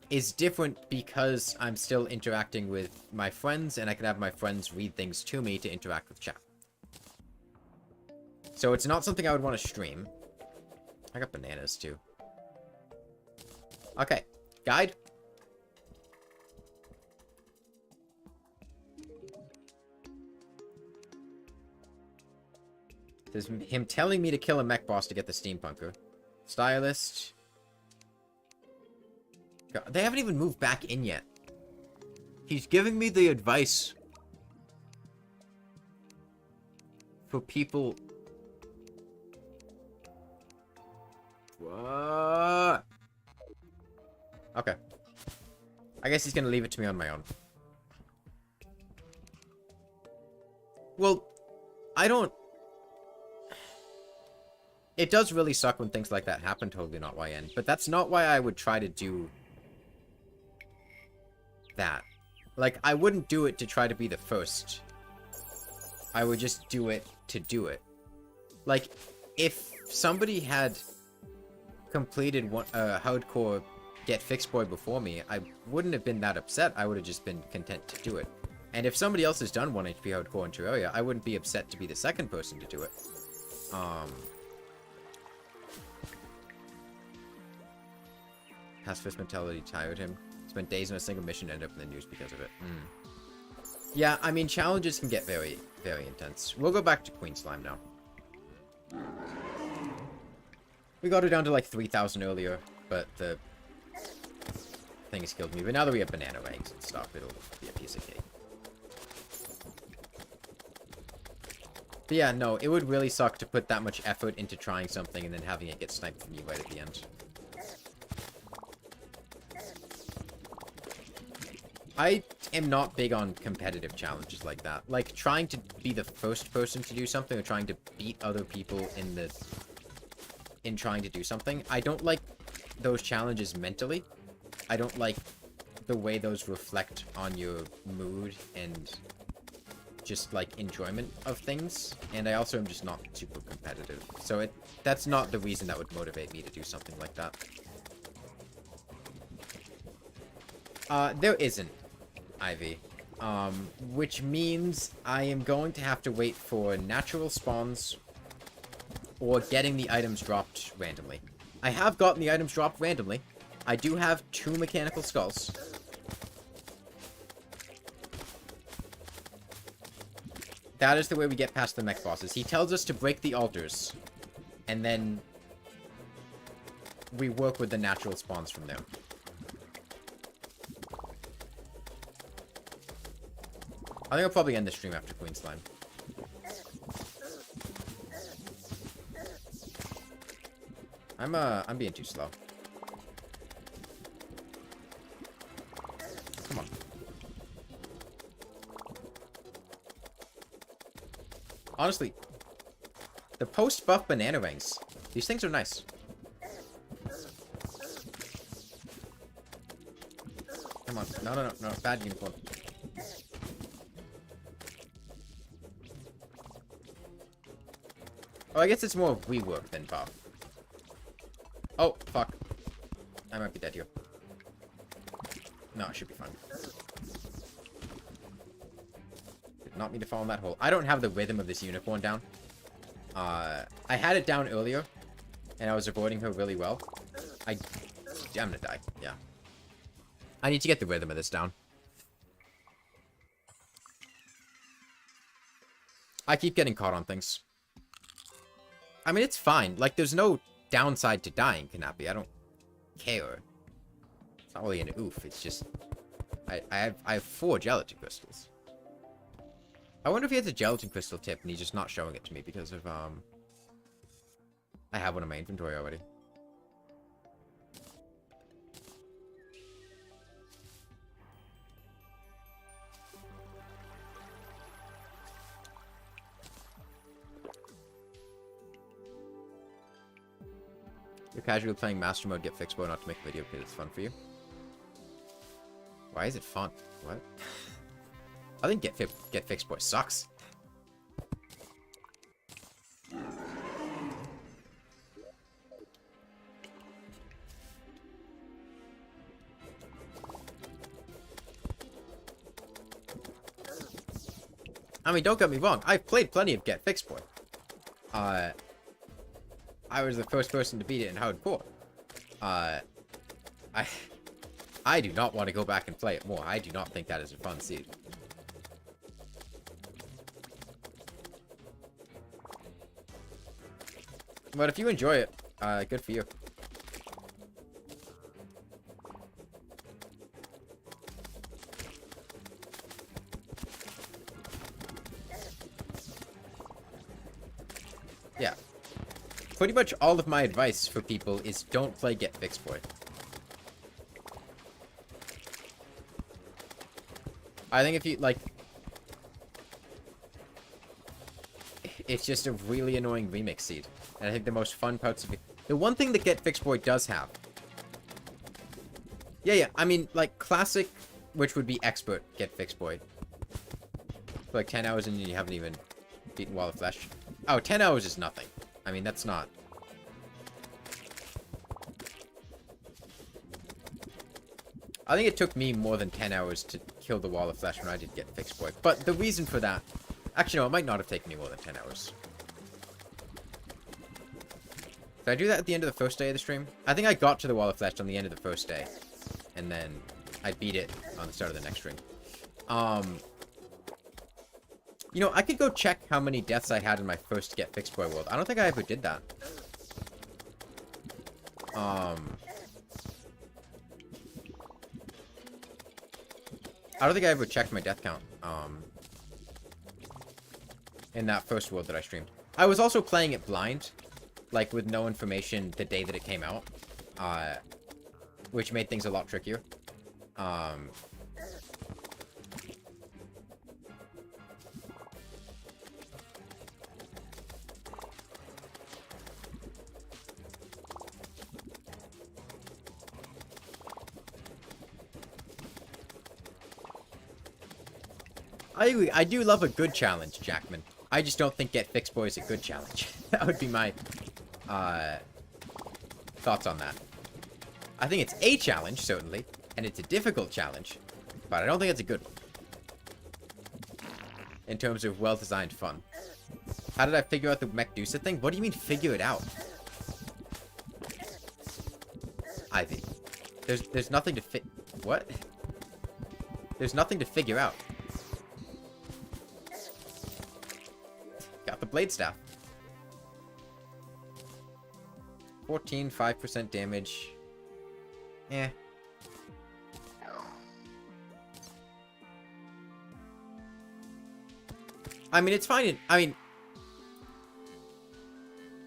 is different because I'm still interacting with my friends, and I can have my friends read things to me to interact with chat. So it's not something I would want to stream. I got bananas too. Okay, guide. There's him telling me to kill a mech boss to get the steampunker. Stylist. God, they haven't even moved back in yet. He's giving me the advice for people. What? Okay. I guess he's gonna leave it to me on my own. Well, I don't... It does really suck when things like that happen, totally not YN. But that's not why I would try to do that. Like, I wouldn't do it to try to be the first. I would just do it to do it. Like, if somebody had completed one, hardcore Get Fixed Boy before me, I wouldn't have been that upset. I would have just been content to do it. And if somebody else has done 1 HP hardcore in Terraria, I wouldn't be upset to be the second person to do it. Pacifist mentality tired him. Spent days on a single mission, ended up in the news because of it. Yeah, I mean, challenges can get very, very intense. We'll go back to Queen Slime now. We got her down to like 3,000 earlier, but the thing has killed me. But now that we have banana eggs and stuff, it'll be a piece of cake. But yeah, no, it would really suck to put that much effort into trying something and then having it get sniped from you right at the end. I am not big on competitive challenges like that. Like, trying to be the first person to do something or trying to beat other people in trying to do something. I don't like those challenges mentally. I don't like the way those reflect on your mood and just, like, enjoyment of things. And I also am just not super competitive. So that's not the reason that would motivate me to do something like that. There isn't. Ivy. Which means I am going to have to wait for natural spawns or getting the items dropped randomly. I have gotten the items dropped randomly. I do have 2 mechanical skulls. That is the way we get past the mech bosses. He tells us to break the altars, and then we work with the natural spawns from there. I think I'll probably end the stream after Queen Slime. I'm being too slow. Come on. Honestly, the post-buff banana rings. These things are nice. Come on. No. Bad unicorn. Oh, I guess it's more rework than buff. Oh, fuck. I might be dead here. No, I should be fine. Did not mean to fall in that hole. I don't have the rhythm of this unicorn down. I had it down earlier, and I was avoiding her really well. I'm gonna die. Yeah. I need to get the rhythm of this down. I keep getting caught on things. I mean, it's fine. Like, there's no downside to dying, Kanapi. I don't care. It's not really an oof. It's just... I have 4 gelatin crystals. I wonder if he has a gelatin crystal tip and he's just not showing it to me because of, I have one in my inventory already. You're casually playing Master Mode, Get Fixed Boy, not to make a video because it's fun for you. Why is it fun? What? I think Get Fixed Boy sucks. I mean, don't get me wrong. I've played plenty of Get Fixed Boy. I was the first person to beat it in hardcore. I do not want to go back and play it more. I do not think that is a fun seed. But if you enjoy it, good for you. pretty much all of my advice for people is don't play Get Fixed Boy. I think if you, like... It's just a really annoying remix seed. And I think the most fun parts of it... The one thing that Get Fixed Boy does have... Yeah, I mean, like, classic, which would be expert Get Fixed Boy. For like 10 hours and you haven't even beaten Wall of Flesh. Oh, 10 hours is nothing. I mean, that's not... I think it took me more than 10 hours to kill the Wall of Flesh when I did Get Fixed Boy. But the reason for that... Actually, no, it might not have taken me more than 10 hours. Did I do that at the end of the first day of the stream? I think I got to the Wall of Flesh on the end of the first day. And then I beat it on the start of the next stream. You know, I could go check how many deaths I had in my first Get Fixed Boy world. I don't think I ever did that. I don't think I ever checked my death count, in that first world that I streamed. I was also playing it blind, like, with no information the day that it came out, which made things a lot trickier. I agree. I do love a good challenge, Jackman. I just don't think Get Fixed Boy is a good challenge. That would be my thoughts on that. I think it's a challenge, certainly, and it's a difficult challenge, but I don't think it's a good one. In terms of well-designed fun. How did I figure out the Medusa thing? What do you mean, figure it out? Ivy. There's nothing to what? There's nothing to figure out. Got the blade staff. 14, 5% damage. Eh. I mean, it's fine. I mean,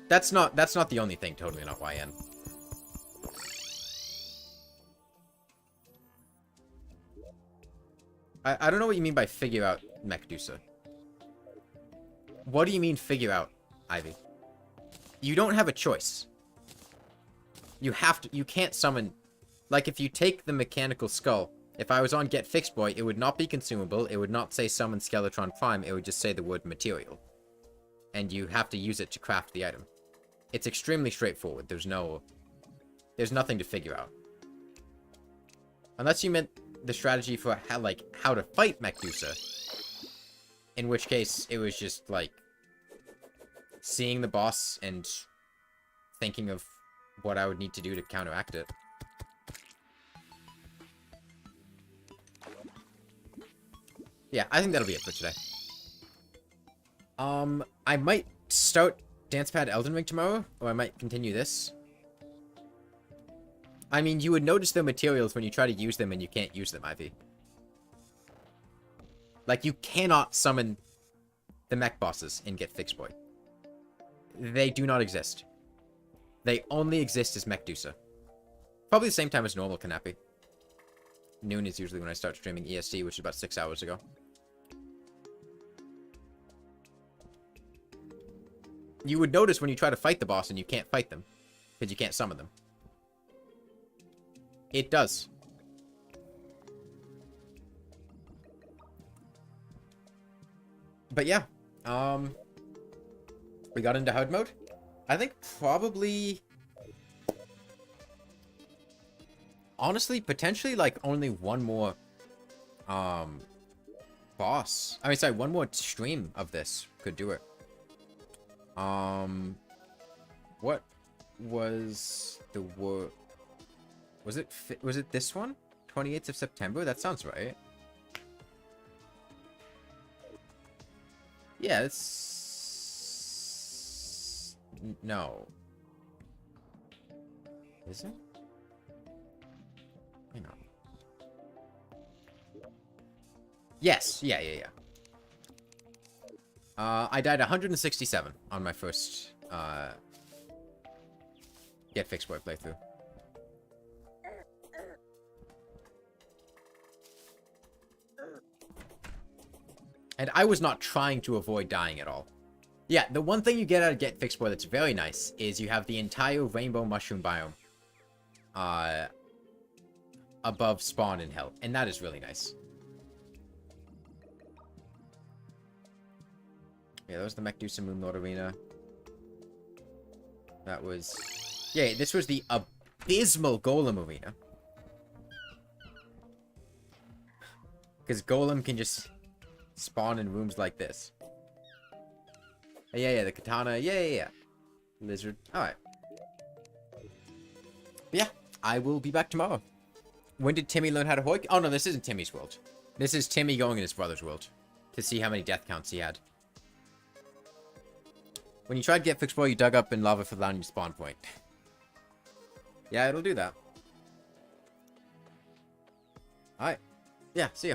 that's not the only thing. Totally not YN. I don't know what you mean by figure out Medusa. What do you mean figure out, Ivy? You don't have a choice. You have to, you can't summon, like if you take the mechanical skull, if I was on Get Fixed Boy, it would not be consumable, it would not say summon Skeletron Prime, it would just say the word material. And you have to use it to craft the item. It's extremely straightforward, there's nothing to figure out. Unless you meant the strategy for how to fight Medusa. In which case, it was just, like, seeing the boss and thinking of what I would need to do to counteract it. Yeah, I think that'll be it for today. I might start Dancepad Elden Ring tomorrow, or I might continue this. I mean, you would notice the materials when you try to use them and you can't use them, Ivy. Like, you cannot summon the mech bosses in Get Fixed Boy. They do not exist. They only exist as Medusa. Probably the same time as normal Kanapi. Noon is usually when I start streaming EST, which is about 6 hours ago. You would notice when you try to fight the boss and you can't fight them. Because you can't summon them. It does. But yeah. We got into hard mode. I think probably... Honestly, potentially, like, only one more, boss. I mean, sorry, one more stream of this could do it. What was the word? Was it this one? 28th of September? That sounds right. Yeah, it's... No. Is it? Hang on. Yes, yeah. I died 167 on my first Get Fixed Boy playthrough. And I was not trying to avoid dying at all. Yeah, the one thing you get out of Get Fixed Boy that's very nice is you have the entire rainbow mushroom biome above spawn in hell, and that is really nice. Yeah, that was the Mechdusa Moon Lord Arena. That was... Yeah, this was the abysmal Golem Arena. Because Golem can just spawn in rooms like this. Yeah, the katana. Yeah. Lizard. Alright. Yeah, I will be back tomorrow. When did Timmy learn how to hoik? Oh, no, this isn't Timmy's world. This is Timmy going in his brother's world. To see how many death counts he had. When you tried to get Fixed Boy, you dug up in lava for the land spawn point. Yeah, it'll do that. Alright. Yeah, see ya.